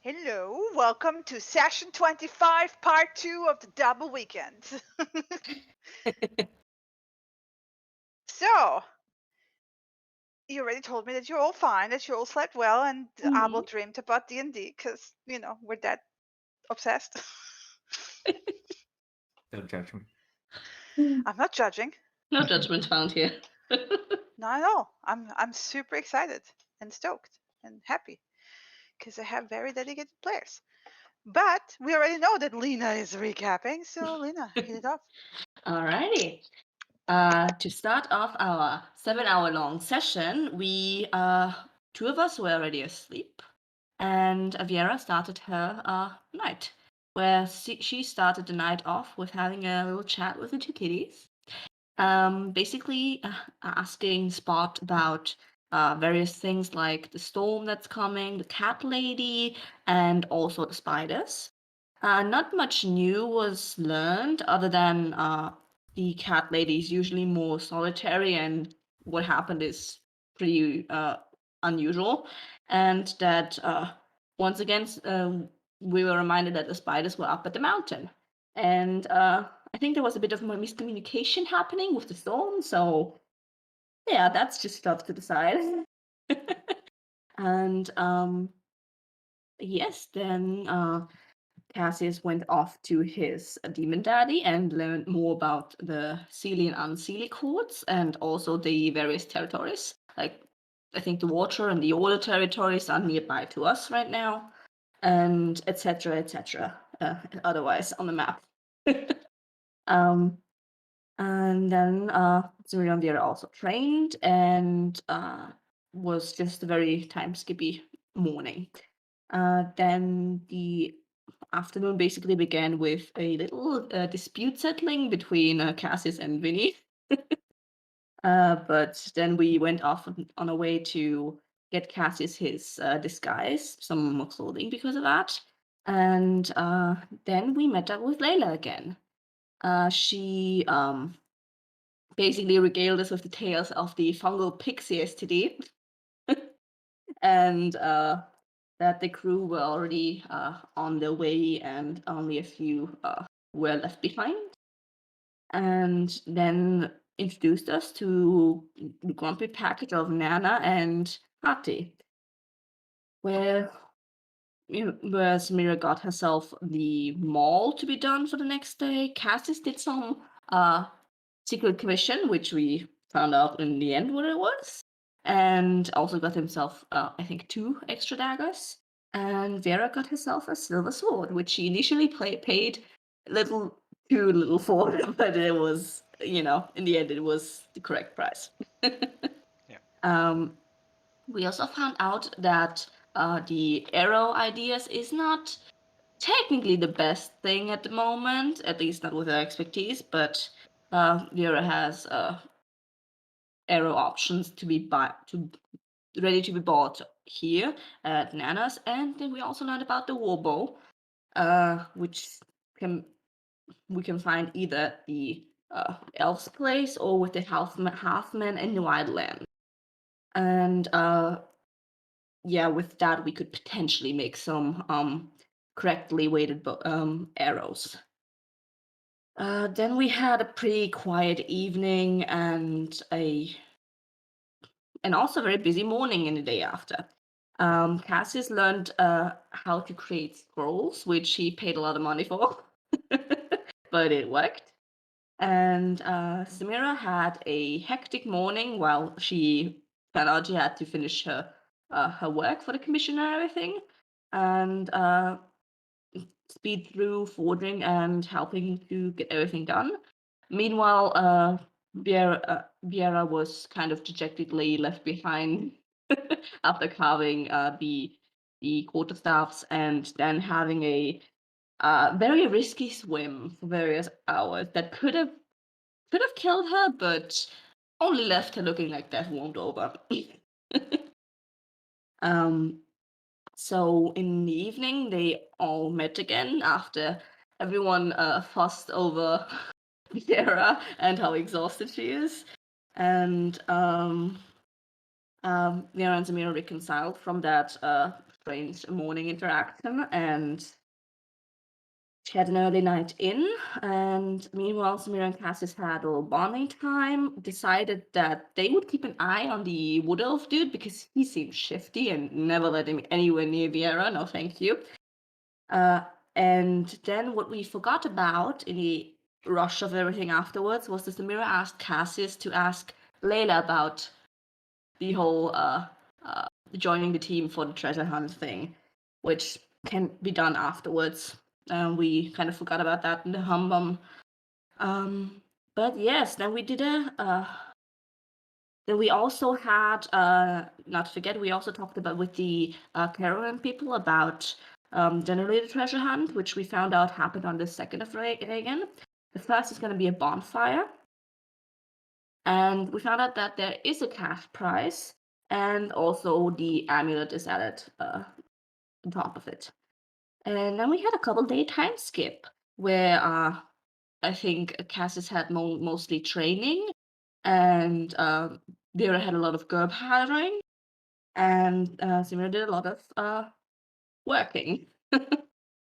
Hello, welcome to session 25, part 2 of the double weekend. So, you already told me that you're all fine, that you all slept well, and Abel dreamed about D&D because, we're that obsessed. Don't judge me. I'm not judging. No judgment found here. Not at all. I'm super excited and stoked and happy because I have very dedicated players. But we already know that Lena is recapping, so Lena, hit it off. Alrighty. To start off our 7-hour long session, we two of us were already asleep, and Aviera started her night, where she started the night off with having a little chat with the two kitties. Basically asking Spot about various things like the storm that's coming, the cat lady, and also the spiders. Not much new was learned other than the cat lady is usually more solitary, and what happened is pretty unusual. And that once again, we were reminded that the spiders were up at the mountain. And I think there was a bit of miscommunication happening with the storm, so yeah, that's just stuff to decide. And yes, then Cassius went off to his demon daddy and learned more about the Seelie and Unseelie courts and also the various territories. Like, I think the Water and the Order territories are nearby to us right now, and etc. etc. Otherwise on the map. And then Zurion Vera also trained and was just a very time skippy morning. Then the afternoon basically began with a little dispute settling between Cassius and Vinny. But then we went off on a way to get Cassius his disguise, some more clothing because of that. And then we met up with Layla again. She basically regaled us with the tales of the fungal pixie STD. And that the crew were already on their way and only a few were left behind. And then introduced us to the grumpy package of Nana and Hati, where Samira got herself the mall to be done for the next day. Cassis did some secret commission, which we found out in the end what it was, and also got himself, I think, 2 extra daggers. And Vera got herself a silver sword, which she initially paid too little for, but it was, in the end, it was the correct price. Yeah. We also found out that the arrow ideas is not technically the best thing at the moment, at least not with our expertise, but Vera has arrow options to be ready to be bought here at Nana's, and then we also learned about the warbow, which we can find either at the elf's place or with the halfman in the wildland. And yeah, with that we could potentially make some correctly weighted arrows. Then we had a pretty quiet evening and also a very busy morning in the day after. Cassius learned how to create scrolls, which he paid a lot of money for, but it worked. And Samira had a hectic morning while she found out she had to finish her work for the commission and everything, and speed through forging and helping to get everything done. Meanwhile, Viera was kind of dejectedly left behind after carving the quarterstaffs and then having a very risky swim for various hours that could have killed her, but only left her looking like death warmed over. So in the evening, they all met again after everyone fussed over Sarah and how exhausted she is. And Vera and Samira reconciled from that strange morning interaction, and she had an early night in. And meanwhile, Samira and Cassius had a little bonding time, decided that they would keep an eye on the Wood Elf dude because he seemed shifty and never let him anywhere near Viera. No, thank you. And then what we forgot about in the rush of everything afterwards was that Samira asked Cassius to ask Layla about the whole joining the team for the treasure hunt thing, which can be done afterwards. We kind of forgot about that in the humbum. But yes, then we did then we also had, not to forget, we also talked about with the caravan people about generally the treasure hunt, which we found out happened on the 2nd of Reagan. The first is going to be a bonfire. And we found out that there is a cash prize, and also the amulet is added on top of it. And then we had a couple-day time skip where I think Cassius had mostly training, and Vera had a lot of GURB hattering, and Simira did a lot of working.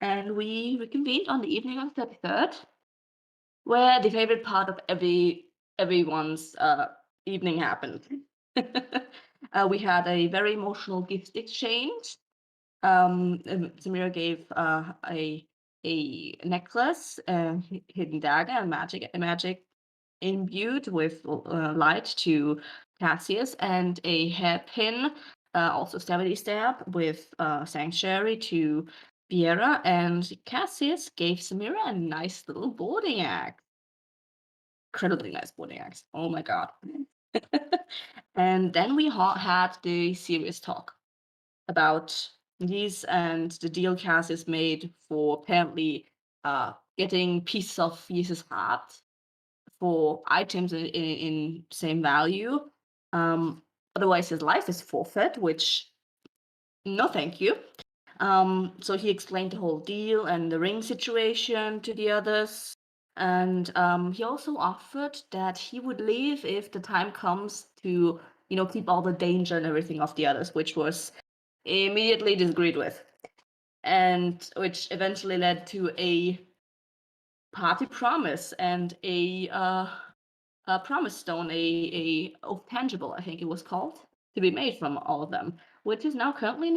And we reconvened on the evening of the 33rd, where the favorite part of everyone's evening happened. We had a very emotional gift exchange. Samira gave a necklace, hidden dagger, and magic imbued with light to Cassius, and a hairpin, also stability stab with sanctuary to Viera, and Cassius gave Samira a nice little boarding axe. Incredibly nice boarding axe. Oh my god. And then we had the serious talk about these and the deal Cassius made for apparently getting pieces of Yee's heart for items in same value. Otherwise, his life is forfeit, which no, thank you. So he explained the whole deal and the ring situation to the others. And he also offered that he would leave if the time comes to, keep all the danger and everything off the others, which was immediately disagreed with. And which eventually led to a party promise and a promise stone, a oath tangible, I think it was called, to be made from all of them, which is now currently in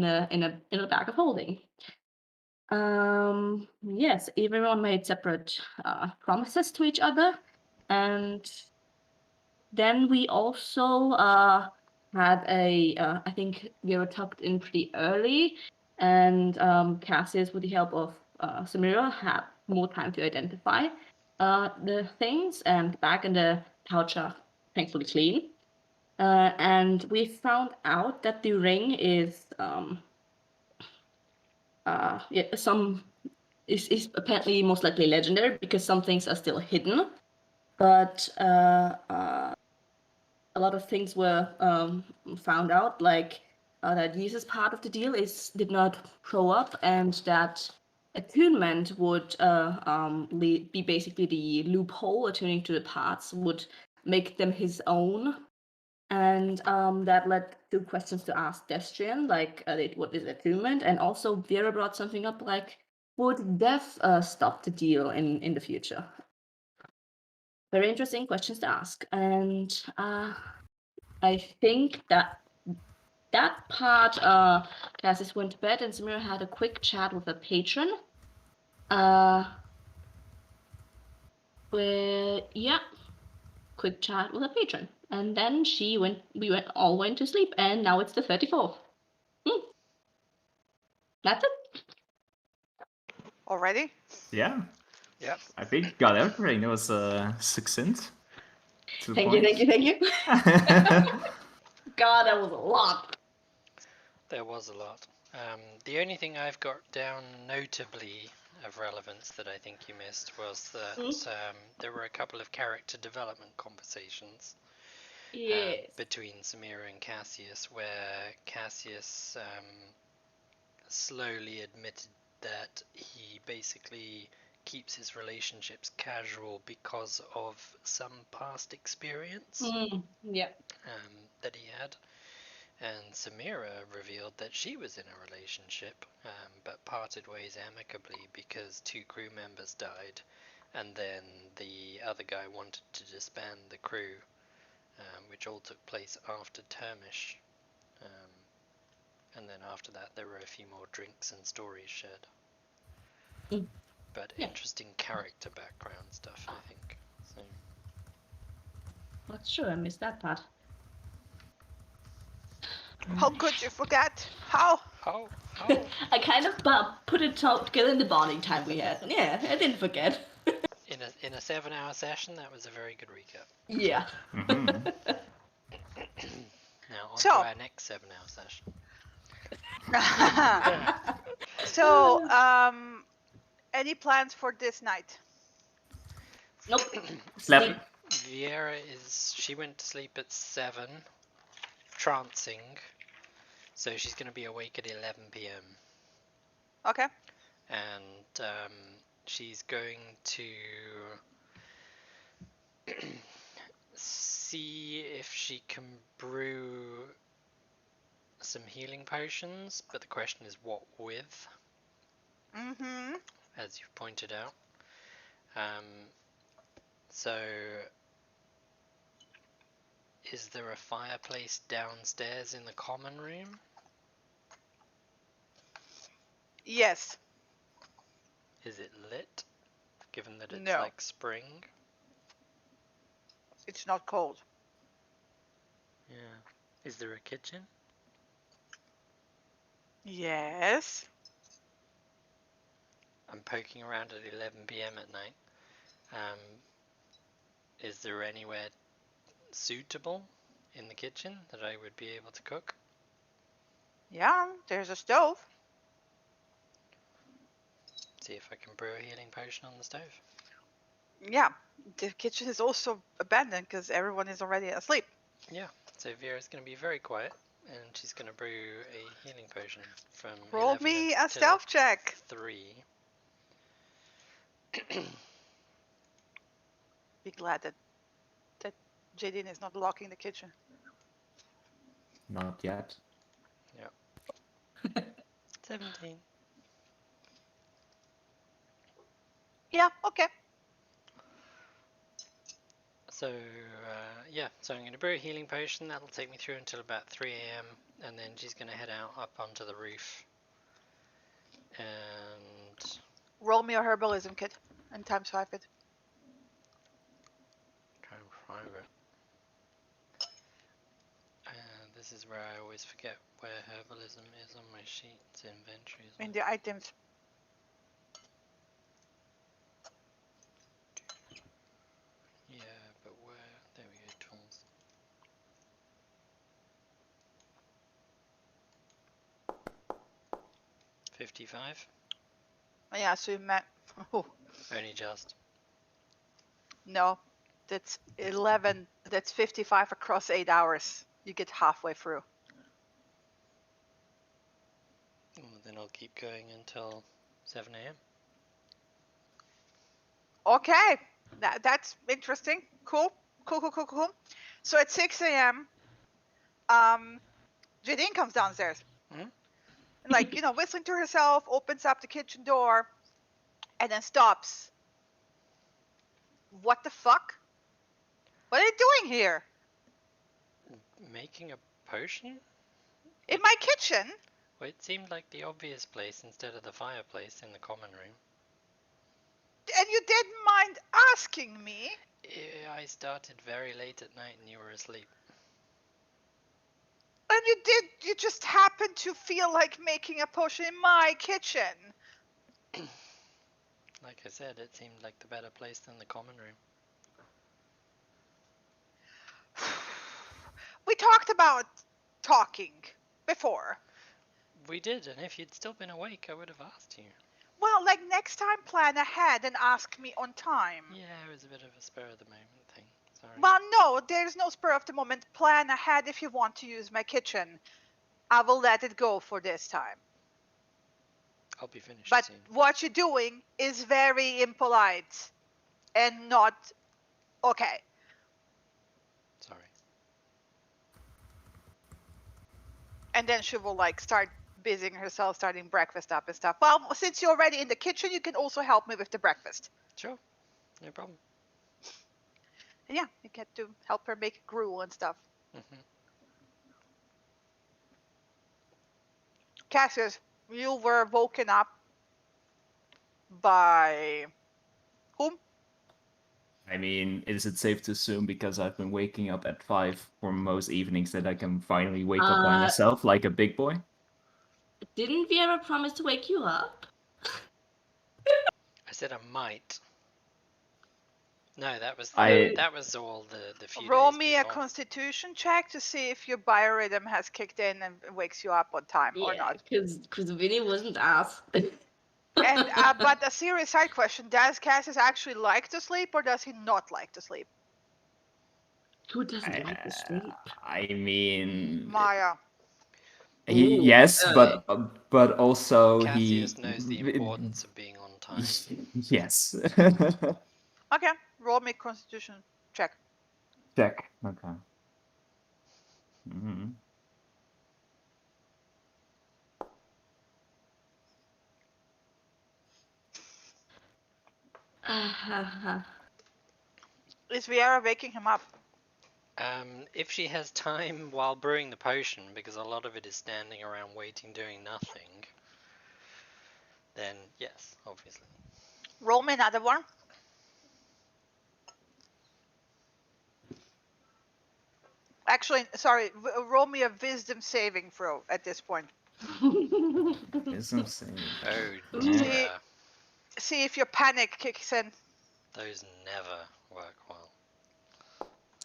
the bag of holding. Yes, everyone made separate promises to each other, and then we also had I think we were tucked in pretty early, and Cassius, with the help of Samira, had more time to identify the things, and back in the pouch are thankfully clean. And we found out that the ring is is apparently most likely legendary because some things are still hidden, but a lot of things were found out, like that Yee's part of the deal did not show up, and that attunement would be basically the loophole. Attuning to the parts would make them his own, and that led to questions to ask Destrian, like what is attunement, and also Viera brought something up like, would death stop the deal in the future? Very interesting questions to ask, and I think that part, Cassius went to bed, and Samira had a quick chat with a patron. Quick chat with a patron, and then we all went to sleep, and now it's the 34th. That's it. Already? Yeah. Yeah. I think got everything. It was succinct. Thank you. God, that was a lot. There was a lot. The only thing I've got down notably of relevance that I think you missed was that there were a couple of character development conversations between Samira and Cassius, where Cassius slowly admitted that he basically keeps his relationships casual because of some past experience Yeah. that he had. and Samira revealed that she was in a relationship, but parted ways amicably because 2 crew members died, and then the other guy wanted to disband the crew, which all took place after Termish. And then after that, there were a few more drinks and stories shared. Mm. But Yeah. interesting character background stuff, I think. So. That's true, I missed that part. How could you forget? How? Oh. I kind of put it together in the bonding time we had. Yeah, I didn't forget. In a 7-hour session, that was a very good recap. Yeah. Mhm. Now on So- to our next 7-hour session. So, any plans for this night? Nope. Slap. Sleep. Vieira she went to sleep at 7, trancing, so she's going to be awake at 11 p.m. Okay. and she's going to see if she can brew some healing potions, but the question is what with, Mm-hmm. as you've pointed out. So is there a fireplace downstairs in the common room? Yes. Is it lit, given that it's No. like spring? It's not cold. Yeah. Is there a kitchen? Yes. I'm poking around at 11 p.m. at night. Is there anywhere suitable in the kitchen that I would be able to cook? Yeah, there's a stove. See if I can brew a healing potion on the stove. Yeah, the kitchen is also abandoned because everyone is already asleep. Yeah, so Vera's going to be very quiet, and she's going to brew a healing potion from Roll 11 me a until stealth check. 3. Be glad that Jadine is not locking the kitchen. Not yet. 17. Yeah, okay. So, so I'm going to brew a healing potion. That'll take me through until about 3 a.m. And then she's going to head out up onto the roof. And Roll me a herbalism kit and times 5 it. try and find it. This is where I always forget where herbalism is on my sheet. It's inventory, isn't In it? the items. Yeah, but where? There we go, tools. $55? Yeah, so you met. Oh, Only just. no. That's 11. That's 55 across 8 hours. You get halfway through. Well, then I'll keep going until 7 a.m. Okay. That's interesting. Cool. Cool. So at 6 a.m., Jadine comes downstairs. Mhm. And like, whistling to herself, opens up the kitchen door, and then stops. What the fuck? What are you doing here? Making a potion? In my kitchen? Well, it seemed like the obvious place instead of the fireplace in the common room. And you didn't mind asking me? I started very late at night and you were asleep. And you just happened to feel like making a potion in my kitchen. Like I said, it seemed like the better place than the common room. We talked about talking before. We did, and if you'd still been awake, I would have asked you. Well, like next time plan ahead and ask me on time. Yeah, it was a bit of a spur of the moment thing. Sorry. Well, no, there's no spur of the moment. Plan ahead if you want to use my kitchen. I will let it go for this time. I'll be finished But soon. what you're doing is very impolite and not okay. Sorry. And then she will like start busying herself, starting breakfast up and stuff. Well, since you're already in the kitchen, you can also help me with the breakfast. Sure, no problem. And yeah, you get to help her make gruel and stuff. Hmm. Cassius, you were woken up by whom? I mean, is it safe to assume because I've been waking up at 5 for most evenings that I can finally wake up by myself like a big boy? Didn't Viera promise to wake you up? I said I might. No, that was I- that was all the few Roll days me a before. constitution check to see if your biorhythm has kicked in and wakes you up on time or Yeah, not. because Vinny wasn't asked. And but a serious side question: does Cassius actually like to sleep, or does he not like to sleep? Who doesn't like to sleep? I mean, Maya. Ooh, yes, okay. but also Cassius he. knows the importance of being on time. Yes. Okay, roll me constitution check. Check. Okay. Mhm. Is Viera waking him up? If she has time while brewing the potion, because a lot of it is standing around waiting, doing nothing, then yes, obviously. Roll me another one. Actually, sorry, roll me a wisdom saving throw at this point. Wisdom save. Oh Ooh. dear, See if your panic kicks in. those never work well.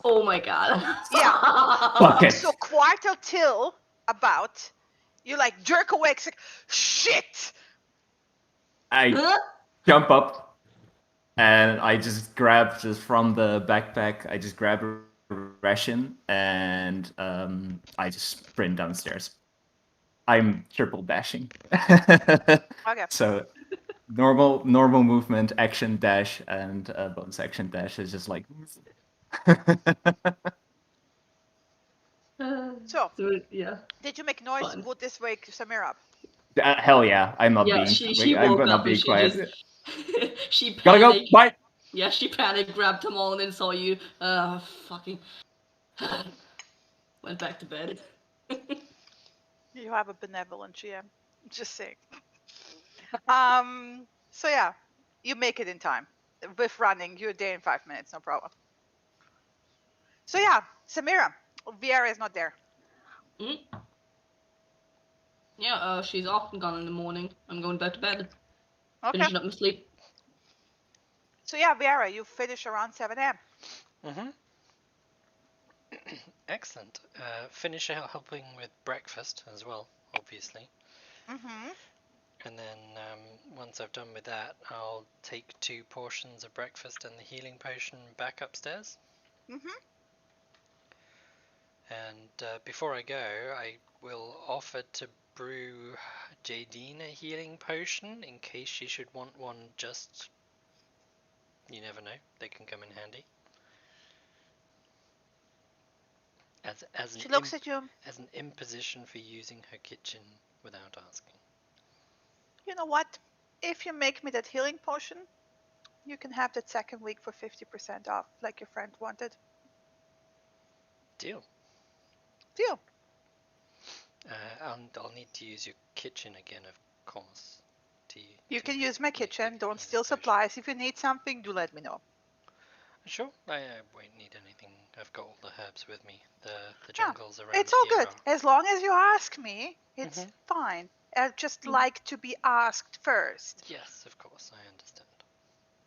Oh my god. Fuck it. So quarter till about, you like jerk awake. It's like, shit! I jump up and I just grab from the backpack. I just grab a ration and I just sprint downstairs. I'm triple dashing. Okay. So normal movement, action dash, and bonus action dash is just like. So, yeah. did you make noise? Fun. Would this wake Samira up? Hell yeah! I'm not Yeah, being. she I'm woke not up and being she quiet. just she Gotta go. panicked. Bye. Yeah, she panicked, grabbed them all, and then saw you. Fucking went back to bed. You have a benevolent GM. Just saying. So yeah, you make it in time. With running, you're there in 5 minutes, no problem. So yeah, Samira, Viera is not there. Mm. Yeah, she's often gone in the morning. I'm going back to bed. Okay. Finishing up my sleep. So yeah, Viera, you finish around 7 a.m. Mm-hmm. Excellent. Finish out helping with breakfast as well, obviously. Mm-hmm. And then once I've done with that, I'll take 2 portions of breakfast and the healing potion back upstairs. Mm-hmm. And before I go, I will offer to brew Jadine a healing potion in case she should want one. Just, you never know, they can come in handy. She looks at you. As an imposition for using her kitchen without asking. You know what? If you make me that healing potion, you can have that second week for 50% off, like your friend wanted. Deal. Deal. I'll need to use your kitchen again, of course. You to can use my make the kitchen. Don't healing steal potion. supplies. If you need something, do let me know. Sure, I won't need anything. I've got all the herbs with me. The Yeah, jungles around it's all here good. As long as you ask me, it's Mhm. fine. I just like to be asked first. Yes, of course, I understand.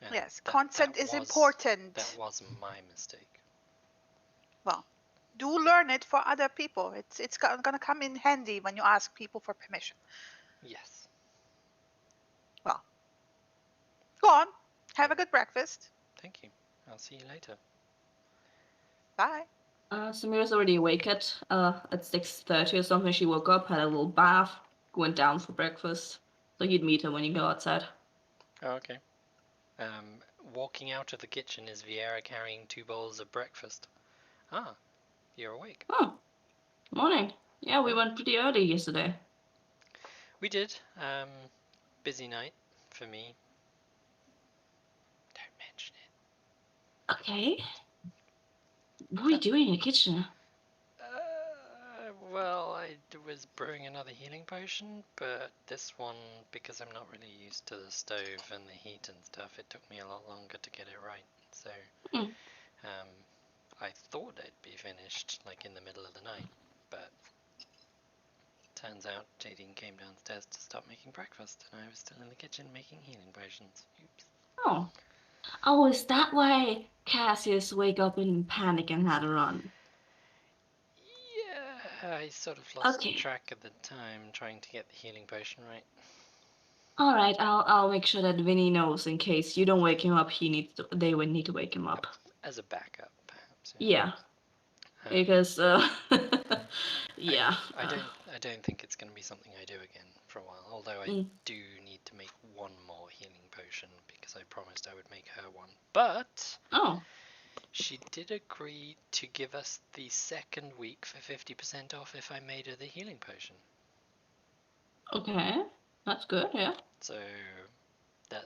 And Yes, consent is important. That was my mistake. Well, do learn it for other people. It's gonna come in handy when you ask people for permission. Yes. Well, go on. Have a good breakfast. Thank you. I'll see you later. Bye. Samira's already awake at 6:30 or something. She woke up, had a little bath, went down for breakfast. So you'd meet her when you go outside. Oh, okay. Walking out of the kitchen is Viera carrying 2 bowls of breakfast. Ah, you're awake. Oh, morning. Yeah, we went pretty early yesterday. We did. Busy night for me. Don't mention it. Okay. What are you doing in the kitchen? Well, I was brewing another healing potion, but this one, because I'm not really used to the stove and the heat and stuff, it took me a lot longer to get it right. So, Mm. I thought it'd be finished like in the middle of the night, but turns out Jadine came downstairs to start making breakfast, and I was still in the kitchen making healing potions. Oops. Oh. Oh, is that why Cassius wake up in panic and had to run? Yeah, I sort of lost Okay. track of the time trying to get the healing potion right. All right, I'll make sure that Vinny knows in case you don't wake him up. They would need to wake him up. As a backup, perhaps. Yeah, Um, because yeah. I don't think it's going to be something I do again for a while. Although I Mm. do need to make one more healing potion because I promised I would make her one. But Oh, she did agree to give us the second week for 50% off if I made her the healing potion. okay, that's good. Yeah. So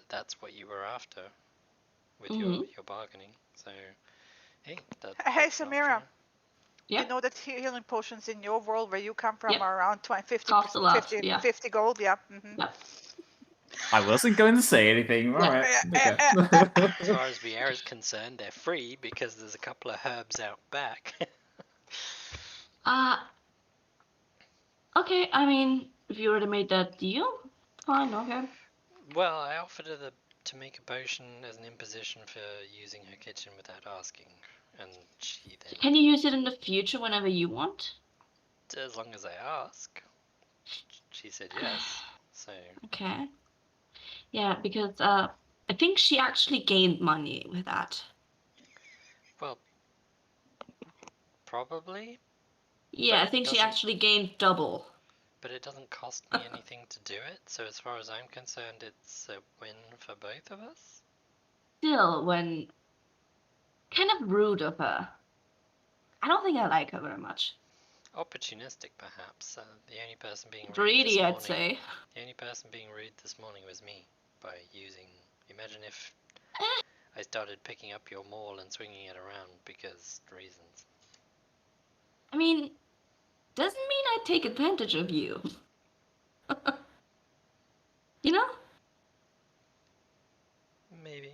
that's what you were after with Mhm. your bargaining. So hey, Hey, that's an Samira. option. Yeah. You know that healing potions in your world where you come from Yep. are around 50, Cost a lot, 50, yeah. 50 gold. Yeah. Mm-hmm. Yep. I wasn't going to say anything. All Yeah. right. As far as Vieira is concerned, they're free because there's a couple of herbs out back. Okay. I mean, if you already made that deal, fine. Okay. Well, I offered her to make a potion as an imposition for using her kitchen without asking, and she then, Can you use it in the future whenever you want? as long as I ask, she said yes. So Okay. Yeah, because I think she actually gained money with that. well, probably, Yeah, But I it think she doesn't- actually gained double. but it doesn't cost me anything to do it. So as far as I'm concerned, it's a win for both of us. Still, when kind of rude of her. I don't think I like her very much. Opportunistic, perhaps. The only person being rude Greedy, this morning. I'd say. The only person being rude this morning was me by using. Imagine if Eh, I started picking up your maul and swinging it around because reasons. I mean, doesn't mean I take advantage of you. You know? Maybe.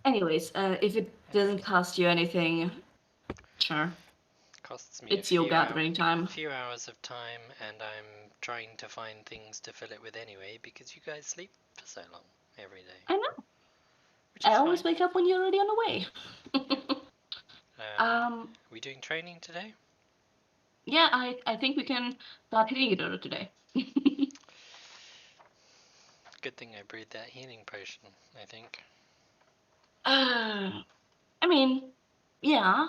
Anyways, if it doesn't cost you anything, sure. Costs me It's a your few gathering time. a few hours of time, and I'm trying to find things to fill it with anyway because you guys sleep for so long every day. I know. Which I is always fine. wake up when you're already on the way. Are we doing training today? Yeah, I think we can start hitting it over today. Good thing I brewed that healing potion, I think. I mean, yeah.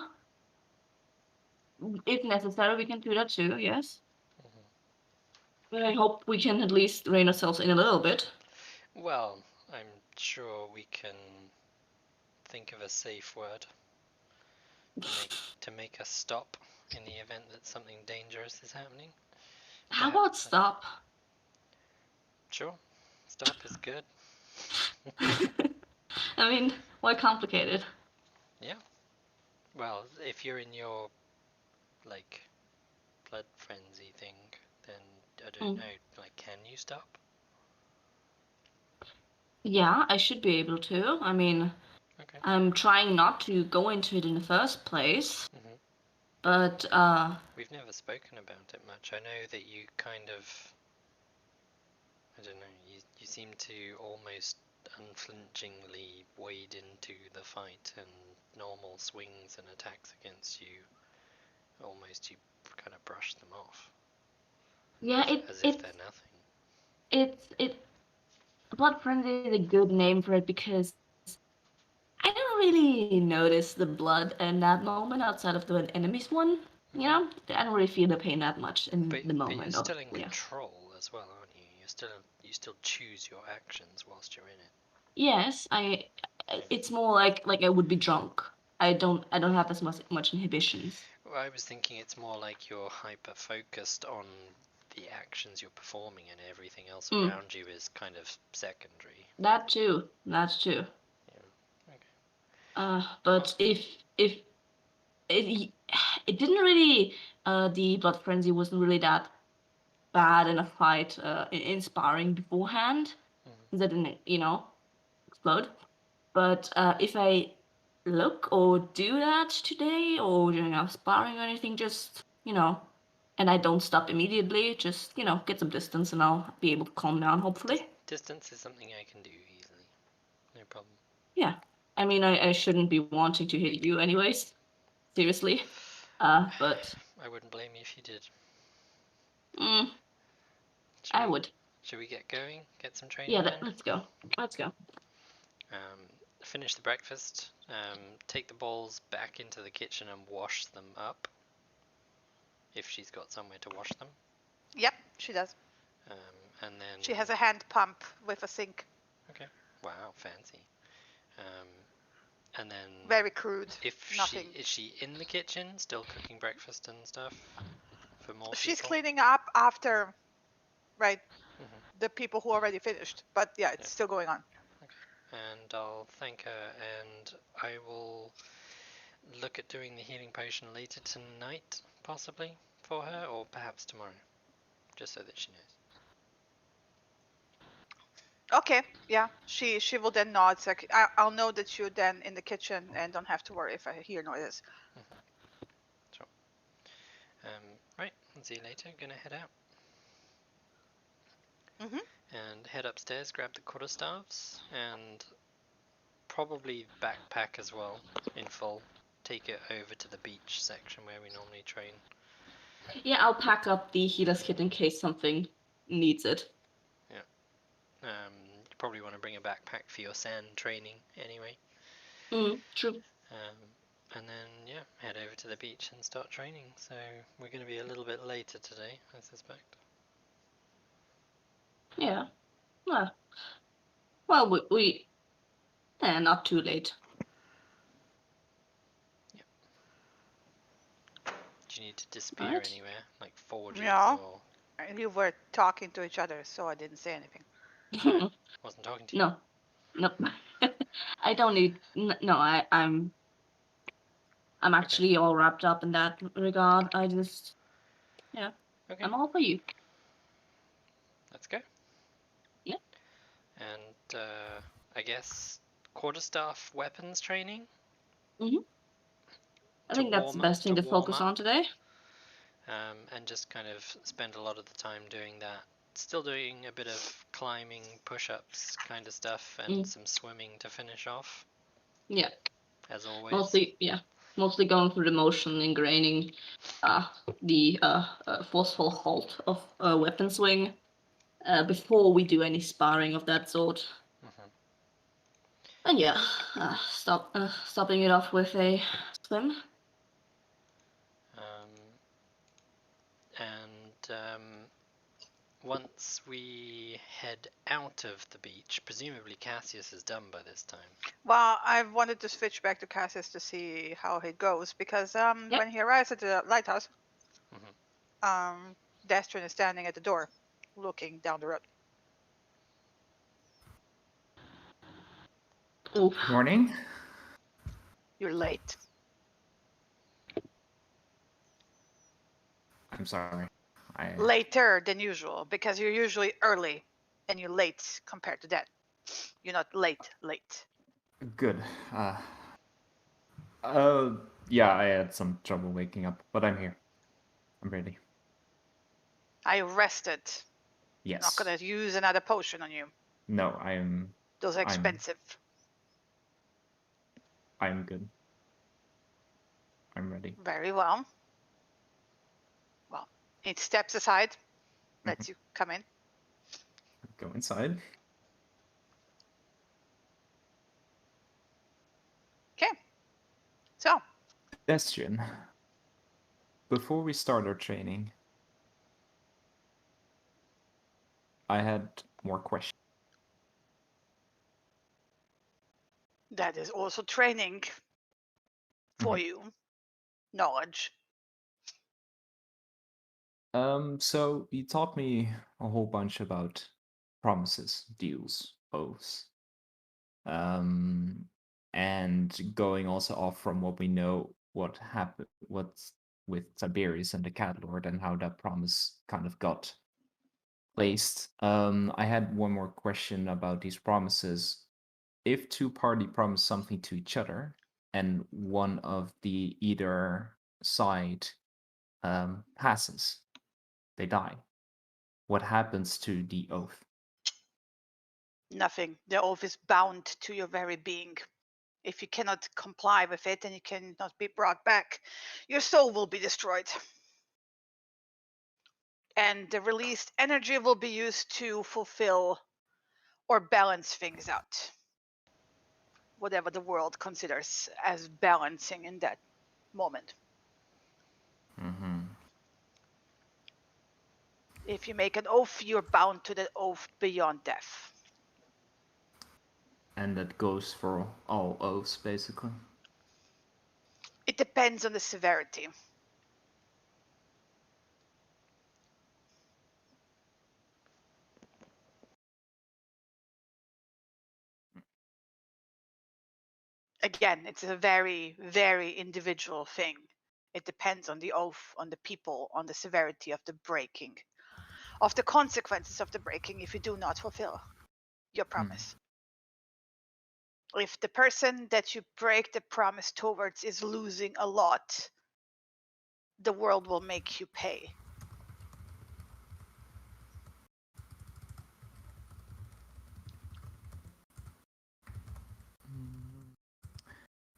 If necessary, we can do that too, yes. Mhm. But I hope we can at least rein ourselves in a little bit. Well, I'm sure we can think of a safe word to make us stop in the event that something dangerous is happening. How about Perhaps, stop? Sure, stop is good. I mean, why complicated? Yeah. Well, if you're in your like blood frenzy thing, then I don't know. Like, can you stop? Yeah, I should be able to. I mean, Okay. I'm trying not to go into it in the first place. Mhm. But, We've never spoken about it much. I know that you kind of, I don't know, you seem to almost unflinchingly wade into the fight, and normal swings and attacks against you, almost you kind of brush them off. yeah, as if they're nothing. it's Blood Frenzy is a good name for it because I don't really notice the blood in that moment outside of the enemy's one. You know, I don't really feel the pain that much in But the moment. you're still in yeah. control as well, aren't you? You still choose your actions whilst you're in it. Yes, it's more like I would be drunk. I don't have as much inhibitions. Well, I was thinking it's more like you're hyper focused on the actions you're performing, and everything else Mm. around you is kind of secondary. That too. That's true. Yeah. Okay. But if it it didn't really the blood frenzy wasn't really that bad in a fight in sparring beforehand. Mhm. That didn't explode. But if I look or do that today or during our sparring or anything, just and I don't stop immediately, just get some distance and I'll be able to calm down hopefully. Distance is something I can do easily. No problem. Yeah. I mean, I shouldn't be wanting to hit you anyways. Seriously. But I wouldn't blame you if you did. mm, Should I we, would. Should we get going? Get some training Yeah, done? let's go. Let's go. Finish the breakfast. Take the balls back into the kitchen and wash them up. If she's got somewhere to wash them. Yep, she does. And then She has a hand pump with a sink. Okay. Wow, fancy. And then Very crude. if Nothing. is she in the kitchen still cooking breakfast and stuff for more She's people? cleaning up after, right, Mhm. the people who already finished. But yeah, it's Yeah. still going on. And I'll thank her, and I will look at doing the healing potion later tonight, possibly for her, or perhaps tomorrow, just so that she knows. Okay, yeah. She will then nod. It's like, I'll know that you're then in the kitchen and don't have to worry if I hear noises. Sure. Right. I'll see you later. Gonna head out. Mhm. And head upstairs, grab the quarterstaffs, and probably backpack as well, in full. Take it over to the beach section where we normally train. Yeah, I'll pack up the healer's kit in case something needs it. You probably want to bring a backpack for your sand training anyway. True. And then, yeah, head over to the beach and start training. So we're going to be a little bit later today, I suspect. Yeah. Well, we not too late. Do you need to disappear Alright. anywhere, like forges Yeah. or... You were talking to each other, so I didn't say anything. Wasn't talking to you. No. Nope. I don't need. No, I'm actually all wrapped up in that regard. I just, Okay, I'm all for you. let's go. Yeah. And I guess quarterstaff weapons training. I think that's the best thing to focus on today. And just kind of spend a lot of the time doing that. Still doing a bit of climbing, push-ups kind of stuff, and some swimming to finish off. Yeah. As always. Mostly going through the motion, ingraining the forceful halt of weapon swing before we do any sparring of that sort. And yeah, stopping it off with a swim. Once we head out of the beach, presumably Cassius is done by this time. Well, I wanted to switch back to Cassius to see how it goes because when he arrives at the lighthouse, Destrin is standing at the door, looking down the road. Oof. Morning. You're late. I'm sorry. Later than usual because you're usually early, and you're late compared to that. You're not late. Good. Yeah, I had some trouble waking up, but I'm here. I'm ready. I rested. Yes. I'm not gonna use another potion on you. No, I am. Those are expensive. I'm good. I'm ready. Very well. Well, he steps aside, lets you come in. Go inside. Okay. So. Question. Before we start our training, I had more questions. That is also training. for you. Knowledge. So you taught me a whole bunch about promises, deals, oaths, and going also off from what we know, what's with Tiberius and the Cat Lord, and how that promise kind of got placed. I had one more question about these promises. If two party promise something to each other, and one of the either side passes, they die. What happens to the oath? Nothing. The oath is bound to your very being. If you cannot comply with it and you cannot be brought back, your soul will be destroyed. And the released energy will be used to fulfill or balance things out. Whatever the world considers as balancing in that moment. Mm-hmm. If you make an oath, you're bound to that oath beyond death. And that goes for all oaths, basically. It depends on the severity. Again, it's a very, very individual thing. It depends on the oath, on the people, on the severity of the breaking, of the consequences of the breaking if you do not fulfill your promise. If the person that you break the promise towards is losing a lot, the world will make you pay.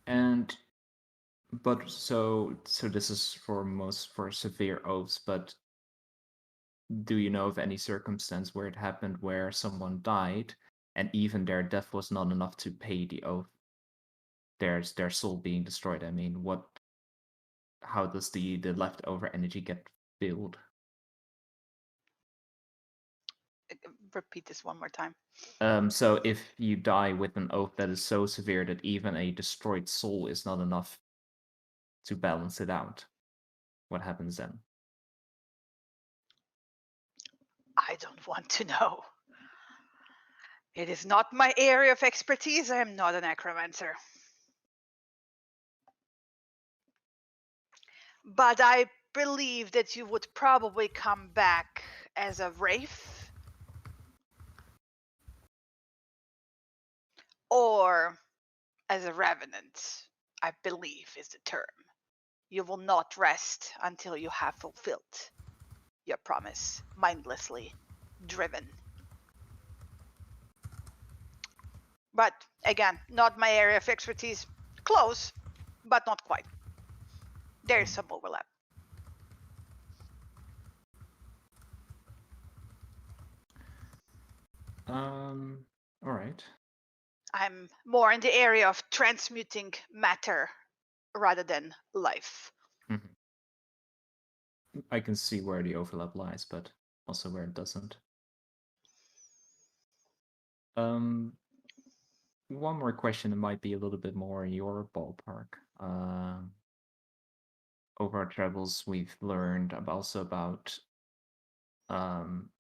And but so this is for severe oaths, but do you know of any circumstance where it happened where someone died and even their death was not enough to pay the oath? Their soul being destroyed. I mean, how does the leftover energy get filled? Repeat this one more time. So if you die with an oath that is so severe that even a destroyed soul is not enough to balance it out, what happens then? I don't want to know. It is not my area of expertise. I am not a necromancer. But I believe that you would probably come back as a wraith or as a revenant, I believe is the term. You will not rest until you have fulfilled your promise, mindlessly driven. But again, not my area of expertise. Close, but not quite. There is some overlap. All right. I'm more in the area of transmuting matter rather than life. I can see where the overlap lies, but also where it doesn't. One more question that might be a little bit more in your ballpark. Over our travels, we've learned also about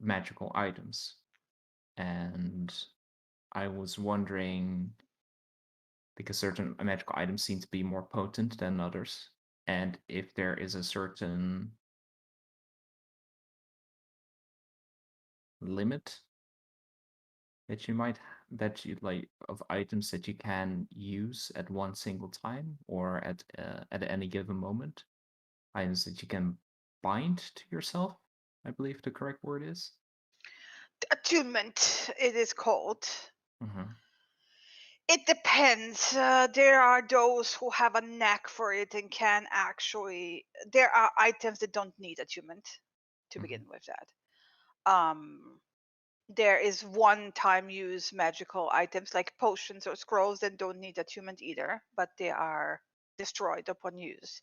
magical items, and I was wondering, because certain magical items seem to be more potent than others, and if there is a certain limit that you like of items that you can use at one single time or at any given moment, items that you can bind to yourself, I believe the correct word is. Attunement, it is called. Mm-hmm. It depends. There are those who have a knack for it and can actually. There are items that don't need attunement to begin with that. There is one-time use magical items like potions or scrolls that don't need attunement either, but they are destroyed upon use.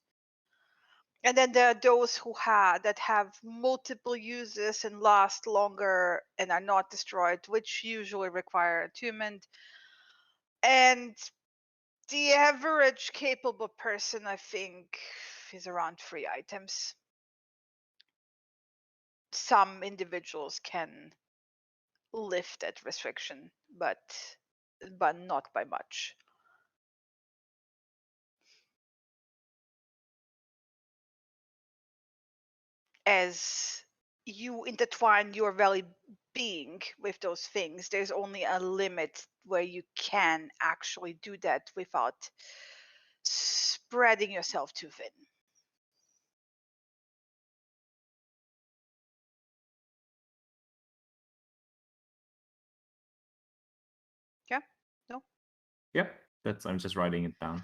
And then there are those that have multiple uses and last longer and are not destroyed, which usually require attunement. And The average capable person, I think, is around 3 items. Some individuals can lift that restriction, but not by much. As you intertwine your very being with those things, there's only a limit where you can actually do that without spreading yourself too thin. Yeah? No? Yep, that's. I'm just writing it down.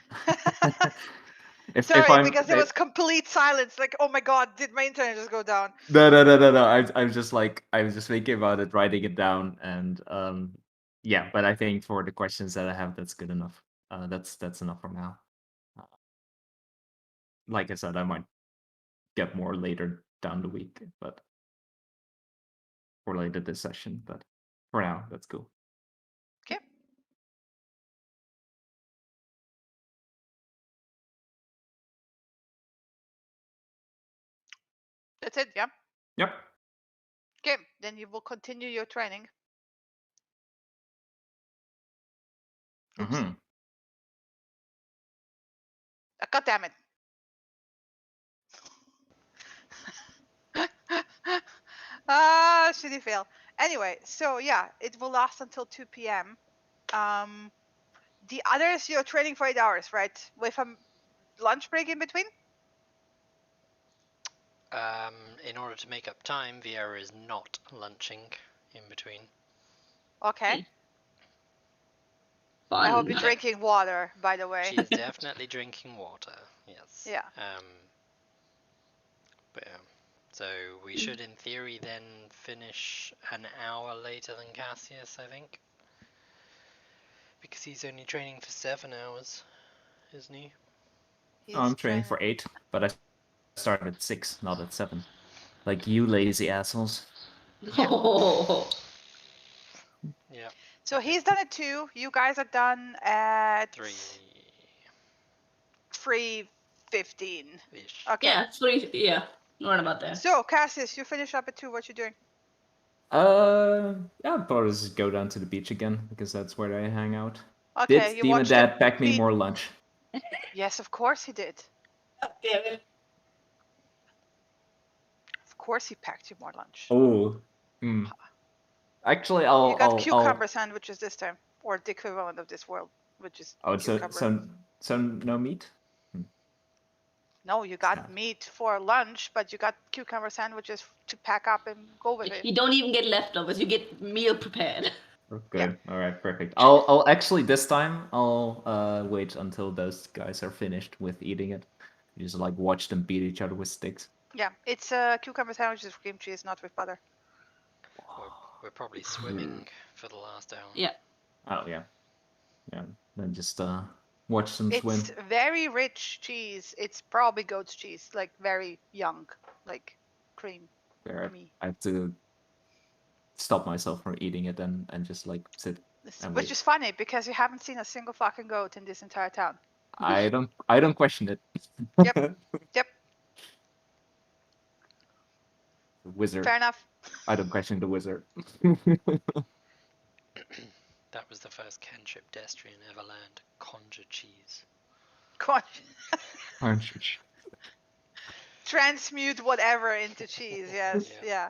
if Sorry, I'm because there was complete silence. Like, oh my god, did my internet just go down? no. I'm just like I was just thinking about it, writing it down, and yeah. But I think for the questions that I have, that's good enough. That's enough for now. Uh, like I said, I might get more later down the week, but or later this session. But for now, that's cool. Okay. That's it, yeah? Yep. Okay, then you will continue your training. Oops. Mm-hmm. God damn it. Shitty fail. Anyway, so yeah, it will last until 2 p.m. The others, you're training for 8 hours, right? With a lunch break in between? In order to make up time, Viera is not lunching in between. Okay. Fun. I hope you're drinking water, by the way. She is definitely drinking water. Yes. Yeah. But yeah. So we should, in theory, then finish an hour later than Cassius, I think, because he's only training for 7 hours, isn't he? I'm training for 8, but I started at 6, not at 7. Like you lazy assholes. Oh. Yeah. So he's done at 2. You guys are done at 3:15. Ish. Okay. Yeah, 3. Yeah, right about there. So Cassius, you finish up at 2. What you doing? Yeah, I'll probably just go down to the beach again because that's where I hang out. Okay, Did you Demon watch the Dad pack me beat- more lunch? Yes, of course he did. Damn it. Of course he packed you more lunch. Oh. Hmm. Actually, You got I'll cucumber sandwiches this time, or the equivalent of this world, which is Oh, cucumber. so no meat? No, you got meat for lunch, but you got cucumber sandwiches to pack up and go with it. You don't even get leftovers, you get meal prepared. Good. All right, perfect. I'll actually this time I'll wait until those guys are finished with eating it. Just like watch them beat each other with sticks. Yeah, it's cucumber sandwiches with cream cheese, not with butter. We're probably swimming for the last hour. Yeah. Oh yeah. Yeah. Then just watch them swim. It's very rich cheese. It's probably goat's cheese, like very young, like cream. There, Me. I have to stop myself from eating it and just like sit. And Which wait. is funny because you haven't seen a single fucking goat in this entire town. I don't question it. Yep. Yep. The wizard. Fair enough. I don't question the wizard. That was the first cantrip Destrian ever learned. Conjure cheese. Transmute whatever into cheese. Yes. Yeah.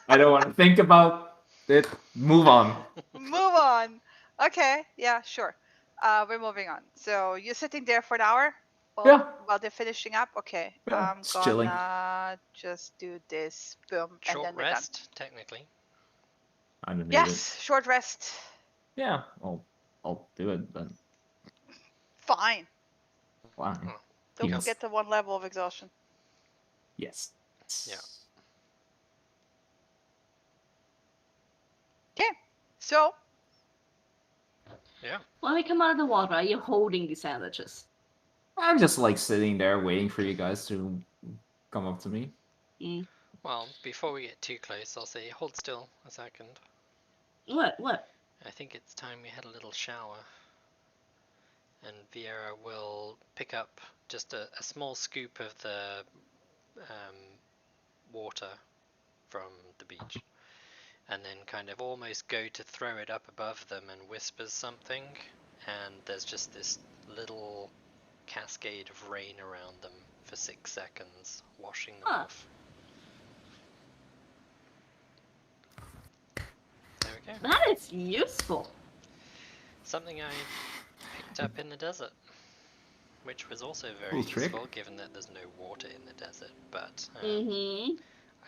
I don't want to think about it. Move on. Move on. Okay. Yeah. Sure. We're moving on. So you're sitting there for an hour. While they're finishing up. Okay. Yeah, I'm it's gonna chilling. just do this. Boom. Short and then we're rest, done. technically. I don't need Yes. Short rest. Yeah, I'll do it, but Fine. wow. Don't forget the 1 level of exhaustion. Yes. Yeah. Okay. So. Yeah. When we come out of the water, are you holding the sandwiches? I'm just like sitting there waiting for you guys to come up to me. Well, before we get too close, I'll say hold still a second. What? I think it's time we had a little shower. And Vieira will pick up just a small scoop of the water from the beach, and then kind of almost go to throw it up above them and whispers something, and there's just this little cascade of rain around them for 6 seconds, washing them off. There we go. That is useful. Something I picked up in the desert, which was also very Cool trick. useful given that there's no water in the desert, but Mm-hmm.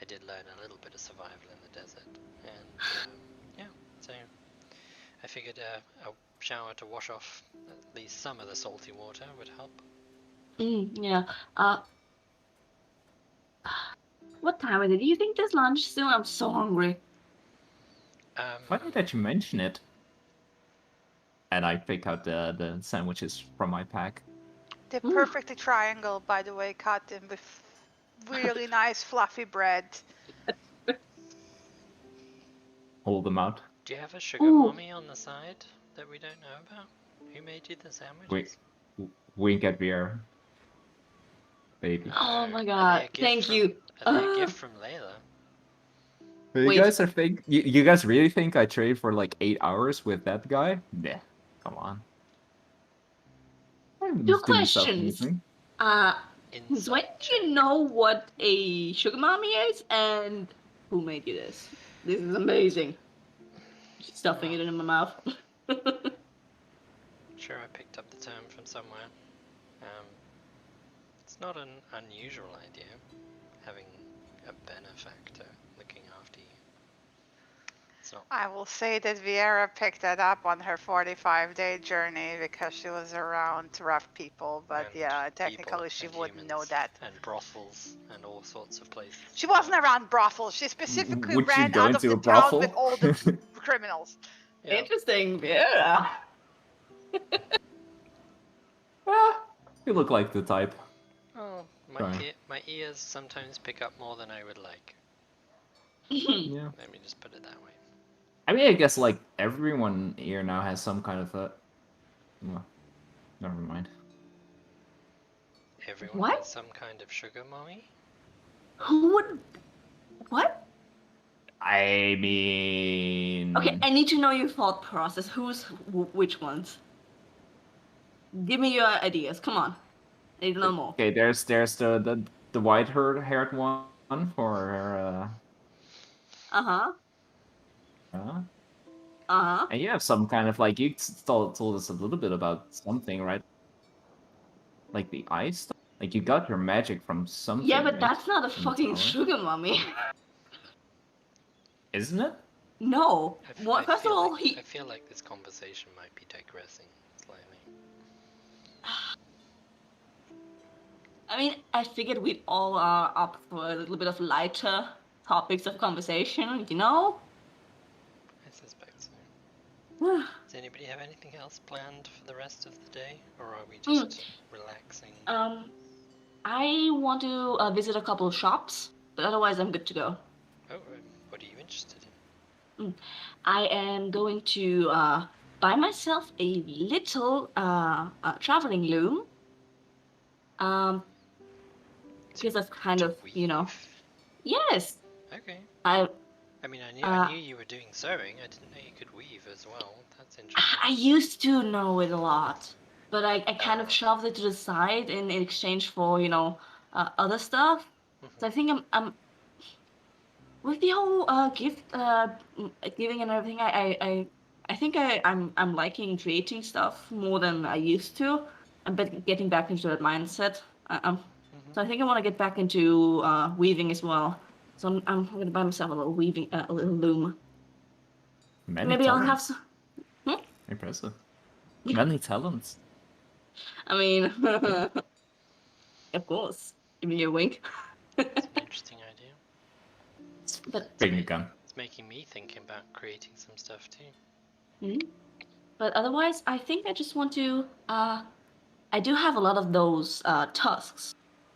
I did learn a little bit of survival in the desert, and yeah, so I figured a shower to wash off at least some of the salty water would help. Yeah. What time is it? Do you think there's lunch soon? I'm so hungry. Funny that you mention it. And I pick out the sandwiches from my pack. They're perfectly triangle, by the way, cut in with really nice fluffy bread. Hold them out. Do you have a sugar Ooh. mommy on the side that we don't know about? Who made you the sandwiches? Wink at beer. Baby. Oh my Are god. they a gift Thank from- you. Are they a gift from Layla? You Wait. guys you guys really think I trade for like 8 hours with that guy? Nah, come on. I'm Two just doing stuff questions. easy. Zway, do you know what a sugar mommy is, and who made you this? This is amazing. Stuffing it in my mouth. Sure, I picked up the term from somewhere. It's not an unusual idea, having a benefactor looking after you. It's not. I will say that Vieira picked that up on her 45-day journey because she was around rough people, but And yeah, people technically she and wouldn't know humans that. And brothels and all sorts of places. She wasn't around brothels. She specifically Would you ran go out of into the a town brothel? with all the criminals. Yeah. Interesting, yeah. You look like the type. Oh, Sorry. my ears sometimes pick up more than I would like. Yeah. Let me just put it that way. I mean, I guess like everyone here now has some kind of a. Well, never mind. Everyone What? has some kind of sugar mommy. Who would? What? I mean. Okay, I need to know your thought process. Which ones? Give me your ideas. Come on. I need to know more. Okay, there's the white haired one for Uh-huh. Uh-huh. and you have some kind of like you told us a little bit about something, right? Like the ice stuff? Like you got your magic from something. Yeah, but right? that's not a From the fucking tower. sugar mommy. Isn't it? No. I First of feel all, like, I feel like this conversation might be digressing slightly. I mean, I figured we all are up for a little bit of lighter topics of conversation, you know? I suspect so. Does anybody have anything else planned for the rest of the day, or are we just relaxing? I want to visit a couple of shops, but otherwise I'm good to go. Oh, what are you interested in? I am going to buy myself a little traveling loom. Because that's kind To of, you know. weave? Yes. Okay. I I mean, I knew you were doing sewing. I didn't know you could weave as well. That's interesting. I used to know it a lot, but I kind Oh. of shoved it to the side in exchange for, you know, other stuff. So I think I'm with the whole gift giving and everything. I think I'm liking creating stuff more than I used to. I'm getting back into that mindset. So I think I want to get back into weaving as well. So I'm going to buy myself a little weaving, a little loom. Many Maybe I'll have talents. some. Impressive. Many talents. I mean, of course. Give me a wink. It's an interesting idea. But Bring a gun. It's making me think about creating some stuff too. But otherwise, I think I just want to. I do have a lot of those tusks,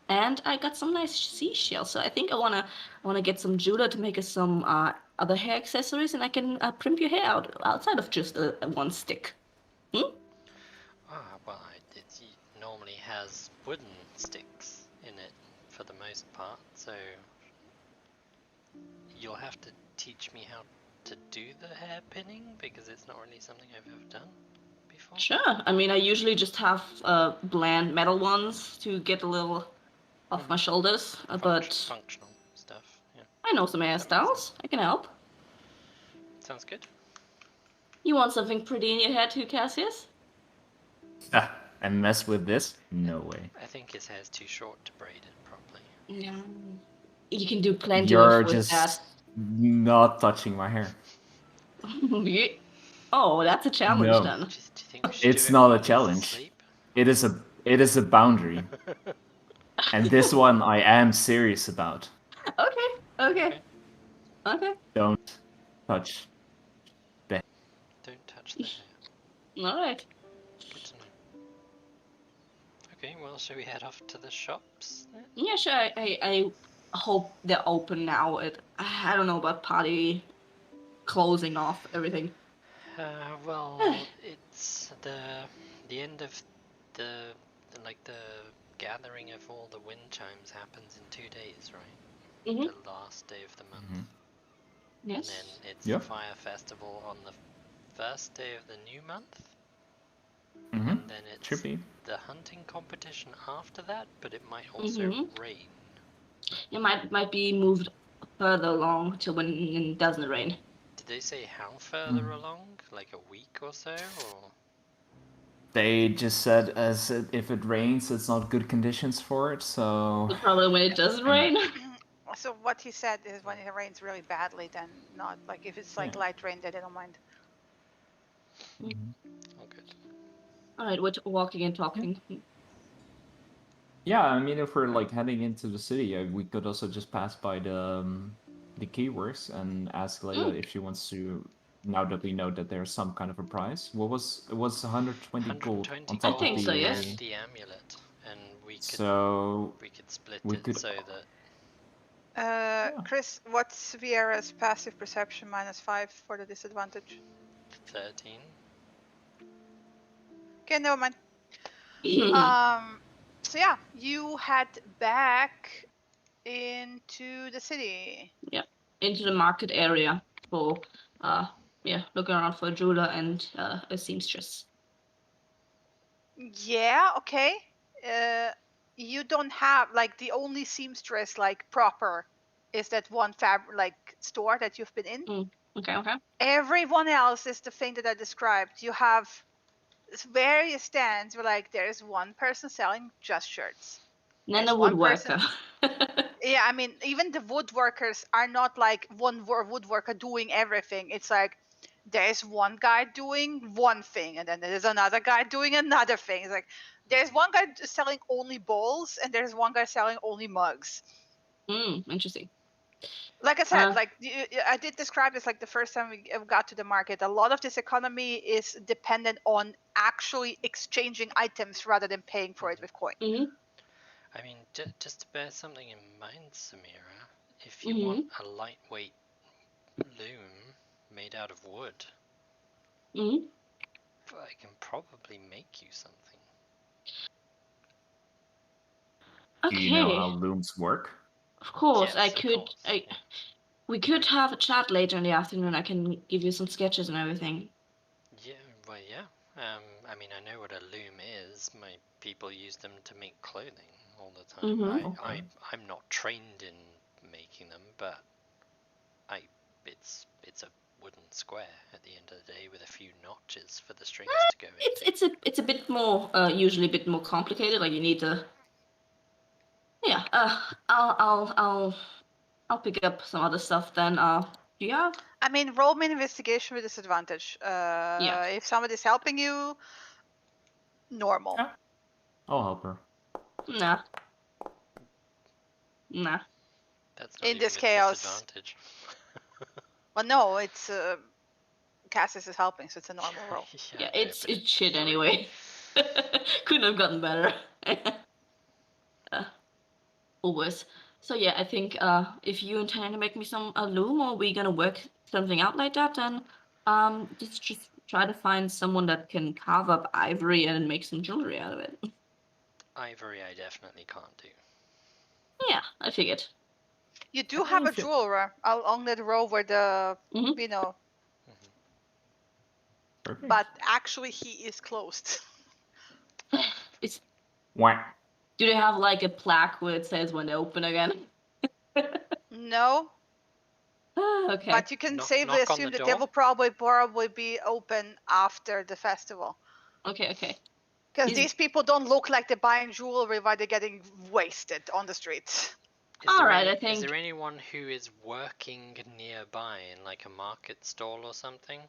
and I got some nice seashells. So I think I wanna get some Judah to make us some other hair accessories, and I can primp your hair out outside of just one stick. Well, it normally has wooden sticks in it for the most part, so you'll have to teach me how to do the hair pinning because it's not really something I've ever done before. Sure. I mean, I usually just have bland metal ones to get a little off my shoulders, but Functional stuff, yeah. I know some That makes hairstyles. I can help. Sounds good. You want something pretty in your hair too, Cassius? And mess with this? No way. I think his hair's too short to braid it properly. Yeah. You can do plenty You're with just that. not touching my hair. Oh, that's a challenge No. then. Do you think we should It's do it not while a he's challenge. asleep? It is a boundary. And this one I am serious about. Okay. Don't touch. Don't touch the hair. All right. Good to know. Okay, well, shall we head off to the shops then? Yeah, sure. I hope they're open now. I don't know about party closing off everything. Well, it's the end of the gathering of all the wind chimes happens in 2 days, right? Mhm. The last day of the month. Mhm. And Yes. then it's Yeah. the fire festival on the first day of the new month. Mm-hmm. And then it's Should be. the hunting competition after that, but it might also Mhm. rain. It might be moved further along to when it doesn't rain. Did they say how further Mm. along? Like a week or so? Or They just said if it rains, it's not good conditions for it. So But probably when it doesn't rain. So what he said is when it rains really badly, then not like if it's like Yeah. light rain, then they don't mind. oh, good. All right, we're walking and talking. yeah, I mean, if we're like heading into the city, we could also just pass by the keywords and ask Layla if she wants to. Now that we know that there's some kind of a prize, it was 120 gold 120 on top gold I think of so, the. yes. and the amulet, and we could So split we it could- so that Chris, what's Vieira's passive perception -5 for the disadvantage? 13. Okay, never mind. So yeah, you head back into the city. Into the market area for looking around for a jeweler and a seamstress. Yeah, okay. You don't have like the only seamstress like proper is that one store that you've been in. Okay. Everyone else is the thing that I described. You have various stands where like there's one person selling just shirts. Then a There's one woodworker. Yeah, I mean, even the woodworkers are not like one woodworker doing everything. It's like there's one guy doing one thing, and then there's another guy doing another thing. It's like there's one guy selling only bowls, and there's one guy selling only mugs. Interesting. Like I said, I did describe this like the first time we got to the market. A lot of this economy is dependent on actually exchanging items rather than paying for it with coin. I mean, just to bear something in mind, Samira, if you want a lightweight loom made out of wood, I can probably make you something. Okay. Do you know how looms work? Of course, Yes, I of could. course. We could have a chat later in the afternoon. I can give you some sketches and everything. Yeah, well, yeah. I mean, I know what a loom is. My people use them to make clothing all the time. I'm not trained in making them, but it's a wooden square at the end of the day with a few notches for the strings to go into. It's a bit more usually a bit more complicated. Like you need to. Yeah. I'll pick up some other stuff then. Do you have? I mean, roll me an investigation with disadvantage. If somebody's helping you, normal. Yeah. I'll help her. Nah. That's not In even this with chaos. disadvantage. Well, no, it's Cassius is helping, so it's a normal roll. Yeah, I know, it's but shit 3. anyway. Couldn't have gotten better. Or worse. So yeah, I think if you intend to make me some a loom, or we're gonna work something out like that, then just try to find someone that can carve up ivory and make some jewelry out of it. Ivory, I definitely can't do. Yeah, I figured. You do have a if you- jeweler along that road where the Mhm. you know, Mhm. Perfect. but actually he is closed. It's Wah. do they have like a plaque where it says when they open again? No, Okay. but you can Knock- safely knock on assume the that they door? will probably be open after the festival. Okay. Because Is- these people don't look like they're buying jewelry while they're getting wasted on the streets. Is there Alright, I Is think- there anyone who is working nearby in like a market stall or something?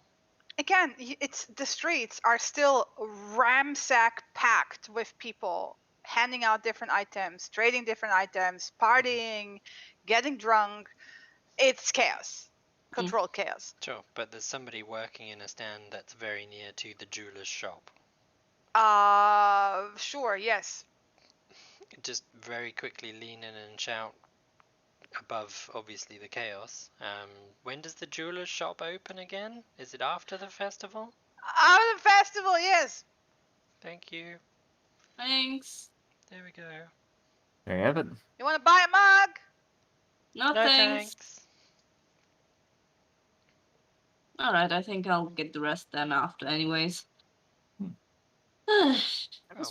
Again, it's the streets are still ramsack packed with people handing out different items, trading different items, partying, getting drunk. It's chaos, controlled chaos. Sure, but there's somebody working in a stand that's very near to the jeweler's shop. Sure, yes. Just very quickly lean in and shout above, obviously, the chaos. When does the jeweler's shop open again? Is it after the festival? Out of the festival, yes. Thank you. Thanks. There we go. There you have it. You want to buy a mug? No, No thanks. thanks. Alright, I think I'll get the rest then after anyways. Oh,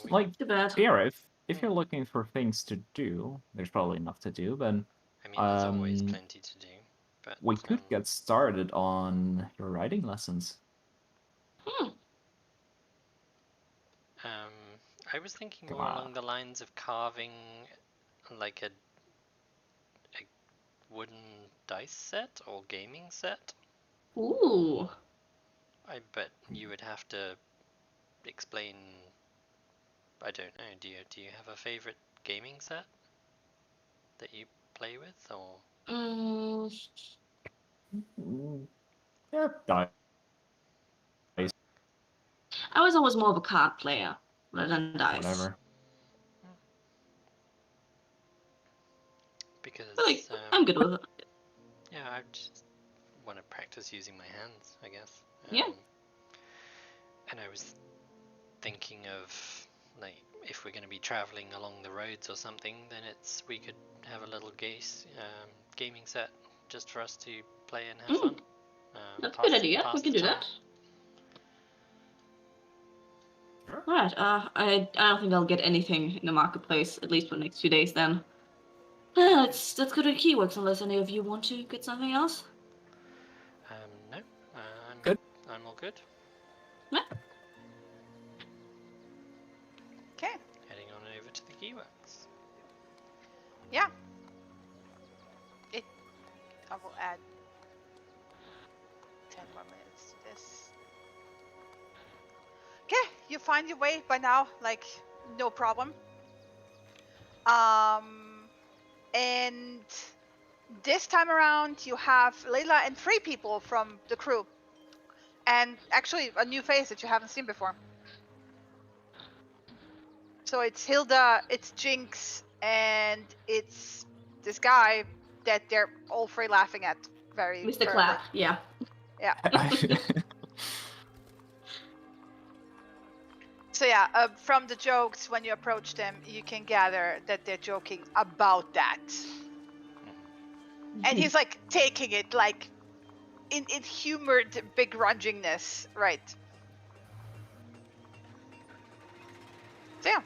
we- Like, Too bad. Pierre, if you're looking for things to do, there's probably enough to do, but I mean, there's always um, plenty to do. But we could get started on your writing lessons. Hmm. I was thinking Come more on. along the lines of carving like a wooden dice set or gaming set. Ooh. I bet you would have to explain. I don't know. Do you have a favorite gaming set that you play with, or Yeah, dice. I was always more of a card player rather than dice. Whatever. because Like, I'm good with it. yeah, I just want to practice using my hands, I guess. Yeah. And I was thinking of like if we're going to be traveling along the roads or something, then we could have a little gaming set just for us to play and have fun. That's a good idea. We can do that. Sure. Alright, I don't think I'll get anything in the marketplace, at least for the next few days then. Let's go to Keyworks unless any of you want to get something else. No, I'm Good. I'm all good. Yeah. Okay. Heading on over to the Keyworks. Yeah. I will add 10 more minutes to this. Okay, you find your way by now, like no problem. And this time around you have Layla and 3 people from the crew. And actually a new face that you haven't seen before. So it's Hilda, it's Jinx, and it's this guy that they're all 3 laughing at very Mr. thoroughly. Clap, yeah. Yeah. So yeah, from the jokes when you approach them, you can gather that they're joking about that. And he's like taking it like in humored begrudgingness, right? So yeah,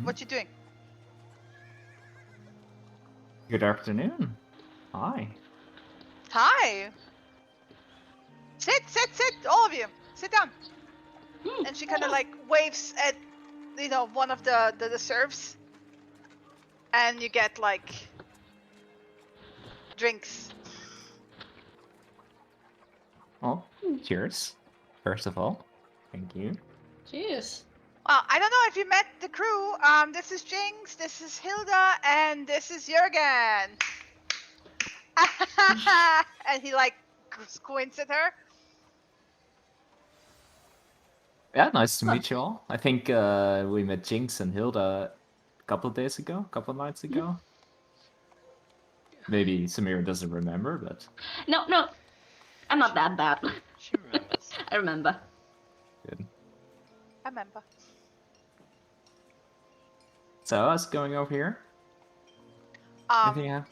what you doing? Good afternoon. Hi. Hi. Sit, all of you. Sit down. Hmm. And she kind of like waves at, one of the serfs, and you get like drinks. Well, cheers. First of all, thank you. Cheers. Well, I don't know if you met the crew. This is Jinx, this is Hilda, and this is Jurgen. And he like squints at her. Yeah, nice to meet you all. I think we met Jinx and Hilda a couple of days ago, a couple of nights ago. Maybe Samira doesn't remember, but No, I'm not that bad. She remembers. I remember. good. I remember. So us going over here. Anything Um, else?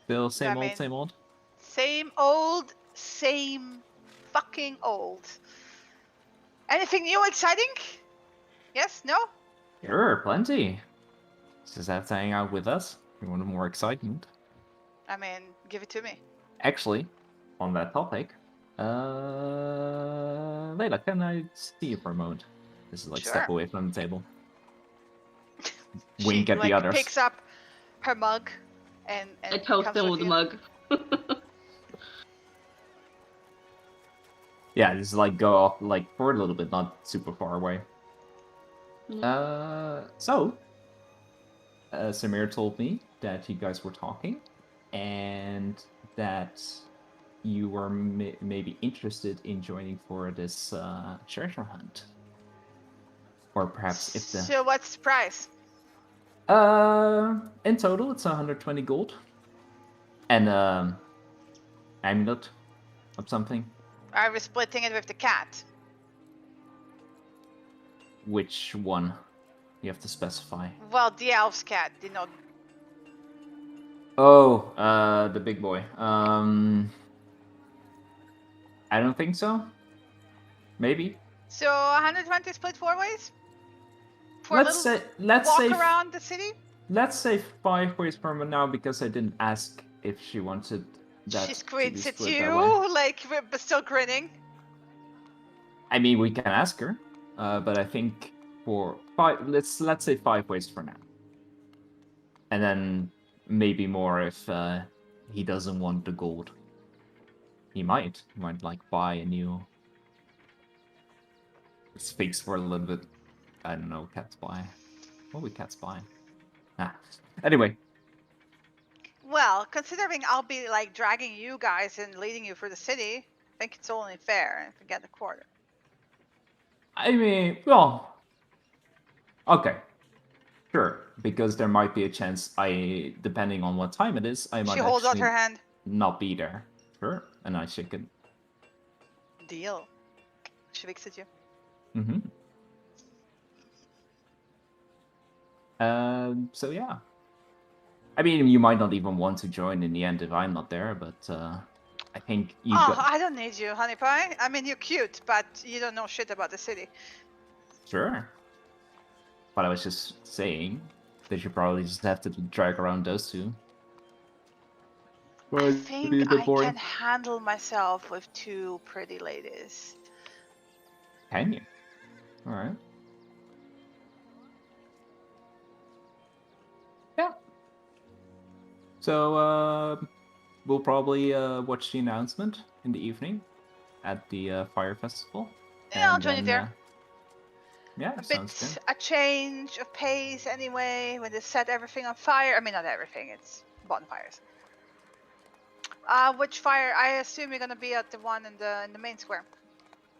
Still I same old, mean- same old. same old, same fucking old. Anything new, exciting? Yes? No? Sure, plenty. Just have to hang out with us. You want more excitement? I mean, give it to me. Actually, on that topic, Layla, can I see you for a moment? This is like step Sure. away from the table. She Wink at the others. picks up her mug and I toast comes him with the you. mug. Yeah, just like go off like for a little bit, not super far away. So, Samir told me that you guys were talking, and that you were maybe interested in joining for this treasure hunt, or perhaps if the So what's the price? in total it's 120 gold, and amulet of something. Are we splitting it with the cat? Which one? You have to specify. Well, the elf's cat, Oh, the big boy. I don't think so. Maybe. So 120 split 4 ways? For a Let's little say let's walk say around the city? let's say 5 ways from now because I didn't ask if she wanted that She to be squints at split you, that way. like, but still grinning. I mean, we can ask her, but I think for 5, let's say 5 ways for now, and then maybe more if he doesn't want the gold. He might like buy a new. Speaks for a little bit. I don't know. Cats buy. What would cats buy? Ah. Anyway, Well, considering I'll be like dragging you guys and leading you through the city, I think it's only fair if we get a quarter. I mean, well, okay, sure, because there might be a chance depending on what time it is, I might She holds out actually her hand. not be there. Sure, and I shake it. Deal. She looks at you. Mm-hmm. So yeah. I mean, you might not even want to join in the end if I'm not there, but I think you got... I don't need you, honey pie. I mean, you're cute, but you don't know shit about the city. Sure. But I was just saying that you probably just have to drag around those two. I think I can handle myself with 2 pretty ladies. Can you? Alright. Yeah. So, we'll probably watch the announcement in the evening at the Fire Festival. Yeah, I'll and join you then, there. Yeah, A sounds good. bit a change of pace anyway when they set everything on fire. I mean, not everything, it's bonfires. Which fire? I assume you're gonna be at the one in the main square.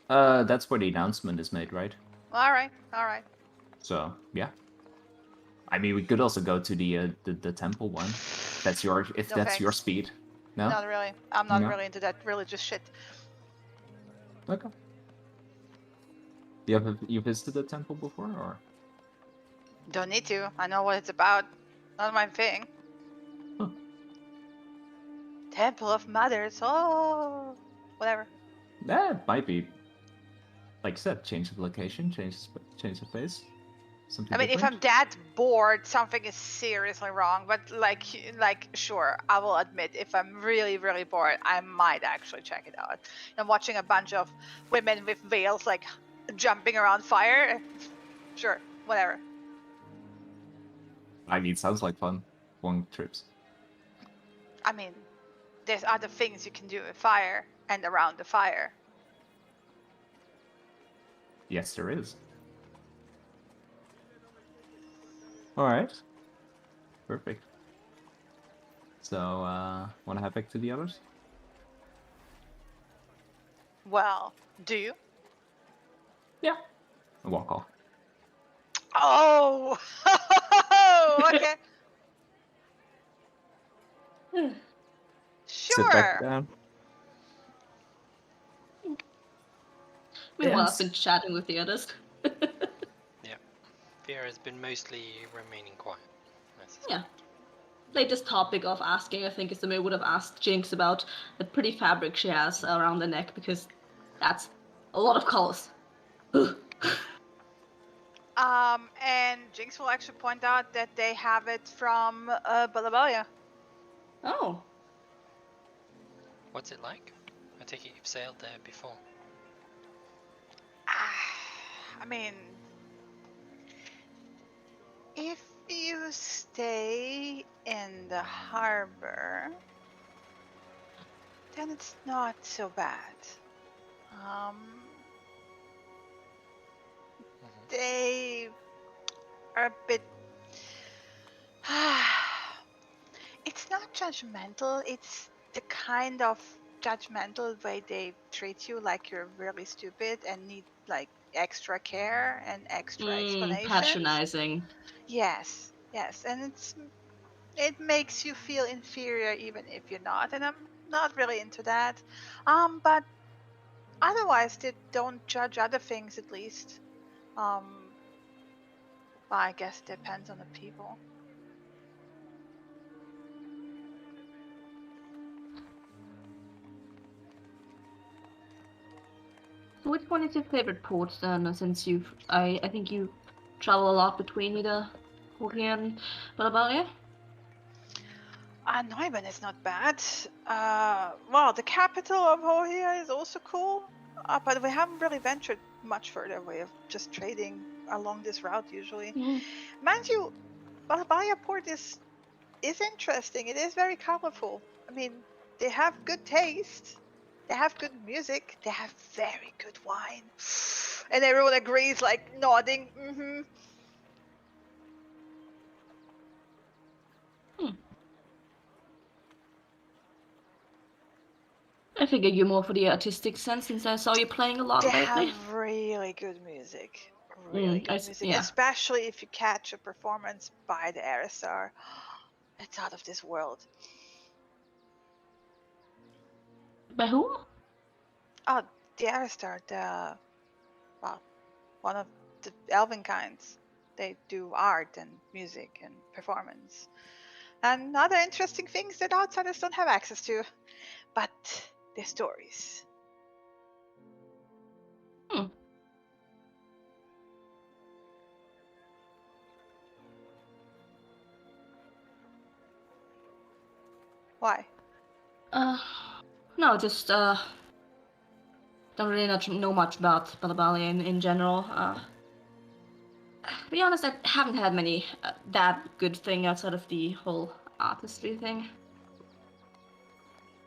That's where the announcement is made, right? All right. So, yeah. I mean, we could also go to the temple one. That's your if No, that's your thanks. speed. No. Not really. I'm not No? really into that religious shit. Okay. You visited the temple before, or? Don't need to. I know what it's about. Not my thing. Huh. Temple of Mothers. Oh, whatever. That might be. Like I said, change of location, change of face. Something I mean, if different. I'm that bored, something is seriously wrong. But like, sure, I will admit, if I'm really, really bored, I might actually check it out. I'm watching a bunch of women with veils, like, jumping around fire. Sure, whatever. I mean, sounds like fun. Long trips. I mean, there's other things you can do with fire and around the fire. Yes, there is. All right. Perfect. So, want to head back to the others? Well, do you? Yeah. And walk off. Oh, okay. Sit back Sure. down. Meanwhile, I've Yes. been chatting with the others. Vera's been mostly remaining quiet. I suspect. Yeah. Latest topic of asking, I think, is Samir would have asked Jinx about the pretty fabric she has around the neck, because that's a lot of colors. And Jinx will actually point out that they have it from Balabalia. Oh. What's it like? I take it you've sailed there before. I mean, if you stay in the harbor, then it's not so bad. They are a bit. It's not judgmental, it's the kind of judgmental way they treat you like you're really stupid and need like extra care and extra explanations. Patronizing. Yes, and it makes you feel inferior even if you're not, and I'm not really into that. But otherwise they don't judge other things at least. Well, I guess it depends on the people. So which one is your favorite port then, since I think you travel a lot between either Horia and Balabalia? Neumann is not bad. Well, the capital of Hohia is also cool, but we haven't really ventured much further. We have just trading along this route usually. Mind you, Balabaya port is interesting. It is very colorful. I mean, they have good taste. They have good music. They have very good wine. And everyone agrees, like nodding. Mm-hmm. I figure you're more for the artistic sense, since I saw you playing a lot They lately. have really good music. Really good music. Yeah. Especially if you catch a performance by the Aristar. It's out of this world. By whom? Oh, the Aristar, one of the elven kinds. They do art and music and performance. And other interesting things that outsiders don't have access to. But their stories. Why? No, just don't really know much about Balabalia in general. To be honest, I haven't had many that good thing outside of the whole artistry thing.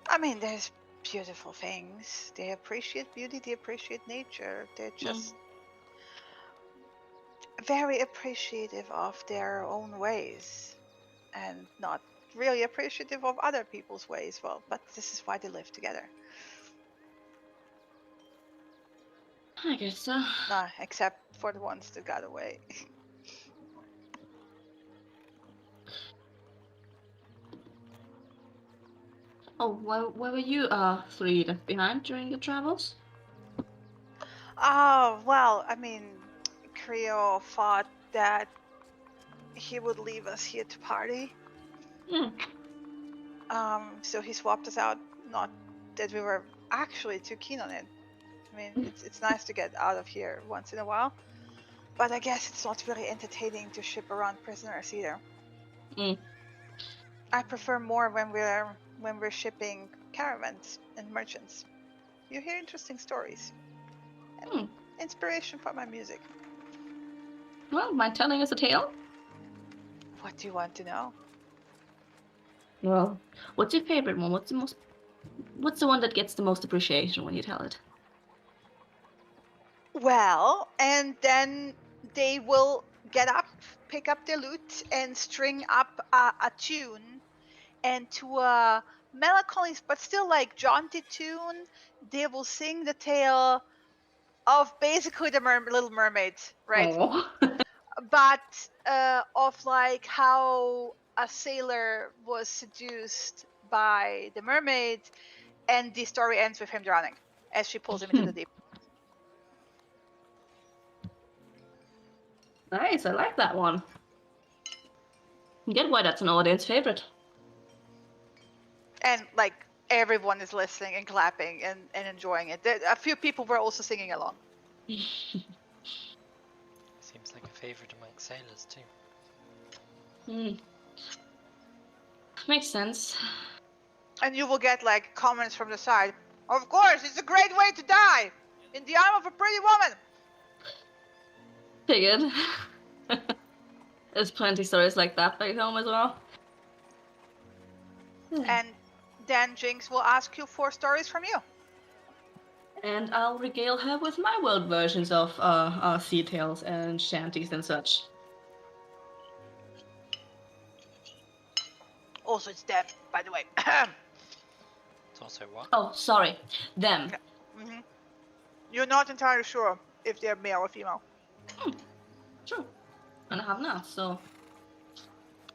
I mean, there's beautiful things. They appreciate beauty, they appreciate nature. They're just very appreciative of their own ways and not really appreciative of other people's ways. Well, but this is why they live together. I guess so. Nah, except for the ones that got away. Oh, where were you three left behind during your travels? Oh, well, I mean, Creo thought that he would leave us here to party. So he swapped us out, not that we were actually too keen on it. I mean, it's nice to get out of here once in a while, but I guess it's not really entertaining to ship around prisoners either. I prefer more when we're shipping caravans and merchants. You hear interesting stories and inspiration from my music. Well, mind telling us a tale? What do you want to know? Well, what's your favorite one? What's the one that gets the most appreciation when you tell it? Well, and then they will get up, pick up their lute, and string up a tune, and to a melancholy but still like jaunty tune, they will sing the tale of basically the Little Mermaid, right? But of like how a sailor was seduced by the mermaid, and the story ends with him drowning as she pulls him into the deep. Nice, I like that one. Get why that's an audience favorite. And like everyone is listening and clapping and enjoying it. A few people were also singing along. Seems like a favorite amongst sailors too. Makes sense. And you will get like comments from the side. Of course, it's a great way to die in the arm of a pretty woman. Figured. There's plenty stories like that back home as well. And then Jinx will ask you for stories from you. And I'll regale her with my world versions of sea tales and shanties and such. Also, it's them, by the way. It's also what? Oh, sorry. Them. Mhm. You're not entirely sure if they're male or female. True. And I have not, so...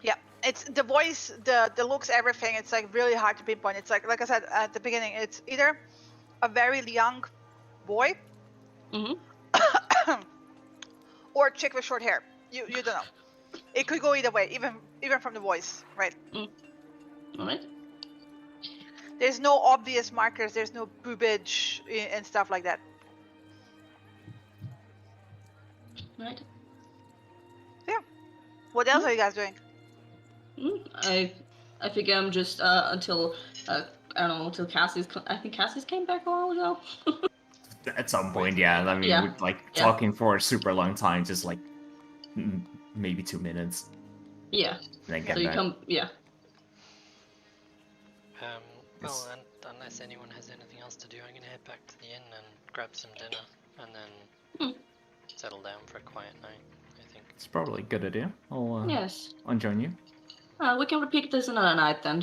Yeah, it's the voice, the looks, everything. It's like really hard to pinpoint. It's like I said at the beginning, it's either a very young boy or a chick with short hair. You don't know. It could go either way, even from the voice, right? Alright. There's no obvious markers. There's no boobage and stuff like that. Right. What else are you guys doing? I figure I'm just until I don't know, until Cassie's. I think Cassie's came back a while ago. At some point, yeah. I mean, Yeah. we're like Yeah. talking for a super long time, just like maybe 2 minutes. Yeah. Then get So you back. come. Yeah. Well, and unless anyone has anything else to do, I'm gonna head back to the inn and grab some dinner, and then settle down for a quiet night. I think. It's probably a good idea. Yes. I'll join you. We can repeat this another night then.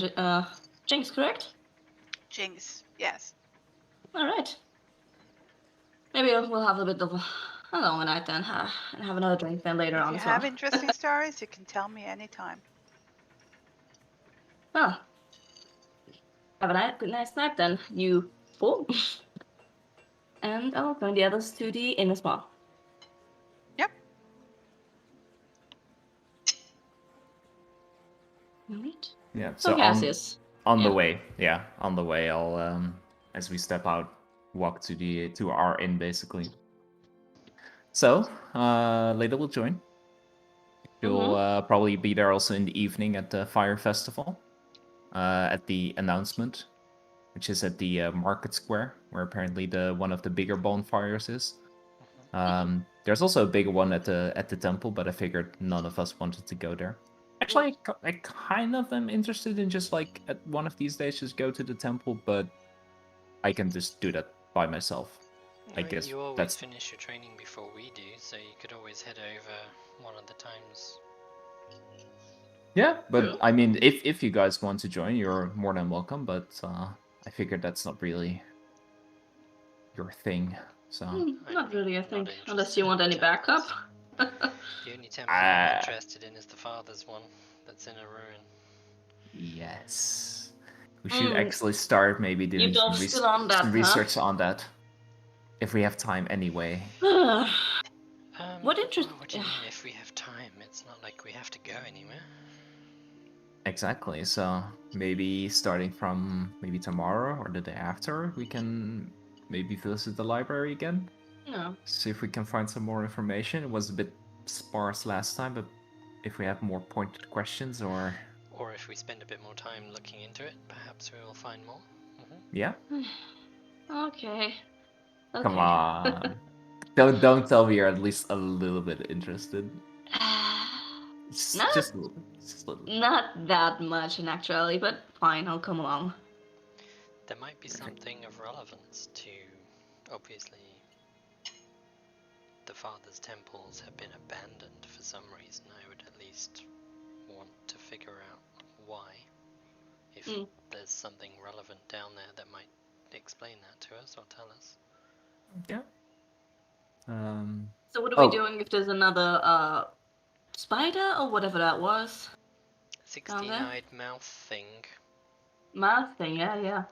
Jinx, correct? Jinx, yes. All right. Maybe we'll have a bit of a longer night then, and have another drink then later If on you as well. have interesting stories, you can tell me anytime. Well, have a nice night then, you fool. And I'll join the others to the inn as well. Yep. Alright. Yeah. So So Cassius. on the Yeah. way, on the way, I'll as we step out, walk to our inn basically. So Leda will join. She'll probably be there also in the evening at the fire festival, at the announcement, which is at the market square, where apparently one of the bigger bonfires is. There's also a bigger one at the temple, but I figured none of us wanted to go there. Actually, I kind of am interested in just like at one of these days just go to the temple, but I can just do that by myself. I guess you always that's- finish your training before we do, so you could always head over one of the times. Yeah, but True. I mean, if you guys want to join, you're more than welcome. But I figured that's not really your thing. So Not really, I think, interested unless you in want any temples. backup. The only temple I'm Ah. interested in is the father's one that's in a ruin. yes, we should actually start maybe doing don't some, still on that, some huh? research on that, if we have time anyway. What interest- What do you mean if we have time? It's not like we have to go anywhere. Exactly. So maybe starting from maybe tomorrow or the day after, we can maybe visit the library again. No. See if we can find some more information. It was a bit sparse last time, but if we have more pointed questions or Or if we spend a bit more time looking into it, perhaps we will find more. yeah, Okay. come on. Don't tell me you're at least a little bit interested. Just, No. just a little bit. Just a little bit. Not that much in actuality, but fine, I'll come along. There might be something of relevance to, obviously, the father's temples have been abandoned for some reason. I would at least want to figure out why. If there's something relevant down there that might explain that to us or tell us. Yeah. So what are we Oh. doing if there's another spider or whatever that was? 16-eyed mouth thing. Mouth thing, yeah.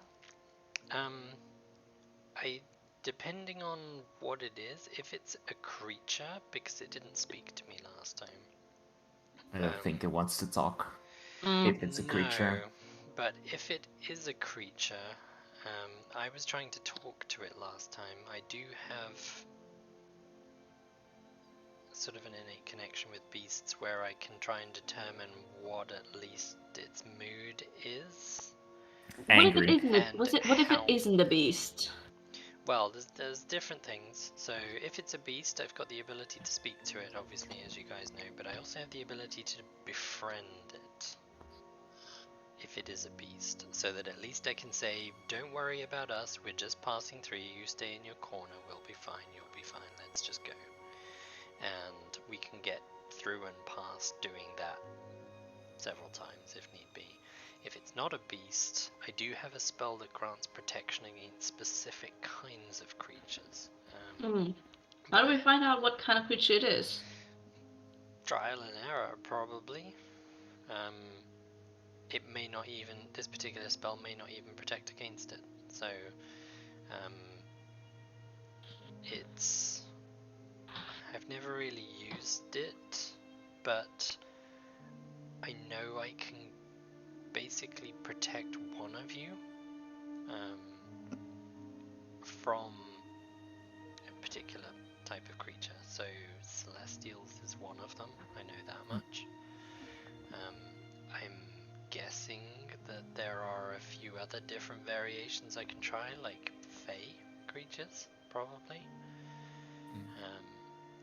Depending on what it is, if it's a creature, because it didn't speak to me last time. I don't think it wants to talk. Mm. If it's a creature. No, but if it is a creature, I was trying to talk to it last time. I do have sort of an innate connection with beasts where I can try and determine what at least its mood is. Angry. What if it isn't a beast? Well, there's different things. So if it's a beast, I've got the ability to speak to it, obviously, as you guys know, but I also have the ability to befriend it if it is a beast, so that at least I can say, don't worry about us, we're just passing through, you stay in your corner, we'll be fine, you'll be fine, let's just go. And we can get through and past doing that several times if need be. If it's not a beast, I do have a spell that grants protection against specific kinds of creatures. How do we find out what kind of creature it is? Trial and error, probably. It may not even, this particular spell may not even protect against it. So, I've never really used it, but I know I can basically protect one of you from a particular type of creature. So Celestials is one of them, I know that much. I'm guessing that there are a few other different variations I can try, like Fey creatures, probably.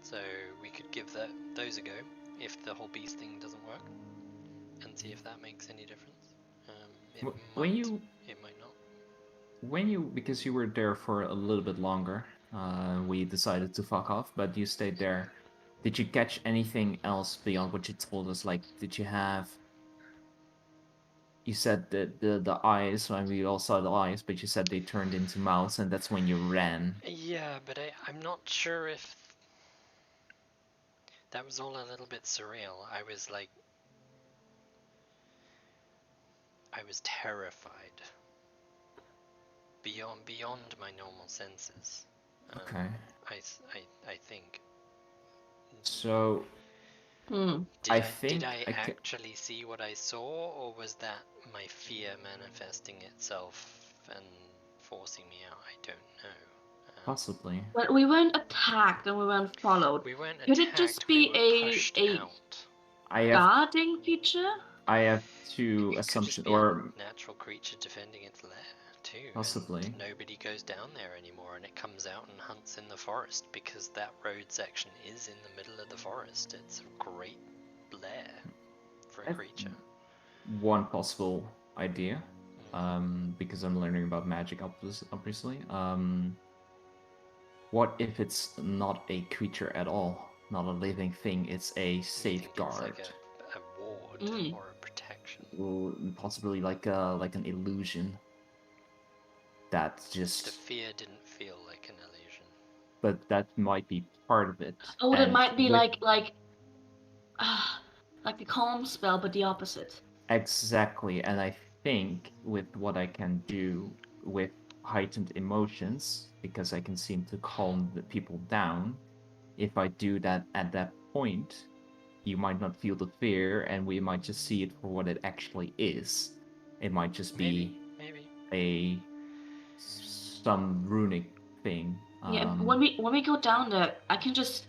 So we could give those a go if the whole beast thing doesn't work, and see if that makes any difference. It might not. Because you were there for a little bit longer, we decided to fuck off, but you stayed there. Did you catch anything else beyond what you told us? Like, did you have... You said that the eyes, and we all saw the eyes, but you said they turned into mouths, and that's when you ran. Yeah, but I'm not sure if... That was all a little bit surreal. I was like... I was terrified. Beyond my normal senses. Okay. I think. So... Did I actually see what I saw, or was that my fear manifesting itself and forcing me out? I don't know. Possibly. But we weren't attacked and we weren't followed. We weren't Could attacked, it just be a guarding feature? I have two assumptions, or natural creature defending its lair too. Possibly. And nobody goes down there anymore, and it comes out and hunts in the forest because that road section is in the middle of the forest. It's a great lair for a creature. One possible idea, because I'm learning about magic, obviously. What if it's not a creature at all, not a living thing? It's a safeguard. It's like a ward or a protection. Or possibly like an illusion. That just... The fear didn't feel like an illusion. But that might be part of it. Oh, it might be like the calm spell, but the opposite. Exactly, and I think with what I can do with heightened emotions, because I can seem to calm the people down, if I do that at that point, you might not feel the fear, and we might just see it for what it actually is. It might just be some runic thing. Yeah, when we go down there, I can just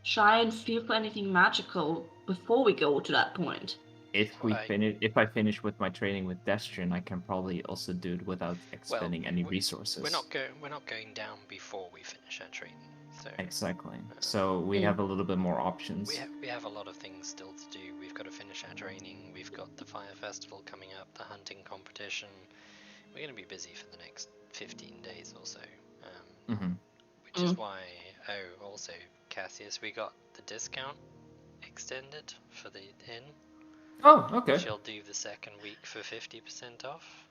try and feel for anything magical before we go to that point. If I finish with my training with Destrin, I can probably also do it without expending any resources. We're not going down before we finish our training. So exactly. So we have a little bit more options. We have a lot of things still to do. We've got to finish our training. We've got the fire festival coming up, the hunting competition. We're going to be busy for the next 15 days or so. Which is why. Oh, also Cassius, we got the discount extended for the inn. Oh, okay. She'll do the second week for 50% off.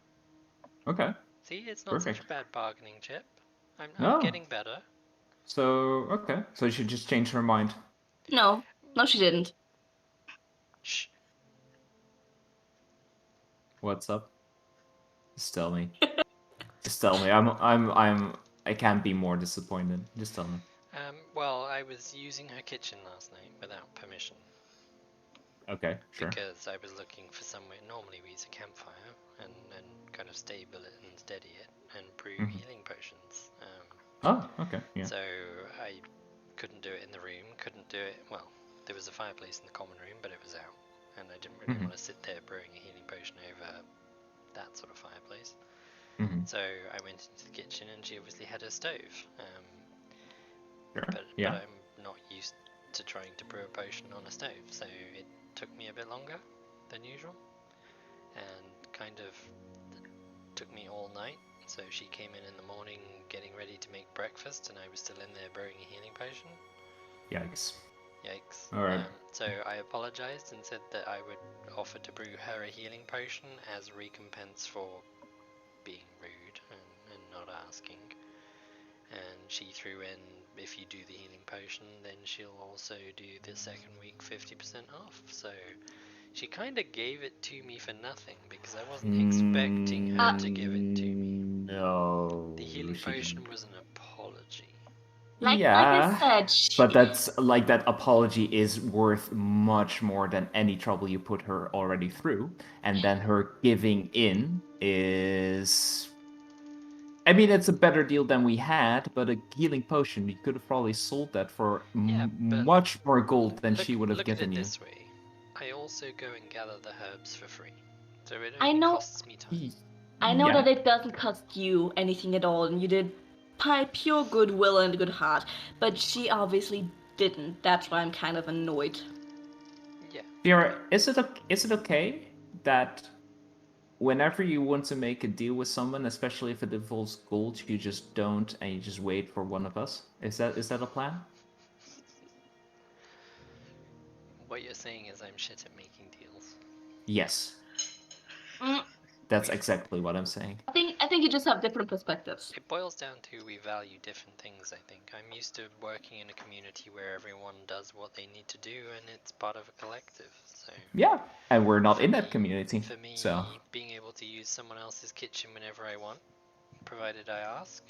Okay. See, it's not such a bad bargaining chip. I'm getting better. So, okay. So she just changed her mind. No, she didn't. Shh. What's up? Just tell me. Just tell me. I can't be more disappointed. Just tell me. Well, I was using her kitchen last night without permission Okay, sure. because I was looking for somewhere. Normally, we use a campfire and kind of stable it and steady it and brew Mhm. healing potions. Oh, okay, yeah. So I couldn't do it in the room. Couldn't do it. Well, there was a fireplace in the common room, but it was out, and I didn't really Mhm. want to sit there brewing a healing potion over that sort of fireplace. Mhm. So I went into the kitchen, and she obviously had a stove. Sure. But Yeah. I'm not used to trying to brew a potion on a stove, so it took me a bit longer than usual, and kind of took me all night. So she came in the morning getting ready to make breakfast, and I was still in there brewing a healing potion. Yikes. Yikes. All right. So I apologized and said that I would offer to brew her a healing potion as recompense for being rude and not asking. And she threw in, if you do the healing potion, then she'll also do the second week 50% off. So she kind of gave it to me for nothing because I wasn't expecting her to give it to me. No. The healing she potion didn't. was an apology. Like Yeah, I said, but that's like that apology is worth much more than any trouble you put her already through, and then her giving in is. I mean, it's a better deal than we had, but a healing potion, you could have probably sold that for Yeah, but much more gold than she would have look at given it you. this way. I also go and gather the herbs for free. So it I only know costs me time. I know Yeah. that it doesn't cost you anything at all, and you did by pure goodwill and good heart, but she obviously didn't. That's why I'm kind of annoyed. Yeah. Vera, is it okay that whenever you want to make a deal with someone, especially if it involves gold, you just don't and you just wait for one of us? Is that a plan? What you're saying is I'm shit at making deals. Yes, Mm, that's exactly what I'm saying. I think you just have different perspectives. It boils down to we value different things, I think. I'm used to working in a community where everyone does what they need to do and it's part of a collective. So Yeah, and we're not for in me, that community, for me, so being able to use someone else's kitchen whenever I want, provided I ask,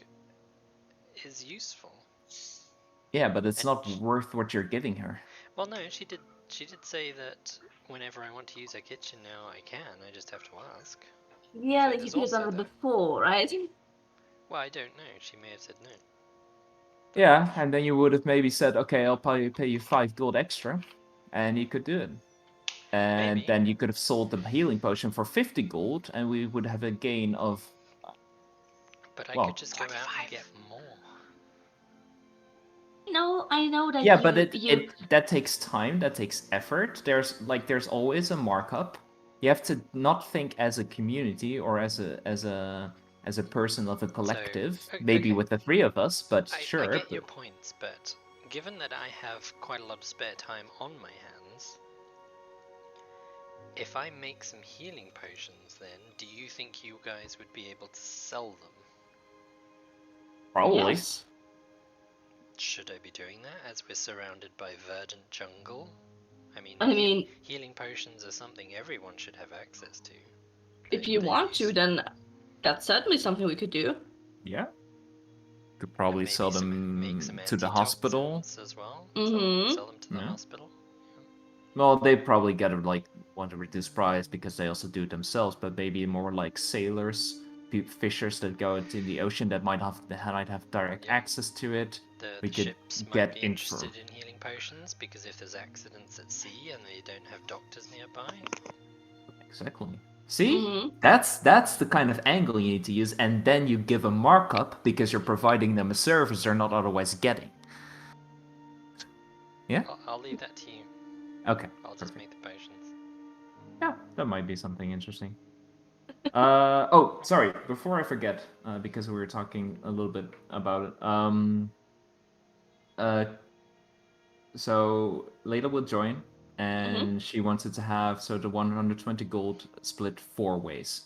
is useful. yeah, but it's And not worth what you're giving her. well, no, she did. She did say that whenever I want to use her kitchen now, I can. I just have to ask. Yeah, So like you there's could have also done it that. before, right? Well, I don't know. She may have said no. Yeah, and then you would have maybe said, okay, I'll probably pay you 5 gold extra, and you could do it. And Maybe. then you could have sold the healing potion for 50 gold, and we would have a gain of, But I well, could just go out and 45. get more. No, I know that yeah, but you that takes time, that takes effort. There's always a markup. You have to not think as a community or as a person of a collective, maybe okay. with the 3 of us, but I sure. get your points, but given that I have quite a lot of spare time on my hands, if I make some healing potions, then do you think you guys would be able to sell them? Probably. yes. Should I be doing that as we're surrounded by verdant jungle? I mean, I mean, healing potions are something everyone should have access to. if you want to, then that's certainly something we could do. Yeah. Could And probably maybe sell make some them to the hospital. antitoxins as well. Mm-hmm. Sell them to the Yeah. hospital. Well, they probably get like want to reduce price because they also do it themselves, but maybe more like sailors, fishers that go into the ocean that might have direct Yeah. access to it. We The could ships might get be in for interested in healing potions because if there's accidents at sea and they don't have doctors nearby. exactly. See, Mm-hmm. that's the kind of angle you need to use, and then you give a markup because you're providing them a service they're not otherwise getting. Yeah. I'll leave that to you. Okay. I'll just Perfect. make the potions. Yeah, that might be something interesting. Oh, sorry. Before I forget, because we were talking a little bit about it. So Layla will join, and she wanted to have the 120 gold split 4 ways.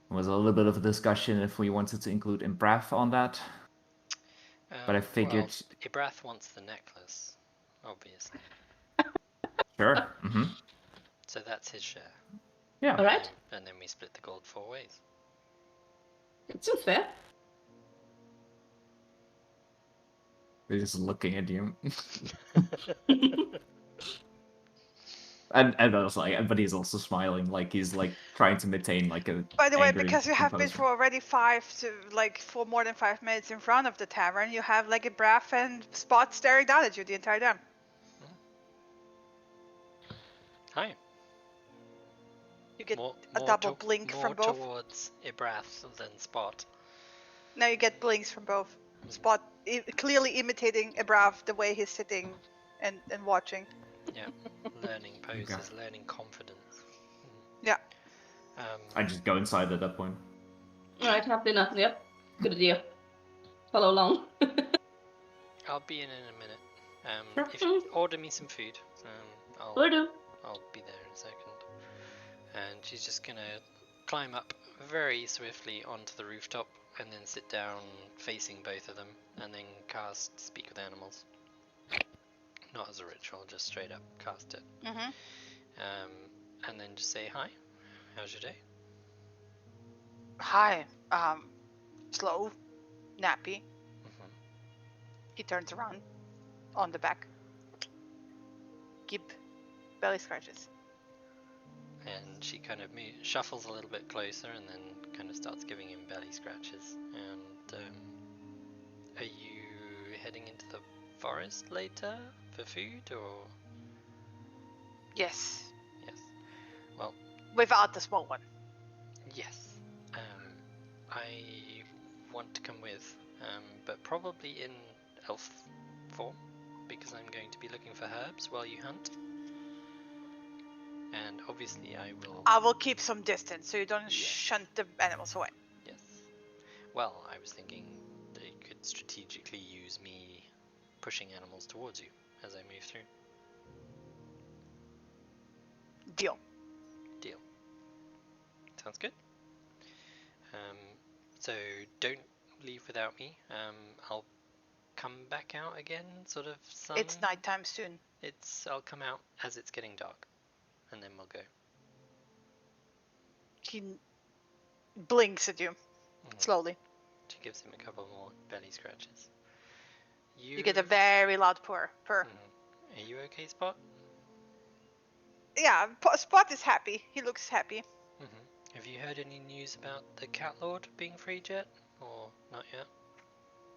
There was a little bit of a discussion if we wanted to include Imbrath on that, but I figured. Well, Ibrath wants the necklace, obviously. Sure. Mm-hmm. So that's his share. Yeah. All right. And then we split the gold 4 ways. It seems fair. They're just looking at you. And I was like, but he's also smiling, like he's like trying to maintain like a By the way, angry because you have been composure. for already for more than 5 minutes in front of the tavern, you have like a Braff and Spot staring down at you the entire time. Hi. You get More, a more double to- blink more from both. towards Ibrath than Spot. Now you get blinks from both. Spot clearly imitating Abrav the way he's sitting and watching. Yeah. Learning poses, learning confidence. Yeah. I just go inside at that point. Alright, have dinner. Yep. Good idea. Follow along. I'll be in a minute. Sure. If you order me some food, Will do. I'll be there in a second. And she's just gonna climb up very swiftly onto the rooftop and then sit down facing both of them and then cast Speak with Animals. Not as a ritual, just straight up cast it. Mm-hmm. And then just say hi. How's your day? Hi. Slow. Nappy. Mhm. He turns around. On the back. Give belly scratches. And she kind of shuffles a little bit closer and then kind of starts giving him belly scratches. And are you heading into the forest later for food or? Yes. Yes. Well, Without the small one. yes. I want to come with, but probably in elf form because I'm going to be looking for herbs while you hunt. And obviously I will keep some distance so you don't shunt the animals away. Yes. Well, I was thinking they could strategically use me pushing animals towards you as I move through. Deal. Deal. Sounds good. So don't leave without me. I'll come back out again, sort of sun. It's nighttime soon. I'll come out as it's getting dark, and then we'll go. He blinks at you slowly. She gives him a couple more belly scratches. You get a very loud purr. Are you okay, Spot? Yeah, Spot is happy. He looks happy. Have you heard any news about the Cat Lord being freed yet, or not yet?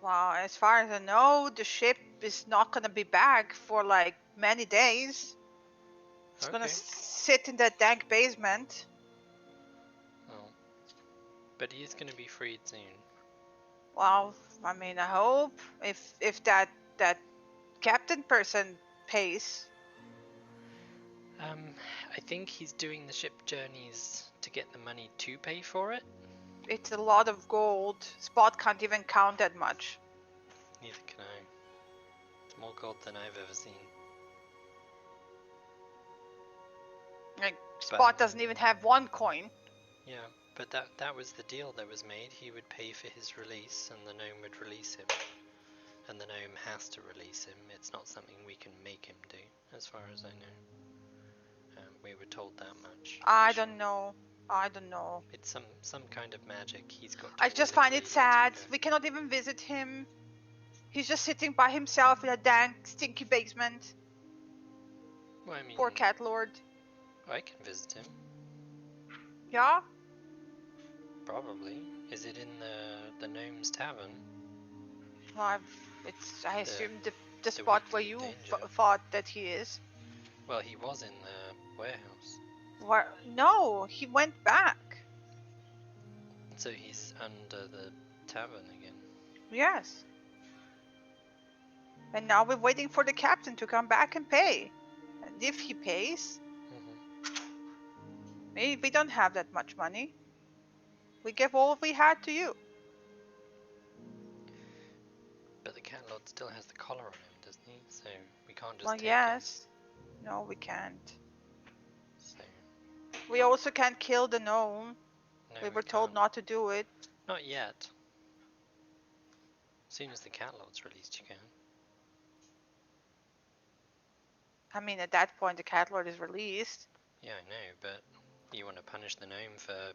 Well, as far as I know, the ship is not gonna be back for like many days. It's gonna sit in that dank basement. Oh. But he is gonna be freed soon. Well, I mean, I hope if that captain person pays. I think he's doing the ship journeys to get the money to pay for it. It's a lot of gold. Spot can't even count that much. Neither can I. It's more gold than I've ever seen. Like, Spot doesn't even have one coin. Yeah, but that was the deal that was made. He would pay for his release, and the gnome would release him. And the gnome has to release him. It's not something we can make him do, as far as I know. We were told that much. I don't know. It's some kind of magic. He's got. I just find it sad. We cannot even visit him. He's just sitting by himself in a dank, stinky basement. Well, I mean, poor Cat Lord. I can visit him. Yeah? Probably. Is it in the Gnome's Tavern? Well, I assume the spot where you thought that he is. Well, he was in the warehouse. Where? No, he went back. So he's under the tavern again. Yes. And now we're waiting for the captain to come back and pay. And if he pays, maybe we don't have that much money. We give all we had to you. But the Cat Lord still has the collar on him, doesn't he? So we can't just take yes. No, we can't. So we also can't kill the gnome. no, we were told not to do it. Not yet. As soon as the Cat Lord's released, you can. I mean, at that point, the Cat Lord is released. Yeah, I know, but you want to punish the gnome for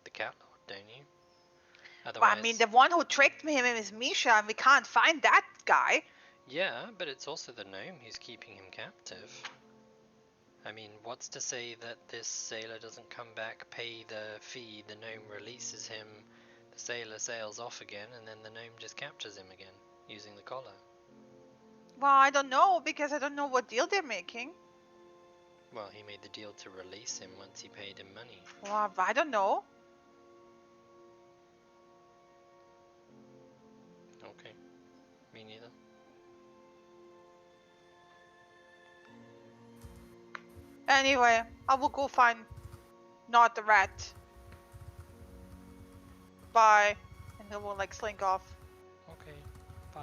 the Cat Lord, don't you? Otherwise, Well, I mean, the one who tricked me is Misha, and we can't find that guy. yeah, but it's also the gnome who's keeping him captive. I mean, what's to say that this sailor doesn't come back, pay the fee, the gnome releases him, the sailor sails off again, and then the gnome just captures him again, using the collar? Well, I don't know, because I don't know what deal they're making. Well, he made the deal to release him once he paid him money. Well, I don't know. Okay, me neither. Anyway, I will go find not the rat. Bye. And he will like slink off. Okay, bye.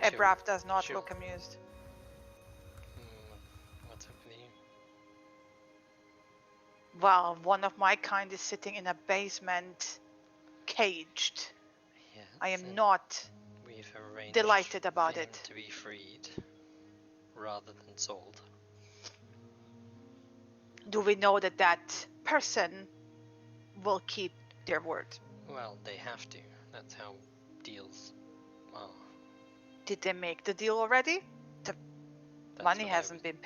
Ebraf does not Sure. look amused. What's up with you? Well, one of my kind is sitting in a basement, caged. Yes, I am and not we've arranged delighted about for him it. to be freed rather than sold. Do we know that that person will keep their word? Well, they have to. That's how deals are. Did they make the deal already? That's Money what I hasn't been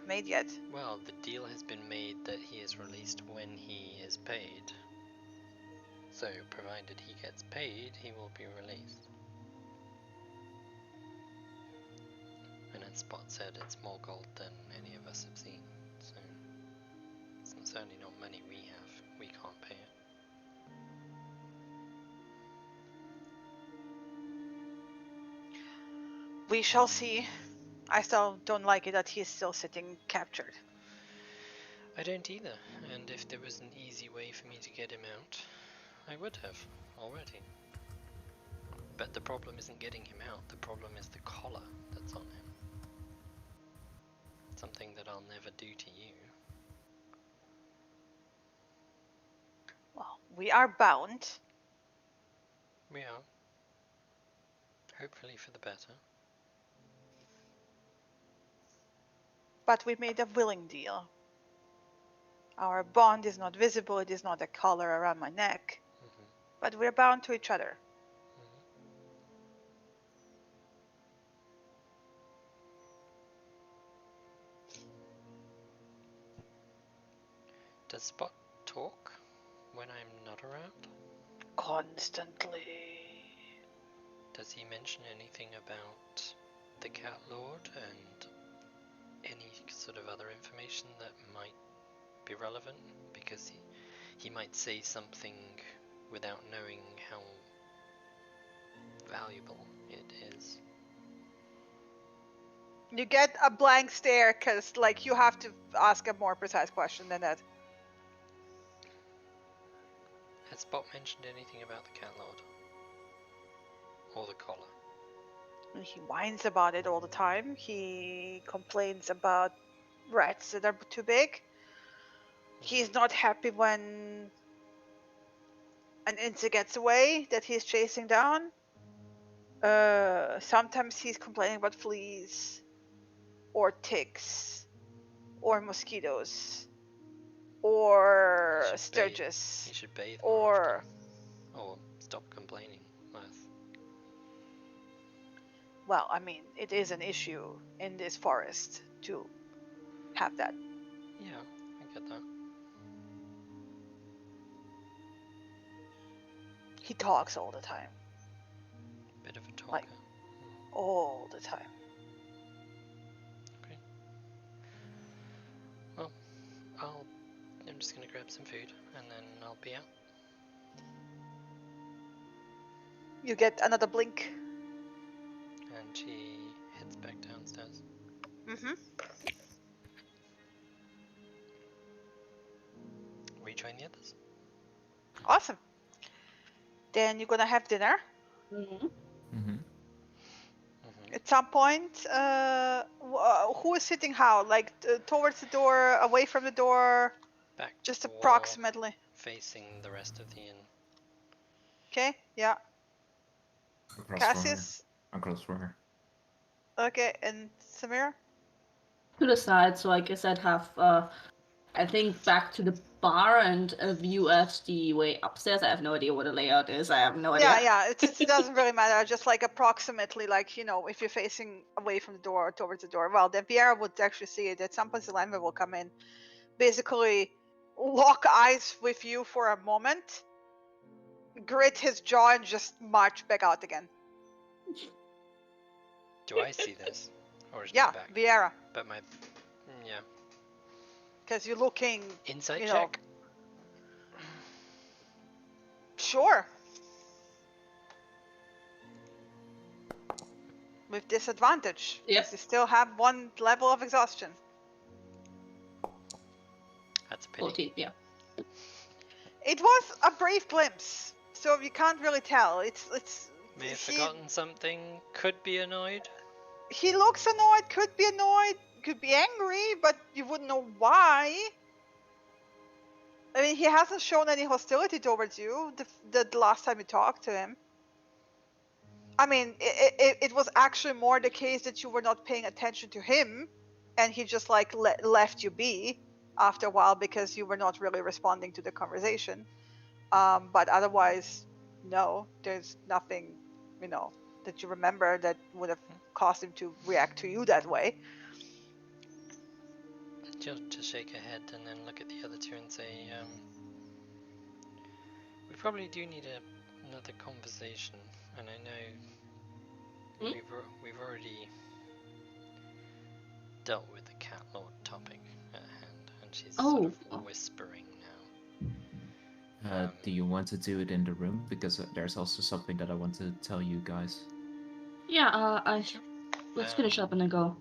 made yet. Well, the deal has been made that he is released when he is paid. So, provided he gets paid, he will be released. And as Spot said, it's more gold than any of us have seen. So, it's certainly not money we have. We can't pay it. We shall see. I still don't like it that he's still sitting captured. I don't either, and if there was an easy way for me to get him out, I would have already. But the problem isn't getting him out, the problem is the collar that's on him. Something that I'll never do to you. Well, we are bound. We are. Hopefully for the better. But we made a willing deal. Our bond is not visible, it is not a collar around my neck. Mhm. But we're bound to each other. Does Spot talk when I'm not around? Constantly. Does he mention anything about the Cat Lord and any sort of other information that might be relevant? Because he might say something without knowing how valuable it is. You get a blank stare because, like, you have to ask a more precise question than that. Has Spot mentioned anything about the Cat Lord? Or the collar? He whines about it all the time. He complains about rats that are too big. He's not happy when an insect gets away that he's chasing down. Sometimes he's complaining about fleas, or ticks, or mosquitoes, or He sturgis, should bathe more or often. Or stop complaining less. well, I mean, it is an issue in this forest to have that. Yeah, I get that. He talks all the time, Bit of a talker. Like- all the time. Okay. Well, I'm just gonna grab some food and then I'll be out. You get another blink. And she heads back downstairs. Mm-hmm. Rejoin the others. Awesome. Then you're gonna have dinner. Mm-hmm. Mm-hmm. At some point, who is sitting how? Like towards the door, away from the door, Back to just the wall, approximately. facing the rest of the inn. Okay, yeah. Across from her. Cassius. Across from her. Okay, and Samira. To the side, so I guess I'd have I think back to the bar and a view at the way upstairs. I have no idea what the layout is. I have no idea. Yeah, it doesn't really matter. Just like approximately, like, you know, if you're facing away from the door or towards the door, well, then Viera would actually see it. At some point, Zelenva will come in, basically lock eyes with you for a moment, grit his jaw, and just march back out again. Do I see this? Or is Yeah, my back? Viera, But my. Yeah. because you're looking. Insight You know. check? Sure. With disadvantage. Yep. 'cause you still have one level of exhaustion. That's a pity. 14, yeah. It was a brief glimpse, so you can't really tell. It's May have he- forgotten something, could be annoyed. He looks annoyed, could be annoyed, could be angry, but you wouldn't know why. I mean, he hasn't shown any hostility towards you the last time you talked to him. I mean, it was actually more the case that you were not paying attention to him, and he just like left you be after a while because you were not really responding to the conversation. But otherwise, no, there's nothing, you know, that you remember that would have caused him to react to you that way. She'll just shake her head and then look at the other two and say, we probably do need another conversation. And I know we've already dealt with the cat lord topic at hand, and she's sort of whispering now. Do you want to do it in the room? Because there's also something that I want to tell you guys. Yeah, let's finish up and then go.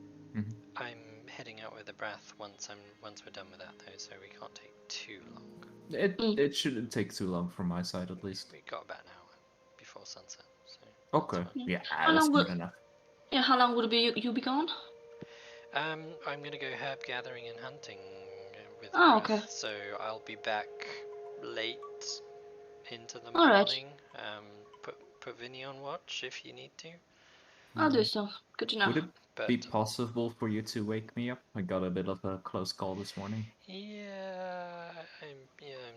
I'm heading out with the Brath once we're done with that though, so we can't take too long. It shouldn't take too long from my side, at least. We got about an hour before sunset, so. Okay. Yeah, How that's long good will- enough. Yeah, how long would you be gone? I'm gonna go herb gathering and hunting with Oh, Brath, okay. so I'll be back late into the All right. morning. Put Vinny on watch if you need to. I'll do so. Good to know. Would it But be possible for you to wake me up? I got a bit of a close call this morning. I'm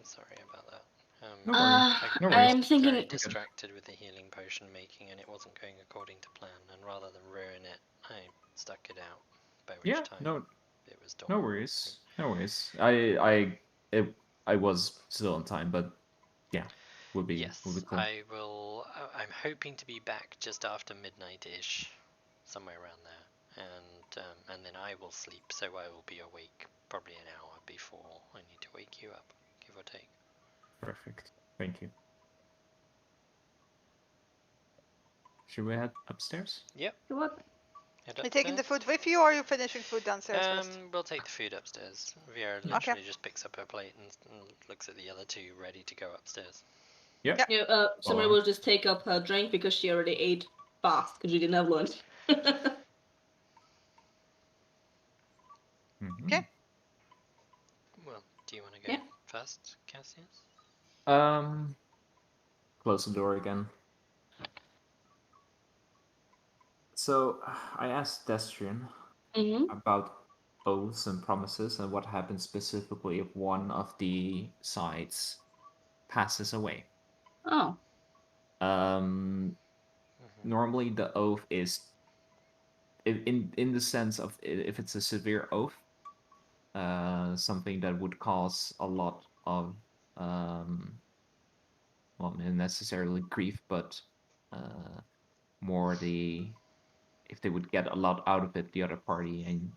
sorry about that. No worries. No worries. I'm Very thinking. distracted with the healing potion making, and it wasn't going according to plan. And rather than ruin it, I stuck it out. By which Yeah, time it was dawn. no worries. No worries. I was still on time, but yeah, would be Yes, cool. I will. I'm hoping to be back just after midnight-ish, somewhere around there, and then I will sleep. So I will be awake probably an hour before I need to wake you up, give or take. Perfect. Thank you. Should we head upstairs? Yep. What? Head Are you taking the upstairs. food with you, or are you finishing food downstairs first? We'll take the food upstairs. Vera literally just picks up her plate and looks at the other two, ready to go upstairs. Yeah. Yeah, Summer will just take up her drink because she already ate fast because she didn't have lunch. Okay. Well, do you want to go first, Cassius? Close the door again. So I asked Destrian about oaths and promises and what happens specifically if one of the sides passes away. Oh. Normally the oath is in the sense of if it's a severe oath, something that would cause a lot of well, not necessarily grief, but more if they would get a lot out of it, the other party and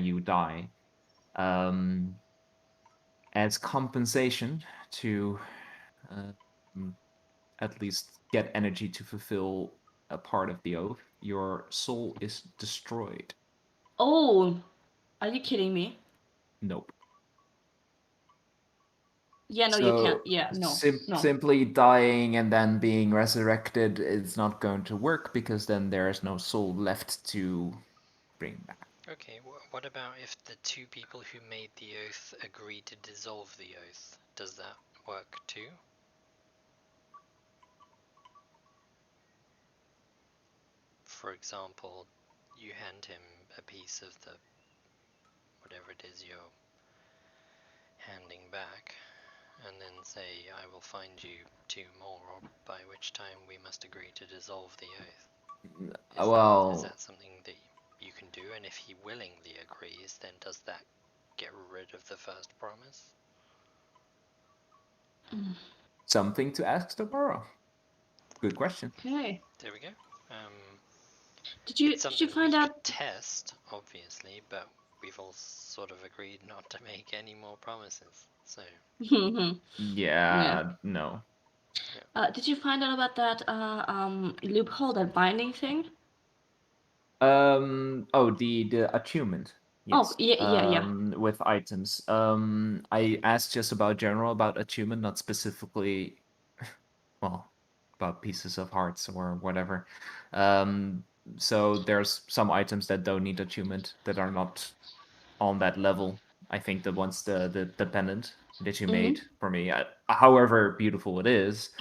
you die, as compensation to at least get energy to fulfill a part of the oath, your soul is destroyed. Oh, are you kidding me? Nope. Yeah, no, So, you can't. Yeah, no. Simply dying and then being resurrected is not going to work because then there is no soul left to bring back. Okay, what about if the two people who made the oath agree to dissolve the oath? Does that work too? For example, you hand him a piece of the whatever it is you're back, and then say, I will find you 2 more, by which time we must agree to dissolve the oath. Is that something that you can do? And if he willingly agrees, then does that get rid of the first promise? Something to ask tomorrow. Good question. Okay. There we go. Did you It's something find we out? could test, obviously, but we've all sort of agreed not to make any more promises. So Yeah, no. Did you find out about that loophole, that binding thing? Oh, the attunement. Oh, Yes. yeah. With items. I asked just about general about attunement, not specifically, well, about pieces of hearts or whatever. So there's some items that don't need attunement that are not on that level. I think the ones the pendant that you made for me, however beautiful it is,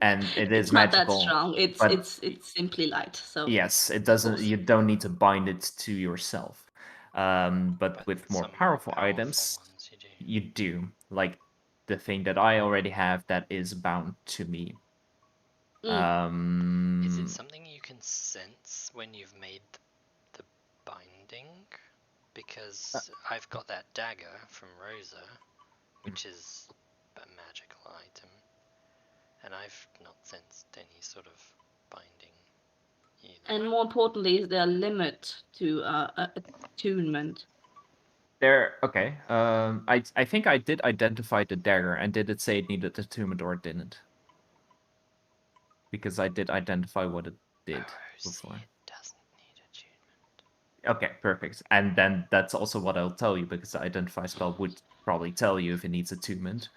and it is It's not that magical, strong. It's but it's simply light. So yes, it doesn't. course. You don't need to bind it to yourself. But with more some powerful items, ones you do. you do. Like the thing that I already have that is bound to me. Is it something you can sense when you've made the binding? Because I've got that dagger from Rosa, which is a magical item, and I've not sensed any sort of binding either. And more importantly, is there a limit to attunement? Okay. I think I did identify the dagger, and did it say it needed attunement or it didn't? Because I did identify what it did before. It doesn't need attunement. Okay, perfect. And then that's also what I'll tell you, because the identify spell would probably tell you if it needs attunement.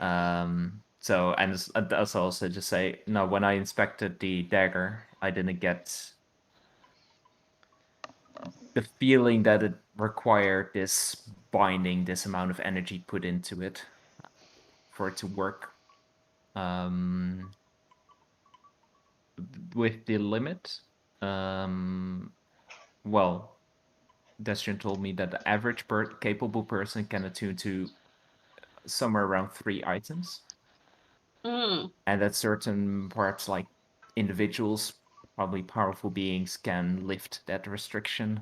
So, and that's also just say, no, when I inspected the dagger, I didn't get the feeling that it required this binding, this amount of energy put into it for it to work. With the limit, well, Destrin told me that the average capable person can attune to somewhere around 3 items. And that certain, perhaps like individuals, probably powerful beings, can lift that restriction.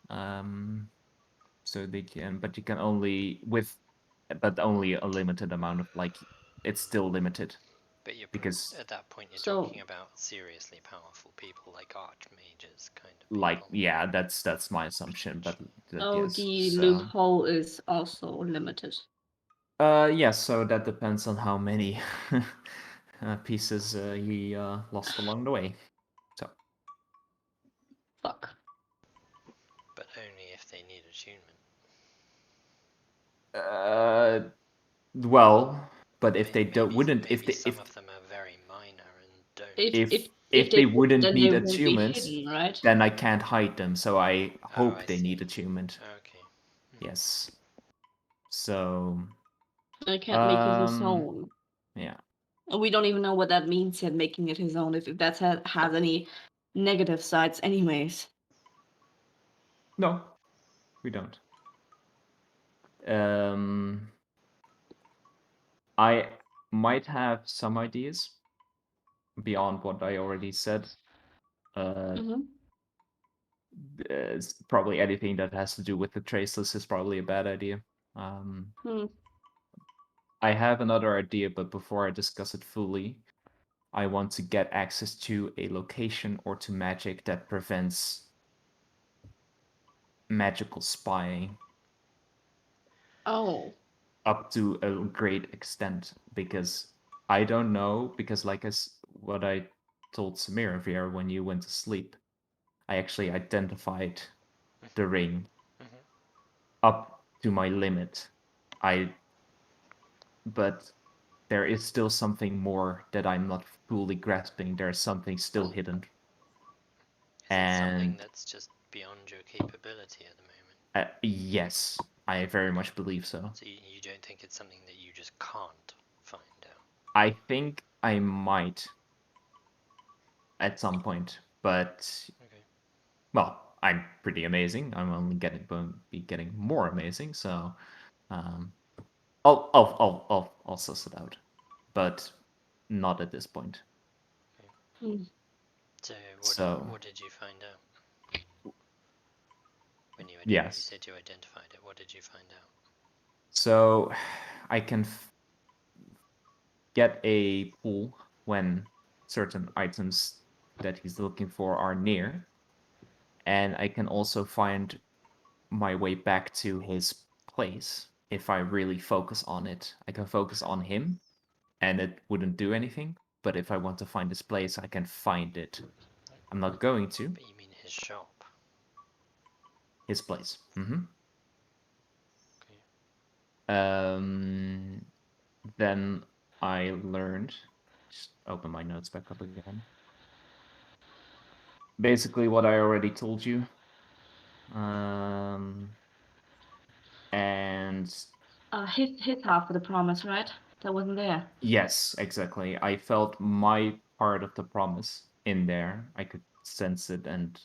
So they can, but you can only but only a limited amount of, like, it's still limited. But you're because at that point you're So- talking about seriously powerful people like archmages kind of like, people. yeah, that's my assumption, but Oh, yes. the So, loophole is also limited. yes, so that depends on how many pieces he lost along the way. So, Fuck. But only if they need attunement. well, but if they don't, wouldn't, maybe if they, some if of them are very minor and don't. if they wouldn't then need they won't be attunement, hidden, right? then I can't hide them. So I hope I they see. need attunement. Okay. Yes. So, I can't make it his own. yeah. And we don't even know what that means yet, making it his own, if that has any negative sides anyways. No, we don't. I might have some ideas beyond what I already said. It's probably anything that has to do with the traceless is probably a bad idea. I have another idea, but before I discuss it fully, I want to get access to a location or to magic that prevents magical spying. Oh. Up to a great extent, because I don't know, because like what I told Samira here when you went to sleep, I actually identified the ring up to my limit. But there is still something more that I'm not fully grasping. There's something still hidden. Is it something that's just beyond your capability at the moment? Yes, I very much believe so. So you don't think it's something that you just can't find out? I think I might at some point, but well, I'm pretty amazing. I'm only be getting more amazing. So, I'll also suss it out, but not at this point. Hmm. So what did you find out? When you Yes. said you identified it, what did you find out? So I can get a pull when certain items that he's looking for are near, and I can also find my way back to his place if I really focus on it. I can focus on him, and it wouldn't do anything. But if I want to find his place, I can find it. I'm not going to. But you mean his shop? His place. Mm-hmm. Okay. Then I learned. Just open my notes back up again. Basically, what I already told you. And His half of the promise, right? That wasn't there. yes, exactly. I felt my part of the promise in there. I could sense it and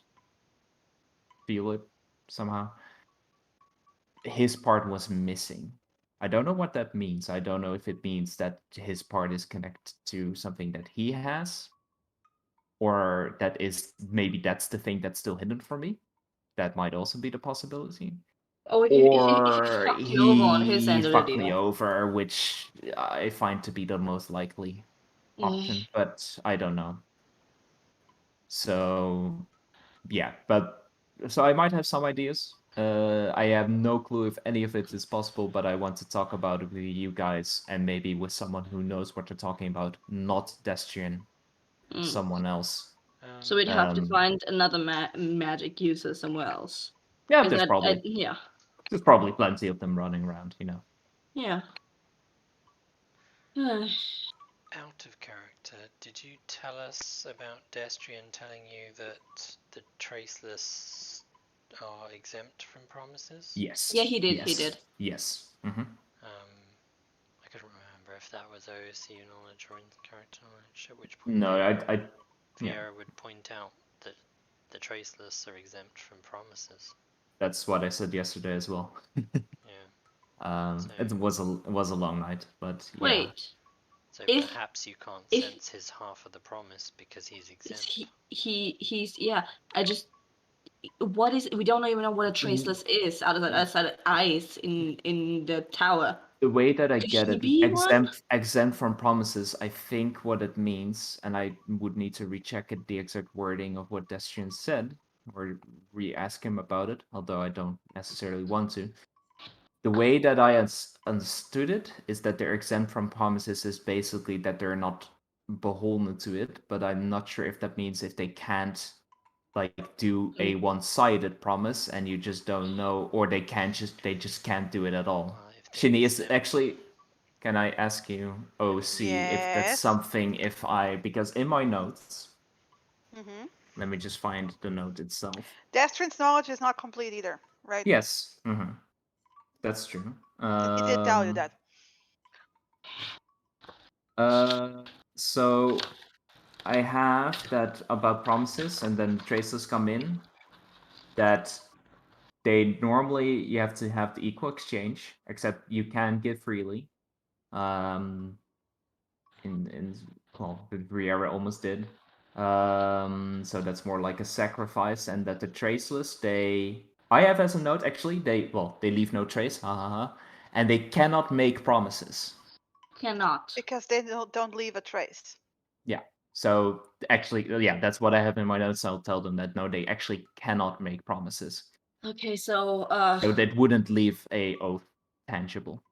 feel it somehow. His part was missing. I don't know what that means. I don't know if it means that his part is connected to something that he has, or that is maybe that's the thing that's still hidden from me. That might also be the possibility. Oh, Or fucked you over on his he end of the fucked me deal. over, which I find to be the most likely option, but I don't know. So yeah, but so I might have some ideas. I have no clue if any of it is possible, but I want to talk about it with you guys and maybe with someone who knows what they're talking about, not Destrian, someone else. So we'd have to Um, find another magic user somewhere else. Yeah, Is there's that probably yeah. there's probably plenty of them running around, you know. Yeah. Out of character, did you tell us about Destrian telling you that the traceless are exempt from promises? Yes. Yeah, he did. Yes. He did. Yes. Mm-hmm. I couldn't remember if that was OSU knowledge or in character knowledge. At which point, No, Viera would point out that the traceless are exempt from promises. That's what I said yesterday as well. Yeah. It was a long night, but yeah. Wait. So If- perhaps you can't if- sense his half of the promise because he's exempt. He's yeah. What is we don't even know what a traceless is outside of eyes in the tower. The way that I Could get he it, be one? exempt from promises, I think what it means, and I would need to recheck it, the exact wording of what Destrian said, or re-ask him about it, although I don't necessarily want to. The way that I understood it is that they're exempt from promises is basically that they're not beholden to it, but I'm not sure if that means if they can't like do a one-sided promise and you just don't know, or they just can't do it at all. Shinny, is actually, can I ask you, OC, if that's Yes. something, because in my notes, Mm-hmm. let me just find the note itself. Destrian's knowledge is not complete either, right? Yes, that's true. He did tell you that. So I have that about promises, and then traces come in, that they normally you have to have the equal exchange, except you can give freely. Well, the Briera almost did. So that's more like a sacrifice, and that the traceless, I have as a note actually, they leave no trace, and they cannot make promises. Cannot. Because they don't leave a trace. Yeah. So actually, yeah, that's what I have in my notes. I'll tell them that no, they actually cannot make promises. Okay, so So that wouldn't leave a oath tangible.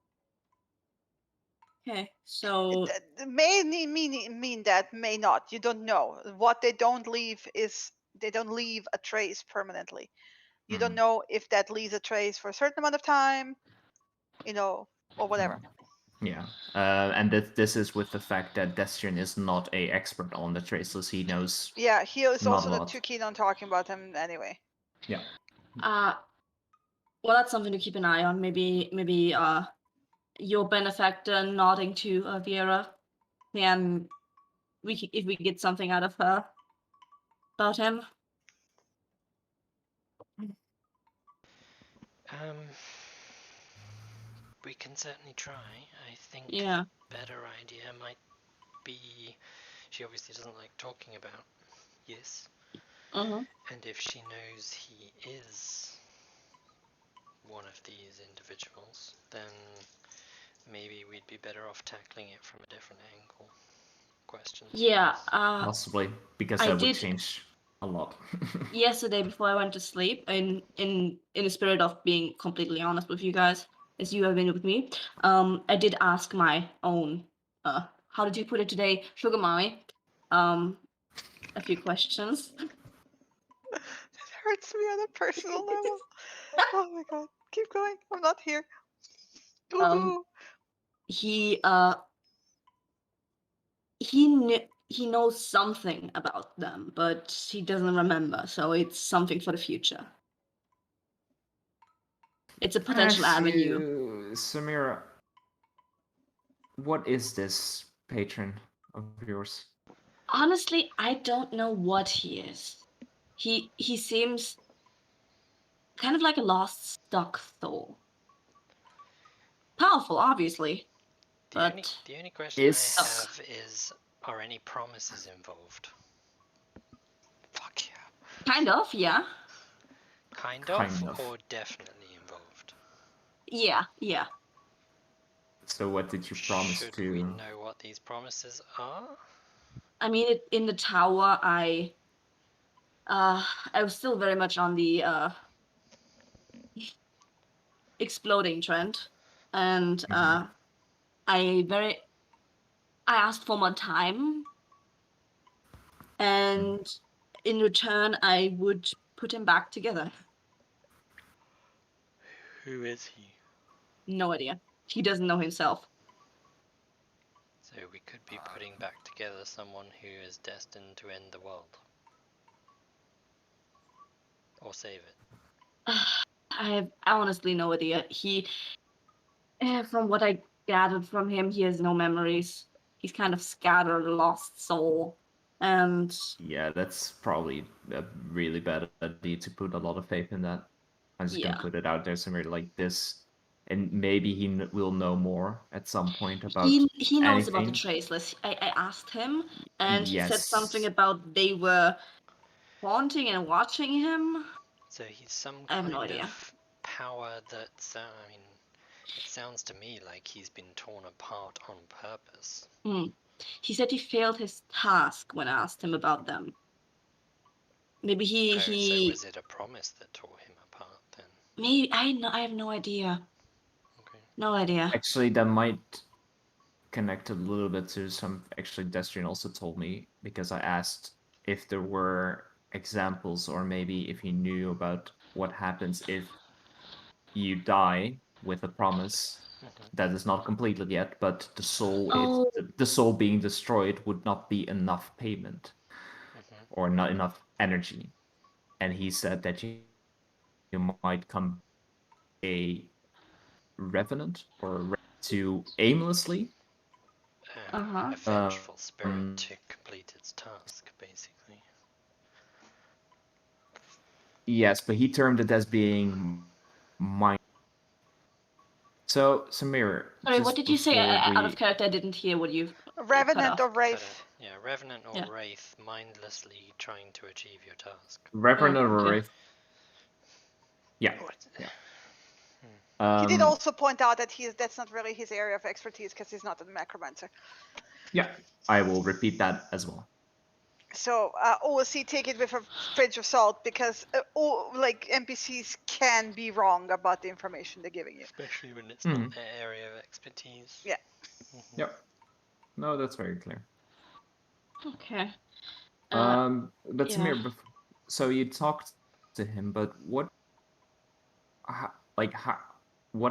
okay, so It may mean that, may not. You don't know. What they don't leave is they don't leave a trace permanently. You don't know if that leaves a trace for a certain amount of time, or whatever. Yeah, and this is with the fact that Destrian is not a expert on the traceless. He knows. Yeah, he is not also a not lot. too keen on talking about him anyway. Yeah. well, that's something to keep an eye on. Maybe your benefactor nodding to Viera, and if we get something out of her about him. We can certainly try. I think Yeah. the better idea might be. She obviously doesn't like talking about Yes, Mm-hmm. and if she knows he is one of these individuals, then maybe we'd be better off tackling it from a different angle. Questions? Yeah. Possibly, because I that would did- change a lot. Yesterday before I went to sleep, in the spirit of being completely honest with you guys, as you have been with me, I did ask my own how did you put it today, sugar mommy, a few questions. That hurts me on a personal level. Oh my god. Keep going. I'm not here. Ooh. He he knows something about them, but he doesn't remember, so it's something for the future. It's a potential avenue. Samira, what is this patron of yours? Honestly, I don't know what he is. He seems kind of like a lost stock soul. Powerful, obviously, but The only question I Is- have is, are any promises involved? Fuck yeah. kind of, yeah. Kind Kind of, of. or definitely involved? Yeah. So what did you promise Should to? we know what these promises are? I mean, in the tower, I was still very much on the exploding trend, and Mhm. I asked for more time, and in return, I would put him back together. Who is he? No idea. He doesn't know himself. So we could be putting back together someone who is destined to end the world. Or save it. I have honestly no idea. From what I gathered from him, he has no memories. He's kind of scattered, lost soul, and Yeah, that's probably a really bad idea to put a lot of faith in that. I'm just yeah. gonna put it out there somewhere like this, and maybe he will know more at some point about He knows about the anything. traceless. I asked him, and he said Yes. something about they were haunting and watching him. So he's some I have kind no idea. of power that's, I mean, it sounds to me like he's been torn apart on purpose. He said he failed his task when I asked him about them. Maybe So was it a promise that tore him apart then? maybe I have no idea. Okay. No idea. Actually, that might connect a little bit to some. Actually, Destrian also told me because I asked if there were examples or maybe if he knew about what happens if you die with a promise that is not completed yet, but the soul Oh. the soul being destroyed would not be enough payment or not enough energy. And he said that you might come a revenant or to aimlessly. Uh-huh. A vengeful spirit to complete its task, basically. Yes, but he termed it as being mind. So, Samir, Sorry, what just did you say? before Out of we- character, I didn't hear what you. Revenant or off. Wraith. Yeah, Revenant or Yeah. Wraith mindlessly trying to achieve your task. Revenant or okay. Wraith. Yeah. He did also point out that that's not really his area of expertise because he's not a necromancer. Yeah, I will repeat that as well. So OSC, take it with a pinch of salt because like NPCs can be wrong about the information they're giving you. Especially when it's not their area of expertise. Yeah. Yep. No, that's very clear. Okay. But yeah. Samir, so you talked to him, but what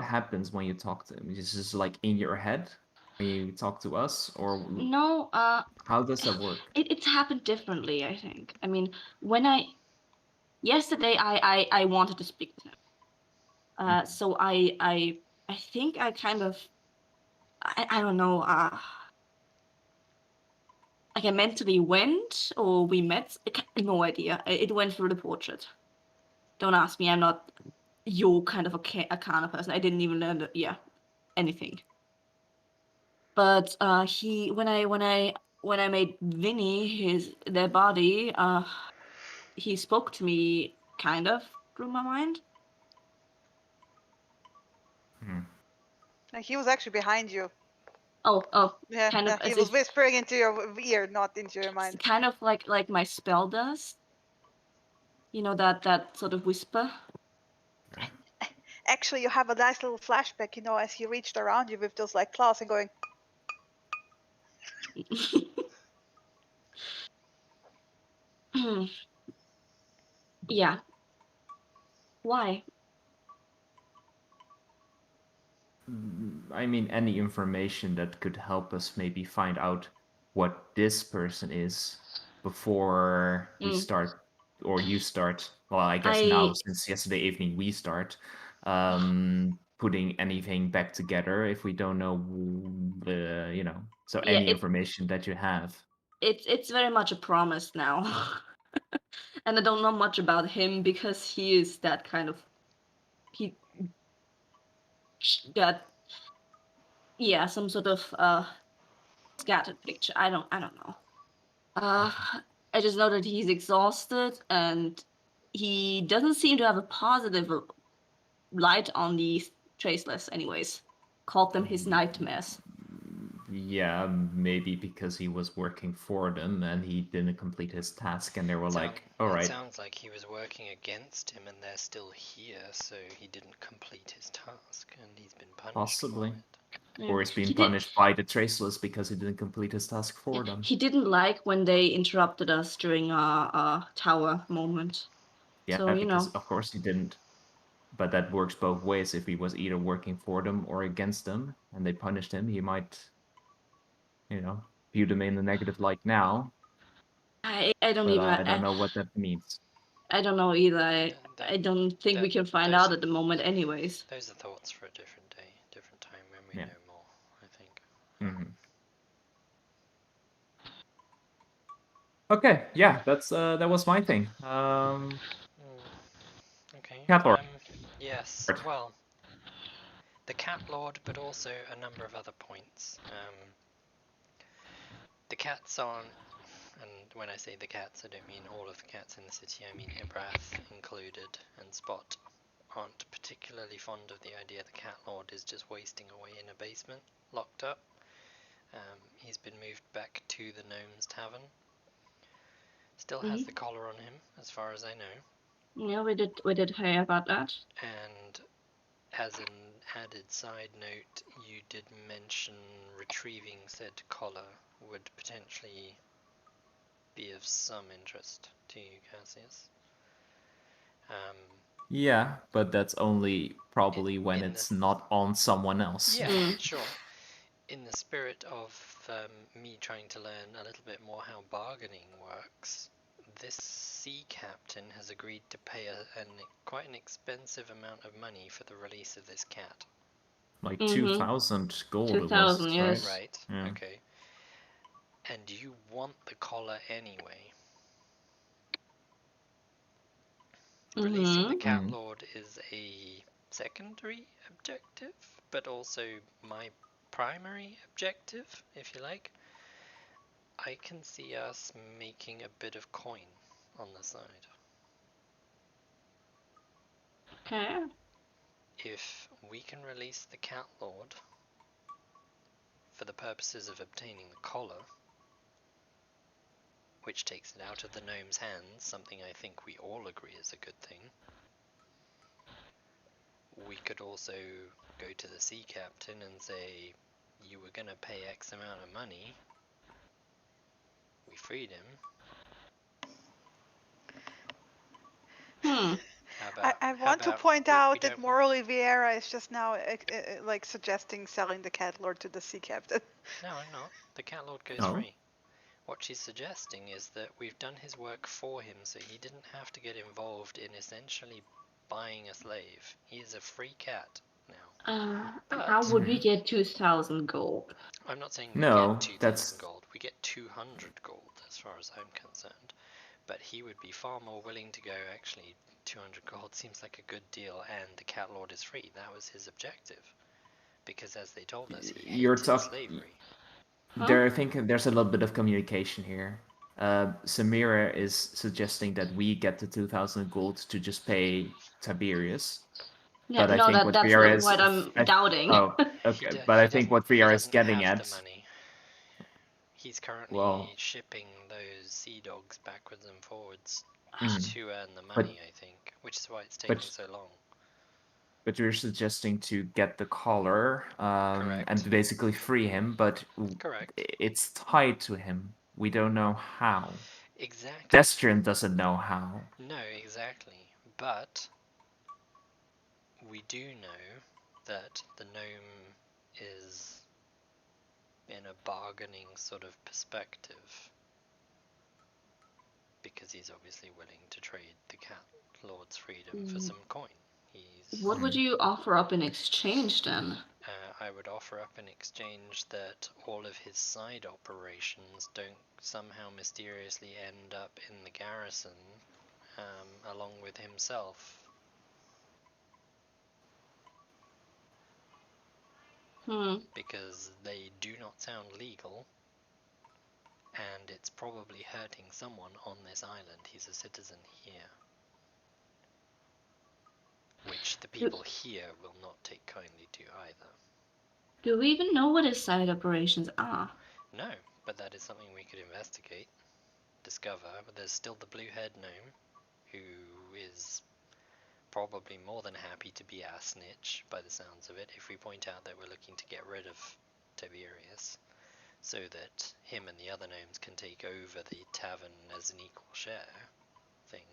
happens when you talk to him? Is this like in your head when you talk to us, or No. how does that work? It's happened differently, I think. I mean, yesterday I wanted to speak with him. So I think I kind of I don't know. Like I mentally went, or we met. No idea. It went through the portrait. Don't ask me. I'm not your kind of a kind of person. I didn't even learn that. Yeah. anything. But when I made Vinny their body, he spoke to me kind of through my mind. Like he was actually behind you. Oh, Yeah, kind yeah. of He as was if whispering into your ear, not into your mind. kind of like my spell does. You know, that sort of whisper. Actually, you have a nice little flashback, you know, as he reached around you with those like claws and going, Yeah. Why? I mean, any information that could help us maybe find out what this person is before we start, or you start. Well, I guess now, since yesterday evening, we start putting anything back together if we don't know the, so Yeah, any information that you have. It's very much a promise now. And I don't know much about him because he is that kind of he got some sort of scattered picture. I don't know. I just know that he's exhausted and he doesn't seem to have a positive light on these traceless anyways. Called them his nightmares. Yeah, maybe because he was working for them and he didn't complete his task, and they were like, "All It right." sounds like he was working against him, and they're still here, so he didn't complete his task, and he's been punished. Possibly. For it. Yeah. Or he's being punished by the Traceless because he didn't complete his task for them. He didn't like when they interrupted us during our tower moment. Yeah, so, because of course he didn't. But that works both ways. If he was either working for them or against them, and they punished him, he might, view them in a negative light now. I don't But even. I don't know what that means. I don't know either. I don't think we can find out at the moment, anyways. Those are thoughts for a different day, different time when we know more, I think. Mm-hmm. Okay, yeah, that was my thing. Okay. Cat Lord. Yes. Well, the Cat Lord, but also a number of other points. The cats aren't, and when I say the cats, I don't mean all of the cats in the city. I mean Ibrath included, and Spot aren't particularly fond of the idea the Cat Lord is just wasting away in a basement, locked up. He's been moved back to the Gnome's Tavern. Still has the collar on him, as far as I know. Yeah, we did hear about that. And as an added side note, you did mention retrieving said collar would potentially be of some interest to you, Cassius. Yeah, but that's only probably when it's not on someone else. Yeah, sure. In the spirit of me trying to learn a little bit more how bargaining works, this sea captain has agreed to pay quite an expensive amount of money for the release of this cat. Like 2,000 gold. 2,000, yes. Right. Okay. And you want the collar anyway. Releasing the Cat Lord is a secondary objective, but also my primary objective, if you like. I can see us making a bit of coin on the side. Okay. If we can release the Cat Lord for the purposes of obtaining the collar, which takes it out of the gnome's hands, something I think we all agree is a good thing, we could also go to the sea captain and say, you were going to pay X amount of money, we freed him. I want to point out that morally Vieira is just now like suggesting selling the Cat Lord to the sea captain. No, I'm not. The Cat Lord goes free. What she's suggesting is that we've done his work for him, so he didn't have to get involved in essentially buying a slave. He is a free cat now. How would we get 2,000 gold? I'm not saying we get 2,000 gold. We get 200 gold, as far as I'm concerned. But he would be far more willing to go, actually, 200 gold seems like a good deal, and the Cat Lord is free. That was his objective. because as they told us, he You're hated talking. slavery. There, I think there's a little bit of communication here. Samira is suggesting that we get the 2,000 gold to just pay Tiberius. Yeah, But I no, think what that's Viera is. what I'm doubting. Oh, He okay. do- But he I think doesn't- what he Viera is doesn't getting have at. the money. He's currently Well, shipping those sea dogs backwards and forwards mhm. to earn the But- money, I think, which is why it's taking but- so long. But you're suggesting to get the collar and Correct. basically free him, but Correct. it's tied to him. We don't know how. Exactly. Destrin doesn't know how. No, exactly. But we do know that the gnome is in a bargaining sort of perspective, because he's obviously willing to trade the cat lord's freedom for some coin. What would you offer up in exchange then? I would offer up in exchange that all of his side operations don't somehow mysteriously end up in the garrison along with himself. Because they do not sound legal, and it's probably hurting someone on this island. He's a citizen here, which the people here will not take kindly to either. Do we even know what his side operations are? No, but that is something we could investigate, discover. But there's still the blue-haired gnome, who is probably more than happy to be our snitch, by the sounds of it, if we point out that we're looking to get rid of Tiberius, so that him and the other gnomes can take over the tavern as an equal share thing.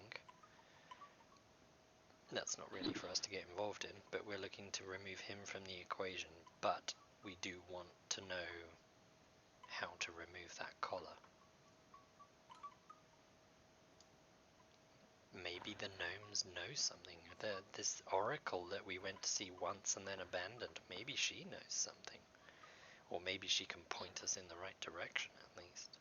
That's not really for us to get involved in, but we're looking to remove him from the equation, but we do want to know how to remove that collar. Maybe the gnomes know something. This oracle that we went to see once and then abandoned, maybe she knows something. Or maybe she can point us in the right direction at least.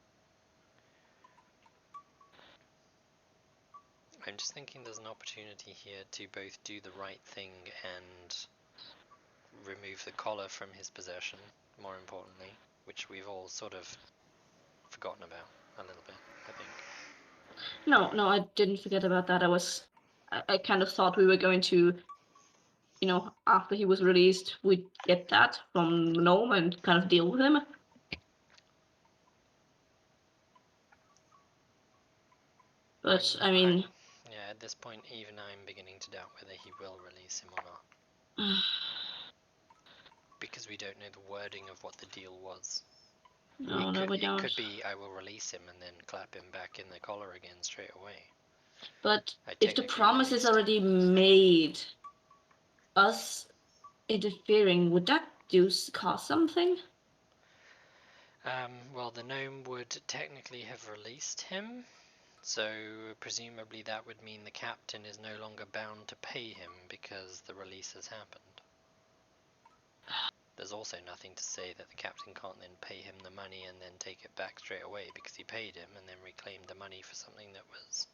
I'm just thinking there's an opportunity here to both do the right thing and remove the collar from his possession, more importantly, which we've all sort of forgotten about a little bit, I think. No, I didn't forget about that. I kind of thought we were going to, after he was released, we'd get that from Gnome and kind of deal with him. But, I mean... Yeah, at this point, even I'm beginning to doubt whether he will release him or not. Because we don't know the wording of what the deal was. No, we don't. It could be, I will release him and then clap him back in the collar again straight away. But if the promise is already made, us interfering, would that cause something? Well, the gnome would technically have released him, so presumably that would mean the captain is no longer bound to pay him because the release has happened. There's also nothing to say that the captain can't then pay him the money and then take it back straight away because he paid him and then reclaimed the money for something that was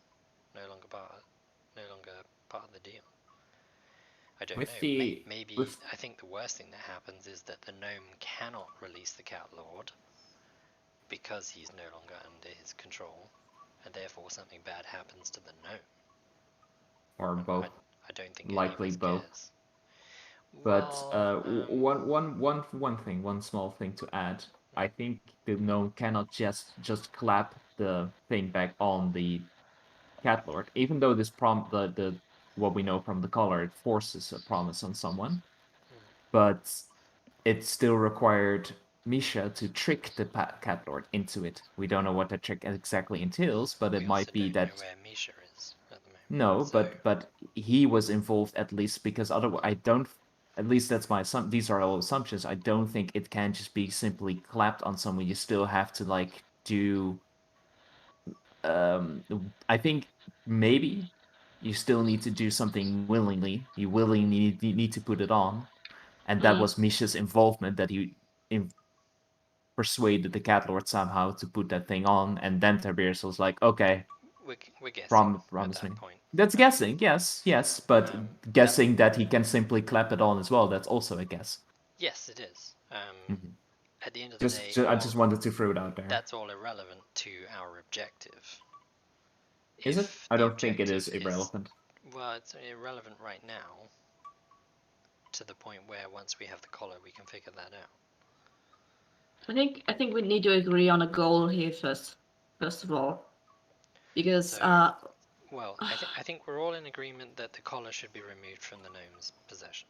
no longer part of the deal. I don't know. Maybe I think the worst thing that happens is that the gnome cannot release the cat lord because he's no longer under his control, and therefore something bad happens to the gnome. Or both. I don't think likely both. Cares. But one small thing to add. I think the gnome cannot just clap the thing back on the cat lord, even though this the what we know from the collar, it forces a promise on someone, but it still required Misha to trick the cat lord into it. We don't know what that trick exactly entails, but it might be that. Know where Misha is at the moment. No, so... but he was involved at least, because otherwise I don't. At least that's my these are all assumptions. I don't think it can just be simply clapped on someone. You still have to do. I think maybe you still need to do something willingly. You willingly need to put it on, and that was Misha's involvement, that he persuaded the cat lord somehow to put that thing on, and then Tiberius was like, "Okay, we're guessing promise at me." That point. That's guessing, yes, but guessing that he can simply clap it on as well. That's also a guess. Yes, it is. Mhm. At the end of the day, I just wanted to throw it out there. that's all irrelevant to our objective. Is it? If I the don't think it is objective irrelevant. Well, it's irrelevant right now. To the point where once we have the collar, we can figure that out. I think we need to agree on a goal here first of all, because So- Well, I think we're all in agreement that the collar should be removed from the gnome's possession.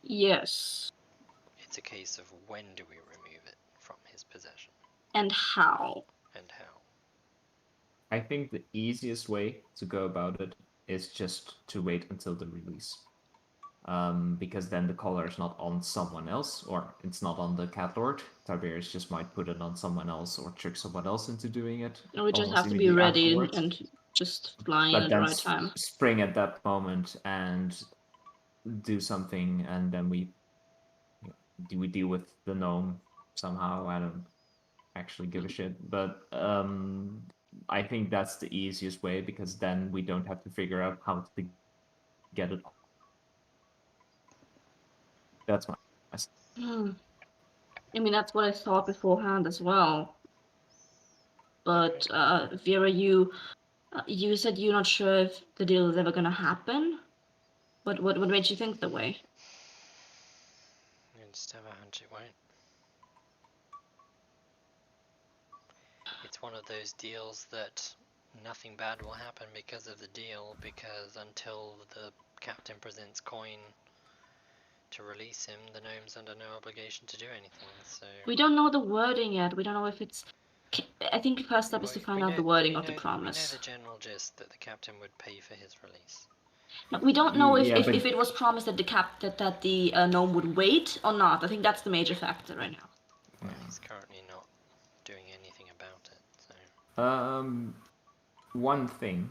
yes, It's a case of when do we remove it from his possession and how? and how. I think the easiest way to go about it is just to wait until the release. Because then the collar is not on someone else, or it's not on the cat lord. Tiberius just might put it on someone else or trick someone else into doing it. And we just almost have to be immediately ready afterwards. and just fly in But at the then right time. spring at that moment and do something, and then we deal with the gnome somehow. I don't actually give a shit, but I think that's the easiest way, because then we don't have to figure out how to get it. That's my. I mean, that's what I thought beforehand as well. But Vera, you said you're not sure if the deal is ever gonna happen. What made you think that way? You just have a hunch it won't. It's one of those deals that nothing bad will happen because of the deal, because until the captain presents coin to release him, the gnome's under no obligation to do anything. So We don't know the wording yet. We don't know if it's. I think the first step is to find out the wording of the we know promise. the general gist that the captain would pay for his release. No, we don't know if, Yeah, but- if it was promised that the gnome would wait or not. I think that's the major factor right now. Well, he's currently not doing anything about it. So One thing,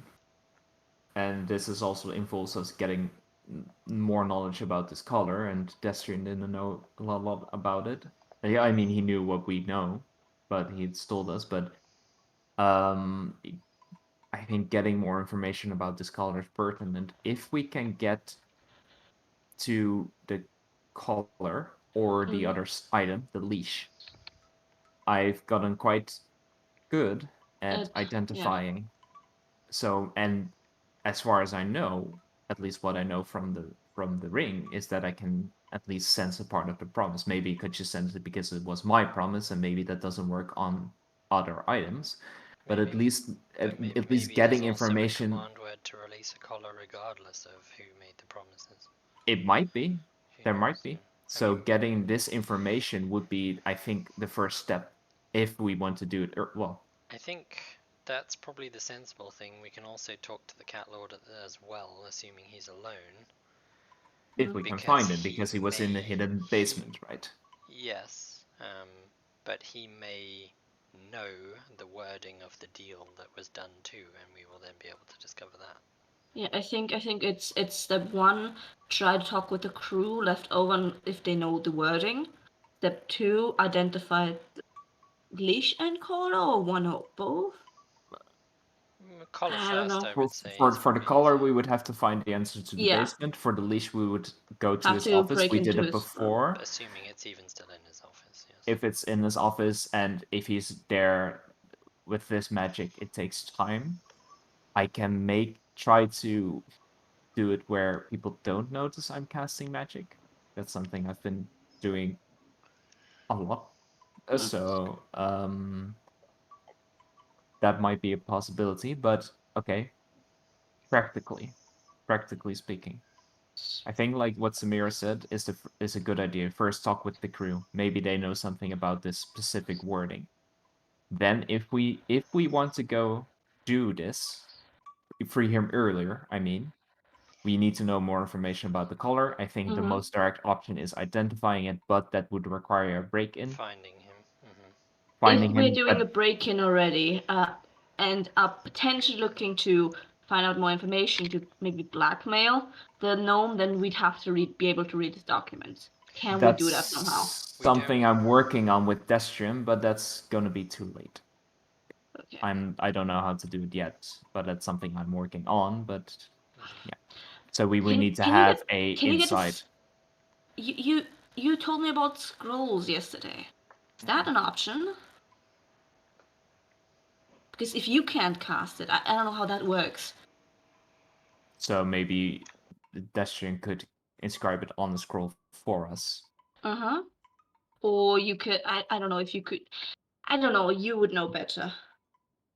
and this is also involves us getting more knowledge about this color, and Destrian didn't know a lot about it. Yeah, I mean, he knew what we know, but he'd told us. But I think getting more information about this color is pertinent. If we can get to the collar or the other item, the leash, I've gotten quite good at identifying. So, and as far as I know, at least what I know from the ring is that I can at least sense a part of the promise. Maybe I could just sense it because it was my promise, and maybe that doesn't work on other items. But at least getting information. Maybe there's also a command word to release a collar regardless of who made the promises. It might be. Who There knows? might be. So mean- getting this information would be, I think, the first step if we want to do it. Well, I think that's probably the sensible thing. We can also talk to the cat lord as well, assuming he's alone. if we can Because find it, he because he was in the may- hidden basement, right? Yes, but he may know the wording of the deal that was done too, and we will then be able to discover that. Yeah, I think it's step one. Try to talk with the crew left over if they know the wording. Step two, identify leash and collar, or one or both. Collar I don't first, know. I would say. For is the probably- collar, we would have to find the answer to the Yeah. basement. For the leash, we would go to Have his to office. break We did into it his- before. Assuming it's even still in his office, yes. If it's in his office and if he's there with this magic, it takes time. I can try to do it where people don't notice I'm casting magic. That's something I've been doing a lot. So that might be a possibility, but okay. Practically speaking, I think like what Samira said is a good idea. First, talk with the crew. Maybe they know something about this specific wording. Then, if we want to go do this, free him earlier. I mean, we need to know more information about the color. I think the most direct option is identifying it, but that would require a break-in. Finding him. Finding if we're him, doing but a break-in already, and are potentially looking to find out more information to maybe blackmail the gnome, then we'd have to be able to read his documents. Can we do that somehow? something I'm working on with Destrium, but that's gonna be too late. Okay. I don't know how to do it yet, but that's something I'm working on. But yeah, so we would need to have a Can you get insight. this? you told me about scrolls yesterday. Is that an option? Because if you can't cast it, I don't know how that works. So maybe the Destrian could inscribe it on the scroll for us. Uh-huh. Or you could, I don't know if you could, I don't know, you would know better.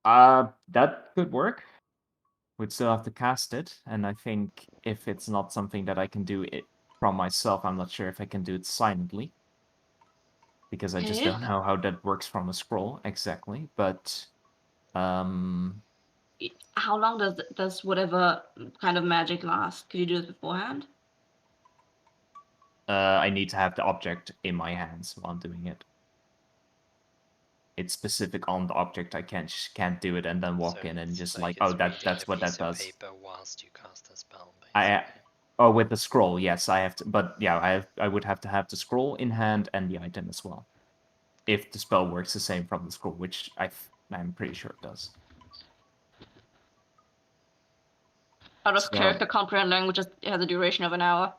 That could work. We'd still have to cast it, and I think if it's not something that I can do it from myself, I'm not sure if I can do it silently. Because I just Eh? don't know how that works from a scroll exactly. But How long does whatever kind of magic last? Could you do it beforehand? I need to have the object in my hands while I'm doing it. It's specific on the object. I can't do it and then walk So in and it's just like oh, it's reading that's a what piece that of does. paper whilst you cast a spell, I basically. oh, with the scroll, yes, I have to. But yeah, I would have to have the scroll in hand and the item as well. If the spell works the same from the scroll, which I'm pretty sure it does. Out of So- character comprehend language has a duration of an hour.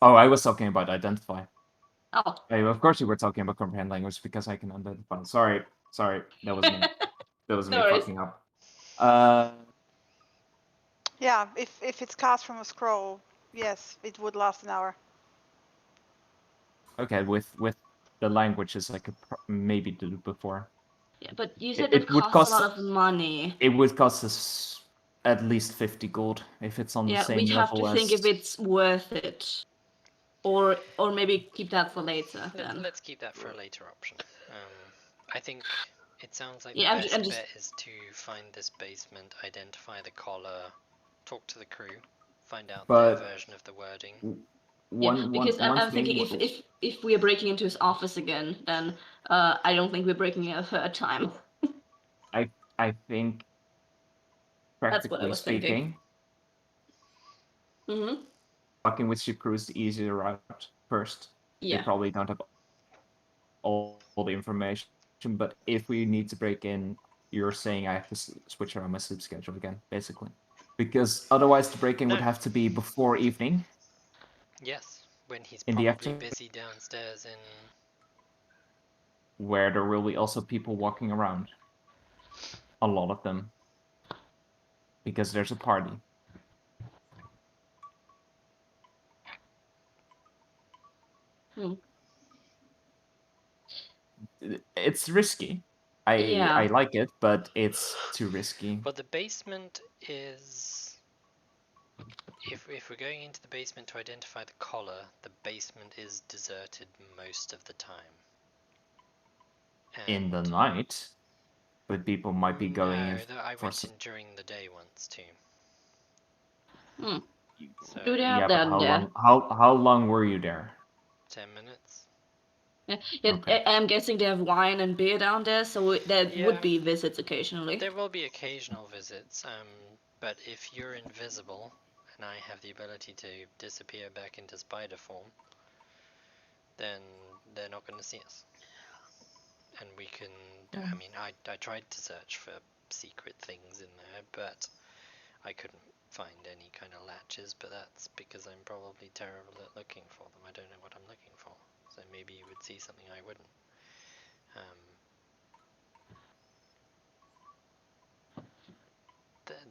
Oh, I was talking about identify. Oh. Of course you were talking about comprehend language because I can identify. Sorry, that was me. That was No me worries. fucking up. Yeah, if it's cast from a scroll, yes, it would last an hour. Okay, with the languages I could maybe do before. Yeah, but you said It it would costs a cost- lot of money. It would cost us at least 50 gold if it's on the Yeah, same we'd have level to think as. if it's worth it. Or maybe keep that for later then. Let's keep that for a later option. I think it sounds like Yeah, the best I'm just- bet is to find this basement, identify the collar, talk to the crew, find out But- their version of the wording. Because I'm one thinking thing- if we are breaking into his office again, then I don't think we're breaking it a third time. I think, That's what I practically was thinking. speaking, Mm-hmm. talking with your crew is the easier route first. Yeah. They probably don't have all the information, but if we need to break in, you're saying I have to switch around my sleep schedule again, basically. Because otherwise the break-in would No. have to be before evening. Yes, when he's In the probably afternoon? busy downstairs in... Where there will be also people walking around. A lot of them. Because there's a party. It's risky. Yeah. I like it, but it's too risky. But the basement is... If we're going into the basement to identify the collar, the basement is deserted most of the time. In the And- night, but people might be going in No, I for went in during the day once too. Hmm. So Do they have Yeah, that but there? how long were you there? 10 minutes. Yeah, Okay. I'm guessing they have wine and beer down there, so there Yeah. would be visits occasionally. There will be occasional visits, but if you're invisible and I have the ability to disappear back into spider form, then they're not going to see us. And we can, I mean, I tried to search for secret things in there, but I couldn't find any kind of latches, but that's because I'm probably terrible at looking for them. I don't know what I'm looking for, so maybe you would see something I wouldn't.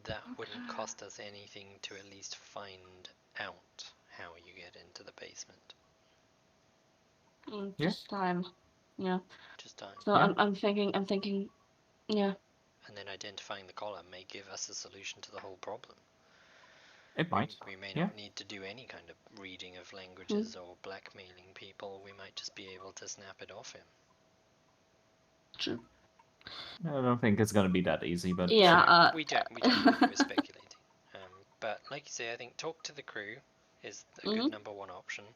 That wouldn't cost us anything to at least find out how you get into the basement. Yeah. Just time. Yeah. Just time. So Yeah. I'm thinking, yeah. And then identifying the collar may give us a solution to the whole problem. It might. We may Yeah. not need to do any kind of reading of languages or blackmailing people. We might just be able to snap it off him. True. I don't think it's gonna be that easy, but Yeah. sure. We don't know. We're speculating. But like you say, I think talk to the crew is a good number one option.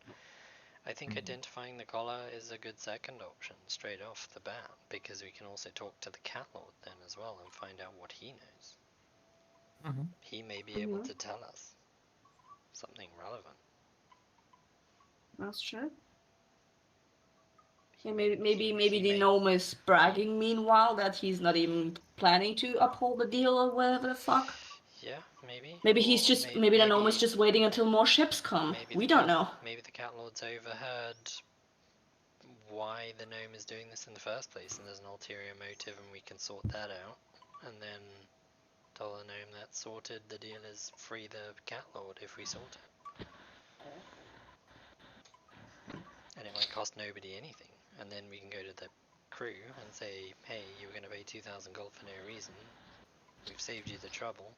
I think identifying the collar is a good second option straight off the bat, because we can also talk to the cat lord then as well and find out what he knows. Mhm. He may be able to tell us something relevant. That's true. He Yeah, may- maybe he the may- gnome is bragging meanwhile that he's not even planning to uphold the deal or whatever the fuck. Yeah, maybe. Maybe he's Or just maybe the gnome is maybe- just waiting until more ships come. maybe We the don't cat- know. Maybe the cat lord's overheard why the gnome is doing this in the first place, and there's an ulterior motive, and we can sort that out. And then tell the gnome that's sorted. The deal is free the cat lord if we sort it. And it might cost nobody anything. And then we can go to the crew and say, hey, you were going to pay 2,000 gold for no reason. We've saved you the trouble.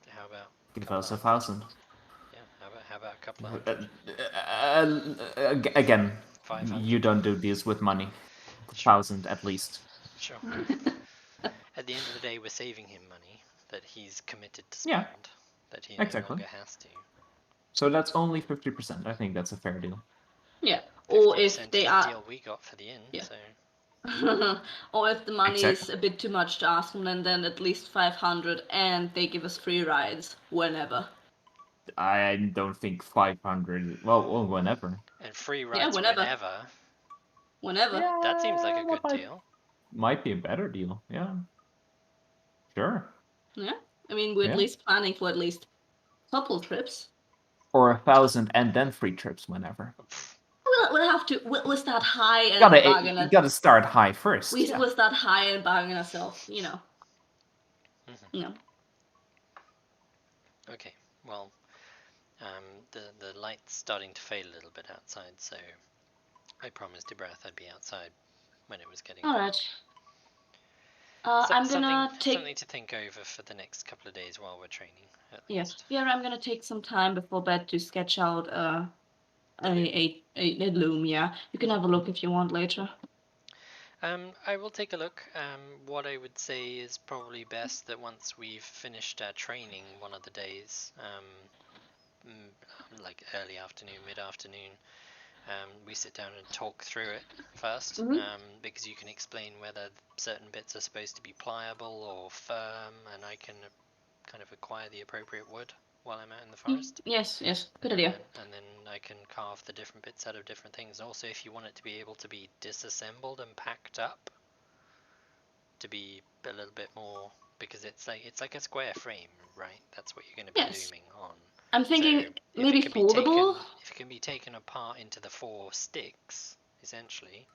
How about Give us 1,000. Yeah, how about a couple of hundred? Again, 500? you don't do deals with money. Sure. 1,000 at least. Sure. At the end of the day, we're saving him money that he's committed to Yeah, spend, that he exactly. no longer has to. So that's only 50%. I think that's a fair deal. Yeah. Or 50% if they is are the deal we got for the inn, Yeah. so or if the money is Exactly. a bit too much to ask them, then at least 500 and they give us free rides whenever. I don't think 500. Well, whenever. and free Yeah, rides whenever. whenever. That seems like a good that deal. Might be a better deal. Yeah. Sure. Yeah. I mean, we're Yeah. at least planning for at least couple trips. Or 1,000 and then free trips whenever. We'll have to. We'll start high and You bargain. gotta start high first. We'll start high and bargain ourselves. You know. Mhm. You know. Okay, well, the light's starting to fade a little bit outside, so I promised Ibrath I'd be outside when it was getting All dark. right. I'm gonna take. something to think over for the next couple of days while we're training. At Yes. least. Yeah, I'm gonna take some time before bed to sketch out a loom. Yeah, you can have a look if you want later. I will take a look. What I would say is probably best that once we've finished our training one of the days, like early afternoon, mid-afternoon, we sit down and talk through it first, Mhm. because you can explain whether certain bits are supposed to be pliable or firm, and I can kind of acquire the appropriate wood while I'm out in the forest. Yes. Good idea. And then I can carve the different bits out of different things. Also, if you want it to be able to be disassembled and packed up, to be a little bit more, because it's like a square frame, right? That's what you're going to be Yes. looming on. I'm thinking So if maybe it can foldable. if it can be taken apart into the 4 sticks, essentially,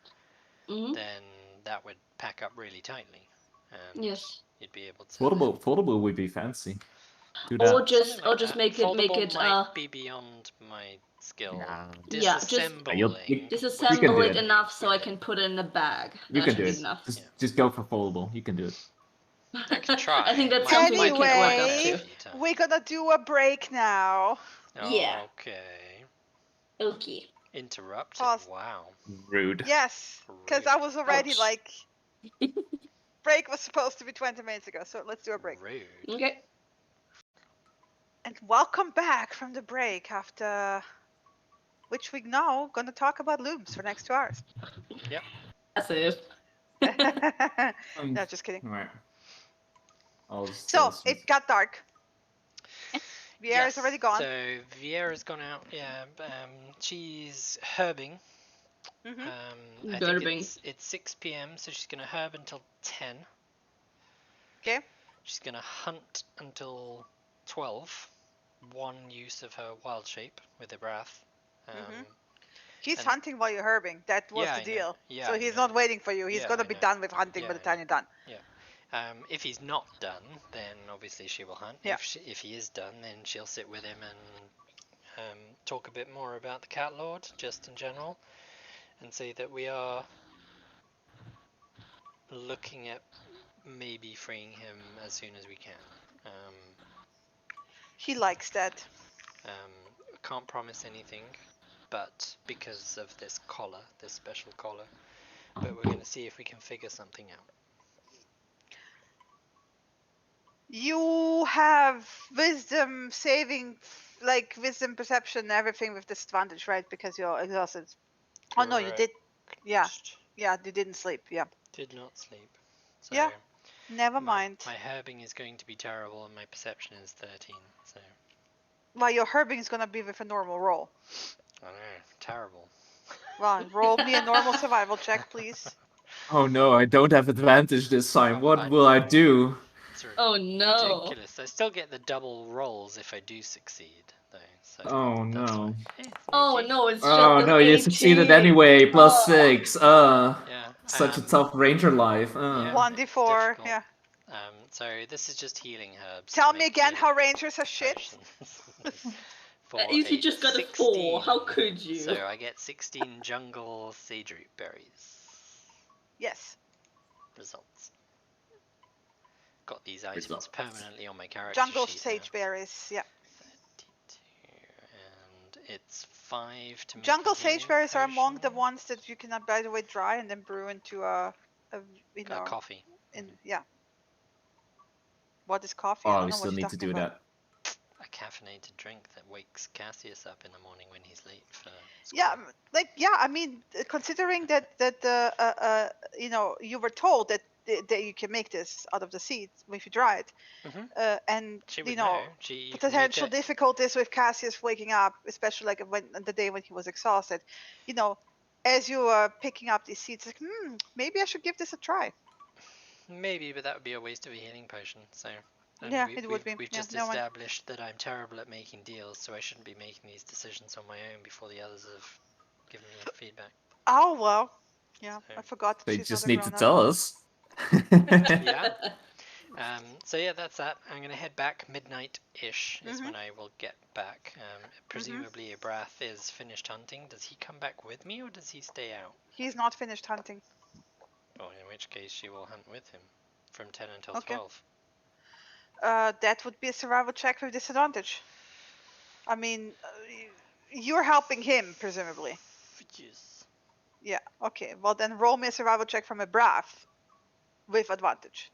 Hmm. then that would pack up really tightly. And Yes. you'd be able to. Foldable would be fancy. Do that. Or just Something like that. make Foldable it might be beyond my skill. Nah. Yeah, just- Disassembling. You would disassemble do it it. enough so I within- can put it in a bag. You That can should do be it. enough. Just go for foldable. You can do it. I can try. I think that's Might- something we might can take work up Anyway, to. we're gonna do a break now. Yeah. Okay. Okay. Interrupted. Pause. Wow. Rude. Yes, because I Rude. was already Ouch. like, break was supposed to be 20 minutes ago, so let's do a break. Rude. Okay. And welcome back from the break after which we now gonna talk about looms for the next 2 hours. That's it. No, just kidding. Alright. So it got dark. Vieira is already gone. So Vieira's gone out. Yeah. She's herbing. Mhm. I Herbing. think it's 6 p.m. So she's gonna herb until 10. Okay. She's gonna hunt until 12. One use of her wild shape with her breath. Mhm. He's and- hunting while you're herbing. That was Yeah, the I know. deal. Yeah, so I he's know. not waiting for you. He's Yeah, gonna I be know. done with hunting Yeah, by the I time know. you're done. If he's not done, then obviously she will hunt. Yeah. If he is done, then she'll sit with him and talk a bit more about the Cat Lord, just in general, and say that we are looking at maybe freeing him as soon as we can. He likes that. Can't promise anything, but because of this collar, this special collar, but we're going to see if we can figure something out. You have wisdom saving, like wisdom perception, everything with disadvantage, right? Because you're exhausted. Oh no, you Correct. did. Yeah, you didn't sleep. Yeah. Did not sleep. So Yeah. Never my, mind. My herbing is going to be terrible, and my perception is 13. So Well, your herbing is gonna be with a normal roll. I know, terrible. Ron, roll me a normal survival check, please. Oh no, I don't have advantage this time. Oh, What will I do? It's Oh no. ridiculous. I still get the double rolls if I do succeed, though. So Oh that's no. fine. Hey, it's an Oh 18. no, it's Oh just no, an you succeeded 18. anyway. Oh. +6. Yeah. Such a tough ranger life. Yeah. 1d4, difficult. yeah. So this is just healing herbs. to Tell me make again how healing rangers are shit. potions. For If you just got a 4, how 16. could you? So I get 16 jungle sage root berries. Yes. Results. Got these items Results. permanently on my character Jungle sheet sage berries, yeah. 32, and it's 5 to make Jungle a sage healing berries are among the potion. ones that you can, by the way, dry and then brew into you know, Coffee. yeah. What is coffee? I Oh, don't we know still what you're need to talking do about. that. A caffeinated drink that wakes Cassius up in the morning when he's late for school. Yeah, I mean, considering that you know, you were told that you can make this out of the seeds if you dry it, Mhm. and She you would know, know. You can make potential it. difficulties with Cassius waking up, especially like when the day when he was exhausted, you know, as you are picking up these seeds, like, maybe I should give this a try. Maybe, but that would be a waste of a healing potion. So. And Yeah, it would be. We've Yeah, just no one. established that I'm terrible at making deals, so I shouldn't be making these decisions on my own before the others have given me feedback. Oh well, yeah, So- I forgot that They she's just not a need to grown-up. tell us. Yeah. So yeah, that's that. I'm gonna head back midnight-ish is when I will get back. Presumably Abrath is finished hunting. Does he come back with me or does he stay out? He's not finished hunting. Oh, in which case she will hunt with him from 10 until Okay. 12. That would be a survival check with disadvantage. I mean, you're helping him, presumably. Yes. Yeah, okay. Well, then roll me a survival check from a Brath with advantage.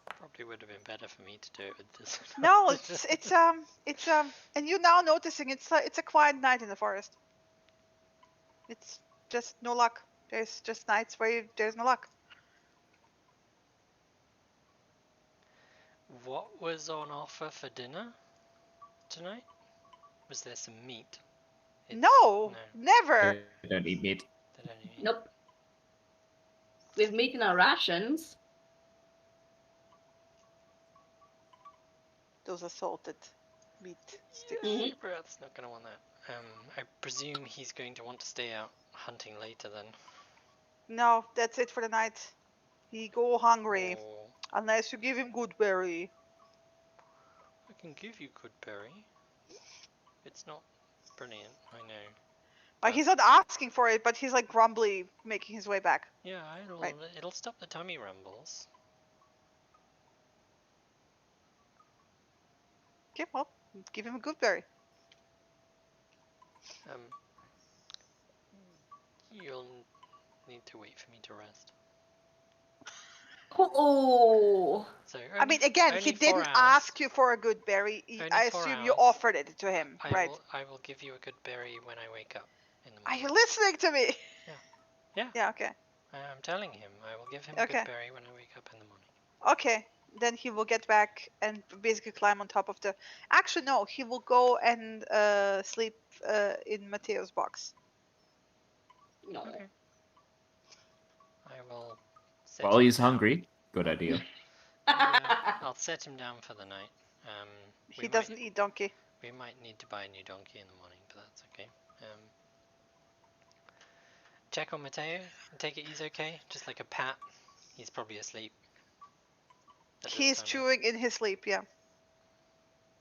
Probably would have been better for me to do it with this. No, it's and you now noticing it's a quiet night in the forest. It's just no luck. There's just nights where there's no luck. What was on offer for dinner tonight? Was there some meat? No, never. They don't eat meat. They don't eat meat. Nope. We've meat in our rations. Those are salted meat sticks. Mhm. Brad's not going to want that. I presume he's going to want to stay out hunting later then. No, that's it for the night. He go hungry Or unless you give him good berry. I can give you good berry. It's not brilliant, I know. Like he's not asking for it, but he's like grumbly making his way back. Yeah, Right. it'll stop the tummy rumbles. Okay, well, give him a good berry. You'll need to wait for me to rest. Oh. So I mean, again, he only 4 didn't hours. ask you for a good berry. Only I 4 assume you hours. offered it to him, right? I will give you a good berry when I wake up in the Are morning. you listening to me? Yeah. Yeah, okay. I'm telling him I will give him a Okay. good berry when I wake up in the morning. Okay. Then he will get back and basically climb on top of the... Actually, no. He will go and sleep in Mateo's box. No. Okay. I will set Well, him he's down. hungry. Good idea. Yeah, I'll set him down for the night. He doesn't eat donkey. We might need to buy a new donkey in the morning, but that's okay. Check on Mateo. Take it he's okay. Just like a pat. He's probably asleep. at this He's time. chewing in his sleep, yeah.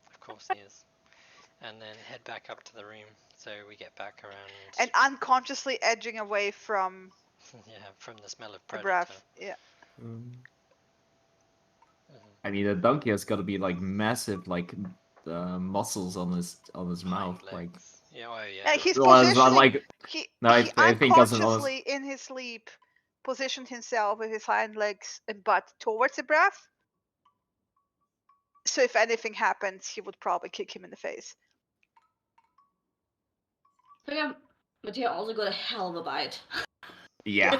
Of course he is. And then head back up to the room. So we get back around. And unconsciously edging away from yeah, from the smell of the predator. breath. Yeah. I mean, the donkey has got to be like massive, like muscles on his mouth, Hind like. legs. Yeah, oh yeah. He's Well, it's not positioning. like He No, I think as an unconsciously in his sleep positioned himself with his hind legs and butt towards the breath. So if anything happens, he would probably kick him in the face. So yeah, Mateo also got a hell of a bite. yeah,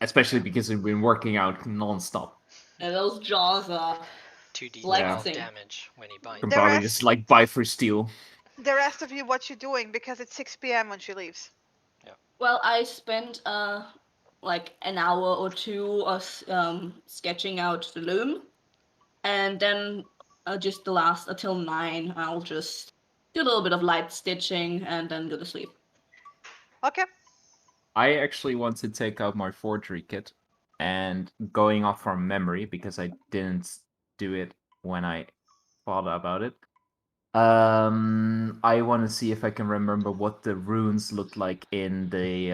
especially because we've been working out non-stop. And those jaws are 2d12 flexing. damage when he bites. Can The probably rest- just like bite through steel. The rest of you, what you doing? Because it's 6 p.m. when she leaves. Well, I spent like an hour or two of sketching out the loom, and then just the last until 9, I'll just do a little bit of light stitching and then go to sleep. Okay. I actually want to take out my forgery kit and going off from memory because I didn't do it when I thought about it. I want to see if I can remember what the runes looked like in the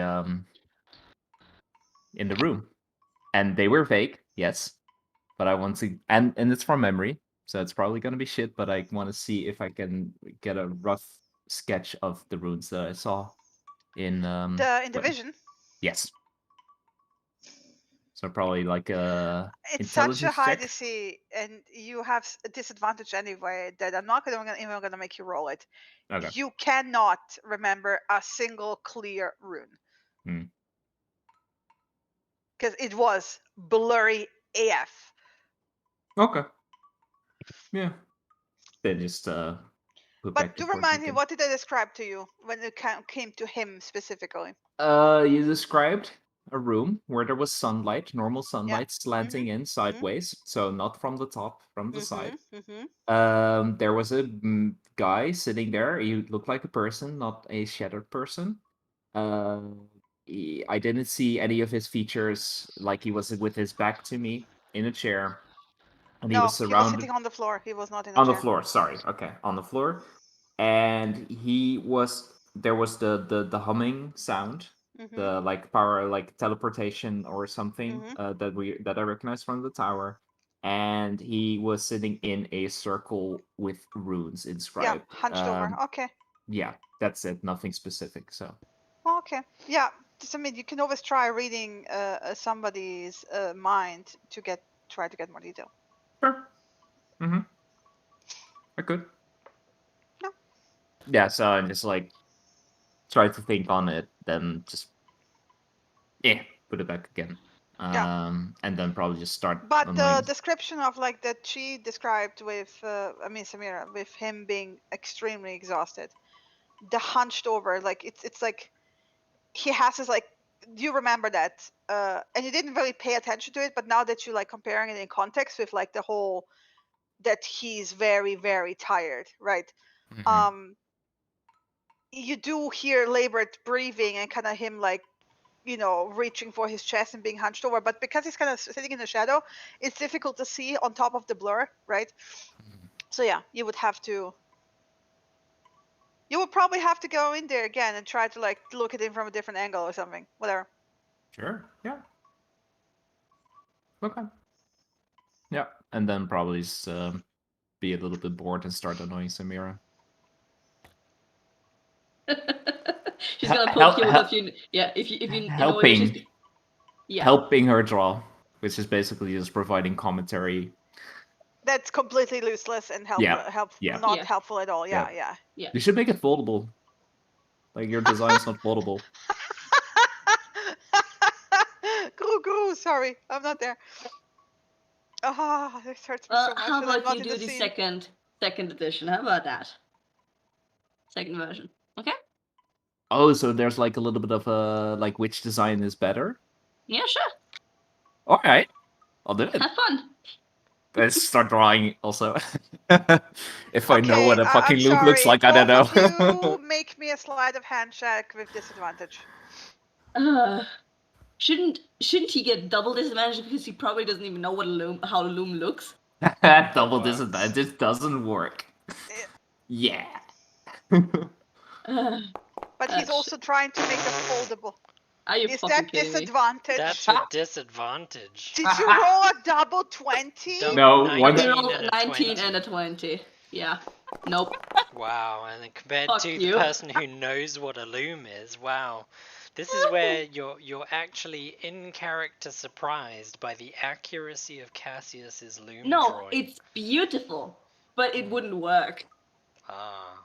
room, and they were fake, yes. But I want to, and it's from memory, so it's probably gonna be shit. But I want to see if I can get a rough sketch of the runes that I saw in In the vision. Yes. So probably like a It's such a intelligence high check. DC, and you have a disadvantage anyway that I'm not even gonna make you roll it. Okay. You cannot remember a single clear rune. Hmm. Because it was blurry AF. Okay. Yeah. Then just put back But the to remind me, fortune what did I describe to you when it came to him specifically? You described a room where there was sunlight, normal sunlight, slanting in sideways, so not from the top, from the side. There was a guy sitting there. He looked like a person, not a shattered person. I didn't see any of his features, like he was with his back to me in a chair, and he No, was he was surrounded sitting on the floor. He was not in a on the chair. floor. Sorry, okay, on the floor, and he was. There was the humming sound, the like power, like teleportation or something that I recognized from the tower, and he was sitting in a circle with runes inscribed. Yeah, hunched over. Okay. Yeah, that's it. Nothing specific. So. Okay. Yeah. Just, I mean, you can always try reading somebody's mind to try to get more detail. Sure. Mm-hmm. I could. No. Yeah, so I just like try to think on it, then just put it back again. And then probably just start. But the description of like that she described with, Samira, with him being extremely exhausted, the hunched over, like it's like he has this like. Do you remember that? And you didn't really pay attention to it, but now that you like comparing it in context with like the whole that he's very very tired, right? Mhm. You do hear labored breathing and kind of him like reaching for his chest and being hunched over, but because he's kind of sitting in the shadow, it's difficult to see on top of the blur, right? So yeah, you would probably have to go in there again and try to like look at him from a different angle or something, whatever. Sure. Yeah. Okay. Yeah, and then probably just, be a little bit bored and start annoying Samira. She's gonna poke you with a few. Yeah, if you annoy her, helping her draw, which is basically just providing commentary. That's completely useless and not helpful at all. Yeah. You should make it foldable. Like your design's not foldable. Gru, sorry, I'm not there. Ah, this hurts me so much. How about you do the second edition? How about that? Second version. Okay. Oh, so there's like a little bit of a like which design is better? Yeah, sure. All right, I'll do it. Have fun. Let's start drawing also. If I know what a fucking loop looks like, I don't know. You make me a sleight of hand check with disadvantage. Shouldn't he get double disadvantage because he probably doesn't even know how a loom looks? Double disadvantage doesn't work. Yeah. But he's also trying to make us foldable. Are you Is fucking that kidding disadvantage? That's a disadvantage. Did you roll a double 20? No, one. You rolled a 19 and a 20. Yeah. Nope. Wow, and then compared Fuck to you. the person who knows what a loom is, wow. This is where you're actually in character surprised by the accuracy of Cassius's loom drawing. It's beautiful, but it wouldn't work. Ah.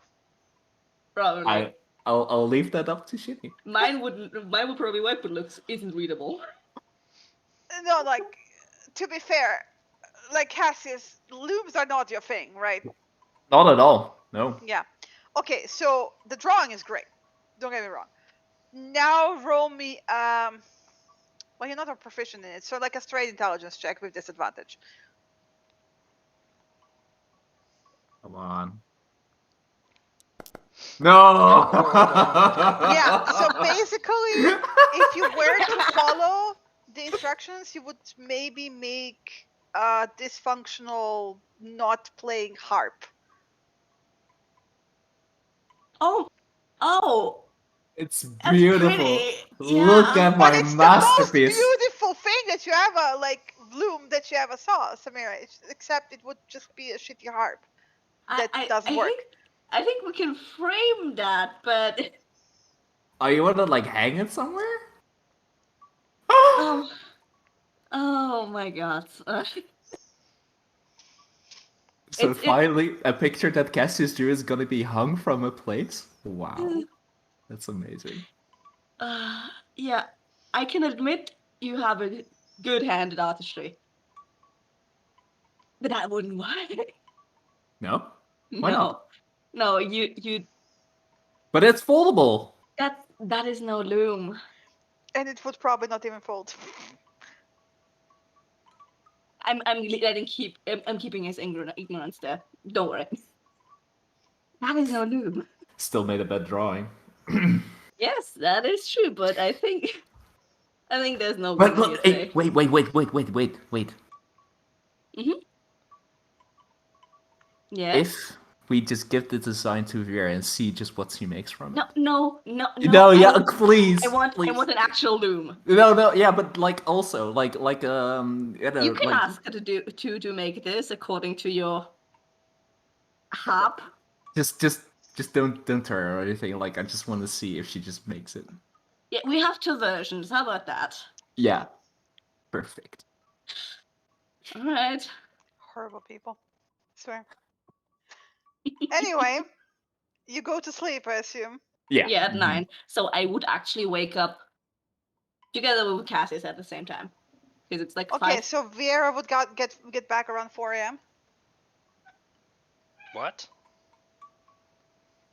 Probably. I'll leave that up to Shitty. Mine would probably work, but isn't readable. No, like, to be fair, like Cassius, looms are not your thing, right? Not at all. No. Yeah. Okay, so the drawing is great. Don't get me wrong. Now roll me Well, you're not a proficient in it, so like a straight intelligence check with disadvantage. Come on. No. Yeah. So basically, if you were to follow the instructions, you would maybe make a dysfunctional not playing harp. Oh, It's that's beautiful. pretty. Look Yeah. at my But it's masterpiece. the most beautiful thing that you ever like bloom that you ever saw, Samira. Except it would just be a shitty harp that doesn't work. I think we can frame that, but Oh, you want to like hang it somewhere? oh, oh my god. So It's- finally, a picture that Cassius drew is gonna be hung from a plate. Wow, that's amazing. Yeah, I can admit you have a good hand at artistry, but that wouldn't work. No, why not? No, you. But it's foldable. That is no loom. And it would probably not even fold. I'm keeping his ignorance there. Don't worry. That is no loom. Still made a bad drawing. Yes, that is true, but I think there's no. But loom look, here hey, today. wait. Yeah. If we just give the design to Vera and see just what she makes from it. No. No, yeah, please. I want please. an actual loom. No, yeah, but like also you know, You can like, ask her to make this according to your harp. just don't tell her or anything. Like I just want to see if she just makes it. Yeah, we have 2 versions. How about that? Yeah, perfect. All right. Horrible people. I swear. Anyway, you go to sleep, I assume. Yeah. Yeah, at Mhm. 9. So I would actually wake up together with Cassius at the same time. Because it's like Okay, 5. so Viera would get back around 4 a.m. What?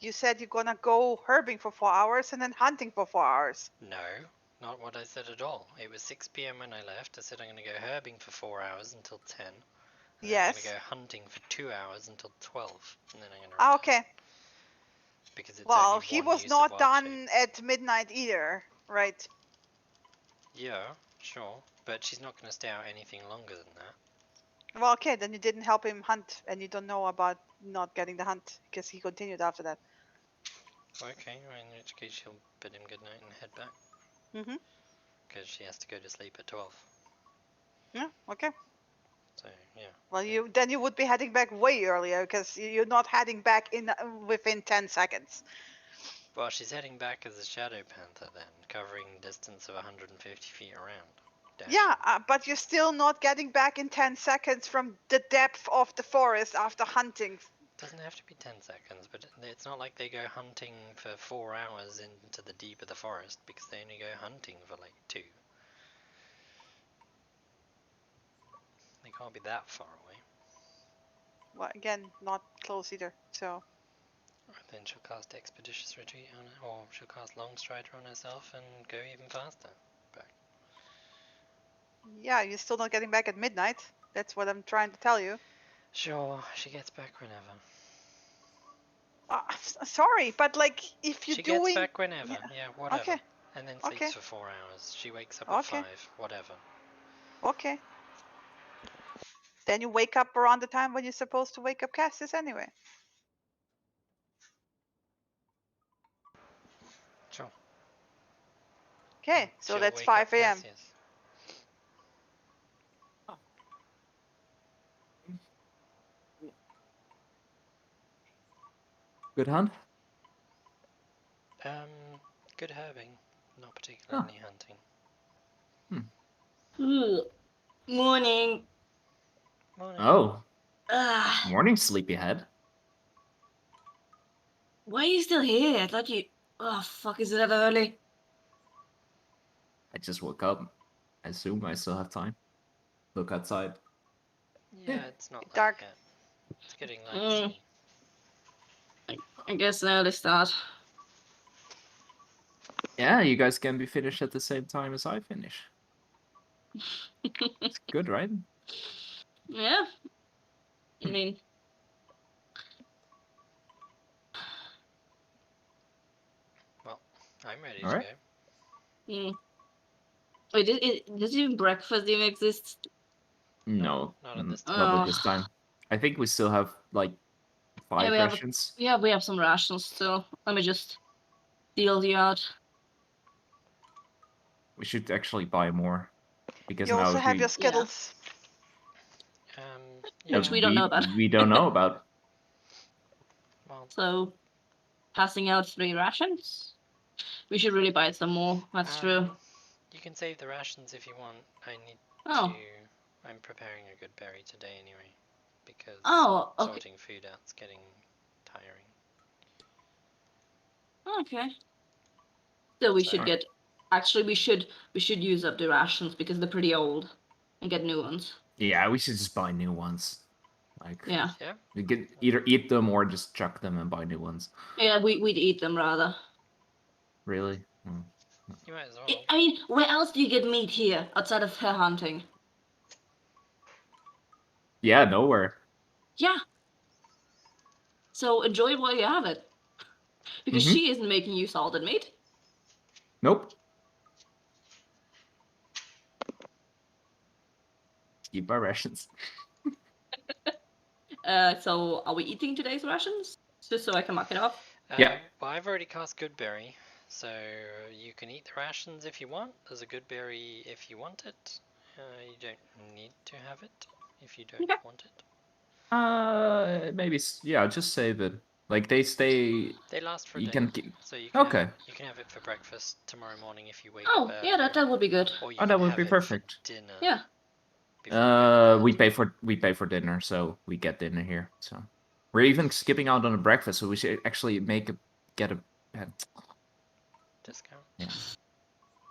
You said you're gonna go herbing for 4 hours and then hunting for 4 hours. No, not what I said at all. It was 6 p.m. when I left. I said I'm going to go herbing for 4 hours until 10. And Yes. I'm going to go hunting for 2 hours until 12. And then I'm going to Ah, okay. Because it's Well, only he one was use of not wild done at midnight either, right? shape. Yeah, sure. But she's not going to stay out anything longer than that. Well, okay, then you didn't help him hunt, and you don't know about not getting the hunt because he continued after that. Okay, well, in which case she'll bid him good night and head back. Mhm. Because she has to go to sleep at 12. Yeah. Okay. So, yeah. Well, you would be heading back way earlier because you're not heading back in within 10 seconds. Well, she's heading back as a Shadow Panther then, covering a distance of 150 feet around. Dashing. Yeah, but you're still not getting back in 10 seconds from the depth of the forest after hunting. Doesn't have to be 10 seconds, but it's not like they go hunting for 4 hours into the deep of the forest, because they only go hunting for like 2. They can't be that far away. Well, again, not close either. So Or then she'll cast Expeditious Retreat on it, or she'll cast Long Strider on herself and go even faster back. yeah, you're still not getting back at midnight. That's what I'm trying to tell you. Sure, she gets back whenever. Sorry, but like if you're She doing. gets back whenever, yeah, whatever. Okay. And then sleeps Okay. for 4 hours. She wakes up at 5, whatever. Okay. Then you wake up around the time when you're supposed to wake up Cassius anyway. Sure. Okay, so She'll that's wake 5 up a.m. Cassius. Good hunt. Good herbing, not particularly hunting. Morning. Morning. Oh, Ugh. morning, sleepyhead. Why are you still here? I thought you. Oh fuck! Is it that early? I just woke up. I assume I still have time. Look outside. Yeah, it's not light Dark. yet. It's getting light soon. I guess an early start. Yeah, you guys can be finished at the same time as I finish. It's good, right? Yeah. I mean, Well, I'm ready All to right. go. mm. Wait, does even breakfast even exist? No, not at this not at Ugh. this time. I think we still have like Yeah, 5 rations. we have some rations still. Let me just deal you out. We should actually buy more because You now also if have your we Skittles. Yeah. Which we don't know about. we don't know about. Well, So, passing out 3 rations. We should really buy some more. That's true. You can save the rations if you want. I need Oh. to. I'm preparing a good berry today anyway, because Oh, okay. sorting food out's getting tiring. Okay. So we So- should get. Actually, we should use up the rations because they're pretty old, and get new ones. Yeah, we should just buy new ones. Like Yeah. Yeah. we could either eat them or just chuck them and buy new ones. Yeah, we'd eat them rather. Really? You might as well. I mean, where else do you get meat here outside of her hunting? Yeah, nowhere. Yeah. So enjoy it while you have it, because Mhm. she isn't making you salted meat. Nope. Keep our rations. So are we eating today's rations? Just so I can mark it off. Yeah. Well, I've already cast good berry, so you can eat the rations if you want. There's a good berry if you want it. You don't need to have it if you don't Okay. want it. Maybe yeah. Just save it. Like they stay. They last for a You day, can keep. so you can Okay. have it for breakfast tomorrow morning if you wake Oh, up yeah, that would be good. or you Oh, can that would have be it perfect. for dinner. Yeah. before you go to We bed. pay for dinner, so we get dinner here. So we're even skipping out on a breakfast, so we should actually get a discount. yeah.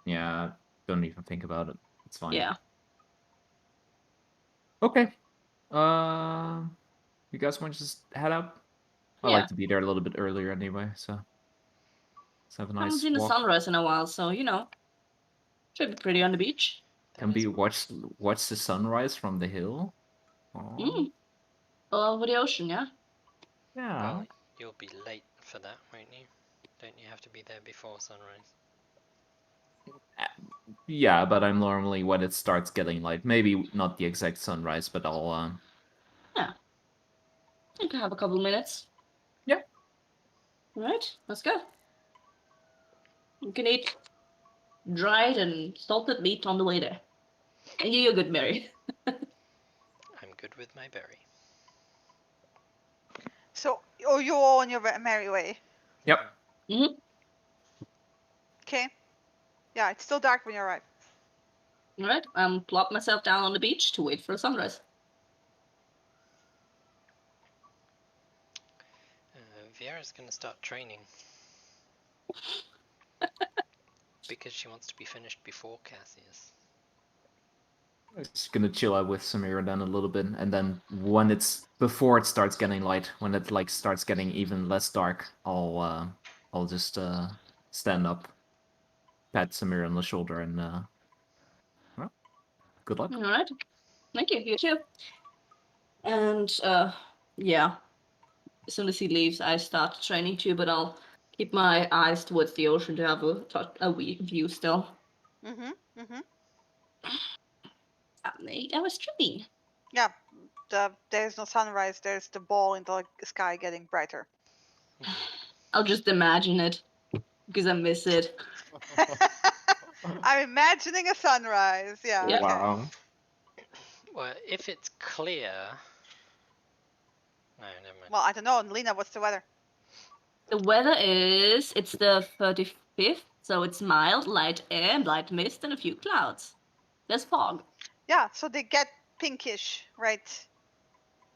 Yeah, don't even think about it. It's fine. Yeah. Okay. You guys want to just head out? I Yeah. like to be there a little bit earlier anyway, so let's have a I haven't nice seen the walk. sunrise in a while, so should be pretty on the beach. Can we watch the sunrise from the hill? Aw. All over the ocean, yeah. Yeah. Well, you'll be late for that, won't you? Don't you have to be there before sunrise? Yeah, but I'm normally when it starts getting light. Maybe not the exact sunrise, but I'll You can have a couple minutes. Yeah. Alright, let's go. You can eat dried and salted meat on the way there. And you're good, Mary. I'm good with my berry. So, you're all on your merry way. Yep. Mm-hmm. Okay. Yeah, it's still dark when you arrive. Alright, plop myself down on the beach to wait for sunrise. Vieira's gonna start training. Because she wants to be finished before Cassius. Just gonna chill out with Samira then a little bit, and then when before it starts getting light, when it like starts getting even less dark, I'll just stand up, pat Samira on the shoulder, and well, good luck. Alright. Thank you, you too. And yeah. As soon as he leaves, I start training too, but I'll keep my eyes towards the ocean to have a wee view still. I was tripping. Yeah, there's no sunrise. There's the ball in the sky getting brighter. I'll just imagine it because I miss it. I'm imagining a sunrise. Yeah. Yeah. Okay. Wow. Well, if it's clear... No, never mind. Well, I don't know. Lena, what's the weather? The weather it's the 35th, so it's mild, light air, light mist, and a few clouds. There's fog. Yeah, so they get pinkish, right?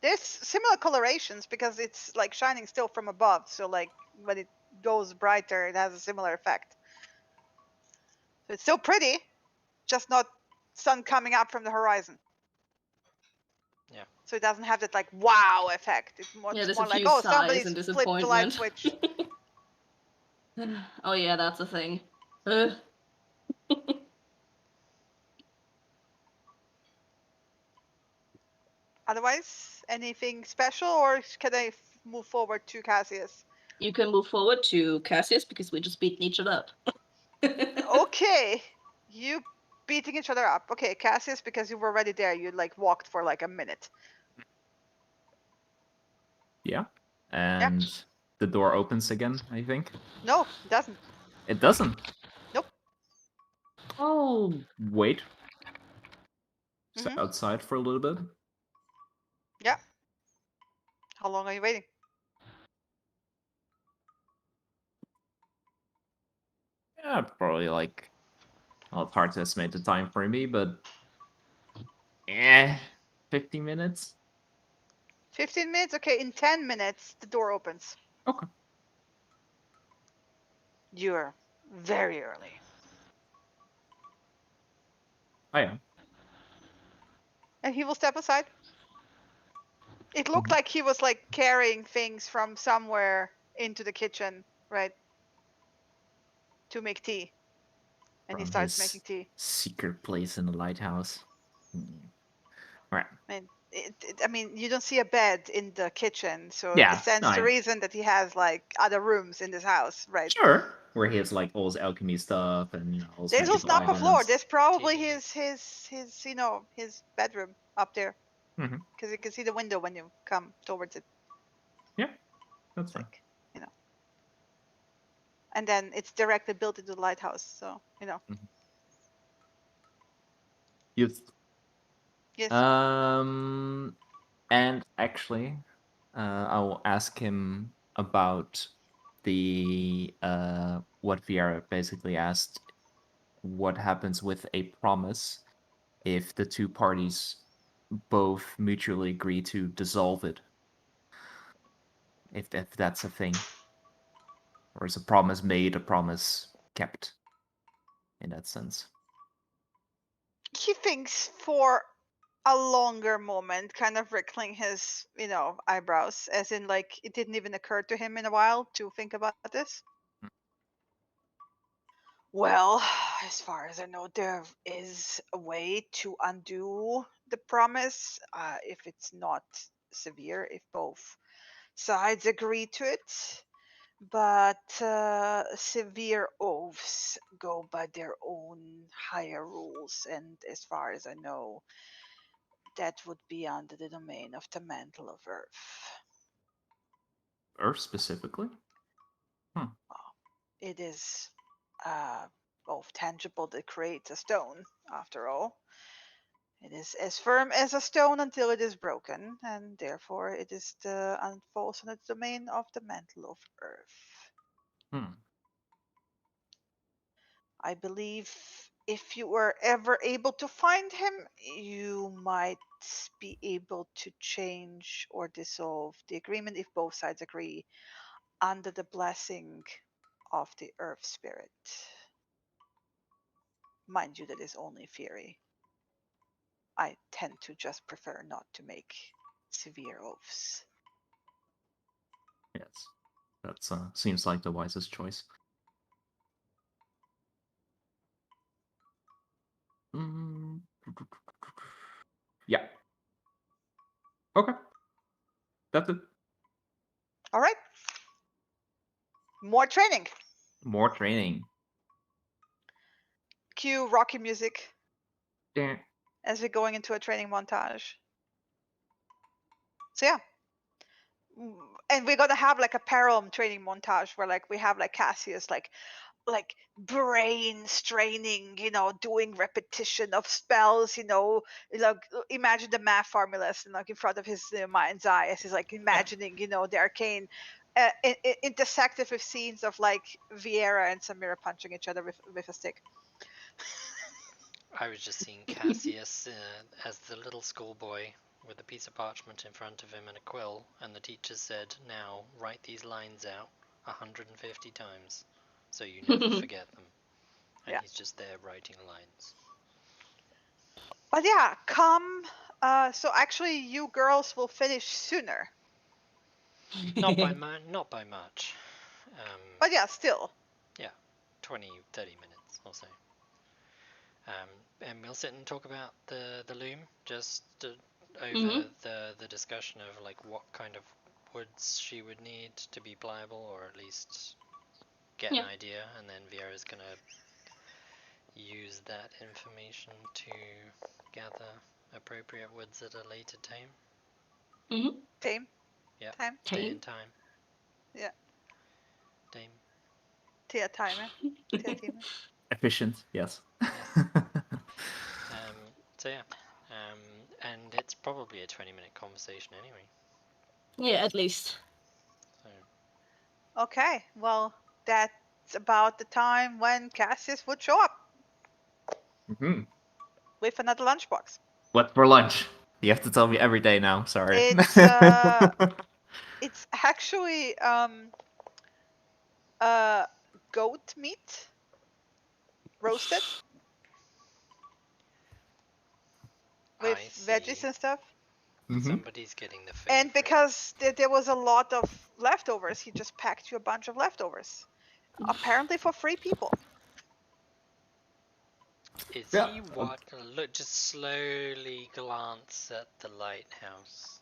There's similar colorations because it's like shining still from above. So like when it goes brighter, it has a similar effect. So it's still pretty, just not sun coming up from the horizon. Yeah. So it doesn't have that like wow effect. It's more, Yeah, there's more a like, few oh, sighs somebody's and flipped the light disappointment. switch. Oh yeah, that's a thing. Otherwise, anything special, or can I move forward to Cassius? You can move forward to Cassius because we're just beating each other up. Okay, you beating each other up. Okay, Cassius, because you were already there, you like walked for like a minute. Yeah. And the door opens again, I think. No, it doesn't. It doesn't. Nope. Oh, Wait. So Mhm. outside for a little bit. Yeah. How long are you waiting? Yeah, probably like. Well, it's hard to estimate the time for me, but 15 minutes. 15 minutes? Okay, in 10 minutes, the door opens. Okay. You're very early. I am. And he will step aside. It looked like he was like carrying things from somewhere into the kitchen, right? To make tea. And he From starts his making tea. secret place in the lighthouse. Right. I mean, you don't see a bed in the kitchen, so Yeah, it stands to reason that he has like other rooms in this house, right? Sure. Where he has like all his alchemy stuff and all his There's no magical not a floor. items. There's probably Tea. his bedroom up there, Mhm. because you can see the window when you come towards it. Yeah, that's It's fine. like, and then it's directly built into the lighthouse, so Yes. yes. And actually, I will ask him about the what Vieira basically asked. What happens with a promise if the two parties both mutually agree to dissolve it? If that's a thing, or is a promise made a promise kept? In that sense. He thinks for a longer moment, kind of wrinkling his, eyebrows, as in like it didn't even occur to him in a while to think about this. Well, as far as I know, there is a way to undo the promise, if it's not severe, if both sides agree to it. But severe oaths go by their own higher rules, and as far as I know, that would be under the domain of the mantle of earth. Earth specifically? It is both tangible that creates a stone, after all. It is as firm as a stone until it is broken, and therefore it is falls under the domain of the mantle of earth. I believe if you were ever able to find him, you might be able to change or dissolve the agreement if both sides agree under the blessing of the earth spirit. Mind you, that is only theory. I tend to just prefer not to make severe oaths. Yes. That seems like the wisest choice. Yeah. Okay. That's it. All right. More training. More training. Cue rocky music Yeah. as we're going into a training montage. So yeah. And we're gonna have like a parallel training montage where like we have like Cassius like brain straining, doing repetition of spells, like imagine the math formulas like in front of his mind's eye as he's like imagining, the arcane intersected with scenes of like Vieira and Samira punching each other with a stick. I was just seeing Cassius as the little schoolboy with a piece of parchment in front of him and a quill, and the teacher said, "Now write these lines out 150 times, so you never forget them." And Yeah. he's just there writing lines. But yeah, come. So actually, you girls will finish sooner. Not by much. But yeah, still. 20, 30 minutes or so. And we'll sit and talk about the loom, just over the discussion of like what kind of woods she would need to be pliable, or at least get Yeah. an idea, and then Vieira's gonna use that information to gather appropriate woods at a later time. Mm-hmm. Tame. Yeah. Time. Stay in Tame. time. Yeah. Dame. Tia time. Tia team. Efficient, yes. So yeah. And it's probably a 20-minute conversation anyway. Yeah, at least. So Okay. Well, that's about the time when Cassius would show up hmm with another lunchbox. What for lunch? You have to tell me every day now. Sorry. It's actually goat meat roasted with I veggies see. and stuff. Mhm. Somebody's getting the food. And because there was a lot of leftovers, he just packed you a bunch of leftovers. Apparently for 3 people. Is Yeah. he what? Look, just slowly glance at the lighthouse.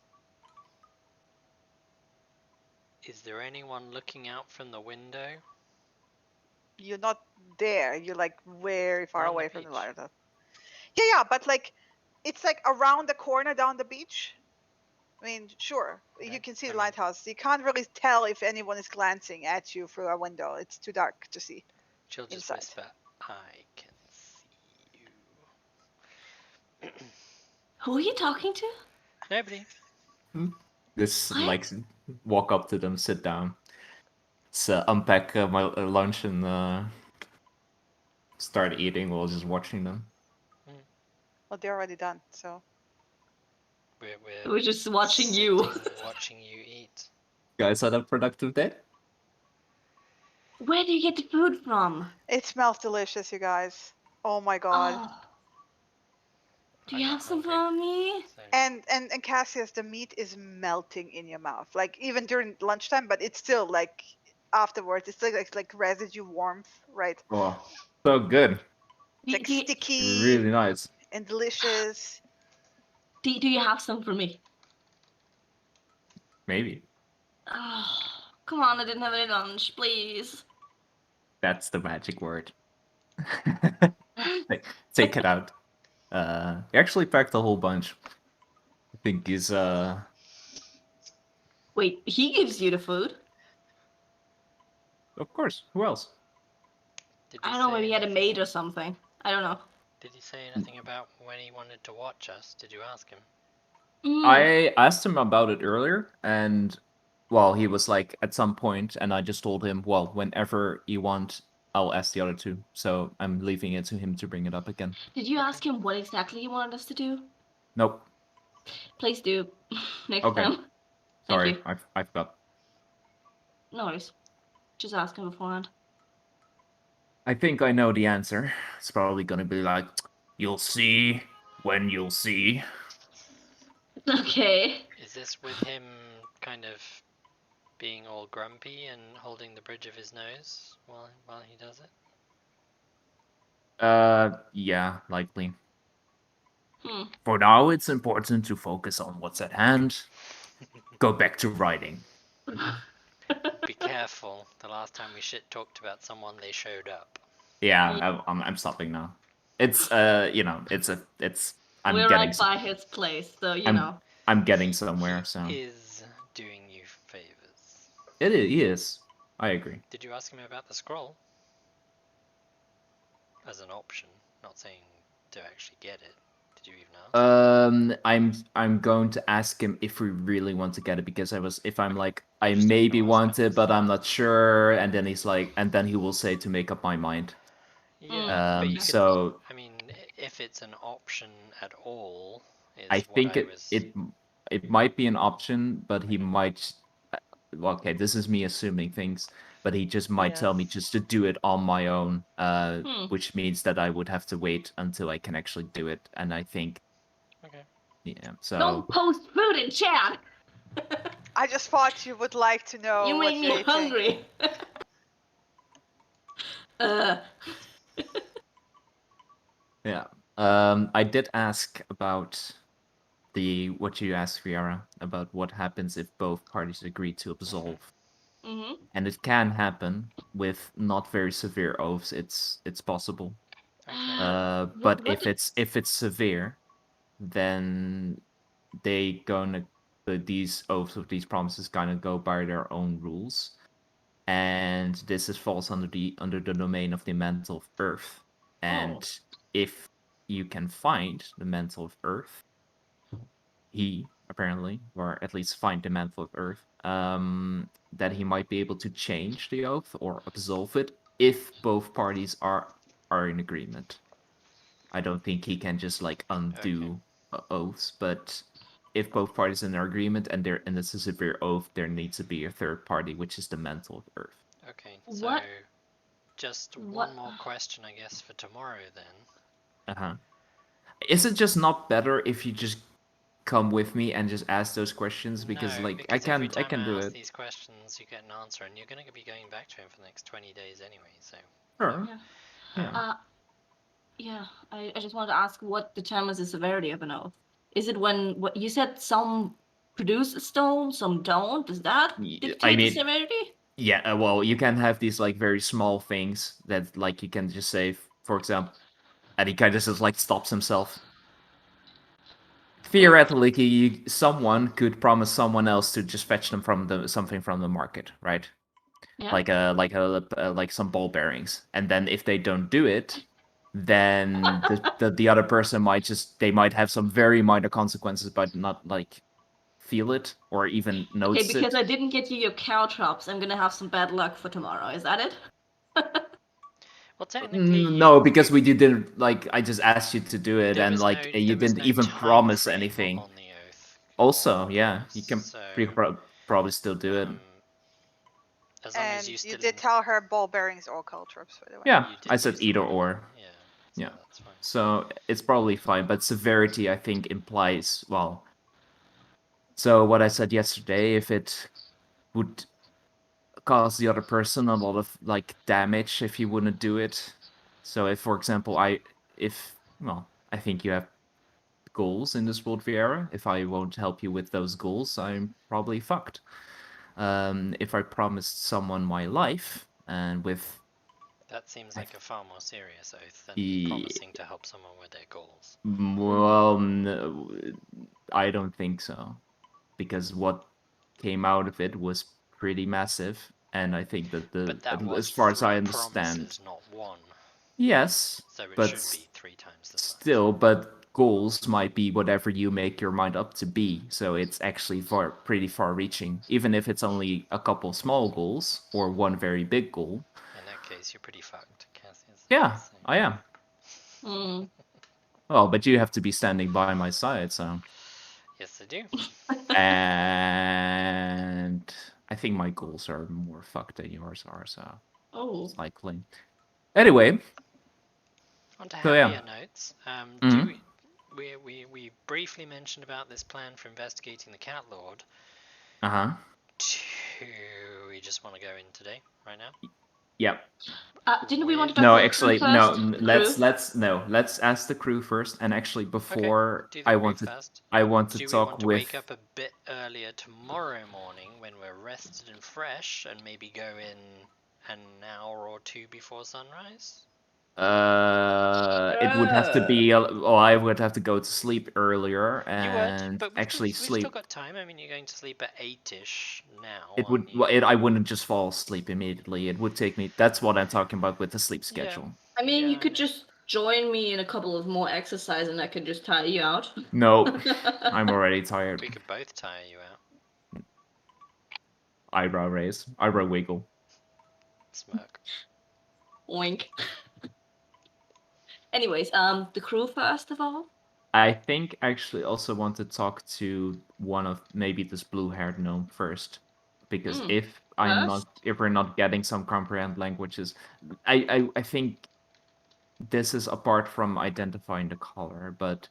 Is there anyone looking out from the window? You're not there. You're like very far We're on the away from the beach. lighthouse. Yeah, but like it's like around the corner down the beach. I mean, sure, you Okay, can see I the mean- lighthouse. You can't really tell if anyone is glancing at you through a window. It's too dark to see. She'll just Inside. whisper, I can see you. Who are you talking to? Nobody. Just What? like walk up to them, sit down, unpack my lunch and start eating while just watching them. Well, they're already done. So We're just watching you. sitting, watching you eat. Guys had a productive day. Where do you get the food from? it smells delicious, you guys. Oh my god. Oh. Do I'm you not have some hungry. for me? So, And Cassius, the meat is melting in your mouth. Like even during lunchtime, but it's still like afterwards. It's like residue warmth, right? Oh, so good. It's like Do you- sticky Really nice. and delicious. Do you have some for me? Maybe. Oh, come on, I didn't have any lunch, please. That's the magic word. Take it out. He actually packed a whole bunch. I think he's Wait, he gives you the food? of course. Who else? did I he don't know, say maybe he had a anything- maid or something. I don't know. Did he say anything about when he wanted to watch us? Did you ask him? I asked him about it earlier, and well, he was like at some point, and I just told him, well, whenever you want, I'll ask the other two. So I'm leaving it to him to bring it up again. Did you ask him what exactly he wanted us to do? Nope. Please do. Next Okay. time. Thank Sorry, you. I forgot. No worries. Just ask him beforehand. I think I know the answer. It's probably gonna be like, you'll see when you'll see. Okay. Is this with him kind of being all grumpy and holding the bridge of his nose while he does it? Yeah, likely. Hmm. For now, it's important to focus on what's at hand. Go back to writing. Be careful. The last time we shit talked about someone, they showed up. Yeah, I'm stopping now. It's I'm We're getting right by his place, so you I'm- know. I'm getting somewhere. He So is doing you favors. he is. I agree. Did you ask him about the scroll? As an option, not saying to actually get it. Did you even ask? I'm going to ask him if we really want to get it because if I'm like I Interesting maybe thoughts want about it this. but I'm not sure, and then he's like, and then he will say to make up my mind. Yeah, but you could, So I mean, if it's an option at all, is I what think I it was. it might be an option, but he might. Well, okay, this is me assuming things, but he just might tell me Yes. just to do it on my own, Hmm. which means that I would have to wait until I can actually do it. And I think, Okay. yeah, so Don't post food in chat! I just thought you would like to know You what make me you're eating. hungry. uh, yeah, I did ask about what you asked, Viara, about what happens if both parties agree to absolve. Mm-hmm. And it can happen with not very severe oaths. It's possible. Okay. But What if it's severe, then these oaths of these promises kind of go by their own rules, and falls under the domain of the Mantle of Earth. And if you can find the Mantle of Earth, he apparently, or at least find the Mantle of Earth, that he might be able to change the oath or absolve it if both parties are in agreement. I don't think he can just like undo oaths, but if both parties are in agreement and it's a severe oath, there needs to be a third party, which is the Mantle of Earth. Okay. So What- just what- one more question, I guess, for tomorrow then. Uh-huh. Is it just not better if you just come with me and just ask those questions? Because No, like because I every time can do ask it. these questions, you get an answer, and you're going to be going back to him for the next 20 days anyway. So. Sure. Yeah. Yeah. I just wanted to ask what determines the severity of an oath. Is it when what you said some produce a stone, some don't? Does that dictate the mean- severity? Yeah, well, you can have these like very small things that like you can just say, for example, and he kind of just like stops himself. Theoretically, someone could promise someone else to just fetch them something from the market, right? Yeah. Like some ball bearings, and then if they don't do it, then the other person might have some very minor consequences, but not like feel it or even notice Okay, because it. I didn't get you your caltrops, I'm gonna have some bad luck for tomorrow. Is that it? Well, technically, No, because we didn't like. I just asked you to do it, there and was like no- you there was didn't no even time promise frame anything. on the oath. Also, or yeah, you can so, probably still do it. as long as And you you still did tell her ball bearings or caltrops, by the way. Yeah, you did I said use either the- or. Yeah. So Yeah. That's fine. So it's probably fine, but severity I think implies well. So what I said yesterday, if it would cause the other person a lot of like damage if you wouldn't do it. So if, for example, I think you have goals in this world, Viera. If I won't help you with those goals, I'm probably fucked. If I promised someone my life and with That seems like a far more serious oath than Ye- promising to help someone with their goals. well, no, I don't think so, because what came out of it was pretty massive, and I think that But that was as far as I 3 understand, promises, not one. yes, So it but should be 3 times the size. still, but goals might be whatever you make your mind up to be. So it's actually pretty far-reaching, even if it's only a couple small goals or one very big goal. In that case, you're pretty fucked, Cassius. Yeah, I am. Mm. Well, but you have to be standing by my side, so. Yes, I do. And I think my goals are more fucked than yours are, so Oh. it's likely. Anyway, On to So, happier yeah. notes. Mhm. We briefly mentioned about this plan for investigating the Cat Lord. uh-huh. Do we just want to go in today, right now? Yep. Didn't we want to talk No, to the actually, crew no. first? Let's ask the crew first. And actually, before Do the I crew want to first. I want to Do we talk want to with. wake up a bit earlier tomorrow morning when we're rested and fresh, and maybe go in an hour or two before sunrise? It would have to be. I would have to go to sleep earlier You and would, but actually we've sleep. still got time. I mean, you're going to sleep at 8ish now. It would. aren't you? Well, I wouldn't just fall asleep immediately. It would take me. That's what I'm talking about with the sleep schedule. I mean, Yeah, you I could know. just join me in a couple of more exercise and I could just tire you out. No, I'm already tired. We could both tire you out. Eyebrow raise. Eyebrow wiggle. Smirk. Oink. Anyways, the crew first of all. I think actually also want to talk to one of maybe this blue-haired gnome first, because if we're not getting some comprehend languages, I think this is apart from identifying the color, but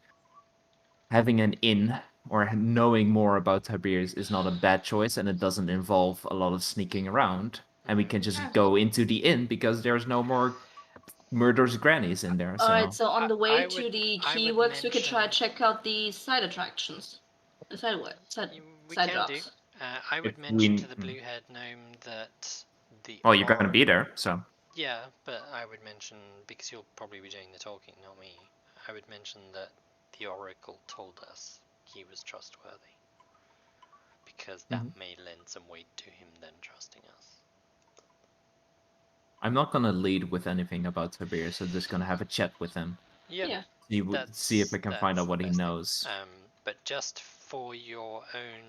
having an inn or knowing more about Tiberius is not a bad choice, and it doesn't involve a lot of sneaking around, and we can just go into the inn because there's no more murders grannies in there. So Alright, so on the way I to would- the I would keyworks, we could try mention- check out the side attractions. The side We side can do. jobs. I would If mention we- to the blue-haired gnome that the. well, you're gonna be there, so Yeah, but I would mention, because you'll probably be doing the talking, not me. I would mention that the Oracle told us he was trustworthy, because that may lend some weight to him then trusting us. I'm not gonna lead with anything about Tiberius. I'm just gonna have a chat with him. Yep. Yeah. See if I can find out that's what he best thing. knows. But just for your own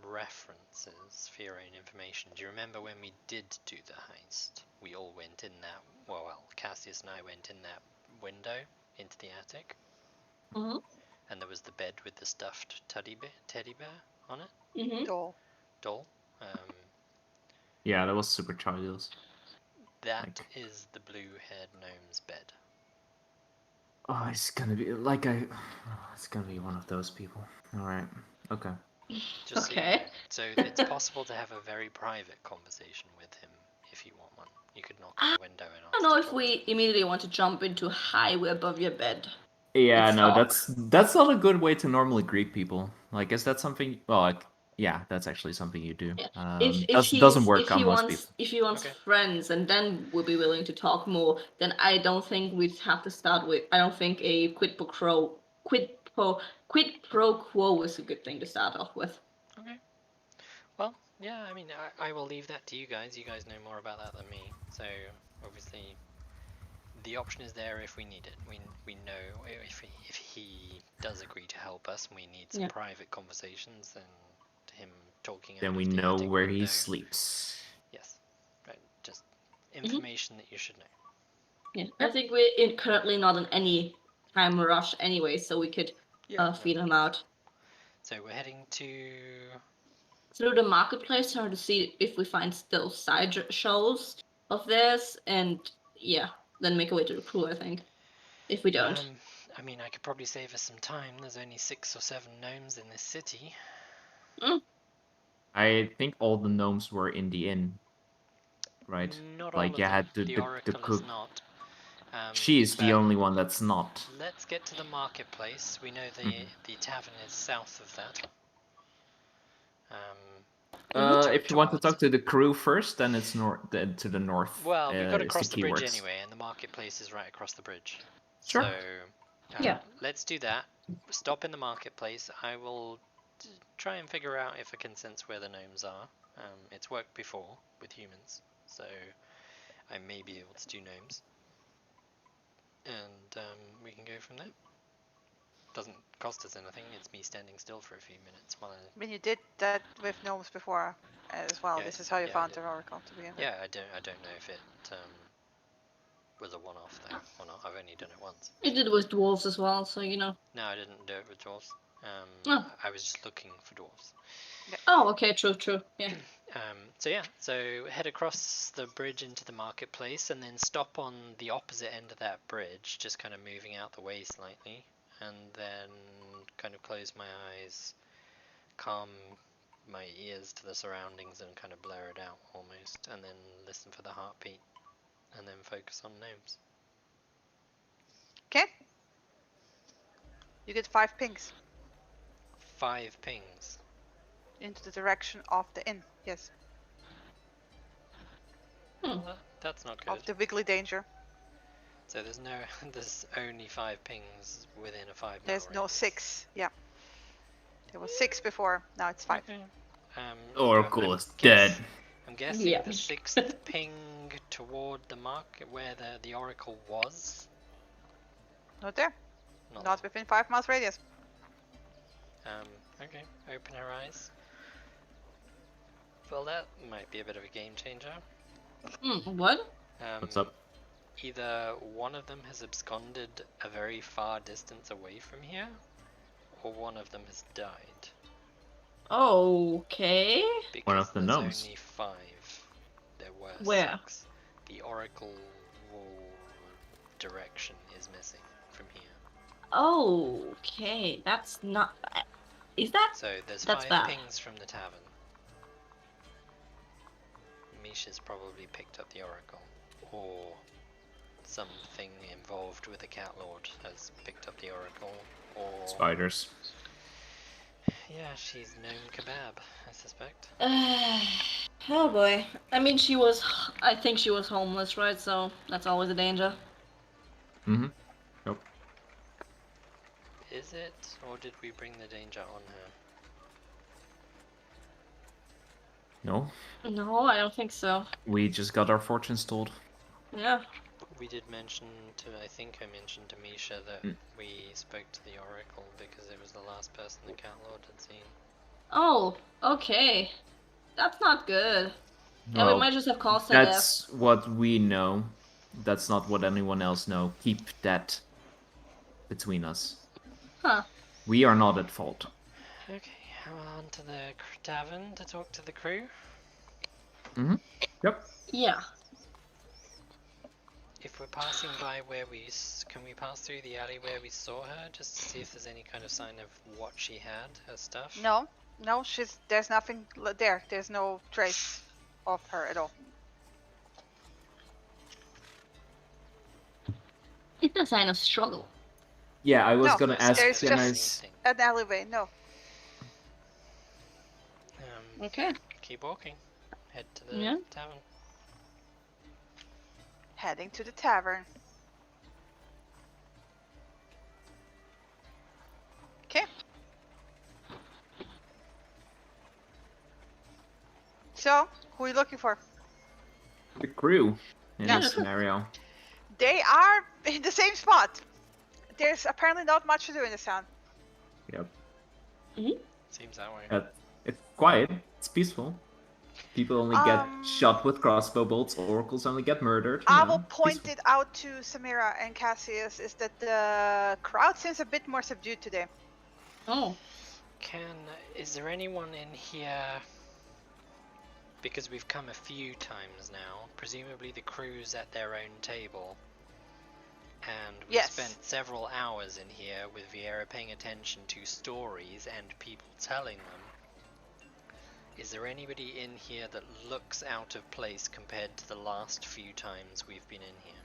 references, for your own information, do you remember when we did do the heist? We all went in that. Well, Cassius and I went in that window into the attic, Mm-hmm. and there was the bed with the stuffed teddy bear on it, Mm-hmm. Doll. doll. Yeah, that was super childish. That is the blue-haired gnome's bed. Oh, it's gonna be it's gonna be one of those people. All right. Okay. Just so you Okay. know. So it's possible to have a very private conversation with him if you want one. You could knock on the window and ask. I don't know to if talk. we immediately want to jump into hi, we're above your bed. Yeah, Let's no, talk. that's not a good way to normally greet people. Like, is that something? Well, like, yeah, that's actually something you do. Yeah. Doesn't work on most people. If he wants Okay. friends and then we'll be willing to talk more, then I don't think we'd have to start with. I don't think a quid pro quo is a good thing to start off with. Okay. Well, yeah, I mean, I will leave that to you guys. You guys know more about that than me. So, obviously, the option is there if we need it. We know if he does agree to help us and we need some Yeah. private conversations, then him talking Then out we of the know attic where he window. sleeps. Yes. Right. Just information that you should know. Yeah, I think we're currently not in any time rush anyway, so we could feel him out So we're heading to. through the marketplace or to see if we find still side shows of theirs, and yeah, then make our way to the crew. I think if we don't. I mean, I could probably save us some time. There's only 6 or 7 gnomes in this city. I think all the gnomes were in the inn, right? Not Like, all you of had them. the Oracle cook. is not. She's the but only one that's not. Let's get to the marketplace. We know the tavern is south of that. If you want to talk to the crew first, then it's to the north. Well, we've got to is cross the bridge keywords. anyway, and the marketplace is right across the bridge. Sure. So, Yeah. let's do that. Stop in the marketplace. I will try and figure out if I can sense where the gnomes are. It's worked before with humans, so I may be able to do gnomes. And we can go from there. Doesn't cost us anything. It's me standing still for a few minutes while I. I mean, you did that with gnomes before as well. Yeah, This is how you yeah, I found did. the oracle to begin with. Yeah, I don't know if it was a one-off thing or not. I've only done it once. We did it with dwarves as well, so you know. No, I didn't do it with dwarves. Oh. I was just looking for dwarves. Oh, okay, true, yeah. So head across the bridge into the marketplace and then stop on the opposite end of that bridge, just kind of moving out the way slightly, and then kind of close my eyes, calm my ears to the surroundings and kind of blur it out almost, and then listen for the heartbeat, and then focus on gnomes. Okay. You get 5 pings 5 pings. into the direction of the inn. Yes, Well, that's not good. of the wiggly danger. So there's only 5 pings within a 5 mile There's no radius. 6. Yeah. There was 6 before. Now it's 5. Okay. Oracle is dead. I'm guessing Yeah. the 6th ping toward the market where the oracle was. Not there. Not Not within 5 miles radius. Okay. Open her eyes. Well, that might be a bit of a game changer. What? What's up? Either one of them has absconded a very far distance away from here, or one of them has died. Okay. Because One of the there's gnomes. only 5. There were Where? 6. The oracle direction is missing from here. Okay, that's not. Is that? So there's That's 5 bad. pings from the tavern. Misha's probably picked up the oracle, or something involved with the Cat Lord has picked up the Oracle, or Spiders. yeah, she's gnome kebab, I suspect. Oh boy. I mean, I think she was homeless, right? So that's always a danger. Mm-hmm. Yep. Is it, or did we bring the danger on her? No, No, I don't think so. we just got our fortunes told. Yeah. We did mention I think I mentioned to Misha that we spoke to the Oracle because it was the last person the Cat Lord had seen. Oh, okay. That's not good. Yeah, we Well, might just have caused her death. that's what we know. That's not what anyone else know. Keep that between us. Huh. We are not at fault. Okay, on to the tavern to talk to the crew. Mm-hmm. Yep. Yeah. If we're passing by where can we pass through the alley where we saw her, just to see if there's any kind of sign of what she had, her stuff? No, there's nothing there. There's no trace of her at all. It's a sign of struggle. Yeah, I was No, gonna ask. there's Can I just an alleyway. No. Okay. Keep walking. Head to the Yeah. tavern. Heading to the tavern. Okay. So, who are you looking for? the crew in Yeah. this scenario? They are in the same spot. There's apparently not much to do in this town. Yep. Seems that way. It's quiet. It's peaceful. People only get shot with crossbow bolts. Oracles only get murdered. I will point it out to Samira and Cassius is that the crowd seems a bit more subdued today. Oh. Is there anyone in here, because we've come a few times now, presumably the crew's at their own table, and we Yes. spent several hours in here with Vieira paying attention to stories and people telling them. Is there anybody in here that looks out of place compared to the last few times we've been in here?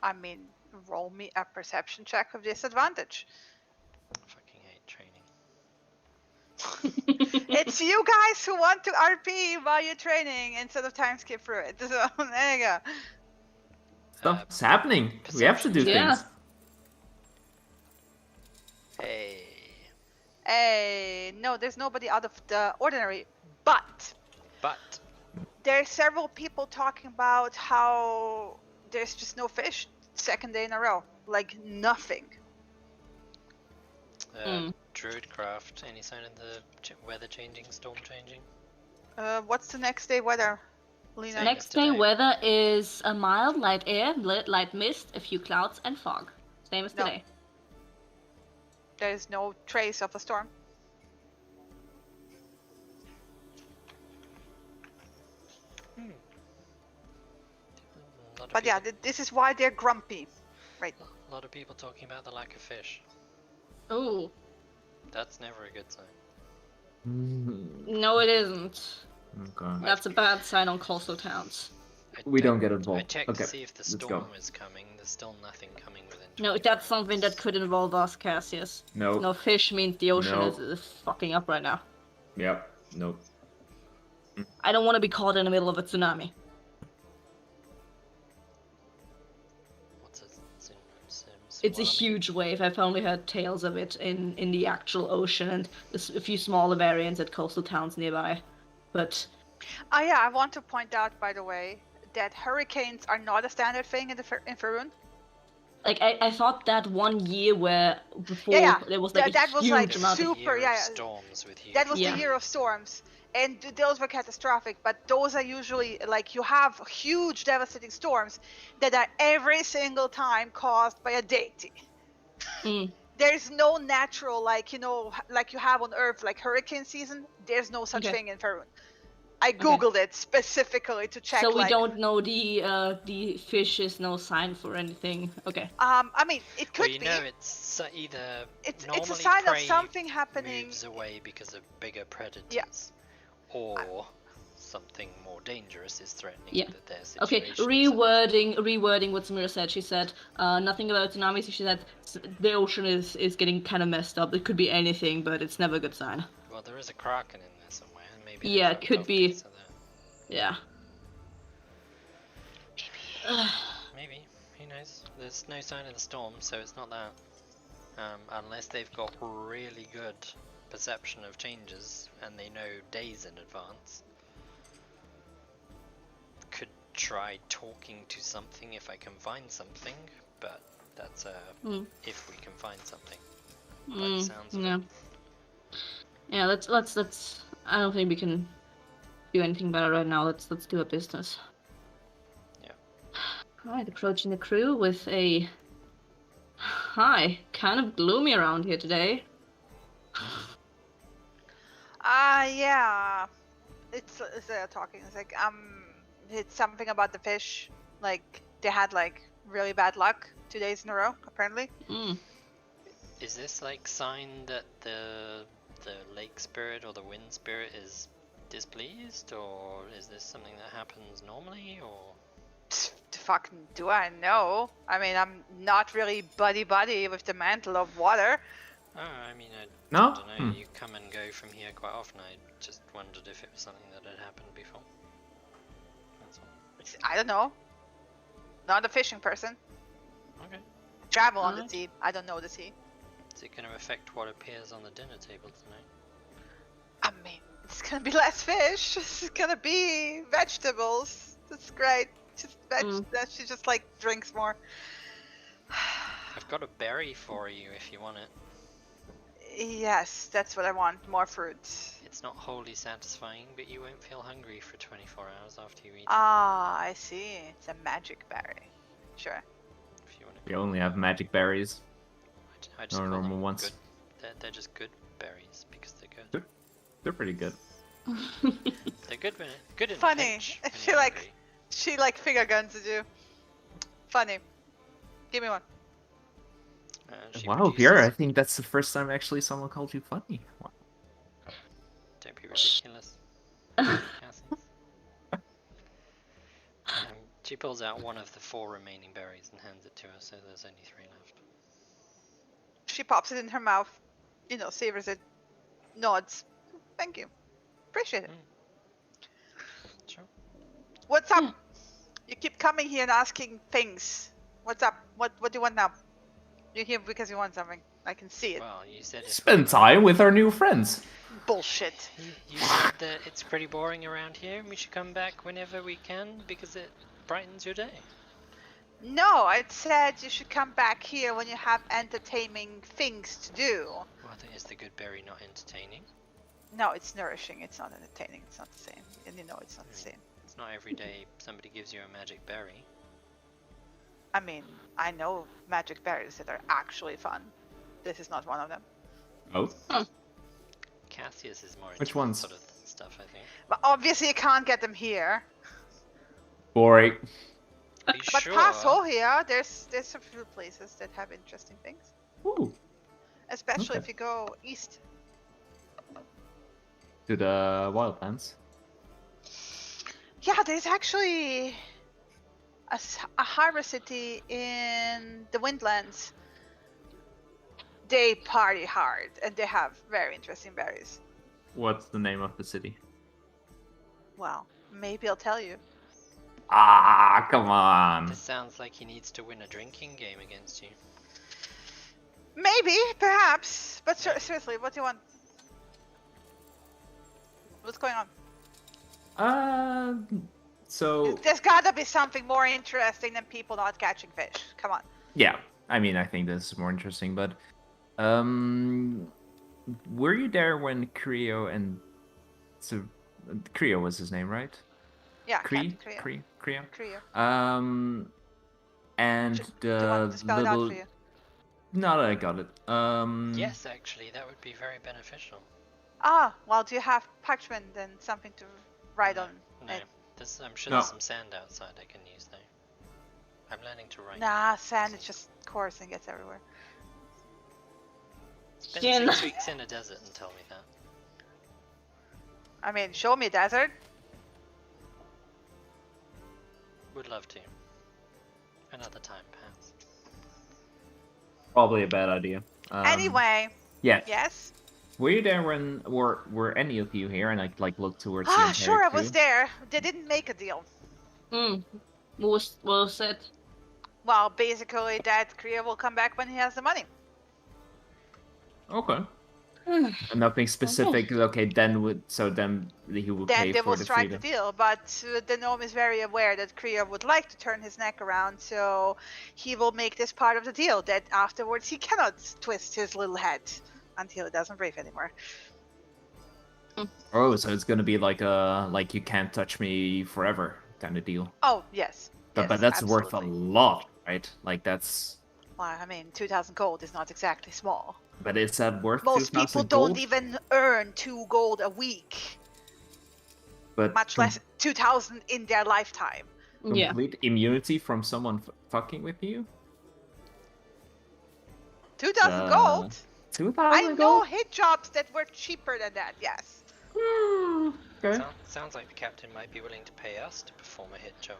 I mean, roll me a perception check with disadvantage. I fucking hate training. It's you guys who want to RP while you're training instead of time skip through it. So there you go. Stuff's happening. We have to do Yeah. things. Hey. Hey, no, there's nobody out of the ordinary, but But there's several people talking about how there's just no fish second day in a row. Like nothing. Druidcraft, any sign of the weather changing, storm changing? What's the next day weather, Lena? Same. Next day today. weather is a mild light air, light mist, a few clouds, and fog. Same as No. today. There's no trace of a storm. But yeah, this is why they're grumpy. Right. A lot of people talking about the lack of fish. Ooh. That's never a good sign. No, it isn't. Okay. That's a bad sign on coastal towns. We don't get I involved. checked Okay, to see if the let's storm go. is coming. There's still nothing coming within. No, 24 that's something that hours. could involve us, Cassius. No. No fish means the ocean No. is fucking up right now. Yep. Nope. I don't want to be caught in the middle of a tsunami. What's it? It's a Tsunami? huge wave. I've only heard tales of it in the actual ocean and there's a few smaller variants at coastal towns nearby. But Oh yeah, I want to point out, by the way, that hurricanes are not a standard thing in Faerun. like I thought that one year where before Yeah, there was like that a was, huge like, amount of super- Year of yeah, storms with huge That was Yeah. the year of storms, and those were catastrophic. But those are usually like you have huge, devastating storms that are every single time caused by a deity. Mm. There's no natural, like like you have on Earth, like hurricane season. There's no such Okay. thing in Faerun. I googled it specifically to check. So we like, don't know the fish is no sign for anything. Okay. I mean, it Well, could you be. know, it's either It's a normally sign of prey something happening. moves away because of bigger predators, or something more dangerous is threatening Yeah. their Okay, situation. rewording what Samira said. She said nothing about tsunamis. She said the ocean is getting kind of messed up. It could be anything, but it's never a good sign. Well, there is a kraken in there somewhere, and maybe Yeah, they could dropped be. off a piece of that. Yeah. Maybe. Who knows? There's no sign of the storm, so it's not that. Unless they've got really good perception of changes and they know days in advance. Could try talking to something if I can find something, but that's if we can find something. By the sounds of Yeah. it. Yeah. Let's. I don't think we can do anything about it right now. Let's do a business. Yeah. Right, approaching the crew with a. Hi, kind of gloomy around here today. Yeah. It's talking. It's like it's something about the fish. Like they had like really bad luck 2 days in a row, apparently. Is this like sign that the lake spirit or the wind spirit is displeased, or is this something that happens normally, or? Psst, the fucking do I know? I mean, I'm not really buddy with the mantle of water. Oh, I mean, I No? don't know. You come and go from here quite often. I just wondered if it was something that had happened before. That's all. I don't know. Not a fishing person. Okay. Travel on the Alright. sea. I don't know the sea. Is it going to affect what appears on the dinner table tonight? I mean, it's gonna be less fish. It's gonna be vegetables. That's great. Just that she just like drinks more. I've got a berry for you if you want it. Yes, that's what I want. More fruits. It's not wholly satisfying, but you won't feel hungry for 24 hours after you eat it. Ah, I see. It's a magic berry. Sure. If you want We only have magic berries. I just Or call normal them ones. good. They're just good berries because they're good. They're pretty good. They're good when good in a Funny. pinch when She you're like- hungry. She like finger guns at you. Funny. Give me one. She Wow, produces- Pierre, I think that's the first time actually someone called you funny. Wow. Don't be ridiculous. Cassie. She pulls out one of the 4 remaining berries and hands it to us, so there's only 3 left. She pops it in her mouth. You know, savors it. Nods. Thank you. Appreciate it. Sure. What's up? Yeah. You keep coming here and asking things. What's up? What do you want now? You're here because you want something. I can see it. Well, you said Spend time with our new friends. Bullshit. You said that it's pretty boring around here and we should come back whenever we can because it brightens your day. No, I said you should come back here when you have entertaining things to do. Well, is the good berry not entertaining? No, it's nourishing. It's not entertaining. It's not the same. And you know it's not the same. It's not every day somebody gives you a magic berry. I mean, I know magic berries that are actually fun. This is not one of them. Oh, Cassius is more Which into that ones? sort of stuff, I think. But obviously you can't get them here. boring. Are you But sure? past all here, there's a few places that have interesting things. Ooh, Especially Okay. if you go east. to the wildlands. Yeah, there's actually a harbor city in the Windlands. They party hard and they have very interesting berries. What's the name of the city? Well, maybe I'll tell you. Ah, come on. This sounds like he needs to win a drinking game against you. Maybe, perhaps. But seriously, what do you want? What's going on? So There's gotta be something more interesting than people not catching fish. Come on. yeah, I mean, I think this is more interesting, but were you there when Creo and so Creo was his name, right? Yeah, Cree, Captain Creo. Creo. And Do you want me the to spell it out little. for you? No, I got it. Yes, actually, that would be very beneficial. Ah, well, do you have parchment and something to write on? No, it? I'm sure No. there's some sand outside I can use though. I'm learning to write. Nah, sand is just coarse and gets everywhere. Spend Skin. 6 weeks in a desert and tell me that. I mean, show me a desert. Would love to. Another time, perhaps. Probably a bad idea. Anyway, Yeah. yes. Were you there when were any of you here? And I like looked towards the Ah, entire sure, I crew? was there. They didn't make a deal. What was it? Well, basically, that Kriya will come back when he has the money. Okay. And nothing specific. Okay, then then he will Then pay they for will the strike freedom. the deal. But the gnome is very aware that Kriya would like to turn his neck around, so he will make this part of the deal. That afterwards he cannot twist his little head until it doesn't breathe anymore. Oh, so it's gonna be like a you can't touch me forever kind of deal. Oh yes. But Yes, that's worth a absolutely. lot, right? Like that's. Well, I mean, 2,000 gold is not exactly small. But is that worth Most 2,000 people gold? don't even earn 2 gold a week, But much less 2,000 in their lifetime. Yeah. complete immunity from someone fucking with you. 2,000 gold? 2,000 I gold. know hit jobs that were cheaper than that, yes. Okay. Sounds like the captain might be willing to pay us to perform a hit job.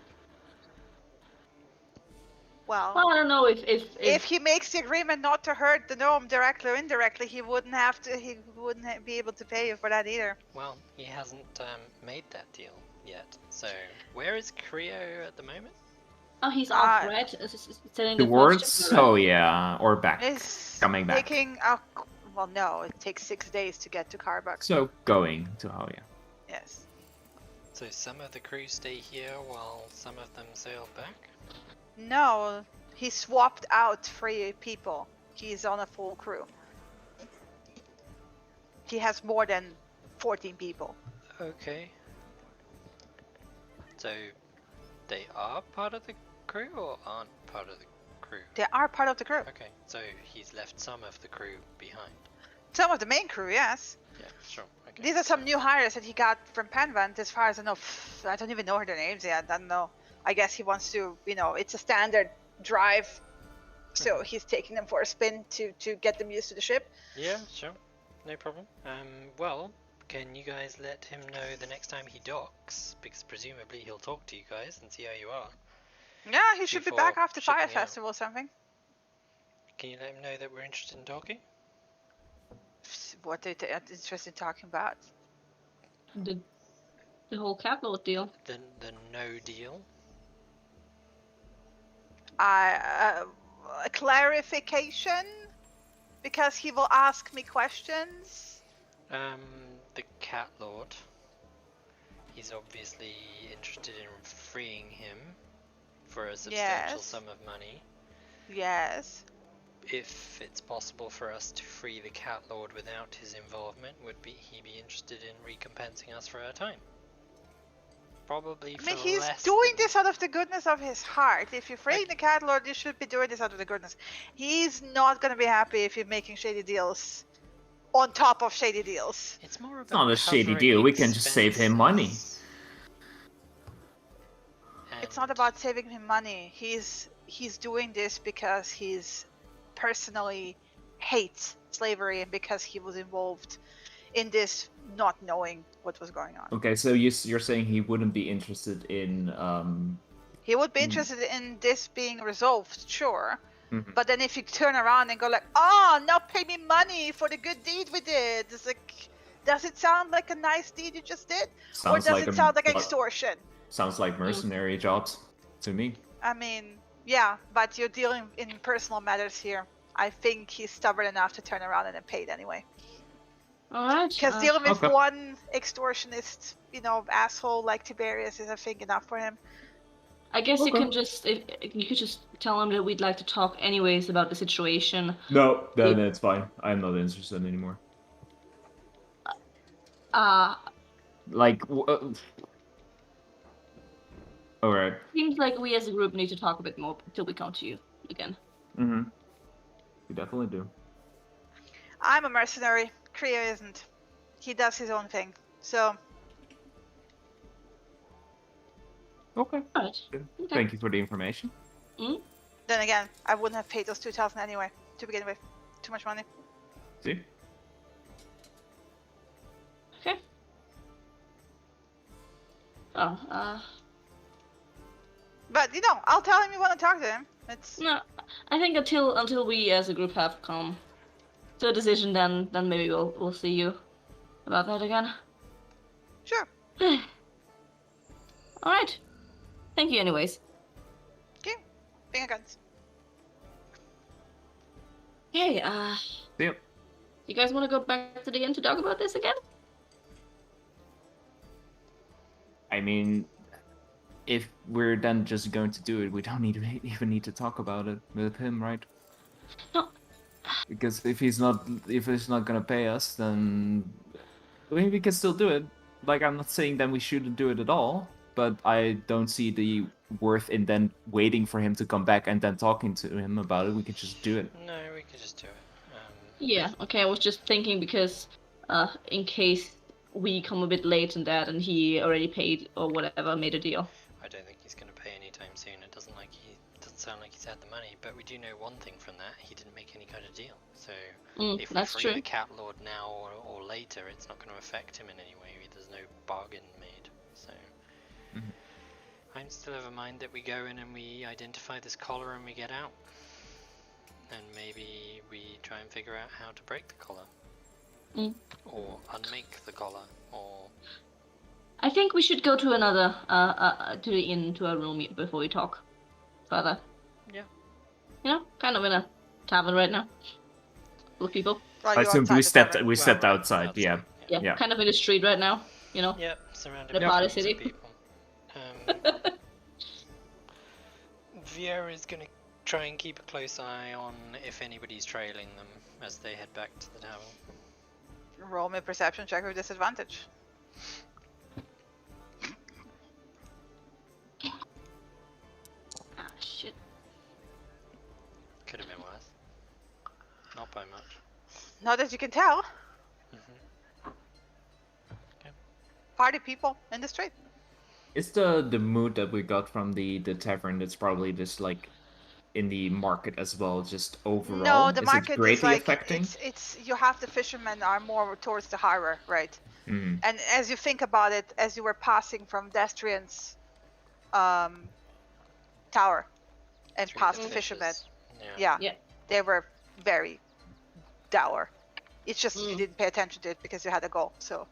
Well, Well, I don't know if he makes the agreement not to hurt the gnome directly or indirectly, he wouldn't be able to pay you for that either. Well, he hasn't made that deal yet. So, where is Creo at the moment? Oh, he's off, Uh, right? Selling the Towards. first chapter, right? Oh yeah, or back. It's Coming back. taking well, no, it takes 6 days to get to Carbux. So going to Halia. Yes. So some of the crew stay here while some of them sail back? No, he swapped out 3 people. He's on a full crew. He has more than 14 people. Okay. So they are part of the crew or aren't part of the crew? They are part of the crew. Okay, so he's left some of the crew behind. Some of the main crew, yes. Yeah, sure. Okay. These are some new hires that he got from Panvant, as far as I know. I don't even know their names yet. I don't know. I guess he wants to, it's a standard drive. So he's taking them for a spin to get them used to the ship. Yeah, sure. No problem. Well, can you guys let him know the next time he docks? Because presumably he'll talk to you guys and see how you are. Yeah, he should be Before back after Fire shipping out. Festival or something. Can you let him know that we're interested in talking? What are they interested in talking about? The whole capital deal. The no deal? A clarification? Because he will ask me questions. The Cat Lord. He's obviously interested in freeing him for a substantial Yes. sum of money. Yes. If it's possible for us to free the Cat Lord without his involvement, would he be interested in recompensing us for our time? Probably I for mean, he's less doing than- this out of the goodness of his heart. If you're freeing the Cat Lord, you should be doing this out of the goodness. He's not gonna be happy if you're making shady deals on top of shady deals. It's more about not a shady covering deal. We can just save him money. expenses. It's not And- about saving him money. He's doing this because he's personally hates slavery and because he was involved in this not knowing what was going on. Okay, so you're saying he wouldn't be interested in He would be interested in this being resolved, sure. Mhm. But then if you turn around and go like, oh, now pay me money for the good deed we did. It's like, does it sound like a nice deed you just did? Or does it sound like extortion? Sounds like mercenary jobs to me. I mean, yeah, but you're dealing in personal matters here. I think he's stubborn enough to turn around and then pay it anyway. Alright. Because dealing with Okay. one extortionist, asshole like Tiberius is, I think, enough for him. I guess you Okay. can you could just tell him that we'd like to talk anyways about the situation. No, then it's fine. I'm not interested anymore. Like, alright. Seems like we as a group need to talk a bit more till we come to you again. Mm-hmm. We definitely do. I'm a mercenary. Creo isn't. He does his own thing. So, Okay. Alright. Good. Okay. Thank you for the information. then again, I wouldn't have paid those 2,000 anyway, to begin with. Too much money. See? Okay. Oh, But I'll tell him you want to talk to him. It's No, I think until we as a group have come to a decision, then maybe we'll see you about that again. sure. All right. Thank you, anyways. Okay. Finger guns. Okay. Yep. You guys want to go back to the inn to talk about this again? I mean, if we're then just going to do it, we don't even need to talk about it with him, right? No. Because if he's not gonna pay us, then we can still do it. Like, I'm not saying that we shouldn't do it at all, but I don't see the worth in then waiting for him to come back and then talking to him about it. We could just do it. No, we could just do it. Yeah. Okay. I was just thinking because, in case we come a bit late in that and he already paid or whatever, made a deal. I don't think he's going to pay anytime soon. It doesn't sound like he's had the money. But we do know one thing from that: he didn't make any kind of deal. So if we That's free true. the cat lord now or later, it's not going to affect him in any way. There's no bargain made. So Mhm. I'm still of a mind that we go in and we identify this collar and we get out. And maybe we try and figure out how to break the collar. Mm. Or unmake the collar. Or I think we should go to another to the inn, to a room before we talk further. Yeah. Kind of in a tavern right now. Full of people. Well, I you're assume outside we the stepped tavern. outside. outside, Yeah. Yeah, Yeah. kind of in the street right now. Yep, surrounded The by party lots of city. people. Vieira is going to try and keep a close eye on if anybody's trailing them as they head back to the tavern. Roll me a perception check with disadvantage. Ah, shit. Could have been worse. Not by much. Not as you can tell. Mhm. Party people in the street. It's the mood that we got from the tavern that's probably just like in the market as well, just overall. No, the Is market it greatly is like affecting? it's you have the fishermen are more towards the harbor, right? Mhm. And as you think about it, as you were passing from Destrian's tower and Through past the the fishermen, fishes. yeah, Yeah. they were very dour. It's just you Mm. didn't pay attention to it because you had a goal. So,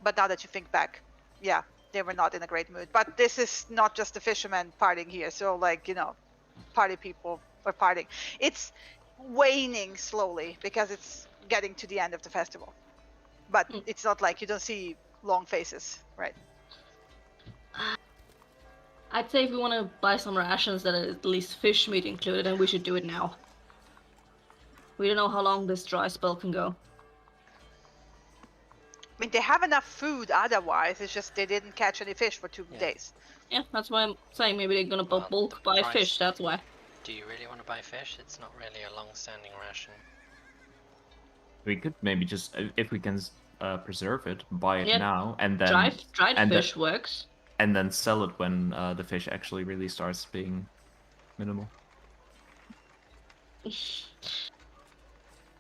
but now that you think back, yeah, they were not in a great mood. But this is not just the fishermen partying here. So like party people were partying. It's waning slowly because it's getting to the end of the festival. But Mm. it's not like you don't see long faces, right? I'd say if we want to buy some rations that are at least fish meat included, then we should do it now. We don't know how long this dry spell can go. I mean, they have enough food otherwise. It's just they didn't catch any fish for 2 Yeah. days. Yeah, that's why I'm saying maybe they're gonna Well, bulk the buy price- fish, that's why. Do you really want to buy fish? It's not really a long-standing ration. We could maybe just, if we can preserve it, buy it Yeah. now and then Dried and fish works. and then sell it when the fish actually really starts being minimal.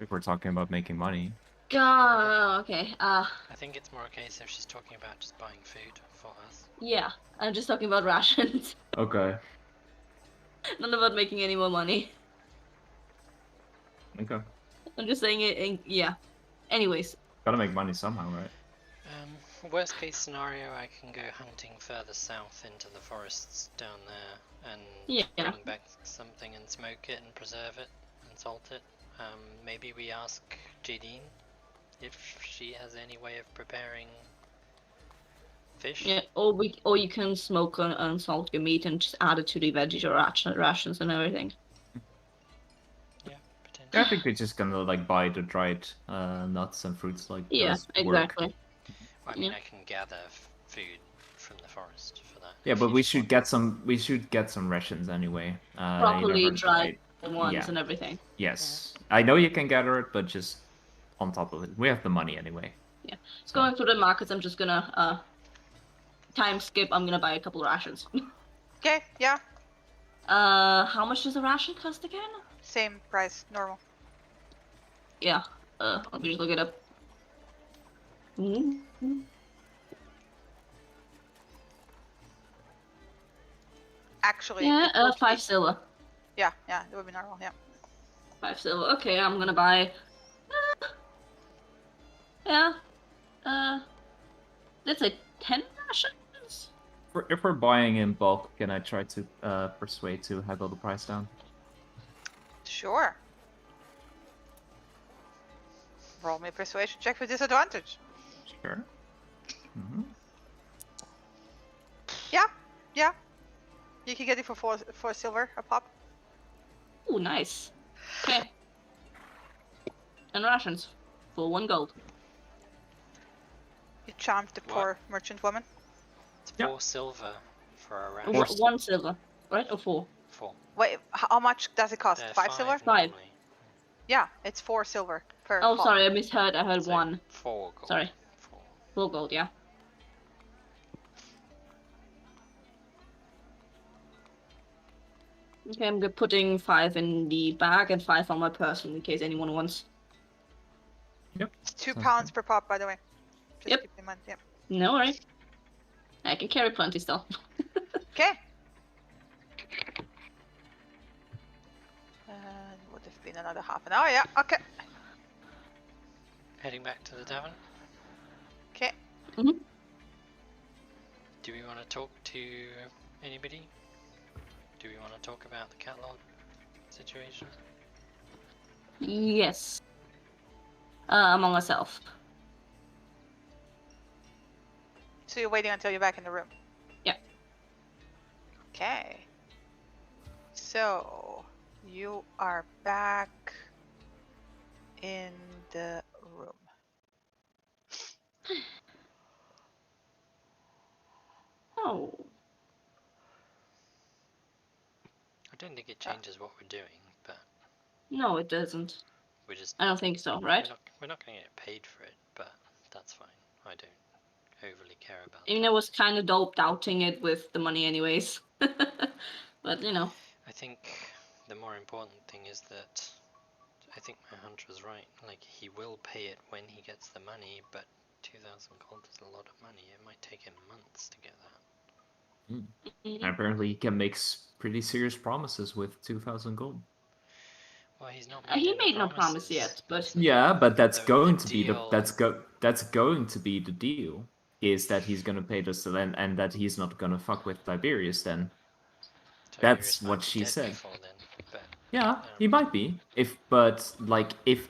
If we're talking about making money. God, okay. I think it's more a case if she's talking about just buying food for us. Yeah, I'm just talking about rations. Okay. Not about making any more money. Okay. I'm just saying it. Yeah. Anyways, Gotta make money somehow, right? Worst case scenario, I can go hunting further south into the forests down there and Yeah. bring back something and smoke it and preserve it and salt it. Maybe we ask Jadine if she has any way of preparing fish. yeah. Or you can smoke and salt your meat and just add it to the veggies or rations and everything. Yeah, Yeah, potentially. I think we're just gonna like buy the dried nuts and fruits like Yeah, does work. exactly. I mean, Yeah. I can gather food from the forest for that. Yeah, if but you we just should want. get some. We should get some rations anyway. Properly you never- dried ones yeah. and everything. Yes, I know you can gather it, but just on top of it, we have the money anyway. Yeah. So- Going through the markets, I'm just gonna time skip. I'm gonna buy a couple rations. Okay, yeah, How much does a ration cost again? same price, normal. Yeah. Let me just look it up. actually. Yeah, it would 5 be- silver. Yeah, it would be normal. Yeah. 5 silver. Okay, I'm gonna buy. Yeah. Let's say 10 rations. If we're buying in bulk, can I try to persuade to haggle the price down? Sure. Roll me a persuasion check with disadvantage. Sure. Mm-hmm. Yeah. You can get it for four silver a pop. Ooh, nice. Okay. 10 rations for 1 gold. You charmed the What? poor merchant woman. It's Yep. 4 silver for a Or ration. 1 silver, right? Or 4? 4. Wait, how much does it cost? They're 5 silver? 5. normally. Yeah, it's 4 silver per Oh, pop. sorry, I misheard. I heard So 1. 4 gold. Sorry. 4. 4 gold, yeah. Okay, I'm putting 5 in the bag and 5 on my person in case anyone wants. It's 2 Sounds pounds per pop, by the way. Just Yep. keep in mind. Yep. No worry. I can carry plenty still. Okay. It would have been another half an hour. Yeah. Okay. Heading back to the tavern. Okay. Mhm. Do we want to talk to anybody? Do we want to talk about the catalog situation? Yes. Among ourselves. So you're waiting until you're back in the room. Yeah. Okay. So you are back in the room. Oh. I don't think it changes what we're doing, but No, it doesn't. we're just I don't think so, right? we're not going to get paid for it, but that's fine. I don't overly care about I mean, that. I was kind of doubting it with the money anyways. But, you know. I think the more important thing is that I think my hunter is right. Like, he will pay it when he gets the money, but 2,000 gold is a lot of money. It might take him months to get that. Mhm. And apparently, he can make pretty serious promises with 2,000 gold. Well, he's not He any made no promise promises. yet, but That's the Yeah, thing. but that's The going to be deal- that's going to be the deal. Is that he's gonna pay us and that he's not gonna fuck with Tiberius then. Tiberius That's might what be she dead said. before then, but Yeah, he might be. If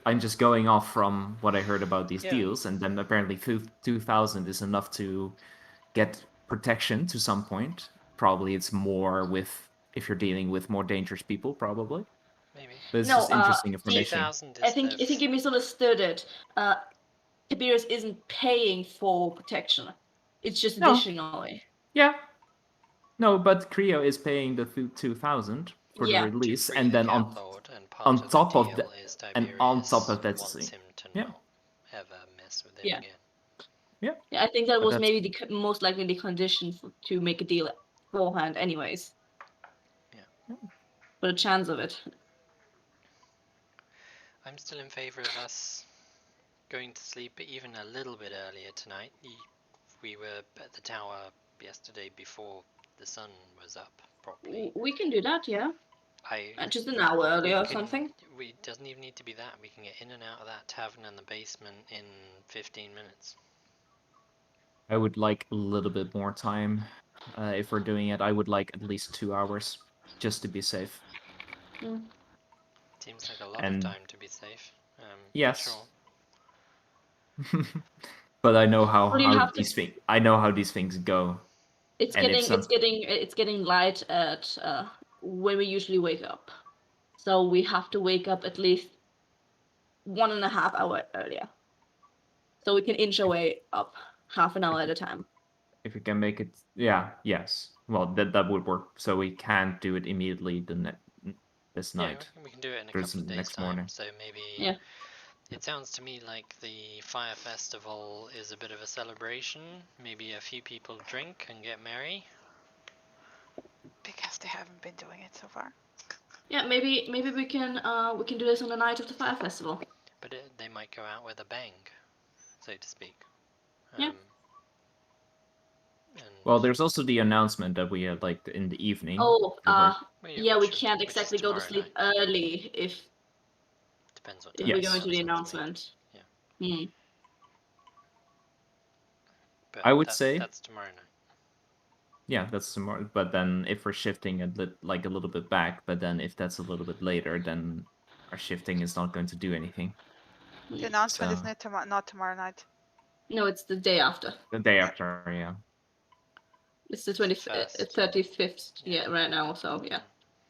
I'm just going off from what I heard about these Yeah. deals, and then apparently 2,000 is enough to get protection to some point. Probably it's more with if you're dealing with more dangerous people, probably. maybe. But it's No, just interesting information. 2,000 is I think you misunderstood it. Tiberius isn't paying for protection. It's just No. additionally. Yeah. No, but Creo is paying the 2,000 for Yeah. the release, to free and the then Cat on Lord, and part on of top the of deal that- is and on top of Tiberius that, wants him to yeah. not ever mess with him Yeah. again. Yeah, I think that But was that's- maybe most likely the condition to make a deal beforehand, anyways. Yeah. For the chance of it. I'm still in favor of us going to sleep even a little bit earlier tonight. We were at the tower yesterday before the sun was up properly. We can do that, yeah. I Just an hour earlier or can- something. It doesn't even need to be that. We can get in and out of that tavern and the basement in 15 minutes. I would like a little bit more time. If we're doing it, I would like at least 2 hours, just to be safe. Seems like a lot And- of time to be safe. Yes. Sure. But I know how, Well, you have to- I know how these things go. It's And if it's getting light at when we usually wake up. So we have to wake up at least 1.5 hours earlier. So we can inch our way up half an hour at a time. If we can make it, yes. Well, that would work. So we can't do it immediately this Yeah, night. we can do it in a There's couple of the days' next time. morning. So maybe Yeah. it sounds to me like the fire festival is a bit of a celebration. Maybe a few people drink and get merry. Because they haven't been doing it so far. Yeah, maybe we can do this on the night of the fire festival. But they might go out with a bang, so to speak. Yeah. And Well, there's also the announcement that we had like in the evening. Oh, Over- yeah, we which is- can't which is exactly go to tomorrow sleep night. early if Depends what if time we it go into starts the on announcement. Yeah. Hmm. But I would say- that's tomorrow night. Yeah, that's tomorrow. But then if we're shifting a little bit back, but then if that's a little bit later, then our shifting is not going to do anything. The announcement is So- not tomorrow night. No, it's the day after. The day Yeah. after, yeah. It's the It's the first. 35th. Yeah. Yeah, right now. So yeah,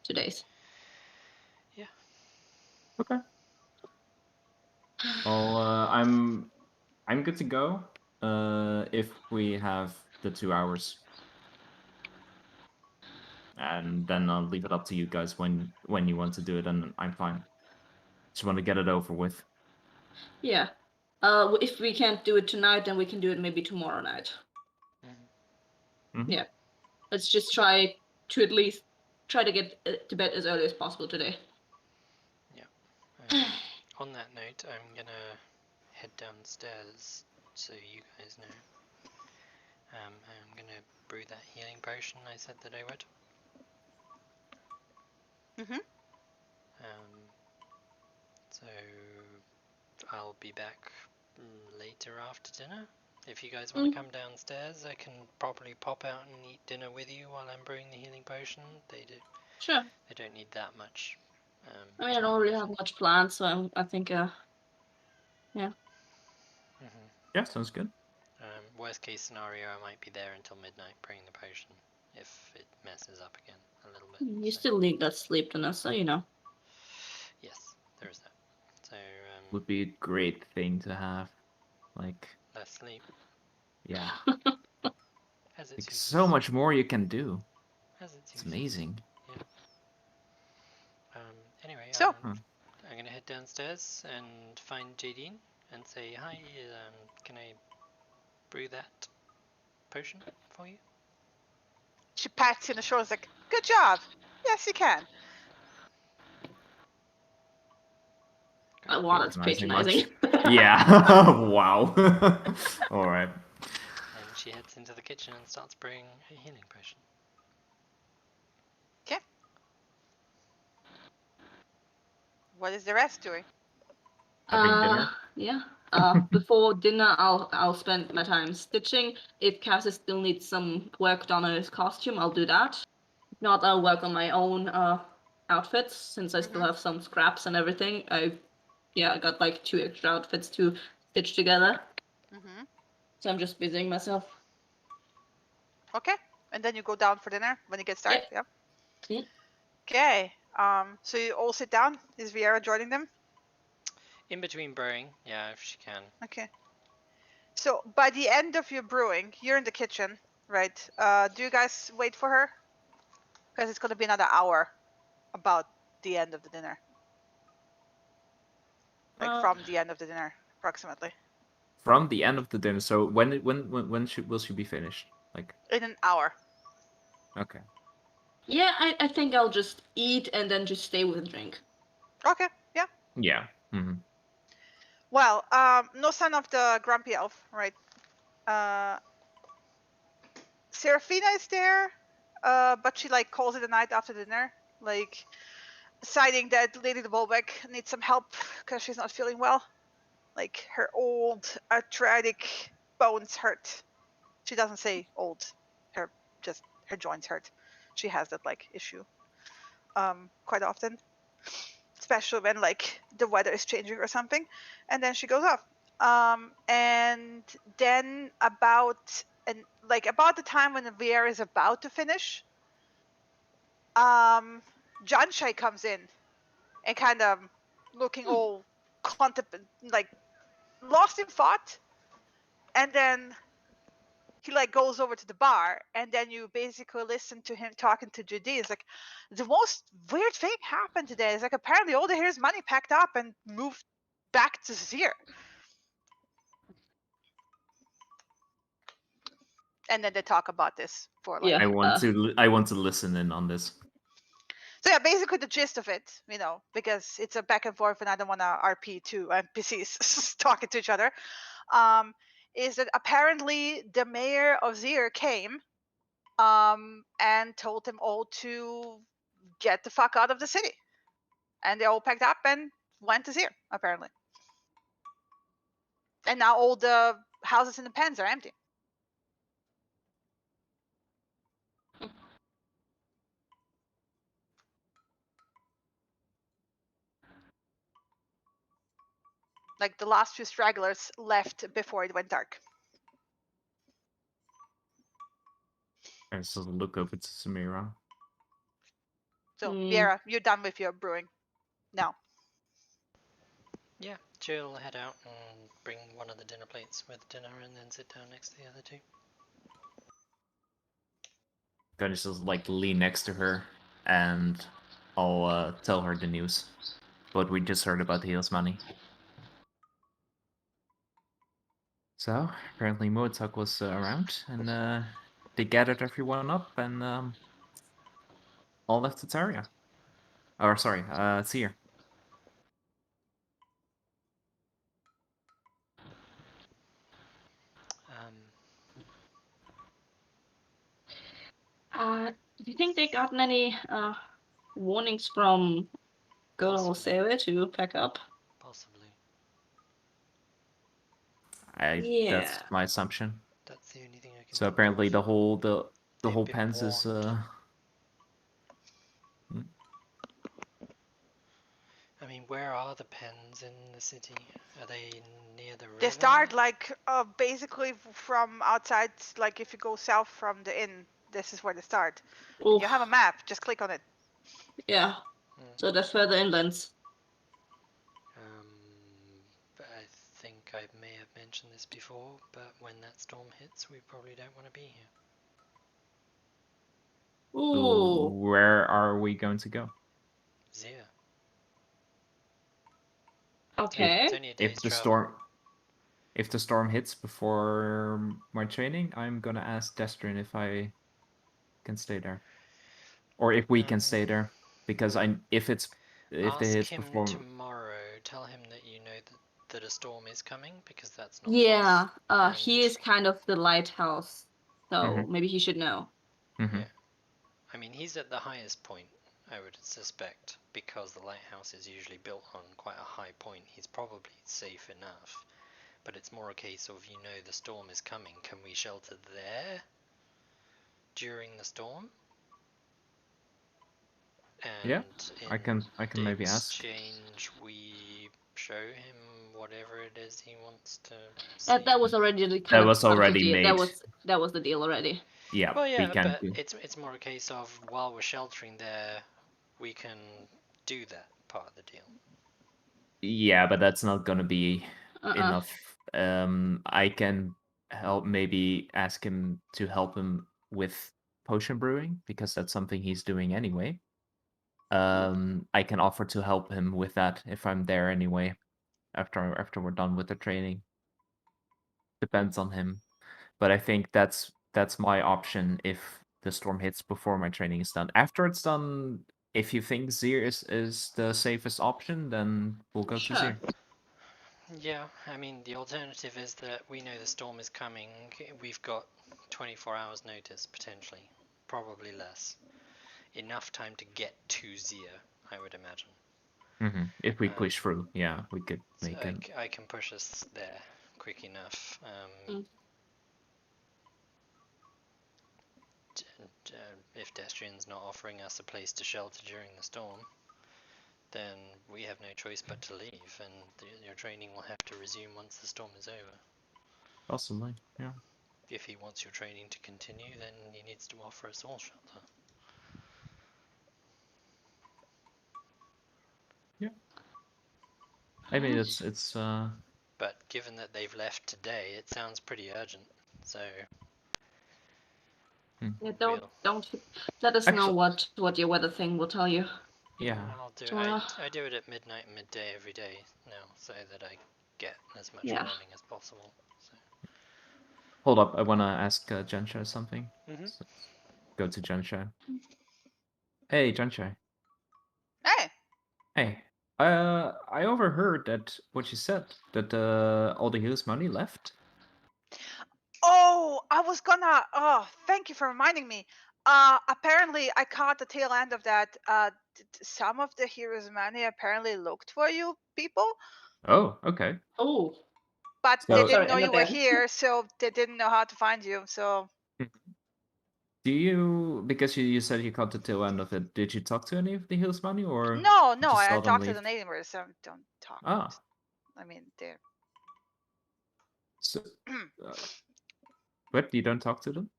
2 days. Okay. Well, I'm good to go. If we have the 2 hours, and then I'll leave it up to you guys when you want to do it, and I'm fine. Just want to get it over with. Yeah. If we can't do it tonight, then we can do it maybe tomorrow night. Mhm. Yeah. Let's just try to at least try to get to bed as early as possible today. On that note, I'm gonna head downstairs so you guys know. I'm gonna brew that healing potion I said that I would. Mhm. So I'll be back later after dinner. If you guys want to come downstairs, I can probably pop out and eat dinner with you while I'm brewing the healing potion. Sure. They don't need that much. I mean, I time don't really with- have much planned, so I think Mhm. Yeah, sounds good. Worst case scenario, I might be there until midnight brewing the potion if it messes up again a little bit. you so- still need that sleep, so you know. Yes, there is that. So Would be a great thing to have. Like, less sleep, yeah. as it's Like, so much more you can do. As it's It's amazing. Anyway, So- I'm gonna head downstairs and find Jadine and say hi. Can I brew that potion for you? She pats you on the shoulders like, "Good job. Yes, you can." Wow, that's Patronizing patronizing. Yeah. Wow. All right. And she heads into the kitchen and starts brewing a healing potion. What is the rest doing? Having dinner? Yeah. Before dinner, I'll spend my time stitching. If Cassius still needs some work done on his costume, I'll do that. If not, I'll work on my own outfits since I still have some scraps and everything. I got like 2 extra outfits to stitch together. Mm-hmm. So I'm just busying myself. Okay. And then you go down for dinner when it gets dark. Yep. Yeah. Mm. Okay. So you all sit down. Is Viera joining them? In between brewing, yeah, if she can. Okay. So by the end of your brewing, you're in the kitchen, right? Do you guys wait for her? Because it's going to be another hour about the end of the dinner. Like from the end of the dinner, approximately. From the end of the dinner. So when will she be finished? Like, In an hour. okay. Yeah, I think I'll just eat and then just stay with a drink. Okay. Yeah. Yeah. Mm-hmm. Well, no sign of the grumpy elf, right? Serafina is there, but she like calls it a night after dinner, like deciding that Lady de Bolbeck needs some help because she's not feeling well. Like her old arthritic bones hurt. She doesn't say old, her joints hurt. She has that like issue quite often, especially when like the weather is changing or something. And then she goes off. And then about the time when the VR is about to finish, Janshai comes in and kind of looking all like lost in thought, and then he like goes over to the bar, and then you basically listen to him talking to Judy. It's like the most weird thing happened today. It's like apparently all the here's money packed up and moved back to Zir. And then they talk about this for like Yeah. I want to listen in on this. So yeah, basically the gist of it, because it's a back and forth, and I don't want to RP two NPCs talking to each other, is that apparently the mayor of Zir came and told them all to get the fuck out of the city. And they all packed up and went to Zir, apparently. And now all the houses in the pens are empty. Like the last few stragglers left before it went dark. I just look over to Samira. So, Hmm. Viera, you're done with your brewing. No. Yeah, Jill will head out and bring one of the dinner plates with dinner and then sit down next to the other two. Gonna just like lean next to her, and I'll tell her the news. What we just heard about the Heels money. So apparently Moatok was around, and they gathered everyone up and all left the area. Or sorry, Seer. Do you think they gotten any warnings from good old Possibly. Sarah to pack up? Possibly. That's my assumption. That's the only thing I can So think apparently of. the whole They've whole been pens is warned. I mean, where are the pens in the city? Are they near the river? They start like basically from outside, like if you go south from the inn, this is where they start. Oof. You have a map, just click on it. Yeah. So they're further inlands. But I think I may have mentioned this before, but when that storm hits, we probably don't want to be here. Ooh. Where are we going to go? Zir. Okay. It's only a day's If the travel. storm hits before my training, I'm gonna ask Destrin if I can stay there, or if we can stay there, because if they Ask hit him before. tomorrow. Tell him that you know that a storm is coming, because that's not Yeah. false. He is kind of the lighthouse, so Mhm. maybe he should know. Mm-hmm. Yeah. I mean, he's at the highest point, I would suspect, because the lighthouse is usually built on quite a high point. He's probably safe enough, but it's more a case of, you know, the storm is coming. Can we shelter there during the storm? And Yeah, I can maybe ask. exchange, we show him whatever it is he wants to see. That was already the kind That of was part of the already deal. made. That was the deal already. Yeah, Well, yeah, we can but do. it's more a case of, while we're sheltering there, we can do that part of the deal. Yeah, but that's not gonna be Uh-uh. enough. I can maybe ask him to help him with potion brewing, because that's something he's doing anyway. I can offer to help him with that if I'm there anyway, after we're done with the training. Depends on him, but I think that's my option if the storm hits before my training is done. After it's done, if you think Zir is the safest option, then we'll go to Zir. Yeah, I mean, the alternative is that we know the storm is coming. We've got 24 hours notice, potentially. Probably less. Enough time to get to Zir, I would imagine. Mm-hmm. If we push through, yeah, we could make So it. I can push us there quick enough. If Destrian's not offering us a place to shelter during the storm, then we have no choice but to leave, and your training will have to resume once the storm is over. Possibly, yeah. If he wants your training to continue, then he needs to offer us all shelter. Yeah. I mean, it's. But given that they've left today, it sounds pretty urgent. So. Yeah, don't let us know what your weather thing will tell you. Yeah. I'll do Tomorrow. I do it at midnight and midday every day now, so that I get as much Yeah. warning as possible. So. Hold up, I wanna ask Jensha something. Mhm. So, go to Jensha. Hey, Jensha. Hey, Hey. I overheard that what you said, that all the Heels money left. Oh, I was gonna. Oh, thank you for reminding me. Apparently, I caught the tail end of that. Some of the heroes' money apparently looked for you people, Oh, okay. Oh, but they So, didn't sorry, know I'm you not were there. here, so they didn't know how to find you. So do you, because you said you caught the tail end of it, did you talk to any of the Hills Money, or no, you no, just I saw them talked to leave? the neighbors. So don't talk. Ah, I mean, they're so, but you don't talk to them?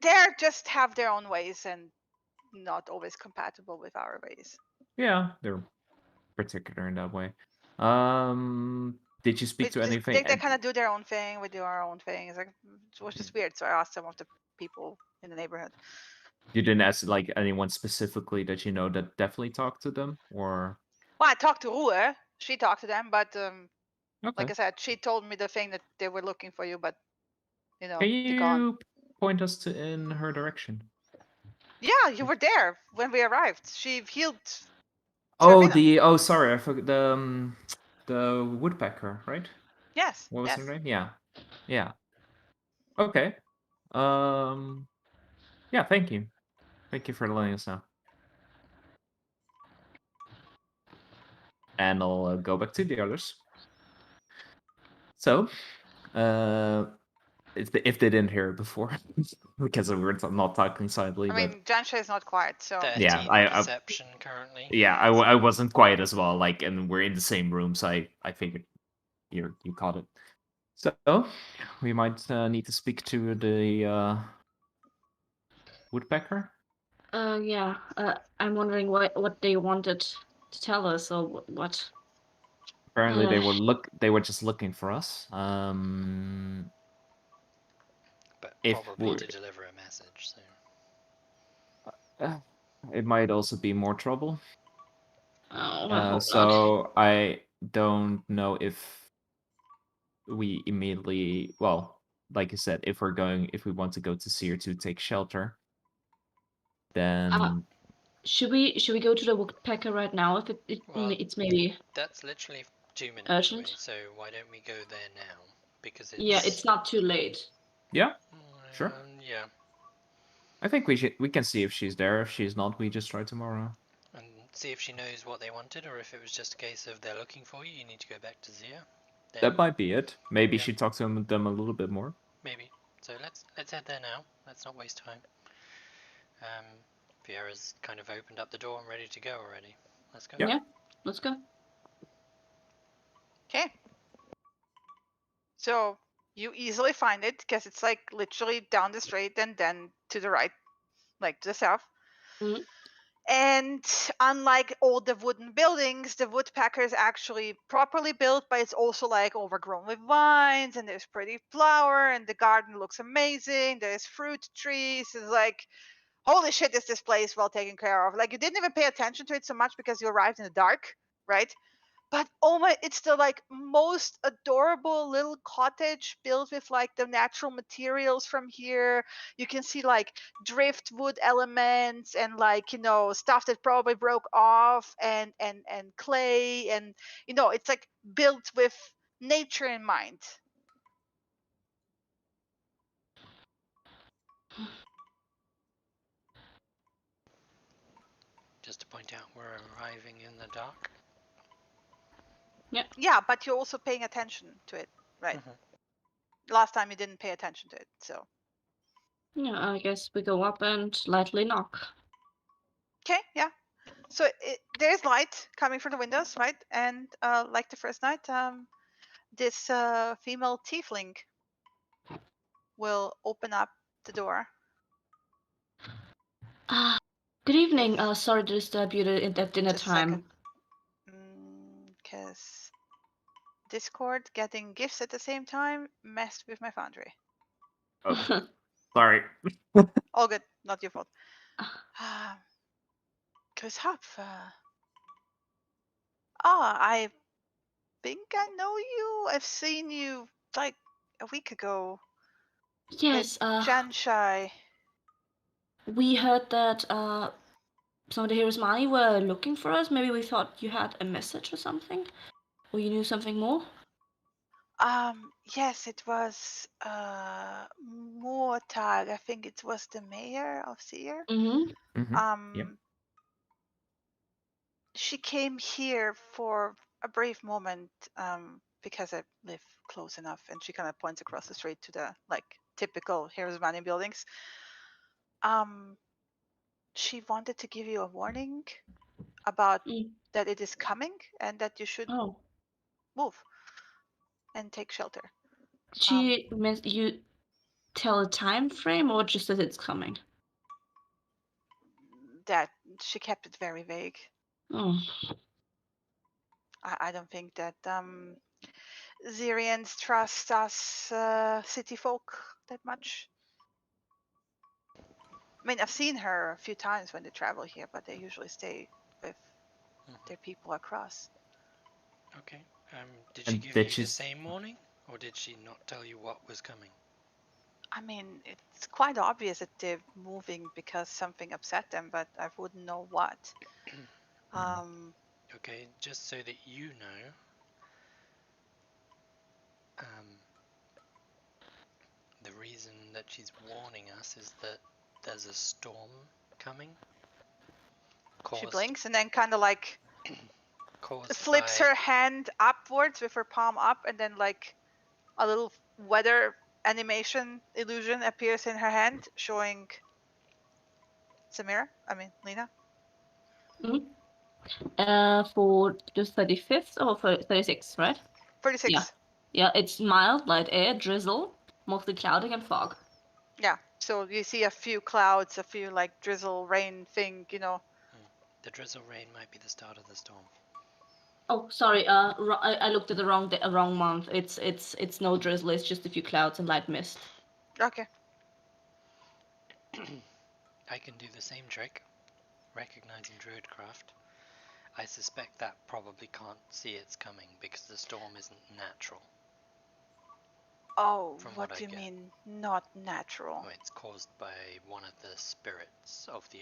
they're just have their own ways and not always compatible with our ways. Yeah, they're particular in that way. Did you speak to anything? They kind of do their own thing. We do our own thing. It's like it was just weird. So I asked some of the people in the neighborhood. You didn't ask like anyone specifically that you know that definitely talked to them, or Well, I talked to Rue. She talked to them, but okay? like I said, she told me the thing that they were looking for you, but you know, Can they're gone. you point us to in her direction? Yeah, you were there when we arrived. She healed. Oh, Servina. sorry, I forgot the woodpecker, right? Yes. What was Yes. her name? Yeah, yeah. Okay. Yeah. Thank you for letting us know. And I'll go back to the others. So, if they didn't hear it before, because we were not talking silently, I but mean, Jansha is not quiet, so 13 I perception currently. I wasn't quiet as well. Like, and we're in the same room, so I figured you caught it. So we might need to speak to the woodpecker. Yeah. I'm wondering what they wanted to tell us, or what. Apparently, they were just looking for us. But If probably we're, to deliver a message. So it might also be more trouble. Oh, I hope not. So I don't know if we immediately, well, like you said, if we want to go to Seer to take shelter, then Should we go to the woodpecker right now? If Well, it's maybe that's literally 2 minutes urgent. away. So why don't we go there now? Because It's not too late. yeah, sure. Yeah. I think we can see if she's there. If she's not, we just try tomorrow. And see if she knows what they wanted, or if it was just a case of they're looking for you. You need to go back to Zia. Then That might be it. Maybe Yeah. she talked to them a little bit more. maybe. So let's head there now. Let's not waste time. Vieira's kind of opened up the door and ready to go already. Let's go. Yeah. Let's go. okay. So you easily find it because it's like literally down the street and then to the right, like to the south. Mhm. And unlike all the wooden buildings, the woodpecker is actually properly built, but it's also like overgrown with vines, and there's pretty flower, and the garden looks amazing. There's fruit trees. It's like, holy shit, is this place well taken care of? Like you didn't even pay attention to it so much because you arrived in the dark, right? But oh my, it's the like most adorable little cottage built with like the natural materials from here. You can see like driftwood elements and like, you know, stuff that probably broke off and clay, and you know, it's like built with nature in mind. Just to point out, we're arriving in the dark. Yeah, but you're also paying attention to it, right? Last time you didn't pay attention to it, so. Yeah, I guess we go up and lightly knock. Okay, yeah. So there's light coming from the windows, right? And like the first night, this female tiefling will open up the door. Good evening. Sorry to disturb you at dinner Just a time. second. Because Discord getting gifts at the same time messed with my foundry. Oh, sorry. All good, not your fault. Cause Hop, I think I know you. I've seen you like a week ago. Yes. Janshai. We heard that some of the heroes Mani were looking for us. Maybe we thought you had a message or something, or you knew something more. Yes, it was Mortag. I think it was the mayor of Seer. Mm-hmm. Yep. She came here for a brief moment because I live close enough, and she kind of points across the street to the like typical Heroes Money buildings. She wanted to give you a warning about Mm. that it is coming and that you should Oh, move and take shelter. she meant you tell a time frame or just that it's coming? That she kept it very vague. Oh, I don't think that Zirians trust us city folk that much. I mean, I've seen her a few times when they travel here, but they usually stay with their people across. Okay. Did she And give did you she? the same warning, or did she not tell you what was coming? I mean, it's quite obvious that they're moving because something upset them, but I wouldn't know what. Okay, just so that you know, the reason that she's warning us is that there's a storm coming. She Caused, blinks and then kind of like caused flips by, her hand upwards with her palm up, and then like a little weather animation illusion appears in her hand, showing Lena. for the 35th or for 36th, right? 36. Yeah. Yeah, it's mild, light air, drizzle, mostly cloudy and fog. Yeah. So you see a few clouds, a few like drizzle, rain thing, the drizzle rain might be the start of the storm. Oh, sorry. I looked at the wrong month. It's no drizzle. It's just a few clouds and light mist. Okay. I can do the same trick, recognizing Druidcraft. I suspect that probably can't see it's coming because the storm isn't natural. Oh, From what what do I you get. mean not natural? Oh, it's caused by one of the spirits of the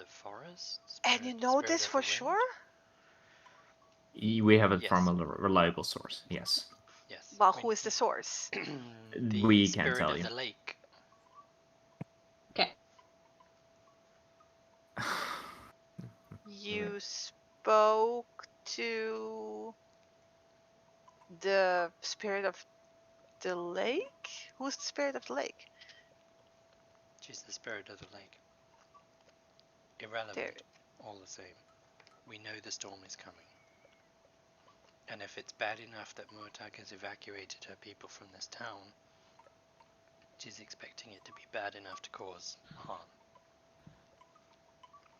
forest. And you know this of for the wind. sure? We have it Yes. from a reliable source. Yes. Yes. Well, who is the source? The We can't spirit tell of you. the lake. Okay. You spoke to the spirit of the lake? Who's the spirit of the lake? She's the spirit of the lake. Irrelevant, There. all the same. We know the storm is coming. And if it's bad enough that Murtag has evacuated her people from this town, she's expecting it to be bad enough to cause harm.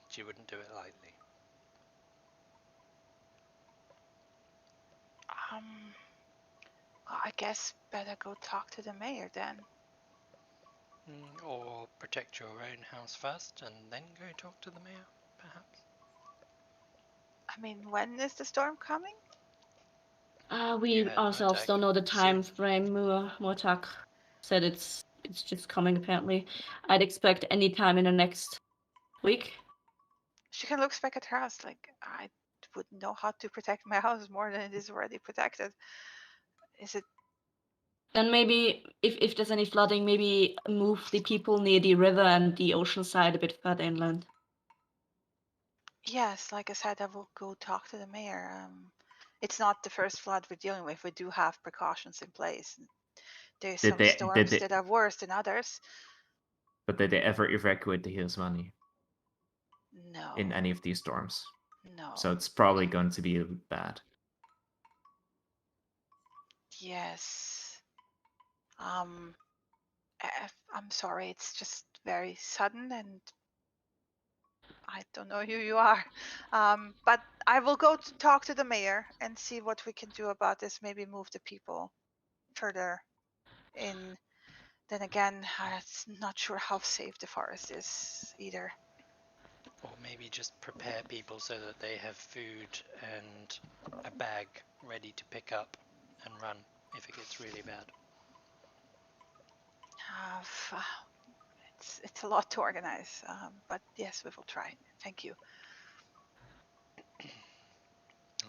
She wouldn't do it lightly. I guess better go talk to the mayor then. Or protect your own house first and then go talk to the mayor, perhaps? I mean, when is the storm coming? We heard ourselves Murtag. don't know the time Soon. frame. Mortak said it's just coming apparently. I'd expect any time in the next week. She kind of looks back at her house like, I wouldn't know how to protect my house more than it is already protected. Is it? And maybe if there's any flooding, maybe move the people near the river and the ocean side a bit further inland. Yes, like I said, I will go talk to the mayor. It's not the first flood we're dealing with. We do have precautions in place. There's Did some they? storms that are worse than others. But did they ever evacuate the Heroes Money No. in any of these storms? No. So it's probably going to be bad. Yes. I'm sorry. It's just very sudden, and I don't know who you are. But I will go to talk to the mayor and see what we can do about this. Maybe move the people further in. Then again, I'm not sure how safe the forest is either. Or maybe just prepare people so that they have food and a bag ready to pick up and run if it gets really bad. It's a lot to organize, but yes, we will try. Thank you.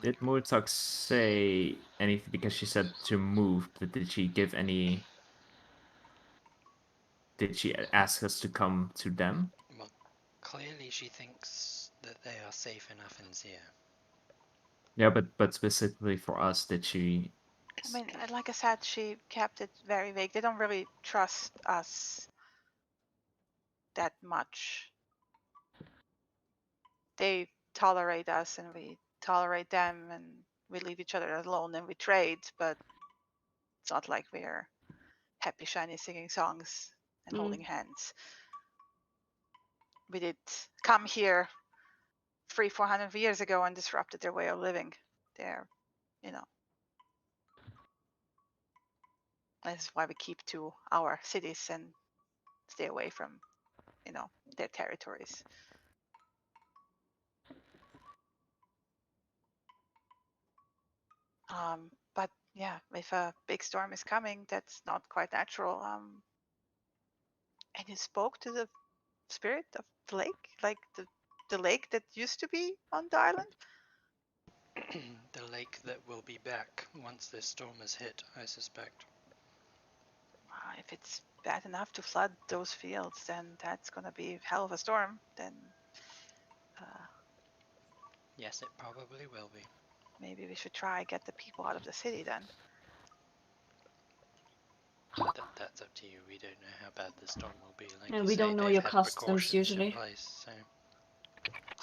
Did Murtok say anything? Because she said to move, but did she give any... Did she ask us to come to them? Well, clearly she thinks that they are safe enough in Zir. Yeah, but specifically for us, did she... I mean, like I said, she kept it very vague. They don't really trust us that much. They tolerate us and we tolerate them, and we leave each other alone and we trade, but it's not like we're happy, shiny, singing songs and holding hands. We did come here 300-400 years ago and disrupted their way of living. They're, you know, that's why we keep to our cities and stay away from, you know, their territories. But yeah, if a big storm is coming, that's not quite natural. And you spoke to the spirit of the lake, like the lake that used to be on the island. The lake that will be back once this storm has hit, I suspect. If it's bad enough to flood those fields, then that's gonna be a hell of a storm. Then Yes, it probably will be. maybe we should try get the people out of the city then. But that's up to you. We don't know how bad the storm will be. Like And you we say, don't know they've your had customs precautions usually. in place, so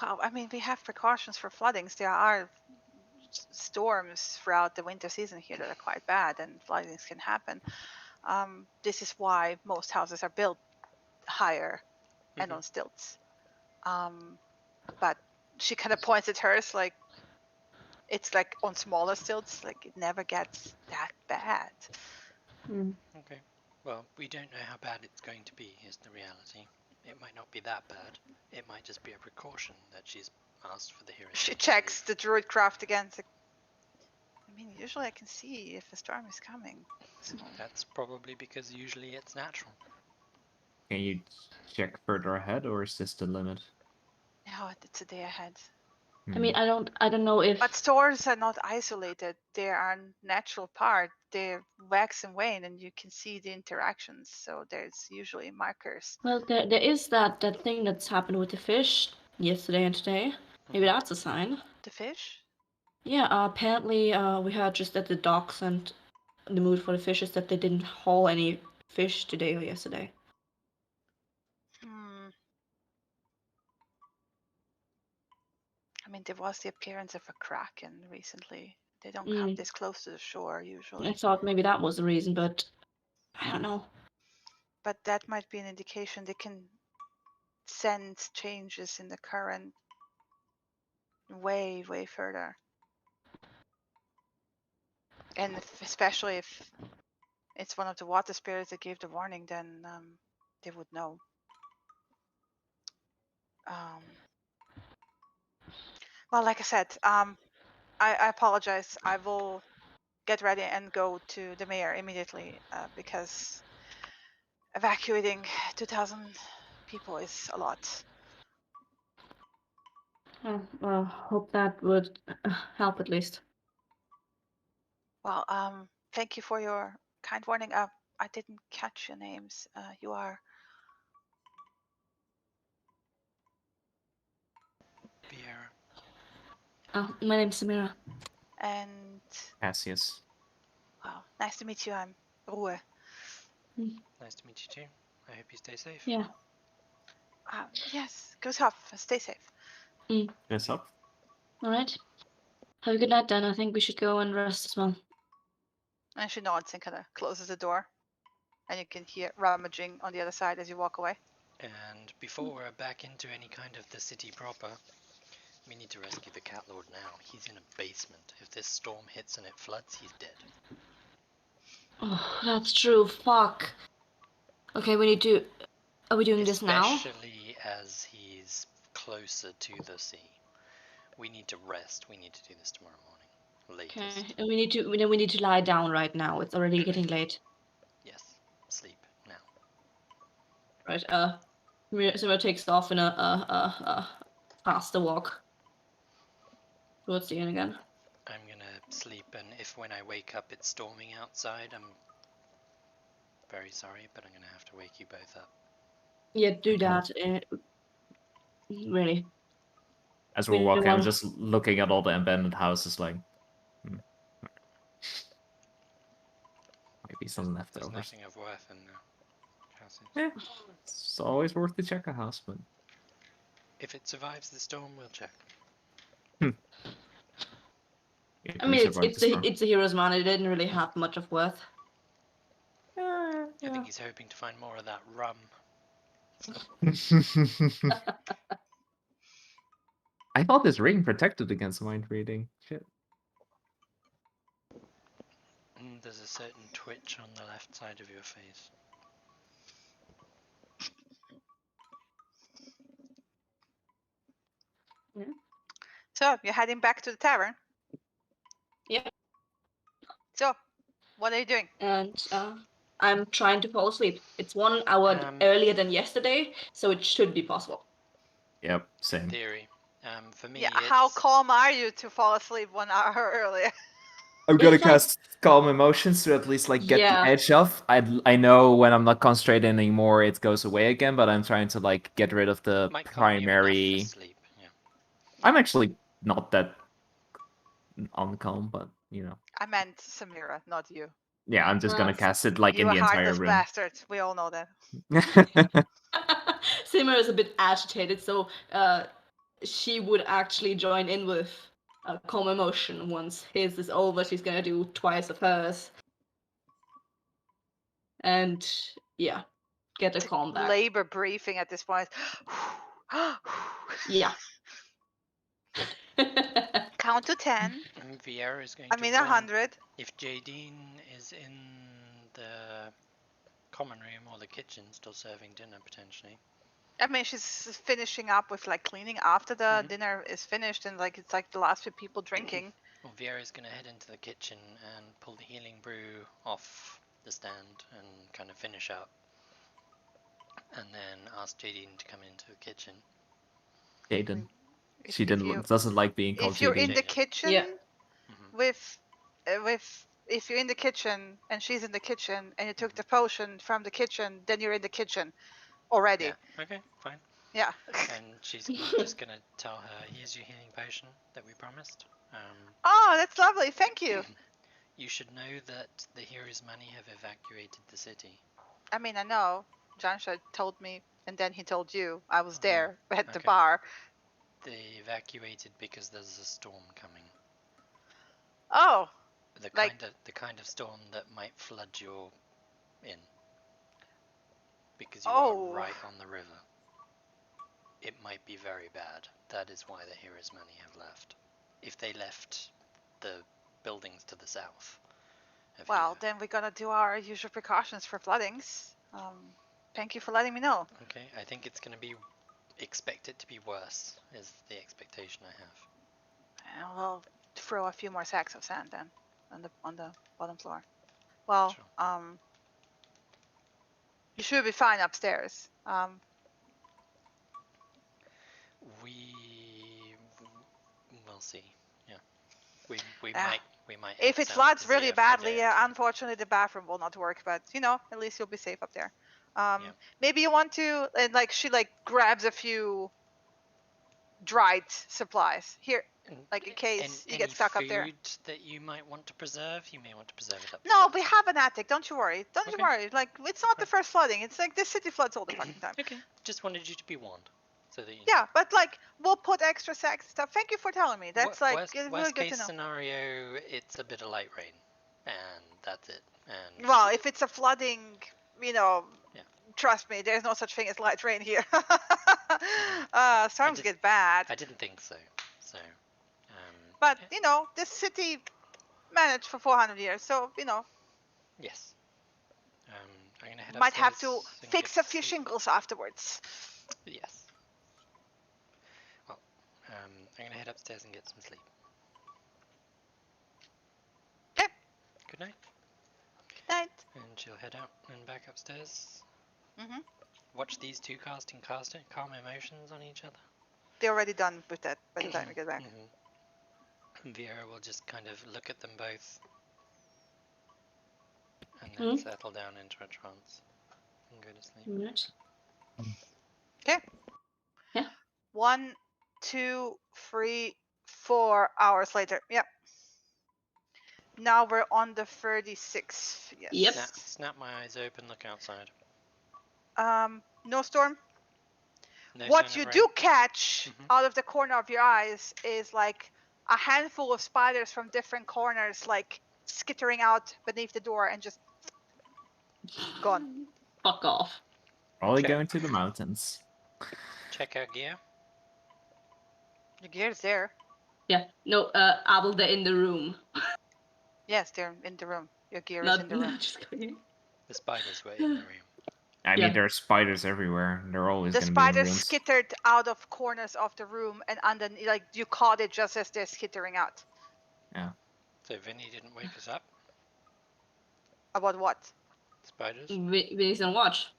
Well, I mean, we have precautions for floodings. There are storms throughout the winter season here that are quite bad, and floodings can happen. This is why most houses are built higher and on stilts. But she kind of points at hers like it's like on smaller stilts, like it never gets that bad. okay. Well, we don't know how bad it's going to be, is the reality. It might not be that bad. It might just be a precaution that she's asked for the heroes. She checks the druid craft again. It's like, I mean, usually I can see if a storm is coming. So That's probably because usually it's natural. Can you check further ahead, or is this the limit? no, it's a day ahead. I mean, I don't know if. But stores are not isolated. They are a natural part. They wax and wane, and you can see the interactions. So there's usually markers. Well, there is that thing that's happened with the fish yesterday and today. Maybe that's a sign. The fish? Yeah, apparently we heard just at the docks and the mood for the fishes that they didn't haul any fish today or yesterday. I mean, there was the appearance of a kraken recently. They don't come this close to the shore usually. I thought maybe that was the reason, but I don't know. But that might be an indication they can sense changes in the current way further. And especially if it's one of the water spirits that gave the warning, then they would know. Well, like I said, I apologize. I will get ready and go to the mayor immediately because evacuating 2,000 people is a lot. Well, hope that would help at least. Well, thank you for your kind warning. I didn't catch your names. You are Viera. Oh, my name's Samira. and Cassius. wow, nice to meet you. I'm Ruhe. Nice to meet you too. I hope you stay safe. Yeah. Yes, goes off. Stay safe. Yes, up. All right. Have a good night, then. I think we should go and rest as well. And she nods and kind of closes the door. And you can hear rummaging on the other side as you walk away. And before we're back into any kind of the city proper, we need to rescue the Cat Lord now. He's in a basement. If this storm hits and it floods, he's dead. Oh, that's true. Fuck. Okay, we need to... Are we doing this now? Especially as he's closer to the sea. We need to rest. We need to do this tomorrow morning. Latest. Okay, and we need to lie down right now. It's already getting late. Yes. Sleep now. Right. Samira takes off in a faster walk towards the inn again. I'm gonna sleep, and if when I wake up it's storming outside, I'm very sorry, but I'm gonna have to wake you both up. Yeah, do that. Really. As we're We walking, I'm want- just looking at all the abandoned houses, like maybe some There's leftovers. nothing of worth in the houses. Yeah, it's always worth to check a house, but If it survives the storm, we'll check. it I we mean, survived the storm. it's a hero's man. It didn't really have much of worth. I think he's hoping to find more of that rum. I thought this ring protected against mind reading. Shit. There's a certain twitch on the left side of your face. So you're heading back to the tavern. Yeah. So, what are you doing? And I'm trying to fall asleep. It's 1 hour earlier than yesterday, so it should be possible. Yep, same. Theory. For me, Yeah, how it's- calm are you to fall asleep 1 hour earlier? I'm gonna It's like- cast calm emotions to at least like get Yeah. the edge off. I know when I'm not concentrated anymore, it goes away again. But I'm trying to like get rid of the might calm you enough to primary. sleep. Yeah. I'm actually not that uncalm, but you know. I meant Samira, not you. Yeah, I'm just gonna cast it like You in a the entire heartless room. bastard. We all know that. Simmer is a bit agitated, so she would actually join in with calm emotion. Once his is over, she's gonna do twice of hers. And yeah, get a calm back. Labor briefing at this point. Yeah. Count to 10. Vieira is going I to mean run. 100. If Jadine is in the common room or the kitchen, still serving dinner potentially. I mean, she's finishing up with like cleaning after the Mhm. dinner is finished, and like it's like the last few people drinking. Well, Vieira's going to head into the kitchen and pull the healing brew off the stand and kind of finish up. And then ask Jadine to come into the kitchen. Jaden. If- She if didn't you- doesn't like being called If you're in Jaden. the Jaden. kitchen Yeah. with if you're in the kitchen and she's in the kitchen and you took the potion from the kitchen, then you're in the kitchen already. Yeah. Okay, fine. Yeah. And she's just going to tell her, here's your healing potion that we promised. Oh, that's lovely. Thank you. You should know that the Heroes Money have evacuated the city. I mean, I know. Jansha told me, and then he told you. I was Mhm. there at the Okay. bar. They evacuated because there's a storm coming. Oh, The Like- kind of storm that might flood your inn. Because you Oh. are right on the river. It might be very bad. That is why the Heroes Money have left. If they left the buildings to the south. of well, here. then we're gonna do our usual precautions for floodings. Thank you for letting me know. Okay, I think it's going to be. Expect it to be worse, is the expectation I have. And we'll throw a few more sacks of sand then on the bottom floor. Well, Sure. you should be fine upstairs. We'll see. Yeah, we Ah. might. If head it south floods to really Zia for a day badly, or two. unfortunately the bathroom will not work. But you know, at least you'll be safe up there. Yeah. Maybe you want to, and like she like grabs a few dried supplies here, And like in case you any get stuck up there. food that you might want to preserve, you may want to preserve it up. No, front. we have an attic. Don't you worry. Don't you Okay. worry. Like it's not the Fine. first flooding. It's like this city floods all the fucking time. Okay, just wanted you to be warned, so that you know. Yeah, but like we'll put extra sacks and stuff. Thank you for telling me. That's like worst, really worst good case to know. scenario, it's a bit of light rain, and that's it. And Well, if it's a flooding, you know, Yeah. trust me, there's no such thing as light rain here. Storms did- get bad. I didn't think so. So, But yeah, you know, this city managed for 400 years, so you know, yes. I'm gonna head might have to upstairs and fix get a few sleep. shingles afterwards. Yes. Well, I'm gonna head upstairs and get some sleep. Okay. Good night. Night. And she'll head out and back upstairs. Mhm. Watch these two casting calm emotions on each other. They're already done with that by the time we get back. Mhm. Vera will just kind of look at them both and then settle down into a trance and go to sleep. Right. Okay. Yeah. 1, 2, 3, 4 hours later. Yep. Now we're on the 36th. Yes. Yep. Snap my eyes open, look outside. No storm. No What sign you of do rain. catch Mhm. out of the corner of your eyes is like a handful of spiders from different corners, like skittering out beneath the door and just gone. Fuck off. Probably Okay. going to the mountains. Check out gear. The gear's there. Yeah. No, Abel, they're in the room. Yes, they're in the room. Your gear is Not, in the room. not just going. The spiders were in the room. I Yeah. mean, there are spiders everywhere. They're always The going to be in spiders rooms. skittered out of corners of the room and underneath, like you caught it just as they're skittering out. So Vinny didn't wake us up. About what? Spiders. Vinny's on watch.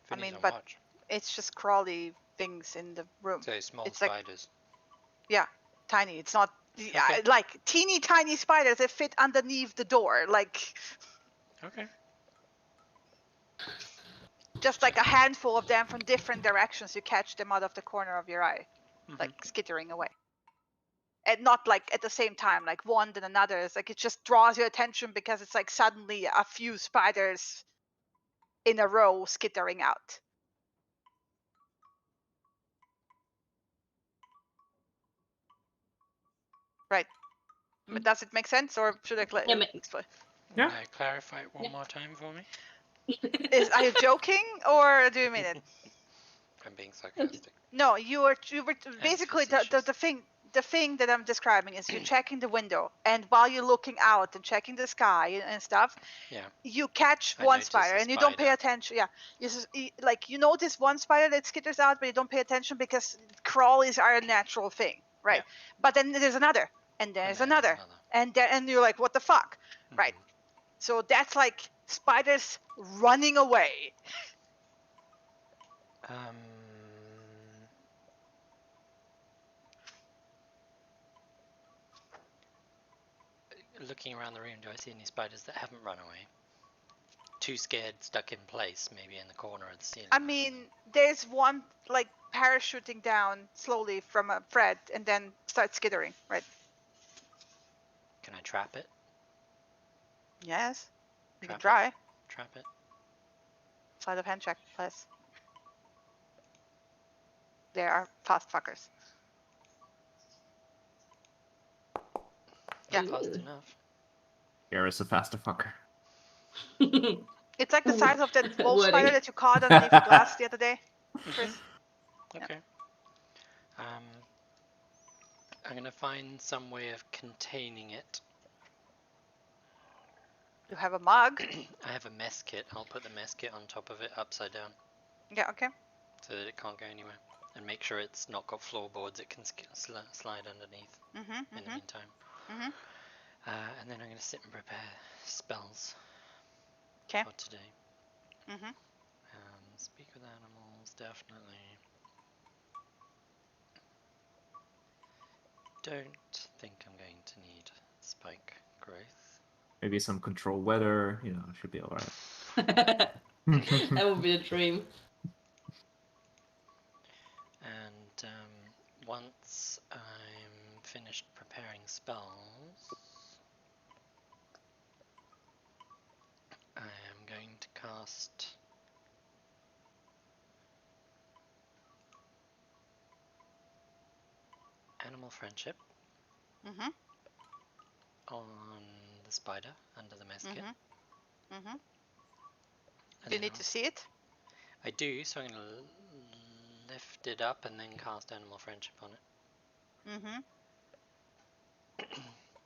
Vinny's mean, on but- watch. It's just crawly things in the room. So small it's like- spiders. Tiny. It's not Okay. like teeny tiny spiders that fit underneath the door. Like Okay. just like a handful of them from different directions. You catch them out of the corner of your eye, Mhm. like skittering away. And not like at the same time, like one then another. It's like it just draws your attention because it's like suddenly a few spiders in a row skittering out. Right. But does it make sense, or should I Yeah, explain? Yeah. Can I clarify it one Yeah. more time for me? Are you joking, or do you mean it? I'm being sarcastic. No, you were basically facetious. the thing that I'm describing is you're checking the window, and while you're looking out and checking the sky and stuff, Yeah. you catch I one notice spider a and you don't pay spider. attention. Yeah, like you notice one spider that skitters out, but you don't pay attention because crawlies are a natural thing, right? Yeah. But then there's another, and there's And then another, and you're like, what the fuck, right? So that's like spiders running away. Um. Looking around the room, do I see any spiders that haven't run away? Too scared, stuck in place, maybe in the corner of the ceiling. I mean, there's one like parachuting down slowly from a thread and then starts skittering, right? Can I trap it? Yes. You can Trap it? try. Trap it? Sleight of hand check, please. They are fast fuckers. Yeah. Fast enough. Garrus a faster fucker. It's like the size of that wolf Wording. spider that you caught underneath the glass the other day, Chris. Yeah. Okay. I'm gonna find some way of containing it. You have a mug. I have a mess kit. I'll put the mess kit on top of it, upside down, Yeah, okay. so that it can't go anywhere. And make sure it's not got floorboards it can slide underneath Mm-hmm. in the meantime. Mhm. And then I'm gonna sit and prepare spells 'Kay. for today. Mm-hmm. Speak with animals, definitely. Don't think I'm going to need spike growth. Maybe some control weather. Should be alright. That would be a dream. And once I'm finished preparing spells, I am going to cast Animal Friendship Mm-hmm. on the spider under the mess kit. Mm-hmm. Mm-hmm. And Do you then need to see it? I do, so I'm going to lift it up and then cast Animal Friendship on it. Mm-hmm.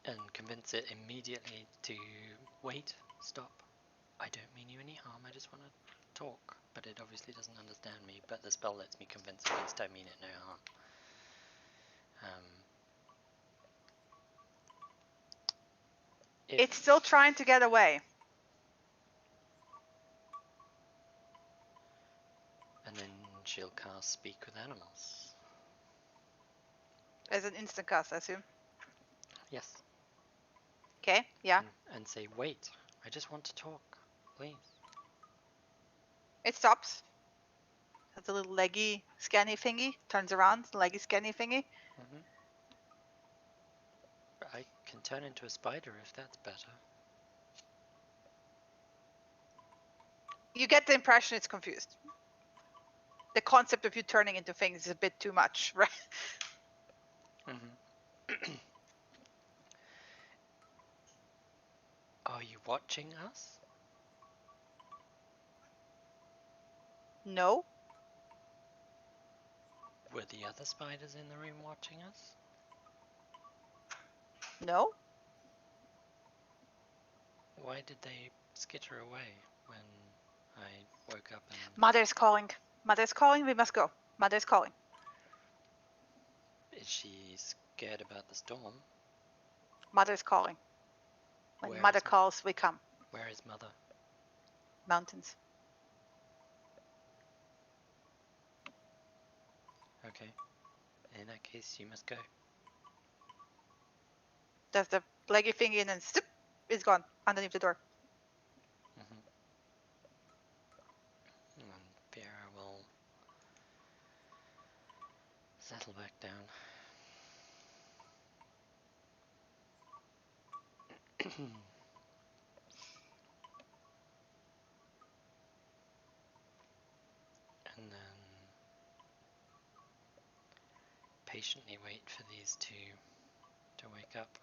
And convince it immediately to wait, stop. I don't mean you any harm, I just want to talk. But it obviously doesn't understand me, but the spell lets me convince it at least I mean it no harm. It's still trying to get away. And then she'll cast Speak with Animals. As an instant cast, I assume. Yes. Okay, yeah. And say, wait, I just want to talk, please. It stops. Has a little leggy scanny thingy. Turns around, leggy scanny thingy. Hmm. I can turn into a spider if that's better. You get the impression it's confused. The concept of you turning into things is a bit too much, right? Hmm. Are you watching us? No. Were the other spiders in the room watching us? No. Why did they skitter away when I woke up and... Mother's calling. Mother's calling. We must go. Mother's calling. Is she scared about the storm? Mother's calling. When Where mother is calls, we come. Where is Mother? Mountains. Okay. In that case, you must go. Does the leggy thingy and then zip, it's gone underneath the door. Mm-hmm. And Viera will settle back down. And then patiently wait for these two to wake up.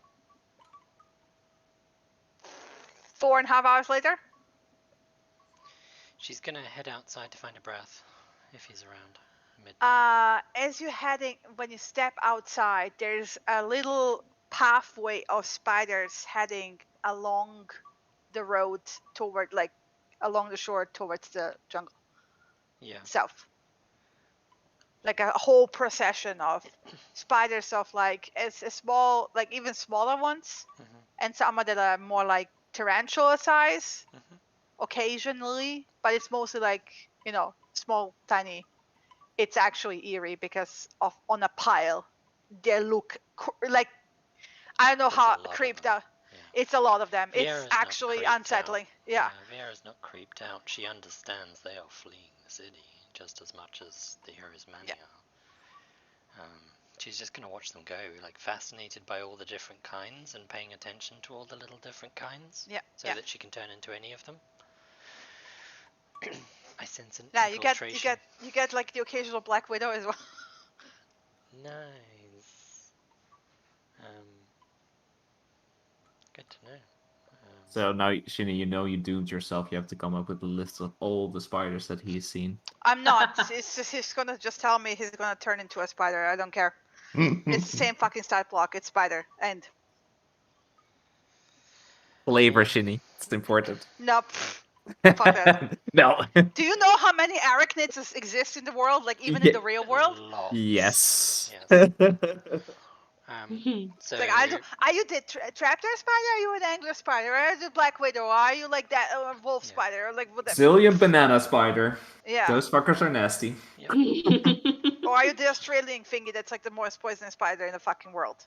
4.5 hours later. She's gonna head outside to find a breath if he's around. Midnight. As you're heading, when you step outside, there's a little pathway of spiders heading along the road toward, like, along the shore towards the jungle. Yeah. South. Like a whole procession of spiders of like as a small, like even smaller ones, Mm-hmm. and some that are more like tarantula size Mm-hmm. occasionally, but it's mostly like, small, tiny. It's actually eerie because of on a pile. They look like, I don't know There's how a lot of creeped them. out. Yeah. It's a lot of them. It's Viera's not actually creeped unsettling. out. Yeah. Viera's not creeped out. She understands they are fleeing the city just as much as the Heroesmani Yeah. are. She's just gonna watch them go, like fascinated by all the different kinds and paying attention to all the little different kinds, Yeah. so Yeah. that she can turn into any of them. I sense an Yeah. infiltration. You get like the occasional Black Widow as well. Nice. Good to know. So now, Shinny, you doomed yourself. You have to come up with a list of all the spiders that he's seen. I'm not. It's just he's gonna just tell me he's gonna turn into a spider. I don't care. It's the same fucking stat block. It's spider. And Flavor, Shinny. It's important. nope. Fuck that. No. Do you know how many arachnids exist in the world? Like even in the real world? Lots. Yes. Yes. So Like are you the trapdoor spider? Are you an angler spider? Are you the Black Widow? Are you like that wolf Yeah. spider? Or like whatever. Zillion banana spider. Yeah. Those fuckers are nasty. Yep. Or are you the Australian thingy that's like the most poisonous spider in the fucking world?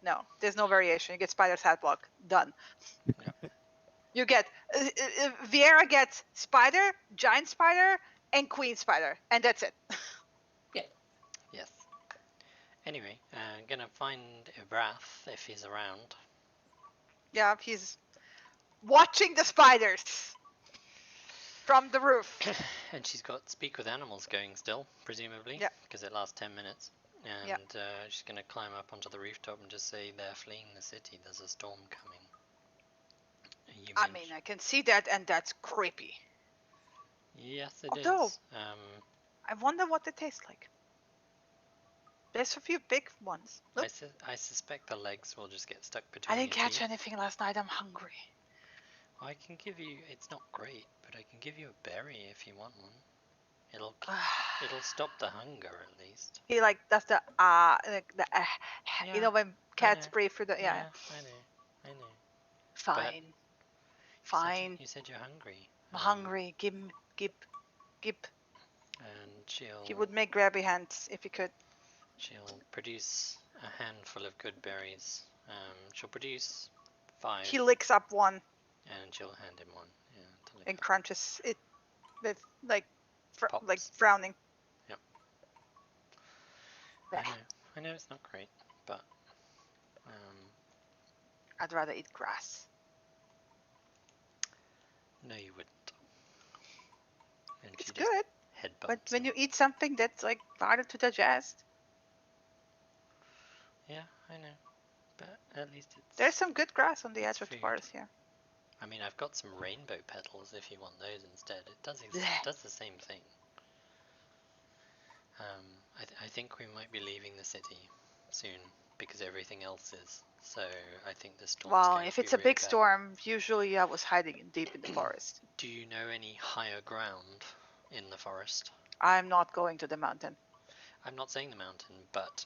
No, there's no variation. You get spider's hat block. Done. Yep. You get Viera gets spider, giant spider, and queen spider, and that's it. Yes. Anyway, gonna find Ibrath if he's around. Yeah, he's watching the spiders from the roof. And she's got Speak with Animals going still, presumably. Yeah. Because it lasts 10 minutes. And Yeah. she's going to climb up onto the rooftop and just say they're fleeing the city. There's a storm coming. I mean, I can see that, and that's creepy. Yes, it Although- is. I wonder what they taste like. There's a few big ones. Look, I suspect the legs will just get stuck between I didn't your catch teeth. anything last night. I'm hungry. I can give you, it's not great, but I can give you a berry if you want one. It'll stop the hunger at least. He like does the like the you Yeah, know when cats know. breathe through the I know. Fine. Fine. You said you're hungry. I'm hungry. Give. And He would make grabby hands if he could. she'll produce a handful of good berries She'll produce 5, He licks up one and she'll hand him one. Yeah, to lick and up. crunches it with like Pops. frowning. Yep. Blech. I know it's not great, but I'd rather eat grass. no, you wouldn't. And It's she just good, headbutts but when him. you eat something that's like harder to digest, Yeah, I know, but at least it's. there's some good grass on the It's edge of the food. forest here. I mean, I've got some rainbow petals if you want those instead. It Blech. does the same thing. I think we might be leaving the city soon because everything else is. So I think the storm's Well, going if to be it's a really big bad. storm, usually I was hiding deep in the forest. Do you know any higher ground in the forest? I'm not going to the mountain. I'm not saying the mountain, but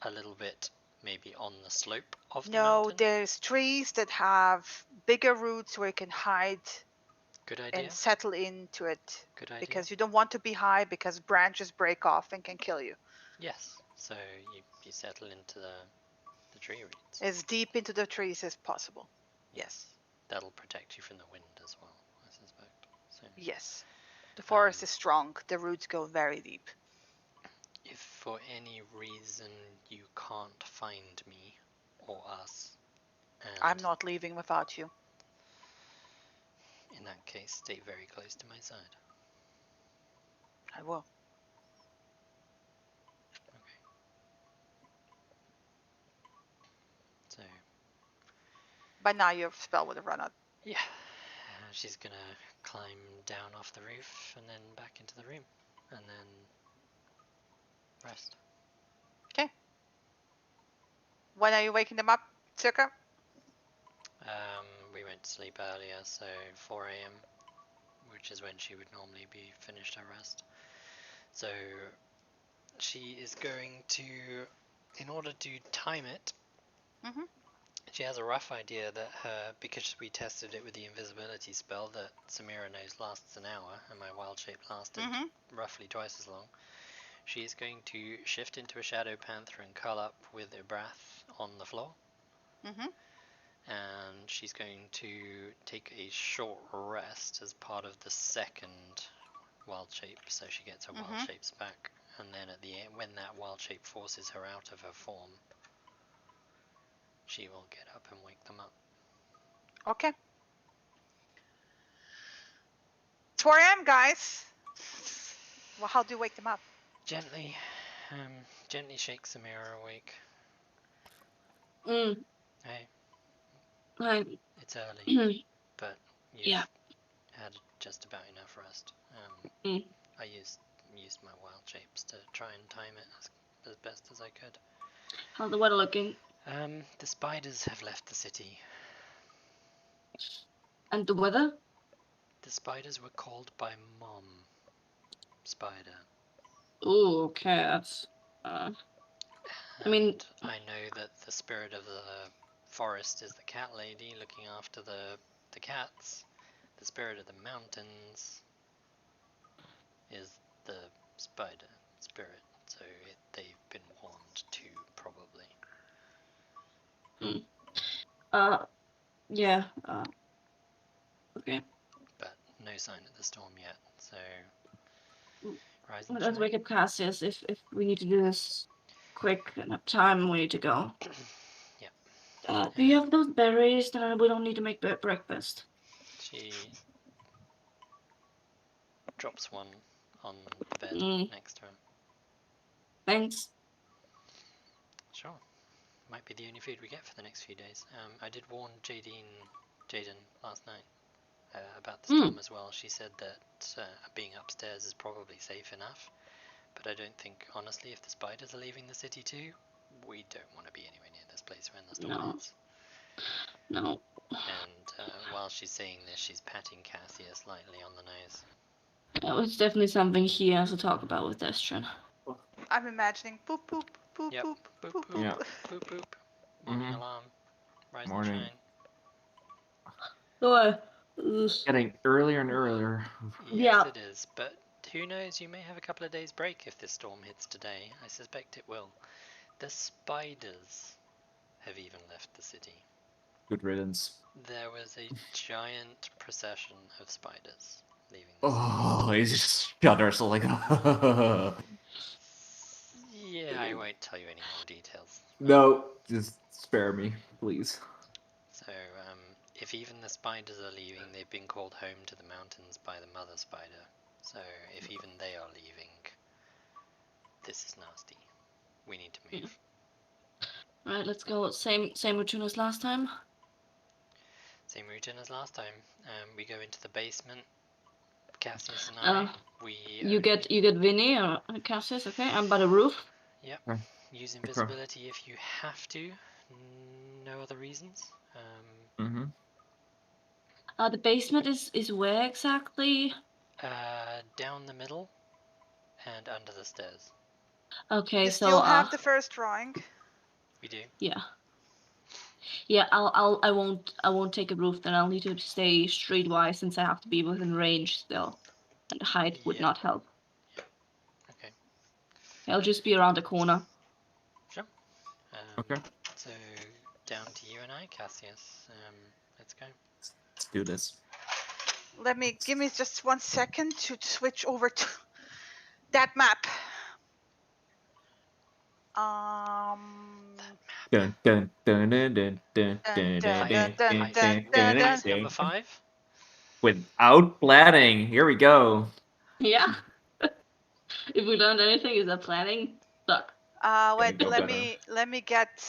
a little bit maybe on the slope of the No, mountain. there's trees that have bigger roots where you can hide Good idea. and settle into it. Good idea. Because you don't want to be high because branches break off and can kill you. Yes. So you settle into the tree roots. As deep into the trees as possible. Yes. That'll protect you from the wind as well, I suspect. So Yes. The forest Um, is strong. The roots go very deep. if for any reason you can't find me or us, and I'm not leaving without you. in that case, stay very close to my side. I will. Okay. So By now your spell would have run out. yeah, she's gonna climb down off the roof and then back into the room, and then rest. When are you waking them up, Circa? We went to sleep earlier, so 4 a.m., which is when she would normally be finished her rest. So she is going to, in order to time it, Mhm. she has a rough idea that because we tested it with the invisibility spell that Samira knows lasts an hour, and my wild shape lasted Mhm. roughly twice as long. She is going to shift into a Shadow Panther and curl up with Ibrath on the floor. Mhm. And she's going to take a short rest as part of the second wild shape, so she gets her wild shapes back. And then at the end, when that wild shape forces her out of her form, she will get up and wake them up. Okay. It's 4 a.m., guys. Well, how do you wake them up? Gently shake Samira awake. Mm, Hey, I, it's early, but you've yeah. had just about enough rest. Mm. I used my wild shapes to try and time it as best as I could. How's the weather looking? The spiders have left the city. And the weather? The spiders were called by Mom Spider. Oh, okay. That's. I mean- And I know that the spirit of the forest is the cat lady looking after the cats. The spirit of the mountains is the spider spirit. So they've been warned too, probably. Yeah. Okay. But no sign of the storm yet. So rise Let and us wake shine. up Cassius if we need to do this quick and have time. We need to go. Yeah. Do you have those berries? Then we don't need to make breakfast. She drops one on the bed next to him. Thanks. Sure. Might be the only food we get for the next few days. I did warn Jaden last night about the storm as well. She said that being upstairs is probably safe enough, but I don't think, honestly, if the spiders are leaving the city too, we don't want to be anywhere near this place when the storm hits. No. And while she's saying this, she's patting Cassius lightly on the nose. It's definitely something he has to talk about with Destrin. I'm imagining poop, poop, poop, Yep. poop, Boop, poop, boop. poop. Yeah. Boop, boop. Morning alarm. Rise Morning. and Oh, Getting earlier and earlier. shine. Yes, Yeah. it is, but who knows, you may have a couple of days break if this storm hits today. I suspect it will. The spiders have even left left the city. Good riddance. There was a giant procession of spiders leaving the Oh, he just shudders like. city. Yeah, I won't tell you any more details. No, just spare me, please. So, if even the spiders are leaving, they've been called home to the mountains by the mother spider. So, if even they are leaving, this is nasty. We need to move. Right, let's go. Same routine as last time. Same routine as last time. We go into the basement. Cassius and I. You get Vinny or Cassius, okay? I'm by the roof. Yep. Okay. Use invisibility if you have to. No other reasons. Mm-hmm. The basement is where exactly? Down the middle and under the stairs. Okay, You so still have the first drawing. We do. yeah. Yeah, I won't take a roof then. I'll need to stay streetwise since I have to be within range still. And the height would Yeah. not help. Okay. I'll just be around the corner. Sure. Okay. So down to you and I, Cassius. Let's go. Let's do this. Give me just 1 second to switch over to that map. Dun dun dun dun dun dun Dun, dun dun, dun dun, dun dun, dun, Phase number 5. Without planning, here we go. Yeah. If we learned anything, is that planning suck. wait, go let better. me get.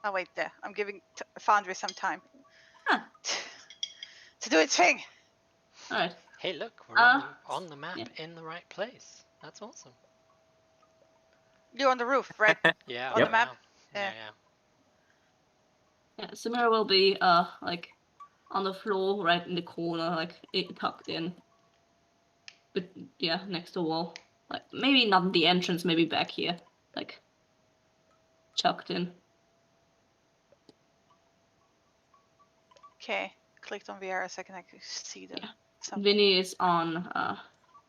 Oh wait, there. I'm giving Foundry some time Huh. to do its thing. All right. Hey, look, we're on the map yeah. in the right place. That's awesome. You're on the roof, right? Yeah. On the map? Yeah. Yeah, Samira will be like on the floor, right in the corner, like tucked in. But yeah, next to the wall. Like maybe not in the entrance, maybe back here, like tucked in. Okay. Clicked on VR a second. I could see the. Yeah. Something. Vinny is on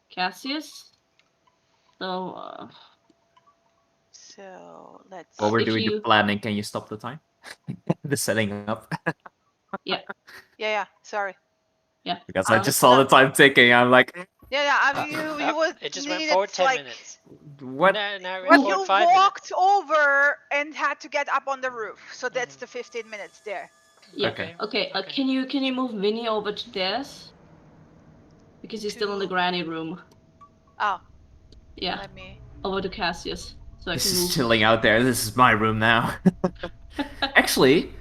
Cassius. So So let's. While we're if doing the you- planning, can you stop the time? The setting up. Yeah. Sorry. yeah. Because I just saw the time ticking. I'm like, Yeah. I mean, you would. It just need went forward it, 10 like, minutes. what? No, it But went you forward 5 minutes. walked over and had to get up on the roof, so that's the 15 minutes there. Yeah. Okay. Okay. Can you move Vinny over to theirs? Because he's still in the To- granny room. Oh, Yeah. let me. Over to Cassius, so I This can is move. chilling out there. This is my room now. Actually,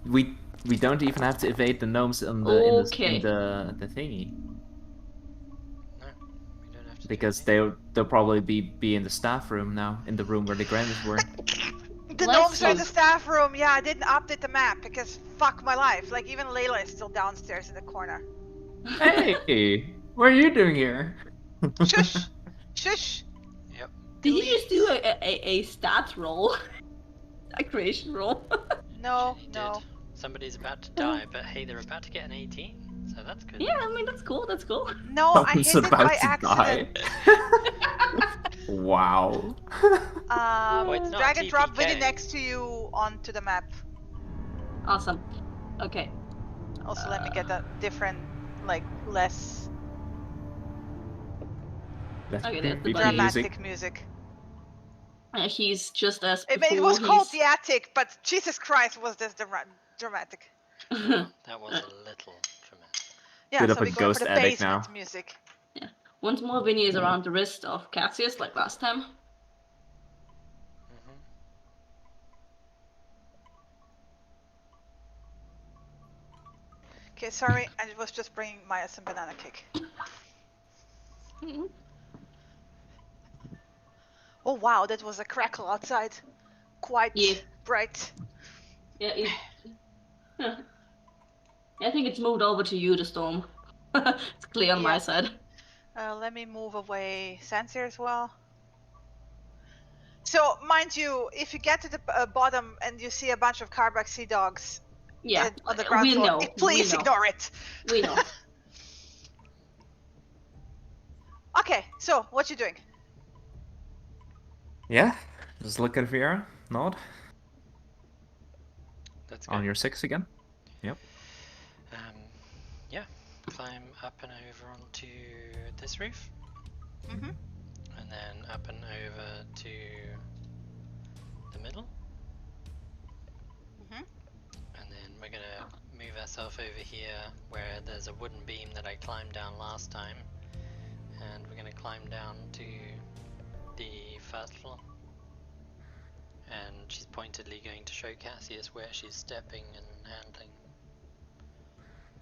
we don't even have to evade the gnomes in Okay. the thingy No, we don't have to. because they'll probably be in the staff room now, in the room where the grannies were. The Let's gnomes are in see. the staff room. Yeah, I didn't update the map because fuck my life. Like even Layla is still downstairs in the corner. Hey, what are you doing here? Shush, shush. Yep. Did he just do a stat roll? A creation roll? No, He no. did. Somebody's about to die, but hey, they're about to get an 18, so that's good. Yeah, I mean that's cool. That's cool. No, I Someone's hit it about by to accident. Wow. Well, it's not Drag and drop Vinny TPK. next to you onto the map. Awesome. Okay. Also, let me get a different, like, less That's Okay, that's the creepy bunny. dramatic music. He's just as It before. was called he's... the attic, but Jesus Christ, was this dramatic? That was a little dramatic. Yeah, Bit so of a we're going ghost for the attic basement now. music. Once more, Vinny is around the wrist of Cassius, like last time. Hmm. Okay, sorry, I was just bringing Maya some banana cake. Mhm. Oh wow, that was a crackle outside. Quite Yeah. bright. Yeah, yeah. I think it's moved over to you, the storm. It's clear on my Yeah. side. Let me move away Sanseer as well. So, mind you, if you get to the bottom and you see a bunch of Carback sea dogs Yeah, on the ground we floor, know. please we know. ignore it. We know. Okay, so what you doing? Yeah, just look at Vera, nod. Let's go. On your 6 again? Yeah. Climb up and over onto this roof. Mm-hmm. And then up and over to the middle. Mm-hmm. And then we're gonna move ourselves over here where there's a wooden beam that I climbed down last time. And we're gonna climb down to the first floor. And she's pointedly going to show Cassius where she's stepping and handling.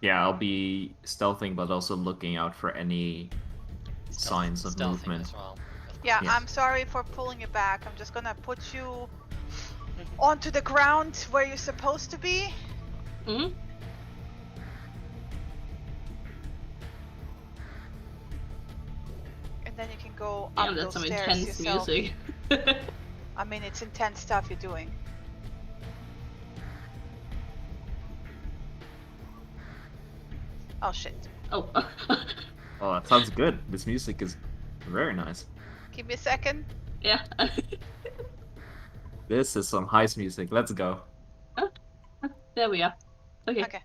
Yeah, I'll be stealthing, but also looking out for any signs of Stealthing movement. as well. Yeah, Yes. I'm sorry for pulling you back. I'm just gonna put you onto the ground where you're supposed to be. Mhm. And then you can go Yeah, up that's those some stairs intense yourself. music. I mean, it's intense stuff you're doing. Oh shit. Oh. Oh, that sounds good. This music is very nice. Give me a second. Yeah. This is some heist music. Let's go. There we are. Okay. Okay.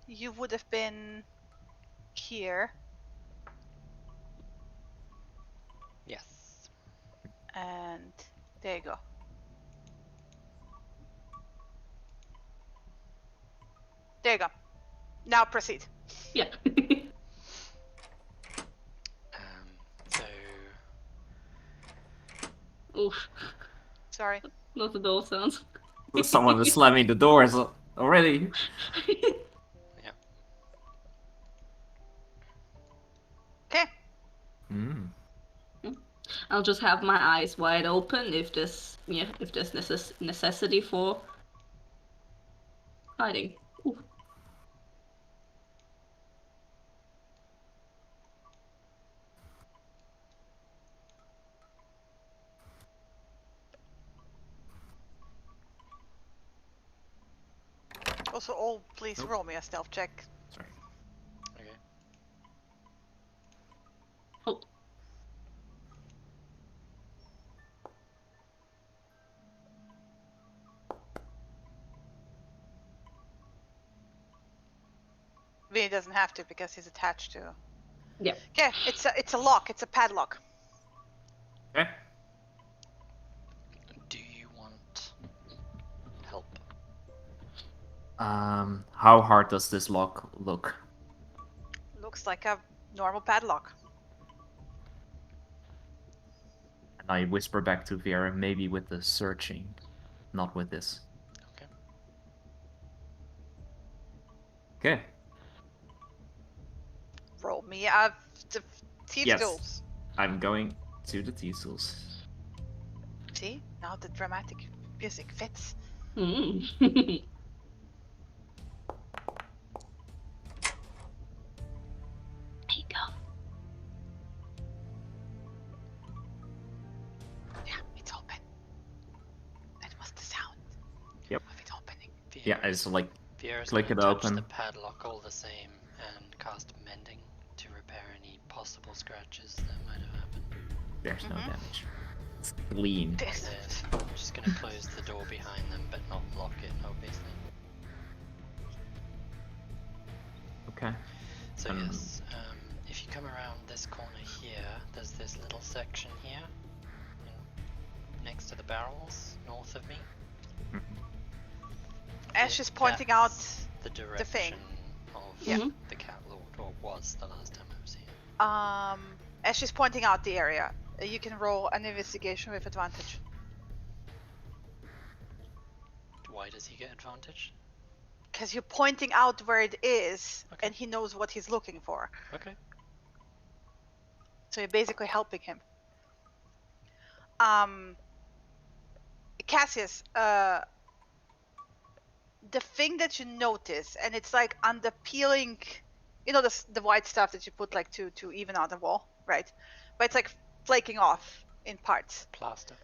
You would have been here, Yes. and there you go. There you go. Now proceed. Yeah. So Oof. Sorry. Not the door sounds. Someone is slamming the doors already. Okay. Mm. I'll just have my eyes wide open if there's necessity for hiding. Ooh. Also, all please Nope. roll me a stealth check. Sorry. okay. Oh. Vinny doesn't have to because he's attached to. Yeah. Okay, it's a lock. It's a padlock. Okay. Do you want help? How hard does this lock look? Looks like a normal padlock. And I whisper back to Vera, maybe with the searching, not with this. Okay. Okay. Roll me the thief Yes. tools. I'm going to the T-Souls. See, now the dramatic music fits. Mm. There you go. Yeah, it's open. That was the sound. Yep. Of it opening. Yeah, it's like Vieira's click gonna it touch open. the padlock all the same and cast mending to repair any possible scratches that might have happened. there's no Mhm. damage. It's clean. And then I'm just gonna close the door behind them, but not lock it, obviously. Okay. So Um, yes, if you come around this corner here, there's this little section here, next to the barrels, north of me. Mhm. Ash is pointing out. That's the direction thing. of Yeah. Mhm. the cat lord, or was the last time I was here. Ash is pointing out the area. You can roll an investigation with advantage. Why does he get advantage? Because you're pointing out where it is, Okay. and he knows what he's looking for. Okay. So you're basically helping him. Cassius, the thing that you notice, and it's like under peeling, you know, the white stuff that you put like to even out the wall, right? But it's like flaking off in parts. Plaster.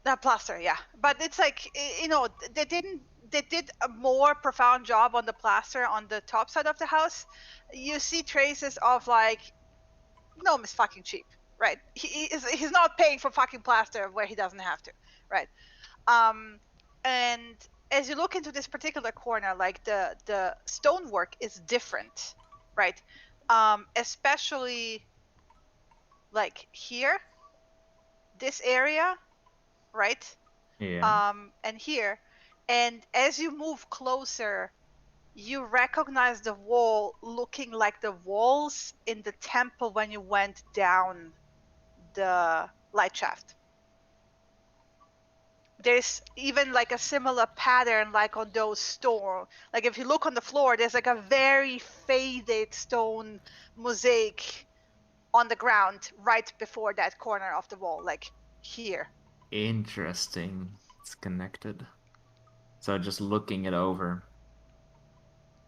That plaster, yeah. But it's like, you know, they did a more profound job on the plaster on the top side of the house. You see traces of like, gnome is fucking cheap, right? He's not paying for fucking plaster where he doesn't have to, right? And as you look into this particular corner, like the stonework is different, right? Especially like here, this area, right? Yeah. And here, and as you move closer, you recognize the wall looking like the walls in the temple when you went down the light shaft. There's even like a similar pattern like on those stone. Like if you look on the floor, there's like a very faded stone mosaic on the ground right before that corner of the wall, like here. Interesting. It's connected. So just looking it over.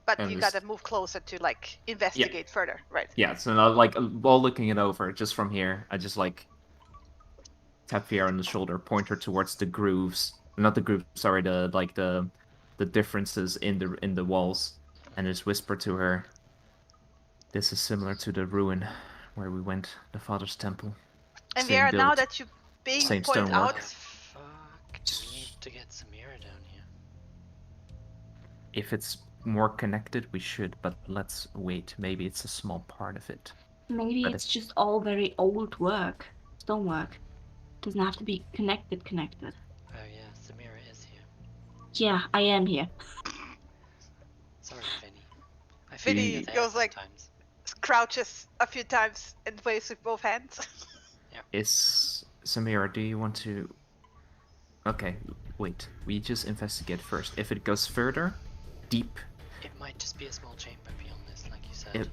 But And you this- gotta move closer to like investigate further, right? Yeah, so now, like while looking it over, just from here, I just like tap Fiera on the shoulder, point her towards the grooves. Not the grooves, sorry, the differences in the walls, and just whisper to her. This is similar to the ruin where we went, the Father's Temple. And Same Vera, now build. that you being Same pointed stonework. out, Fuck, do we need to get Samira down here? If it's more connected, we should, but let's wait. Maybe it's a small part of it. Maybe But it's just all very old work, stonework. Doesn't have to be connected. Oh yeah, Samira is here. Yeah, I am here. Sorry, Vinny. I Vinny forget that goes like- sometimes. crouches a few times and waves with both hands. Is Samira, do you want to... Okay, wait. We just investigate first. If it goes further, deep, It might just be a small chamber beyond this, like you said.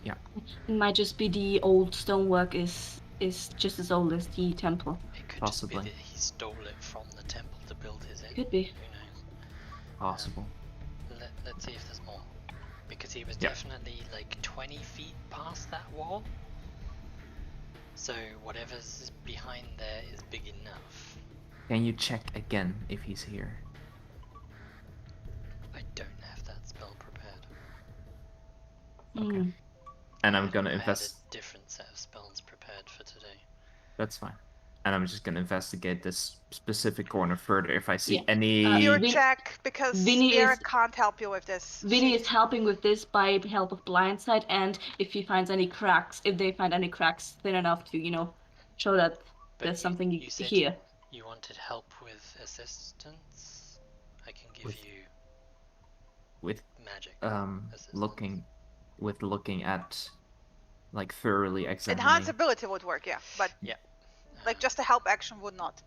yeah. It might just be the old stonework is just as old as the temple. It could Possibly. just be that he stole it from the temple to build his inn. Could be. Who knows? Possible. Let's see if there's more. Because he was Yeah. definitely like 20 feet past that wall. So whatever's behind there is big enough. Can you check again if he's here? I don't have that spell prepared. Mm. And I'm gonna I had invest... a different set of spells prepared for today. That's fine. And I'm just gonna investigate this specific corner further if I see Yeah. any... Your Vin- check, because Vinny Vera is- can't help you with this. Vinny She- is helping with this by help of blindsight, and if he finds any cracks, if they find any cracks thin enough to, show that But there's something you said here. You wanted help with assistance? I can give With- you with magic. assistance. looking at, like, thoroughly examining. Enhance ability would work, yeah, but Yeah. like just a help action would not.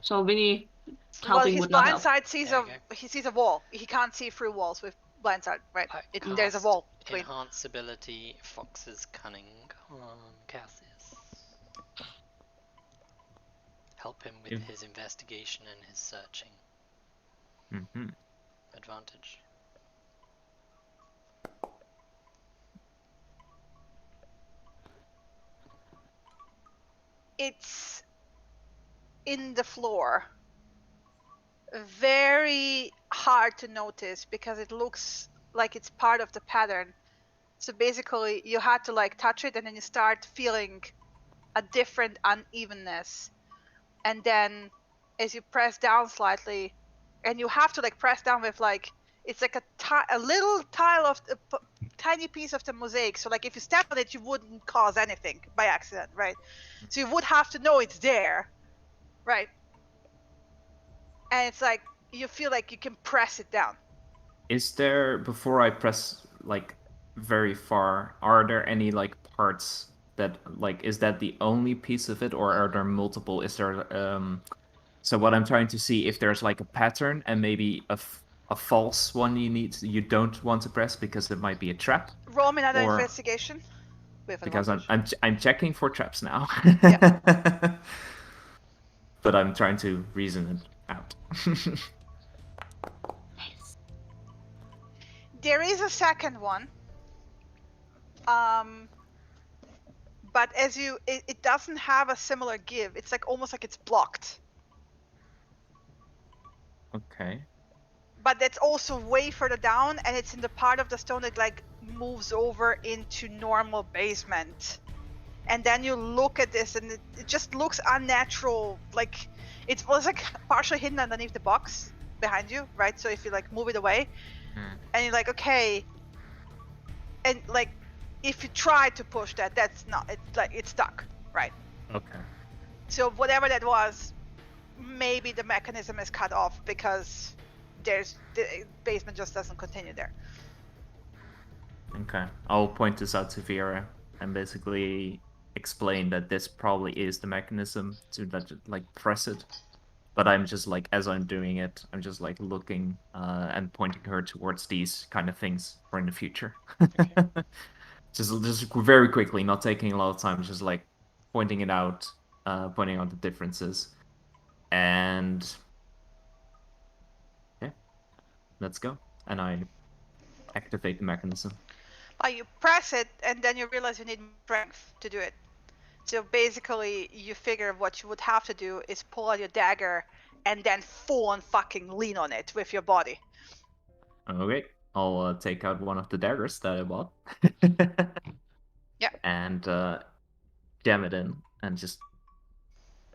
So Vinny Well, helping his would not help. blindside sees There a you he sees a wall. He can't see through walls with blindside, right? I There's a cast wall between. Enhance ability, Fox's cunning on Cassius. Help him with If- his investigation and his searching. Mm-hmm. Advantage. It's in the floor. Very hard to notice because it looks like it's part of the pattern. So basically, you had to like touch it, and then you start feeling a different unevenness. And then, as you press down slightly, and you have to like press down with like it's like a little tile of tiny piece of the mosaic. So like if you step on it, you wouldn't cause anything by accident, right? So you would have to know it's there, right? And it's like you feel like you can press it down. Is there, before I press, like, very far, are there any, like, parts that, like, is that the only piece of it, or are there multiple? Is there, so what I'm trying to see, if there's, like, a pattern, and maybe a false one you don't want to press because it might be a trap, Roll me another Or- investigation. With because advantage. I'm checking for traps now. Yeah. But I'm trying to reason it out. There is a second one. But as it doesn't have a similar give. It's like almost like it's blocked. Okay. But that's also way further down, and it's in the part of the stone that like moves over into normal basement and then you look at this, and it just looks unnatural. Like it was like partially hidden underneath the box behind you, right? So if you like move it away, and you're like, okay, and like if you try to push that, that's not. It's like it's stuck, right? Okay. So whatever that was, maybe the mechanism is cut off because the basement just doesn't continue there. Okay. I'll point this out to Vera and basically explain that this probably is the mechanism to like press it. But I'm just like, as I'm doing it, I'm just like looking and pointing her towards these kind of things for in the future. just very quickly, not taking a lot of time, just like pointing it out, pointing out the differences. And yeah, let's go. And I activate the mechanism. Like you press it, and then you realize you need strength to do it. So basically, you figure what you would have to do is pull out your dagger and then full on fucking lean on it with your body. Okay, I'll take out one of the daggers that I bought. Yeah. And jam it in and just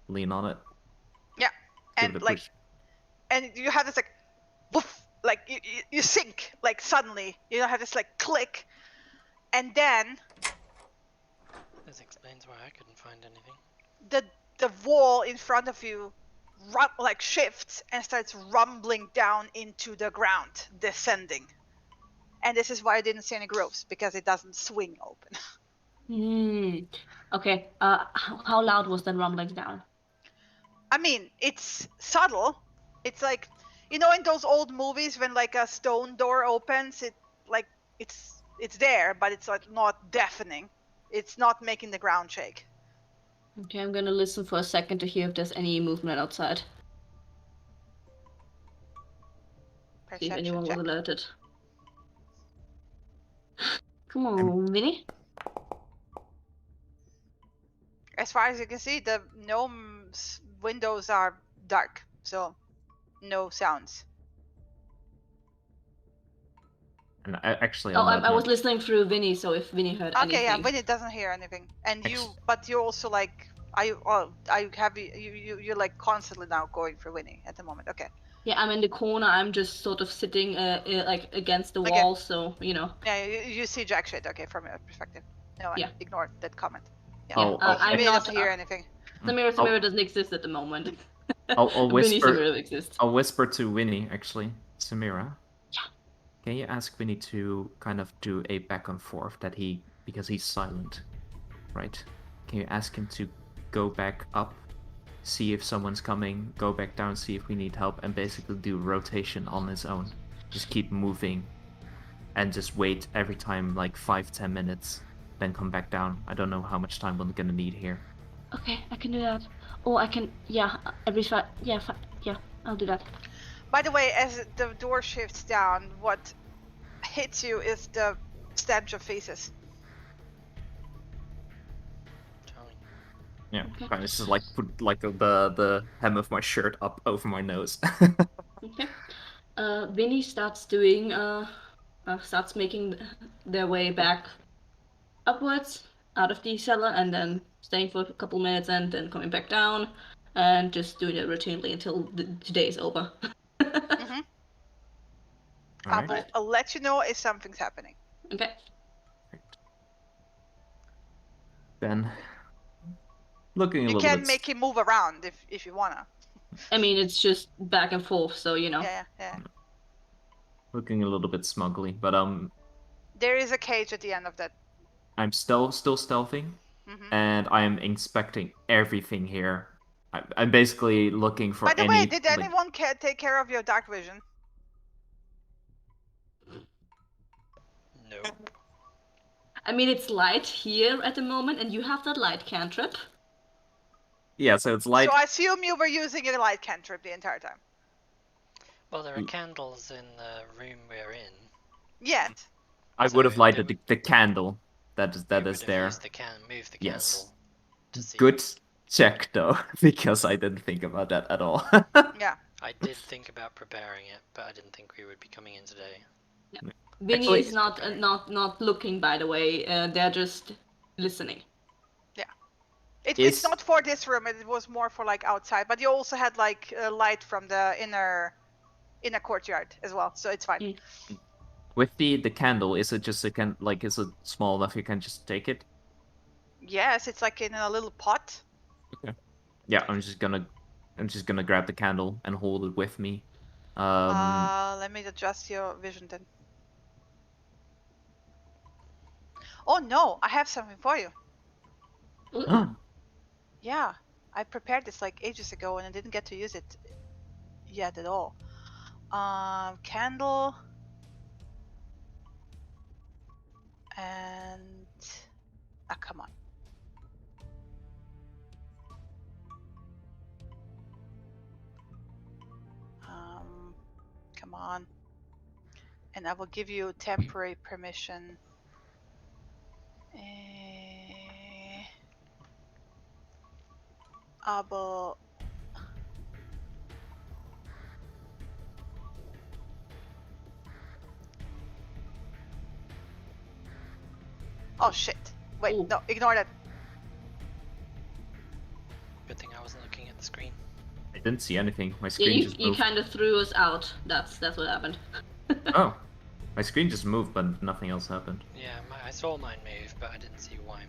lean on it. Yeah. Give And it a like, push. and you have this like, woof, like you sink like suddenly. You have this like click, and then This explains why I couldn't find anything. the wall in front of you like shifts and starts rumbling down into the ground, descending. And this is why I didn't see any grooves, because it doesn't swing open. Okay. How loud was that rumbling down? I mean, it's subtle. It's like, you know, in those old movies when like a stone door opens, it like it's there, but it's like not deafening. It's not making the ground shake. Okay, I'm gonna listen for a second to hear if there's any movement outside. See if Perception anyone check. was alerted. Come on, Vinny. As far as you can see, the gnome's windows are dark, so no sounds. And actually, Oh, on that I was note- listening through Vinny, so if Vinny heard anything. Okay, yeah, Vinny doesn't hear anything, and but you're also like, you're like constantly now going for Winnie at the moment. Okay. Yeah, I'm in the corner. I'm just sort of sitting like against the Okay. wall, so you know. Yeah, you see jack shit. Okay, from your perspective. No, Yeah. ignore that comment. Yeah. I'll- I'm Vinny not. doesn't hear anything. Samira doesn't exist at the moment. I'll Vinny whisper. Samira exists. I'll whisper to Winnie, actually. Samira. Yeah. Can you ask Winnie to kind of do a back and forth because he's silent, right? Can you ask him to go back up, see if someone's coming, go back down, see if we need help, and basically do rotation on his own. Just keep moving, and just wait every time, like 5-10 minutes, then come back down. I don't know how much time we're gonna need here. Okay, I can do that. Or I can, yeah, yeah, I'll do that. By the way, as the door shifts down, what hits you is the stench of feces. Charlie. Yeah, Okay. kind of just like put like the hem of my shirt up over my nose. Okay. Vinny starts doing, starts making their way back upwards out of the cellar and then staying for a couple minutes and then coming back down and just doing it routinely until the day is over. Mm-hmm. Alright. I'll let you know if something's happening. Okay. Then, looking a You little can bit. make him move around if you wanna. I mean, it's just back and forth, so you know. Yeah. Looking a little bit smugly, but There is a cage at the end of that. I'm still stealthing, Mm-hmm. and I am inspecting everything here. I'm basically looking for By the any. way, did like- anyone take care of your dark vision? Nope. I mean, it's light here at the moment, and you have that light cantrip. Yeah, so it's light. So I assume you were using your light cantrip the entire time. Well, there are candles in the room we're in. Yet. I so would have lighted then- the candle that You is would have there. used move the candle. Yes. To see. Good check though, because I didn't think about that at all. Yeah. I did think about preparing it, but I didn't think we would be coming in today. Vinny Actually- is not looking, by the way. They're just listening. Yeah. It's Is not for this room. It was more for like outside. But you also had like light from the inner courtyard as well, so it's fine. Mm. with the candle, is it just is it small enough you can just take it? Yes, it's like in a little pot. Yeah, I'm just gonna grab the candle and hold it with me. Let me adjust your vision then. Oh no, I have something for you. Ooh. Yeah, I prepared this like ages ago and I didn't get to use it yet at all. Candle and come on. Come on. And I will give you temporary permission. Aber oh shit. Wait, Ooh. no, ignore that. Good thing I wasn't looking at the screen. I didn't see anything. My Yeah, screen just you moved. kind of threw us out. That's what happened. Oh, my screen just moved, but nothing else happened. Yeah, I saw mine move, but I didn't see why it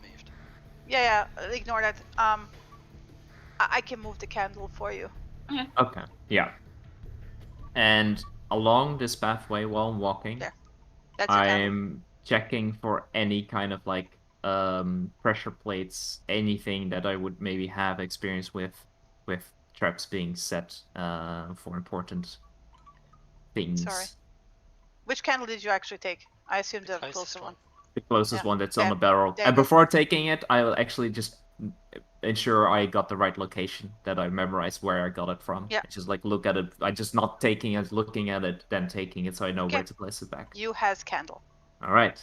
moved. Yeah, ignore that. I can move the candle for you. Okay, yeah. And along this pathway while I'm walking, There. That's your candle. I'm checking for any kind of like pressure plates, anything that I would maybe have experience with traps being set for important things. Sorry. Which candle did you actually take? I assume the Closest closer one. The closest Yeah. one that's on There. the barrel. There And you go. before taking it, I'll actually just ensure I got the right location, that I memorized where I got it from. Yeah. I just like look at it. I just not taking it, looking at it, then taking it, so I know Okay. where to place it back. You has candle. All right.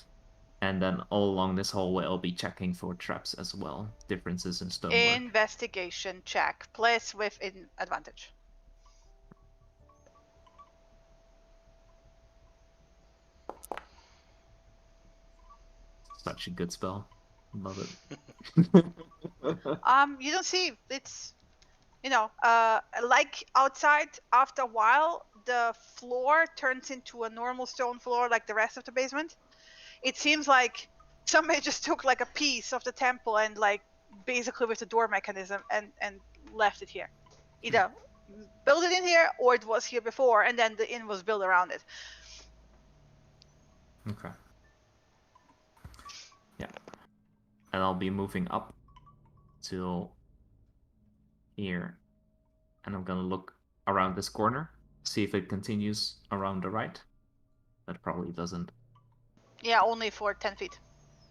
And then all along this hallway, I'll be checking for traps as well. Differences in stonework. Investigation check. Place with advantage. Such a good spell. Love it. You don't see it's like outside after a while the floor turns into a normal stone floor like the rest of the basement. It seems like somebody just took like a piece of the temple and like basically with the door mechanism and left it here. Either build it in here or it was here before and then the inn was built around it. Okay. Yeah. And I'll be moving up till here. And I'm gonna look around this corner, see if it continues around the right. That probably doesn't. Yeah, only for 10 feet.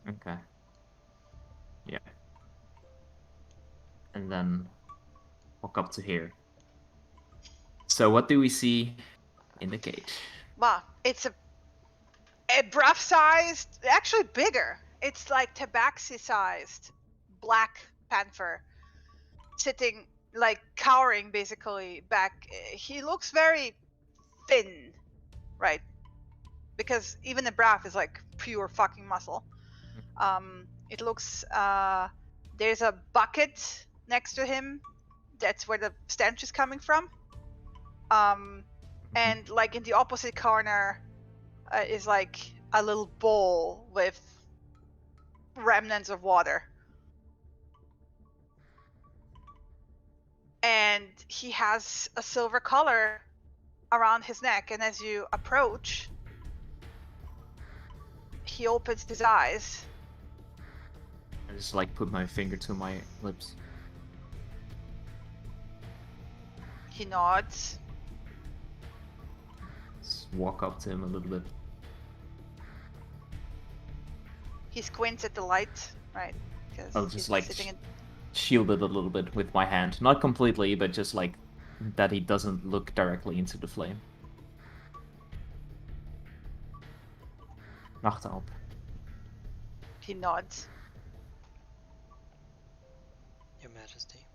Okay. Yeah. And then walk up to here. So what do we see in the cage? Wow, it's a Bruff sized, actually bigger. It's like tabaxi sized black panther sitting like cowering basically back. He looks very thin, right? Because even the Braff is like pure fucking muscle. It looks there's a bucket next to him. That's where the stench is coming from. And like in the opposite corner is like a little bowl with remnants of water. And he has a silver collar around his neck, and as you approach, he opens his eyes. I just like put my finger to my lips. He nods. Just walk up to him a little bit. He squints at the light, right? Because I'll just like sitting in... shield it a little bit with my hand. Not completely, but just like that he doesn't look directly into the flame. Wacht op. He nods. Your Majesty.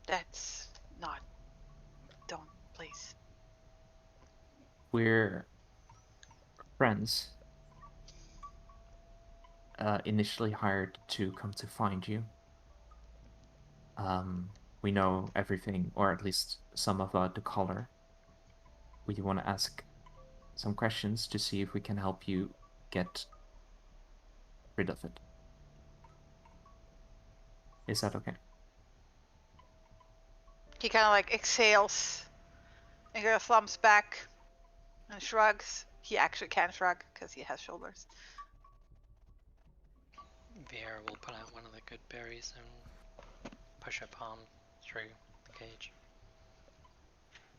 That's not... Don't, please. We're friends. initially hired to come to find you. We know everything, or at least some about the collar. We want to ask some questions to see if we can help you get rid of it. Is that okay? He kind of like exhales and kind of thumbs back and shrugs. He actually can shrug because he has shoulders. Viera will pull out one of the good berries and push her palm through the cage.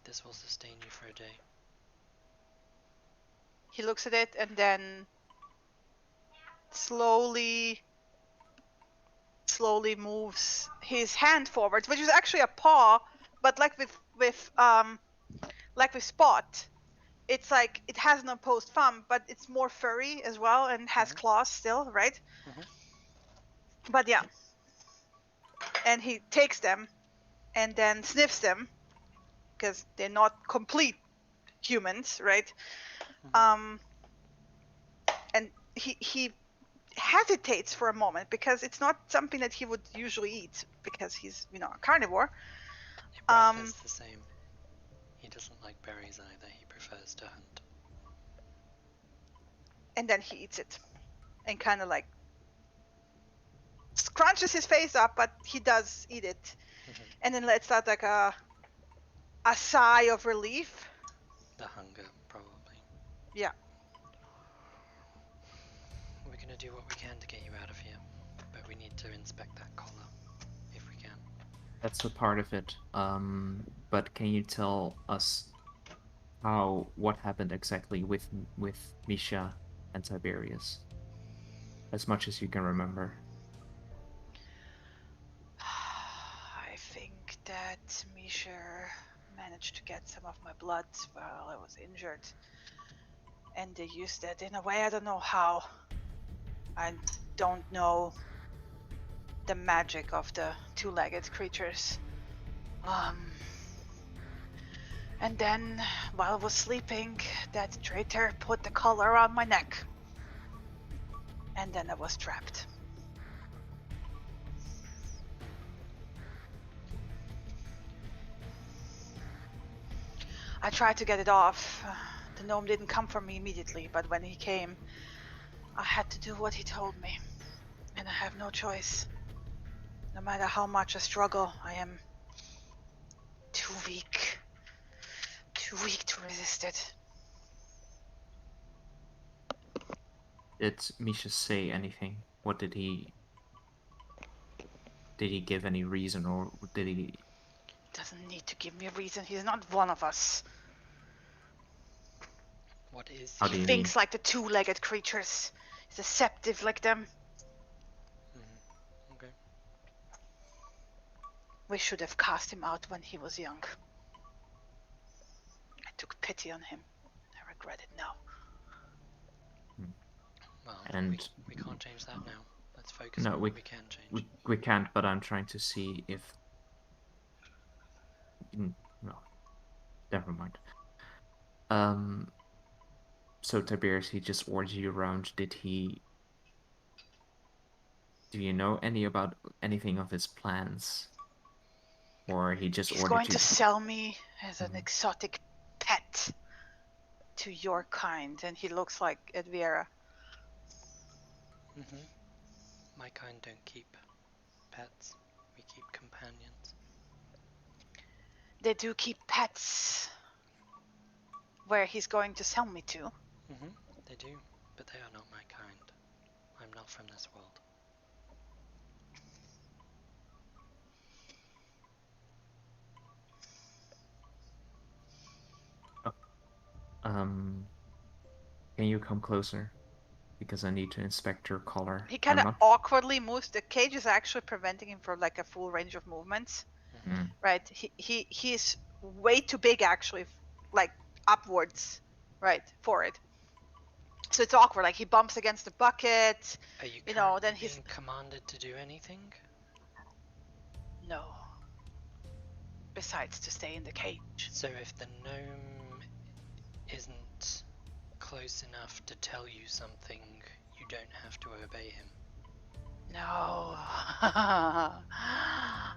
This will sustain you for a day. He looks at it and then slowly moves his hand forward, which is actually a paw, but like with Spot, it's like it has an opposed thumb, but it's more furry as well and has claws still, right? But yeah. And he takes them and then sniffs them because they're not complete humans, right? And he hesitates for a moment because it's not something that he would usually eat because he's, a carnivore. Brad is the same. He doesn't like berries either. He prefers to hunt. And then he eats it and kind of like scrunches his face up, but he does eat it. And then lets out like a sigh of relief. The hunger, probably. Yeah. We're gonna do what we can to get you out of here, but we need to inspect that collar, if we can. That's a part of it. But can you tell us what happened exactly with Misha and Tiberius, as much as you can remember? I think that Misha managed to get some of my blood while I was injured. And they used it in a way I don't know how. I don't know the magic of the two-legged creatures. And then, while I was sleeping, that traitor put the collar around my neck. And then I was trapped. I tried to get it off. The gnome didn't come for me immediately, but when he came, I had to do what he told me. And I have no choice. No matter how much I struggle, I am too weak. Too weak to resist it. Did Misha say anything? What did he... Did he give any reason, or did he... Doesn't need to give me a reason. He's not one of us. What is How do He you thinks mean? like the two-legged creatures. He's deceptive like them. Okay. We should have cast him out when he was young. I took pity on him. I regret it now. Well, And we can't change that now. Let's focus no, on what we can change. we can't. But I'm trying to see if. No, never mind. So Tiberius, he just ordered you around. Did he? Do you know anything of his plans? Or he just He's ordered going you to sell me as an exotic pet to your kind. And he looks like at Viera. My kind don't keep pets. We keep companions. They do keep pets where he's going to sell me to. They do, but they are not my kind. I'm not from this world. Can you come closer? Because I need to inspect your collar. He kind of awkwardly moves. The cage is actually preventing him from like a full range of movements. Right? He's way too big actually, like upwards, right, for it. So it's awkward. Like he bumps against the bucket. Are you, then he's being commanded to do anything? No. Besides to stay in the cage. So if the gnome isn't close enough to tell you something, you don't have to obey him. No.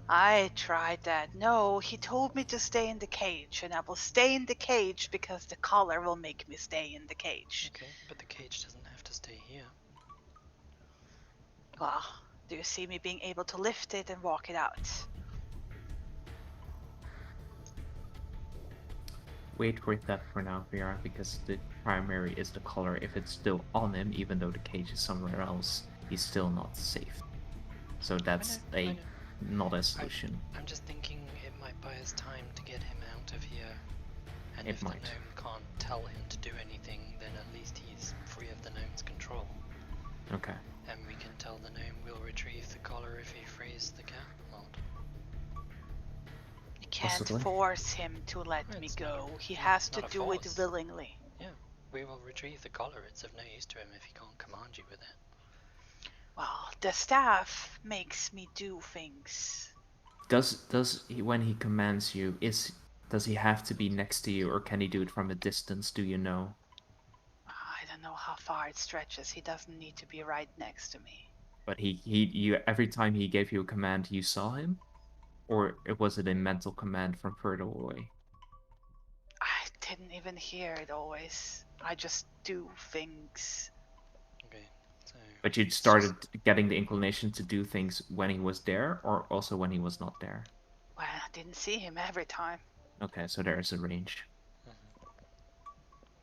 I tried that. No, he told me to stay in the cage, and I will stay in the cage because the collar will make me stay in the cage. Okay, but the cage doesn't have to stay here. Well, do you see me being able to lift it and walk it out? Wait with that for now, Vera, because the primary is the collar. If it's still on him, even though the cage is somewhere else, he's still not safe. So that's I know. not a solution. I'm just thinking it might buy us time to get him out of here. And It if might. the gnome can't tell him to do anything, then at least he's free of the gnome's control. Okay. And we can tell the gnome we'll retrieve the collar if he frees the cat mod. You can't Possibly. force him to let me It's go. not- He yeah, has it's to not a do it force. willingly. We will retrieve the collar. It's of no use to him if he can't command you with it. Well, the staff makes me do things. Does he, when he commands you, does he have to be next to you, or can he do it from a distance? Do you know? I don't know how far it stretches. He doesn't need to be right next to me. But you every time he gave you a command, you saw him, or was it a mental command from further away? I didn't even hear it always. I just do things. Okay, so But you started getting the inclination to do things when he was there, or also when he was not there? Well, I didn't see him every time. Okay, so there is a range. mhm.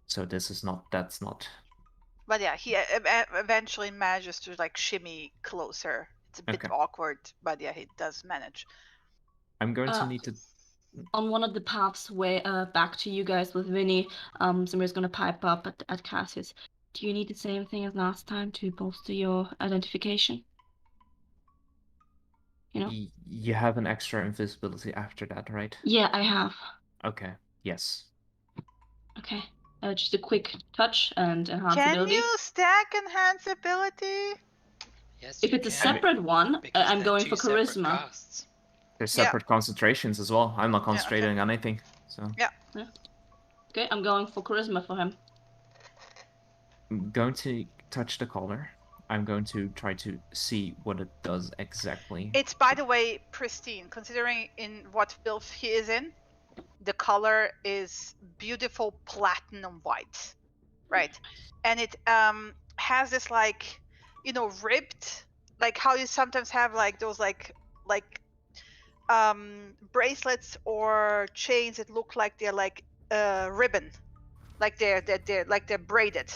So that's not. But yeah, he eventually manages to like shimmy closer. It's a bit Okay. awkward, but yeah, he does manage. I'm going to Uh, need to. On one of the paths way back to you guys with Vinny, Samir's gonna pipe up at Cassius. Do you need the same thing as last time to bolster your identification? You know? You have an extra invisibility after that, right? Yeah, I have. Okay. Yes. Okay. Just a quick touch and enhance Can ability. you stack enhance ability? Yes, If you it's a can, separate one, because I'm they're going two for separate charisma. casts. There's Yeah. separate concentrations as well. I'm not okay. concentrating on anything, so. Okay, I'm going for charisma for him. I'm going to touch the collar. I'm going to try to see what it does exactly. It's, by the way, pristine. Considering in what filth he is in, the color is beautiful platinum white, right? And it has this like, ribbed, like how you sometimes have like those like bracelets or chains that look like they're like ribbon, like they're braided.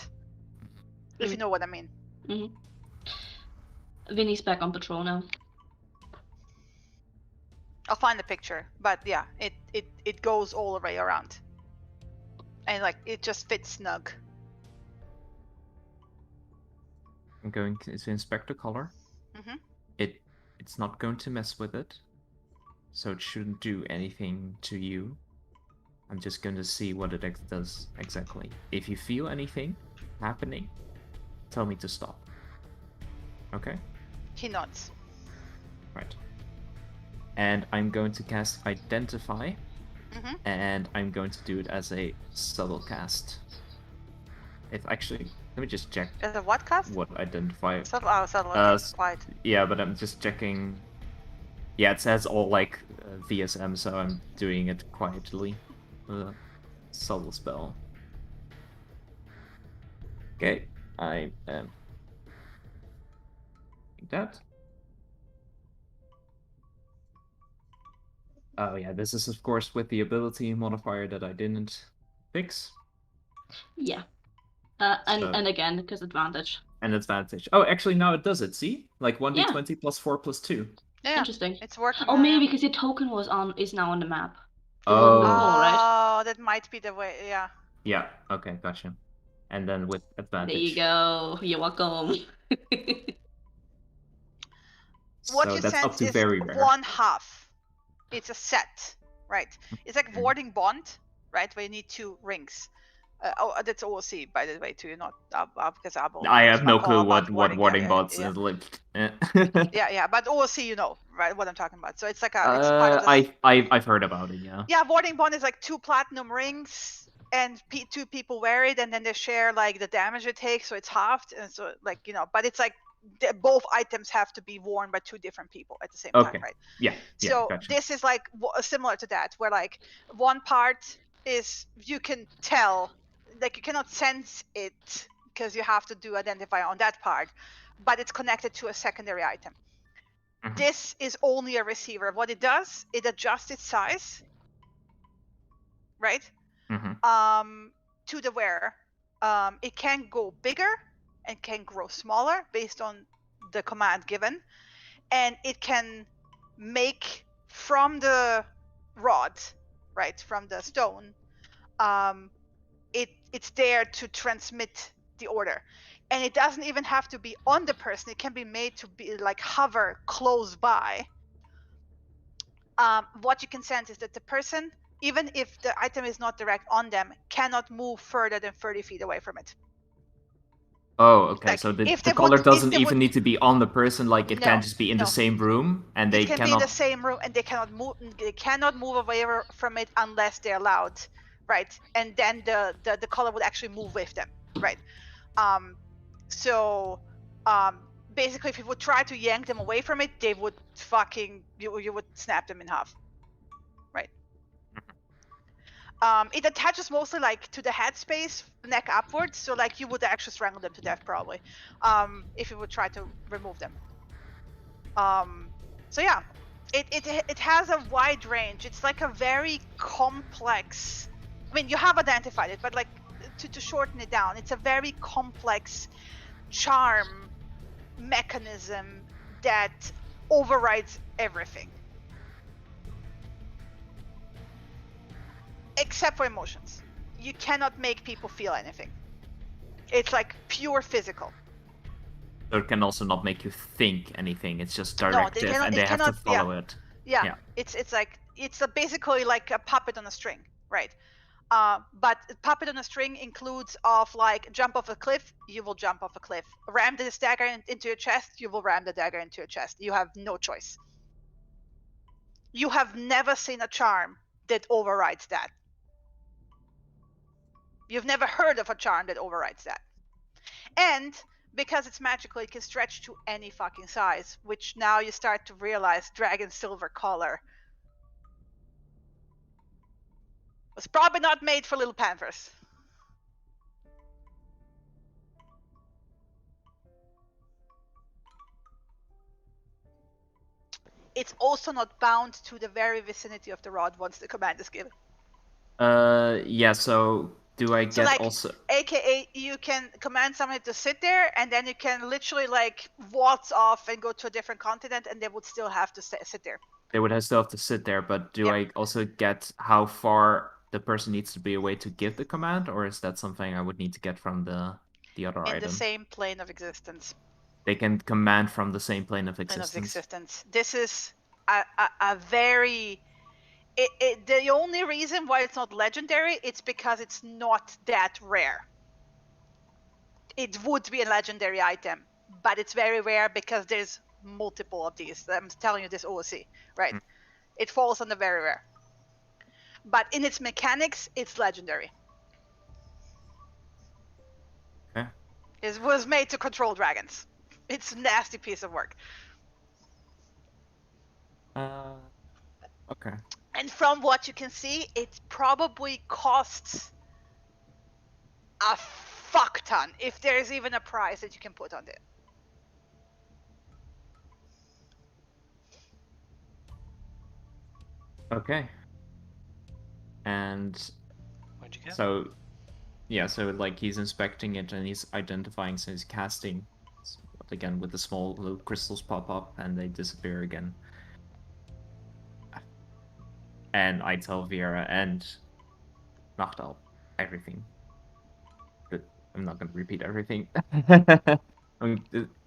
If you know what I mean. Vinny's back on patrol now. I'll find the picture, but yeah, it goes all the way around, and like it just fits snug. I'm going to inspect the collar. Mhm. It's not going to mess with it, so it shouldn't do anything to you. I'm just going to see what it does exactly. If you feel anything happening, tell me to stop. Okay? He nods. Right. And I'm going to cast Identify, Mhm. and I'm going to do it as a subtle cast. If actually, let me just check As a what cast? what Identify. Subtle. Oh, subtle. Uh, Okay. Quiet. Yeah, but I'm just checking. Yeah, it says all like VSM, so I'm doing it quietly. Subtle spell. Okay, I am. Like that. Oh yeah, this is of course with the ability modifier that I didn't fix. Yeah. So- And again, because advantage. And advantage. Oh, actually now it does it, see? Like 1d20 plus 4 plus 2. Yeah, Interesting. it's working. Oh, now, maybe yeah. because your token is now on the map. Oh. Before, right? Oh, that might be the way. Yeah. Yeah, okay, gotcha. And then with advantage. There you go. You're welcome. What So you that's sent up to is very rare. 1/2. It's a set, right? It's like Mhm. warding bond, right? Where you need 2 rings. That's OOC, by the way, too. You're not because Abo. I have no knows clue all what about warding yeah, bots yeah, is lived. yeah, but OOC, you know, right? What I'm talking about. So it's like it's part of the. I've heard about it, yeah. Yeah, warding bond is like 2 platinum rings and two people wear it, and then they share like the damage it takes, so it's halved, and so like but it's like both items have to be worn by two different people at the same Okay. time, right? Yeah. So Gotcha. this is like similar to that, where like one part is you can tell, like you cannot sense it because you have to do identify on that part, but it's connected to a secondary item. Mhm. This is only a receiver. What it does, it adjusts its size, right? To the wearer. It can go bigger and can grow smaller based on the command given, and it can make from the rod, right, from the stone, it's there to transmit the order, and it doesn't even have to be on the person. It can be made to be like hover close by. What you can sense is that the person, even if the item is not direct on them, cannot move further than 30 feet away from it. Oh, okay. Like, So the if they color would- if doesn't they even would- need to be on the person. Like it No, can just be in no. the same room, and they It can be in cannot. the same room, and they cannot move. They cannot move away from it unless they're allowed, right? And then the color would actually move with them, right? Basically, if you would try to yank them away from it, they would you would snap them in half, right? It attaches mostly like to the head space, neck upwards, so like you would actually strangle them to death probably, if you would try to remove them. So yeah, it has a wide range. It's like a very complex. I mean, you have identified it, but like to shorten it down, it's a very complex charm mechanism that overrides everything. Except for emotions. You cannot make people feel anything. It's like pure physical. So it can also not make you think anything. It's just No, directive, and they have to cannot- follow it. Yeah. Yeah. It's basically like a puppet on a string, right? But puppet on a string includes of like jump off a cliff, you will jump off a cliff. Ram this dagger into your chest, you will ram the dagger into your chest. You have no choice. You have never seen a charm that overrides that. You've never heard of a charm that overrides that. And because it's magical, it can stretch to any fucking size, which now you start to realize Dragon Silver color was probably not made for little panthers. It's also not bound to the very vicinity of the rod once the command is given. Yeah. So do I get like, also? AKA, you can command somebody to sit there, and then you can literally like waltz off and go to a different continent, and they would still have to sit there. They would still have to sit there, but do Yeah. I also get how far the person needs to be away to give the command, or is that something I would need to get from the other In item? the same plane of existence. They can command from the same plane of Plane existence. of existence. This is a very. The only reason why it's not legendary, it's because it's not that rare. It would be a legendary item, but it's very rare because there's multiple of these. I'm telling you this OOC, right? It falls on the very rare. But in its mechanics, it's legendary. Okay. It was made to control dragons. It's a nasty piece of work. Okay. And from what you can see, it probably costs a fuck ton, if there's even a price that you can put on it. Okay. And What'd you get? so, yeah, so like he's inspecting it and he's identifying, so he's casting again with the small little crystals pop up and they disappear again. And I tell Vera and Nachtal everything. But I'm not going to repeat everything. I'm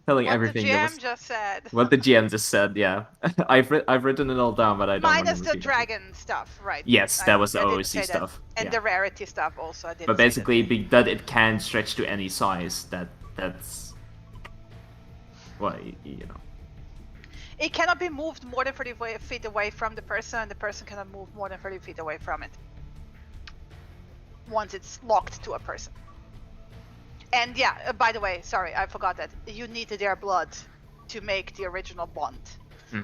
telling What everything the that GM was just said. what the GM just said. Yeah, I've written it all down, but I don't. Minus want to the repeat it. dragon stuff, right? Yes, that was the I didn't OOC say that. stuff. And yeah. the rarity stuff also. I didn't But say that. basically, that it can stretch to any size. That's well, you know. It cannot be moved more than 30 feet away from the person, and the person cannot move more than 30 feet away from it. once it's locked to a person. And yeah, by the way, sorry, I forgot that you need their blood to make the original bond. Hmm.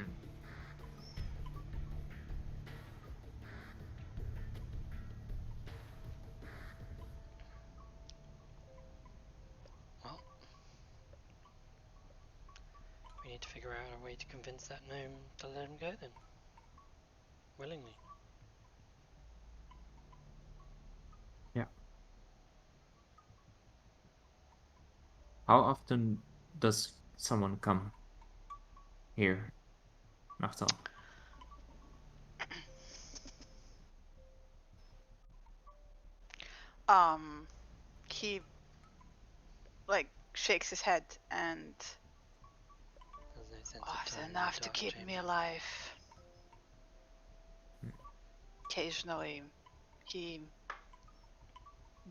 Well, we need to figure out a way to convince that gnome to let him go then. Willingly. How often does someone come here, Nachtal? He like shakes his head and There's no sense oh, of it's time in enough the to dark keep me chamber. alive. Occasionally, he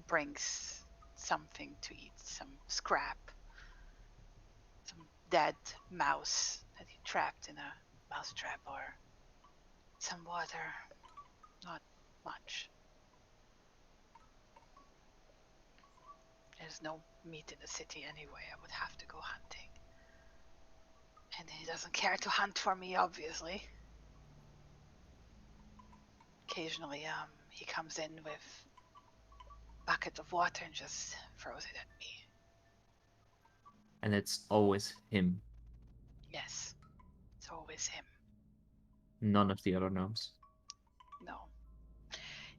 brings something to eat, some scrap, some dead mouse that he trapped in a mouse trap, or some water. Not much. There's no meat in the city anyway. I would have to go hunting. And he doesn't care to hunt for me, obviously. Occasionally, he comes in with a bucket of water and just throws it at me. And it's always him, Yes, it's always him. none of the other gnomes. No.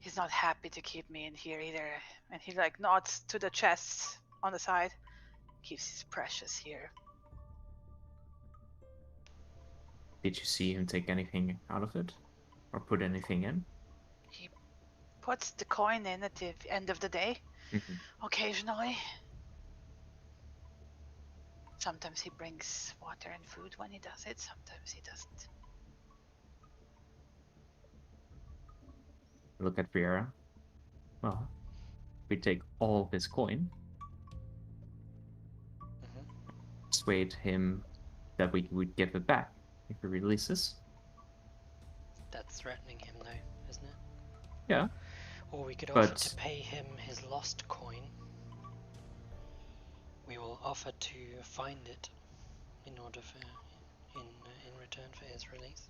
He's not happy to keep me in here either. And he like nods to the chests on the side. Keeps his precious here. Did you see him take anything out of it? Or put anything in? He puts the coin in at the end of the day, Mhm. occasionally. Sometimes he brings water and food when he does it, sometimes he doesn't. Look at Viera. Well, we take all of his coin, Mhm. persuade him that we would give it back if he releases. That's threatening him though, isn't it? Yeah, Or we could offer but to pay him his lost coin. We will offer to find it in order for in return for his release.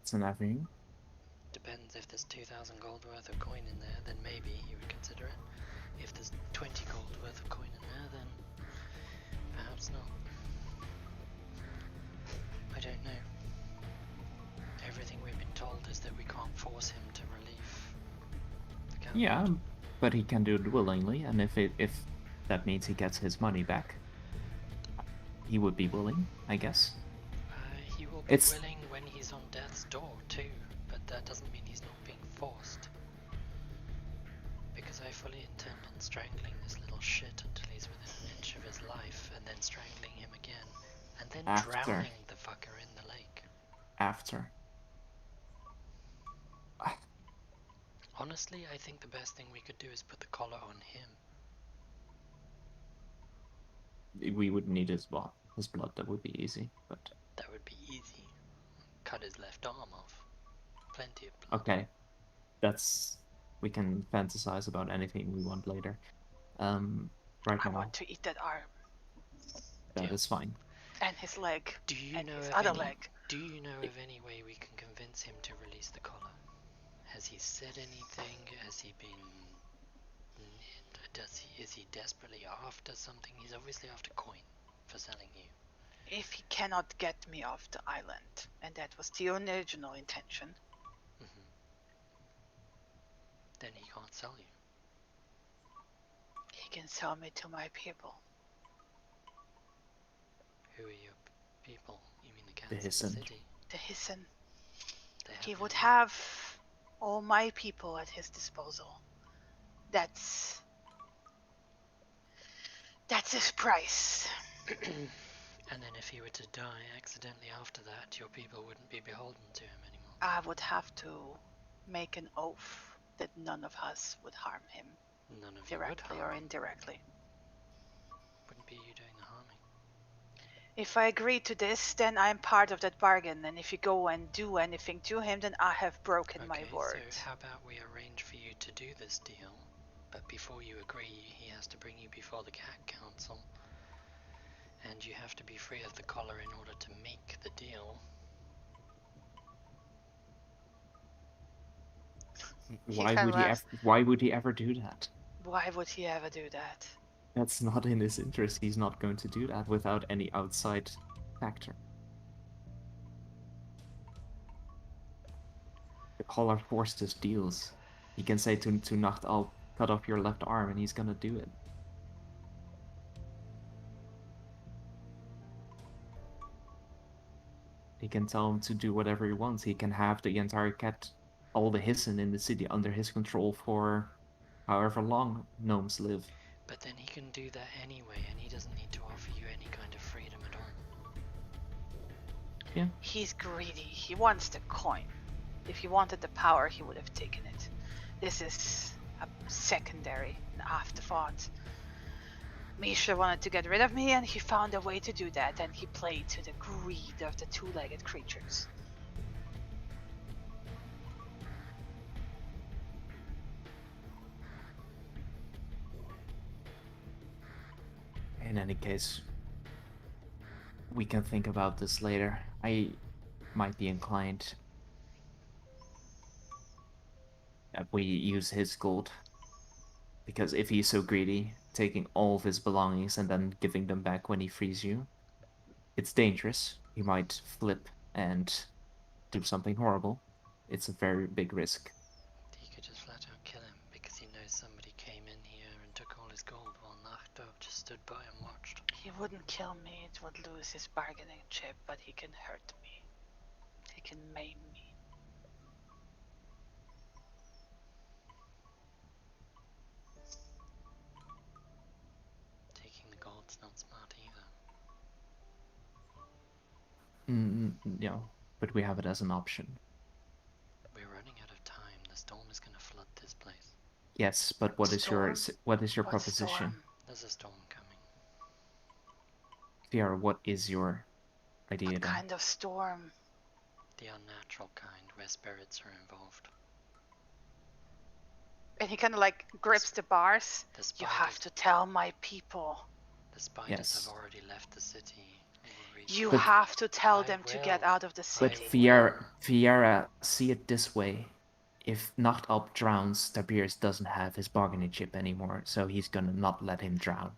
it's an avenue. Depends. If there's 2,000 gold worth of coin in there, then maybe he would consider it. If there's 20 gold worth of coin in there, then perhaps not. I don't know. Everything we've been told is that we can't force him to relieve the captive. Yeah, but he can do it willingly, and if that means he gets his money back, he would be willing, I guess. He will be It's- willing when he's on death's door too, but that doesn't mean he's not being forced. Because I fully intend on strangling this little shit until he's within an inch of his life, and then strangling him again, and then After. drowning the fucker in the lake. After. Honestly, I think the best thing we could do is put the collar on him. We would need his blood. That would be easy, but That would be easy. Cut his left arm off. Plenty of blood. okay. We can fantasize about anything we want later. Right I now, want to eat that arm that Yeah. is fine. and his leg Do you and know his of other any? leg. Do you know of any way we can convince him to release the collar? Has he said anything? Has he been? Is he desperately after something? He's obviously after coin for selling you. If he cannot get me off the island, and that was the original intention, Mhm. Then he can't sell you. he can sell me to my people. Who are your people? You mean the cats The in the Hissen. city? The Hissen. They have He no would name. have all my people at his disposal. That's his price. And then if he were to die accidentally after that, your people wouldn't be beholden to him anymore. I would have to make an oath that none of us would harm him, None of you would directly harm or him. indirectly. Wouldn't be you doing the harming. If I agree to this, then I'm part of that bargain. And if you go and do anything to him, then I have broken my word. So how about we arrange for you to do this deal, but before you agree, he has to bring you before the Cat Council, and you have to be free of the collar in order to make the deal. Why would he ever do that? Why would he ever do that? That's not in his interest. He's not going to do that without any outside factor. The collar forced his deals. He can say to Nacht, I'll cut off your left arm, and he's gonna do it. He can tell him to do whatever he wants. He can have the entire cat, all the Hissen in the city under his control for however long gnomes live. But then he can do that anyway, and he doesn't need to offer you any kind of freedom at all. Yeah. He's greedy. He wants the coin. If he wanted the power, he would have taken it. This is a secondary, an afterthought. Misha wanted to get rid of me, and he found a way to do that, and he played to the greed of the two-legged creatures. In any case, we can think about this later. I might be inclined that we use his gold. Because if he's so greedy, taking all of his belongings and then giving them back when he frees you, it's dangerous. He might flip and do something horrible. It's a very big risk. He could just flat out kill him because he knows somebody came in here and took all his gold while Nachdorf just stood by and watched. He wouldn't kill me, it would lose his bargaining chip, but he can hurt me. He can maim me. Taking the gold's not smart either. Yeah, but we have it as an option. We're running out of time. The storm is going to flood this place. Yes, but what is your What proposition? storm? There's a storm coming. Fiara, what is your idea What then? kind of storm? The unnatural kind where spirits are involved. And he kind of like grips the bars. The You spiders, have to tell my people. the spiders Yes. have already left the city. You But- have to tell I them to get will. out of the But city. Fiara, see it this way. If Nachtalp drowns, Tiberius doesn't have his bargaining chip anymore, so he's gonna not let him drown.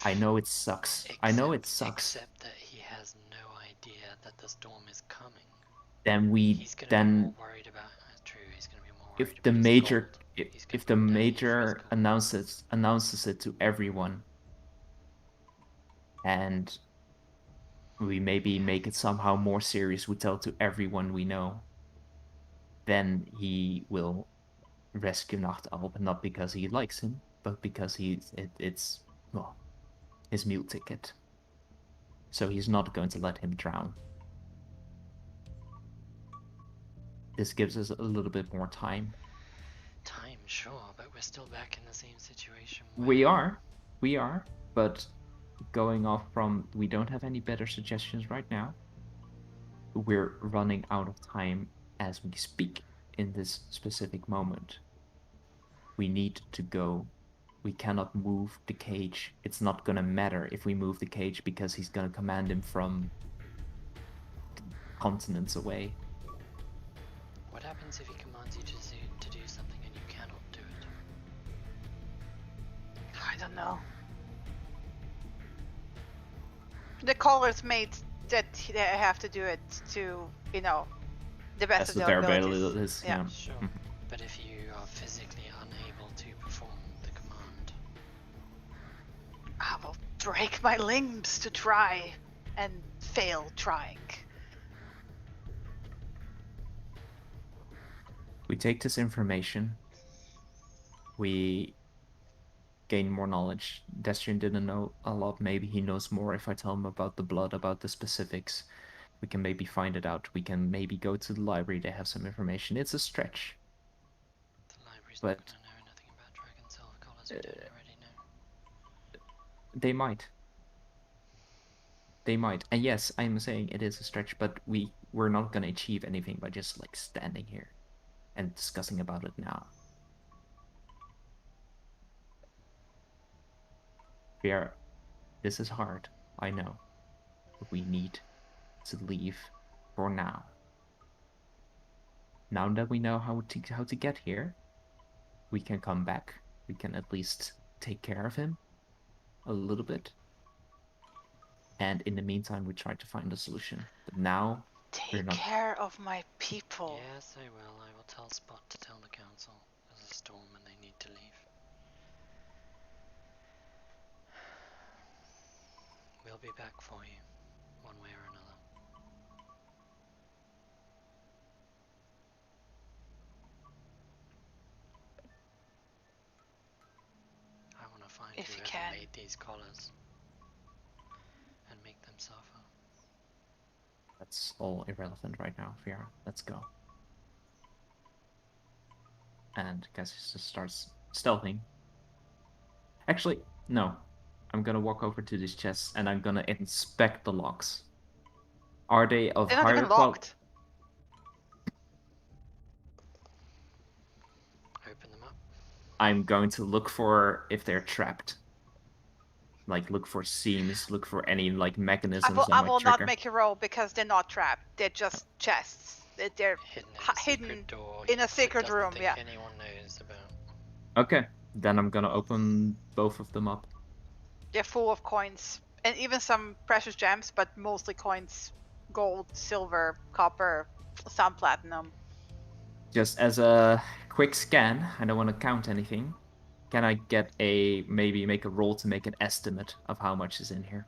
I know it sucks. Except that he has no idea that the storm is coming. Then He's going to be more worried about. True, he's going to be more worried if about the his major gold. He's gonna if the go down here for his major gold. announces it to everyone, and we maybe make it somehow more serious, we tell to everyone we know, then he will rescue Nachtalp, not because he likes him, but because it's his meal ticket. So he's not going to let him drown. This gives us a little bit more time. Time, sure, but we're still back in the same situation. We are, but going off from, we don't have any better suggestions right now. We're running out of time as we speak in this specific moment. We need to go. We cannot move the cage. It's not gonna matter if we move the cage because he's gonna command him from continents away. What happens if he commands you to do something and you cannot do it? I don't know. The callers made that they have to do it to, the best That's of what their their abilities. ability is. Yeah. Yeah. Sure. Mhm. But if you are physically unable to perform the command, I will break my limbs to try and fail trying. We take this information. We gain more knowledge. Destrian didn't know a lot. Maybe he knows more if I tell him about the blood, about the specifics. We can maybe find it out. We can maybe go to the library. They have some information. It's a stretch. the library's But- not going to know anything about dragon silver collars we don't already know. They might. They might. And yes, I'm saying it is a stretch, but we're not gonna achieve anything by just like standing here and discussing about it now. Vera, this is hard, I know. But we need to leave for now. Now that we know how to get here, we can come back. We can at least take care of him a little bit. And in the meantime, we try to find a solution. But now, Take not- care of my people. Yes, I will. I will tell Spot to tell the council. There's a storm and they need to leave. We'll be back for you, one way or another. I want to find If you whoever can. made these collars and make them suffer. that's all irrelevant right now, Vera. Let's go. And Cassius just starts stealthing. Actually, no. I'm gonna walk over to these chests and I'm gonna inspect the locks. Are they of They're not higher even quality? locked. Open them up. I'm going to look for if they're trapped. Like look for seams, look for any like mechanisms that I might will trigger. not make you roll because they're not trapped. They're just chests. They're Hidden in Ha- a secret hidden door in a that secret doesn't room, think yeah. anyone knows about. Okay, then I'm gonna open both of them up. they're full of coins and even some precious gems, but mostly coins, gold, silver, copper, some platinum. Just as a quick scan, I don't want to count anything. Can I get maybe make a roll to make an estimate of how much is in here?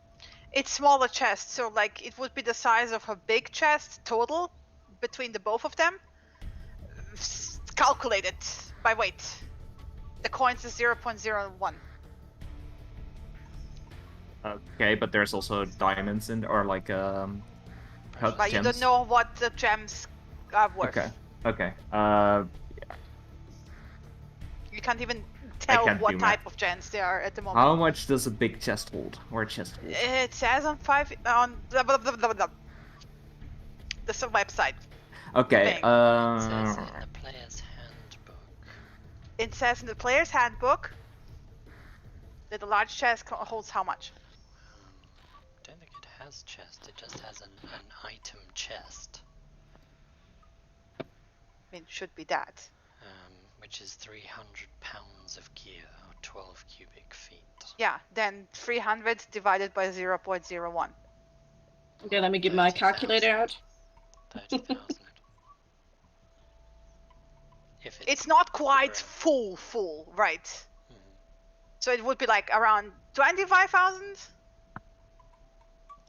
It's smaller chests, so like it would be the size of a big chest total between the both of them. Calculated by weight. The coins is 0.01. Okay, but there's also diamonds in or like Precious But you don't gems? know what the gems are worth. Okay. You can't even tell can't what do type math. of gems they are at the moment. How much does a big chest hold or a chest hold? It says on blah, blah, blah, blah, blah. The website. Okay. thing. It says in the player's handbook. It says in the player's handbook that the large chest holds how much? Don't think it has chest. It just has an item chest, I mean, should be that. which is 300 pounds of gear or 12 cubic feet. Yeah, then 300 divided by 0.01. Okay, let me get my 30,000. calculator out. 30,000. If It's not quite correct. full, right? Mhm. So it would be like around 25,000?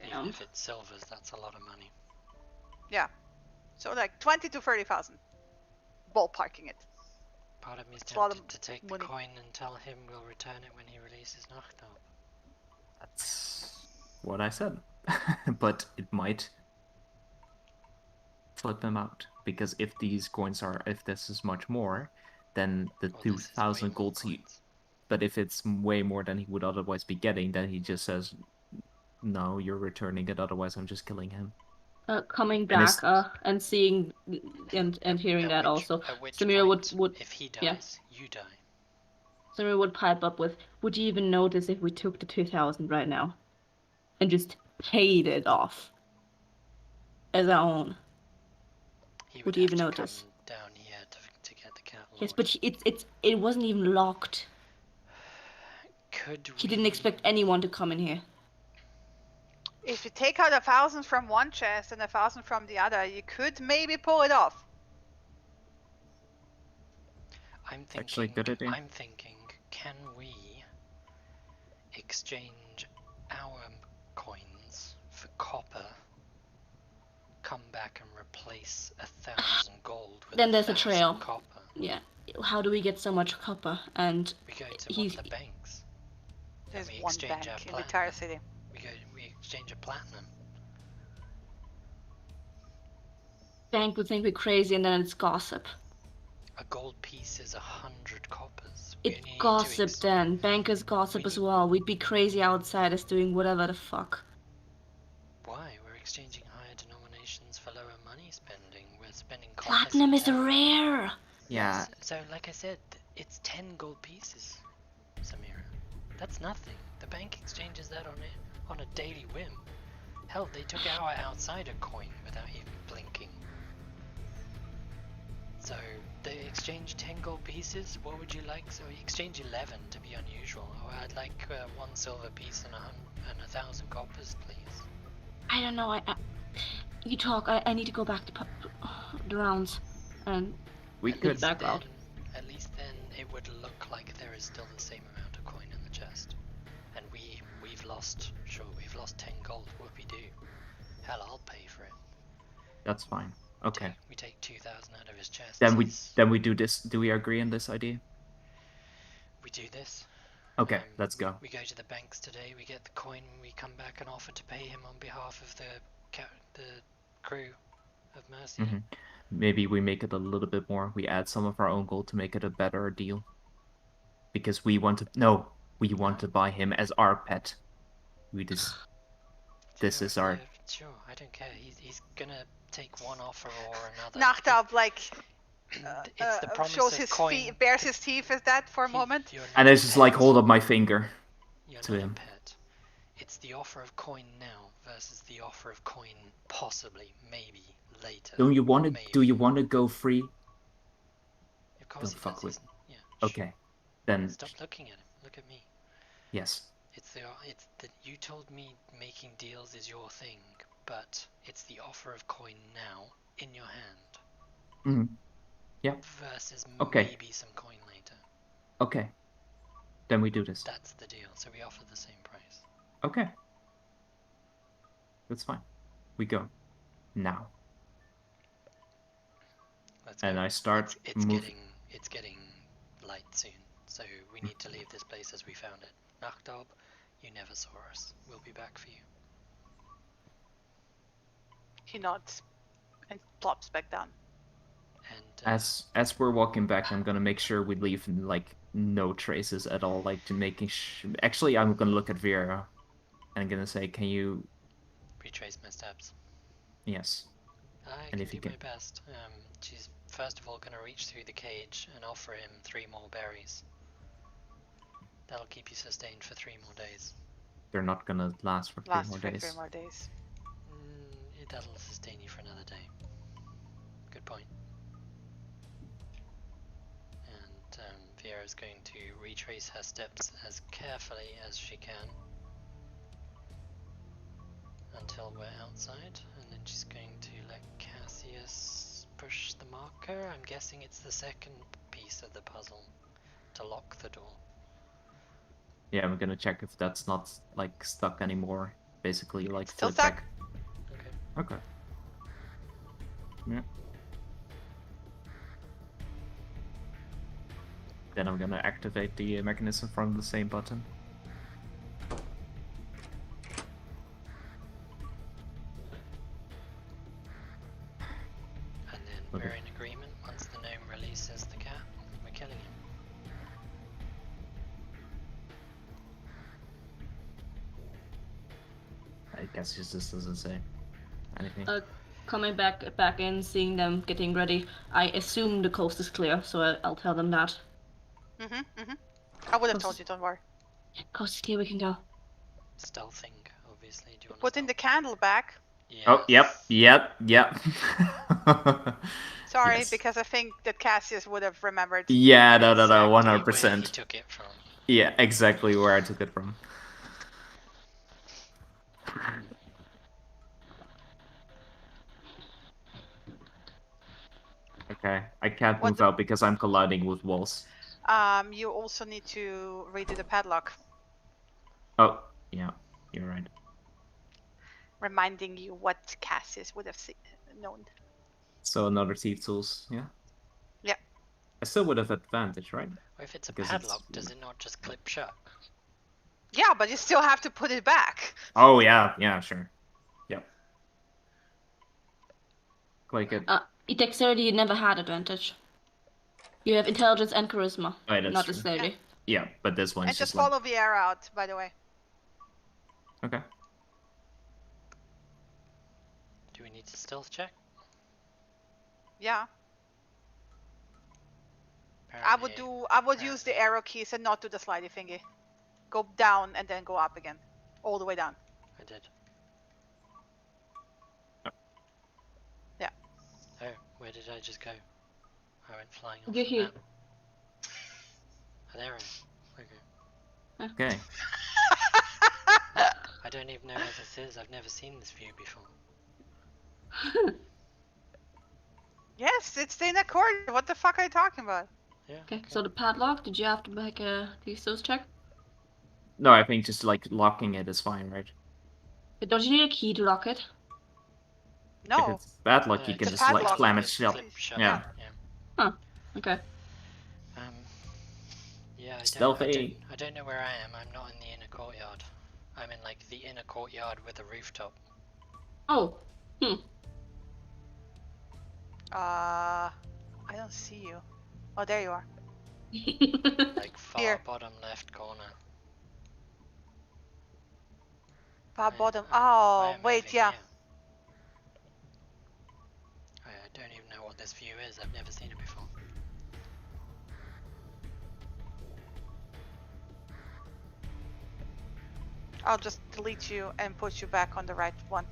Even Damn. if it's silvers, that's a lot of money. Yeah. So like 20 to 30,000. Ballparking it. Part of me's It's a lot tempted of to take money. the coin and tell him we'll return it when he releases Nachtab. That's what I said. But it might flip them out because if these coins if this is much more, then the Well, this is way 2,000 more gold. coins. But if it's way more than he would otherwise be getting, then he just says, "No, you're returning it. Otherwise, I'm just killing him." Coming And it's- back and seeing and hearing that also, At which Samira point, would if he dies, yeah. you die. Samira would pipe up with, "Would you even notice if we took the 2,000 right now, and just paid it off as our own?" He Would would you have even to notice? come down here to get the catalog. Yes, but it wasn't even locked. Could He didn't expect anyone to come in here. If you take out 1,000 from one chest and 1,000 from the other, you could maybe pull it off. I'm thinking. Actually, good idea. I'm thinking. Can we exchange our coins for copper? Come back and replace 1,000 gold with Then there's a 1,000 trail. copper. Yeah. How do we get so much copper? And We go to one He's- of the banks. There's we one exchange bank our in the entire platinum. city. We exchange a platinum. bank would think we're crazy, and then it's gossip. A gold piece is 100 coppers. We It's only need to gossip then. Bankers gossip we as need- well. We'd be crazy outsiders doing whatever the fuck. Why? We're exchanging higher denominations for lower money spending. We're spending coppers. Platinum in is cash. rare. Yeah. Yes, so like I said, it's 10 gold pieces, Samira. That's nothing. The bank exchanges that on a daily whim. Hell, they took our outsider coin without even blinking. So they exchanged 10 gold pieces. What would you like? So we exchange 11 to be unusual. Oh, I'd like 1 silver piece and 1,000 coppers, please. I don't know. You talk. I need to go back to the rounds, and We At could. least back then, out. At least then it would look like there is still the same amount of coin in the chest. And we've lost, sure, we've lost 10 gold. Whoopie-doo. Hell, I'll pay for it. That's fine. Okay. We take 2,000 out of his chest. Then we do this. Do we agree on this idea? We do this. Okay, let's go. We go to the banks today, we get the coin, we come back and offer to pay him on behalf of the crew of Mercy. Mhm. Maybe we make it a little bit more. We add some of our own gold to make it a better deal. Because we want to buy him as our pet. This Sure, is our. yeah, sure, I don't care. He's gonna take one offer or another. Knocked up, like, It's the promise shows of his coin. feet, bares his teeth at that for a moment. You're And not it's just like pet. hold up my finger. You're to not him. a pet. It's the offer of coin now versus the offer of coin possibly, maybe later. Do you want to? Maybe. Do you want to go free? Of course Don't he fuck does. with. Yeah. Shh. Okay. Then Stop looking at him. Look at me. yes. It's that you told me making deals is your thing, but it's the offer of coin now in your hand Mhm. versus Okay. maybe some coin later. Okay. Then we do this. That's the deal. So we offer the same price. Okay. That's fine. We go. Now. Let's And go. I start It's getting light soon, so we need to leave this place as we found it. Nachtab, you never saw us. We'll be back for you. He nods and plops back down. And As we're walking back, I'm gonna make sure we leave like no traces at all. Like to making actually, I'm gonna look at Vera, and I'm gonna say, "Can you?" retrace my steps. Yes. I And can if do you my can- best. She's first of all going to reach through the cage and offer him 3 more berries. That'll keep you sustained for 3 more days. They're not gonna last for Last 3 more for days. 3 more days. That'll sustain you for another day. Good point. And Vera's going to retrace her steps as carefully as she can until we're outside, and then she's going to let Cassius push the marker. I'm guessing it's the second piece of the puzzle to lock the door. Yeah, I'm gonna check if that's not like stuck anymore. Basically, like Still flip stuck. back. Okay. Okay. Yeah. Then I'm gonna activate the mechanism from the same button. And then Okay. we're in agreement. Once the gnome releases the cat, we're killing him. I guess it just doesn't say anything. Coming back in, seeing them getting ready. I assume the coast is clear, so I'll tell them that. I would have told you, don't worry. Coast is clear, we can go. Stealthing, obviously. Do you want Putting the candle back. Oh, yep. Sorry, Yes. because I think that Cassius would have remembered. Yeah, no, Exactly where 100%. he took it from. Yeah, exactly where I took it from. Okay, I can't What move the- out because I'm colliding with walls. You also need to redo the padlock, Oh, yeah, you're right. reminding you what Cassius would have known. So another thief tools, yeah? Yeah. I still would have advantage, right? Or if it's a Because it's- padlock, does it not just clip shut? Yeah, but you still have to put it back. Oh, yeah, sure. Yep. Click it. Dexterity, you never had advantage. You have intelligence and charisma, Oh, yeah, that's not true. necessarily. Yeah, but this one's And just like follow Viera out, by the way. okay. Do we need to stealth check? Yeah. Apparently, I would use the arrow keys and not do the slidey thingy. Go down and then go up again. All the way down. I did. Yeah. Oh, where did I just go? I went flying off. You're here. Oh, there I am. Okay. Okay. I don't even know where this is. I've never seen this view before. Yes, it's the inner court. What the fuck are you talking about? Yeah. Okay, so the padlock, did you have to make a those check? No, I think just like locking it is fine, right? But don't you need a key to lock it? If No. it's bad luck, No, you it's can a just like padlock. slam it It's shut. flip shut. Yeah. Yeah. Okay. Yeah. Stealthy. I don't know where I am. I'm not in the inner courtyard. I'm in like the inner courtyard with a rooftop. Oh. I don't see you. Oh, there you are. Like far Here. bottom left corner. Far I- bottom. I Oh, am wait, over yeah. here. I don't even know what this view is. I've never seen it before. I'll just delete you and put you back on the right one.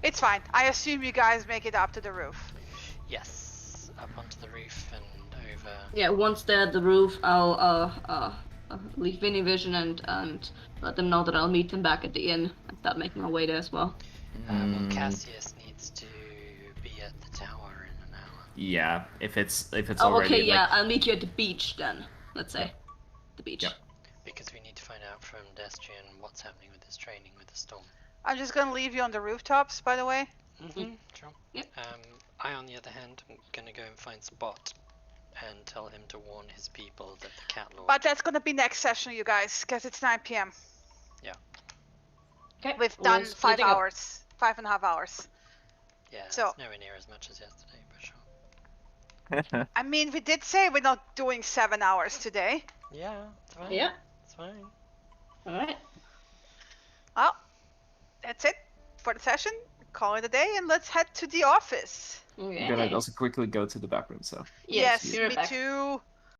It's fine. I assume you guys make it up to the roof. Yes, up onto the roof and over. Yeah, once they're at the roof, I'll leave Vinny Vision and let them know that I'll meet them back at the inn and start making my way there as well. Well, Cassius needs to be at the tower in an hour. Yeah, if it's Oh, already okay, yeah, like, I'll meet you at the beach then. Let's say. The beach. Yep. Because we need to find out from Destrian what's happening with his training with the storm. I'm just gonna leave you on the rooftops, by the way. Mm-hmm, sure. Yep. I, on the other hand, am gonna go and find Spot and tell him to warn his people that the cat lord. But that's gonna be next session, you guys, because it's 9 p.m. Okay. We've we're done 5 splitting up. hours. 5.5 hours. Yeah, so- it's nowhere near as much as yesterday, but sure. I mean, we did say we're not doing 7 hours today. Yeah, it's fine. Yeah. It's fine. Alright. Well, that's it for the session. Call it a day and let's head to the office. Okay. Then I'd also quickly go to the back room, so. Yes, Yes, be right me back. too.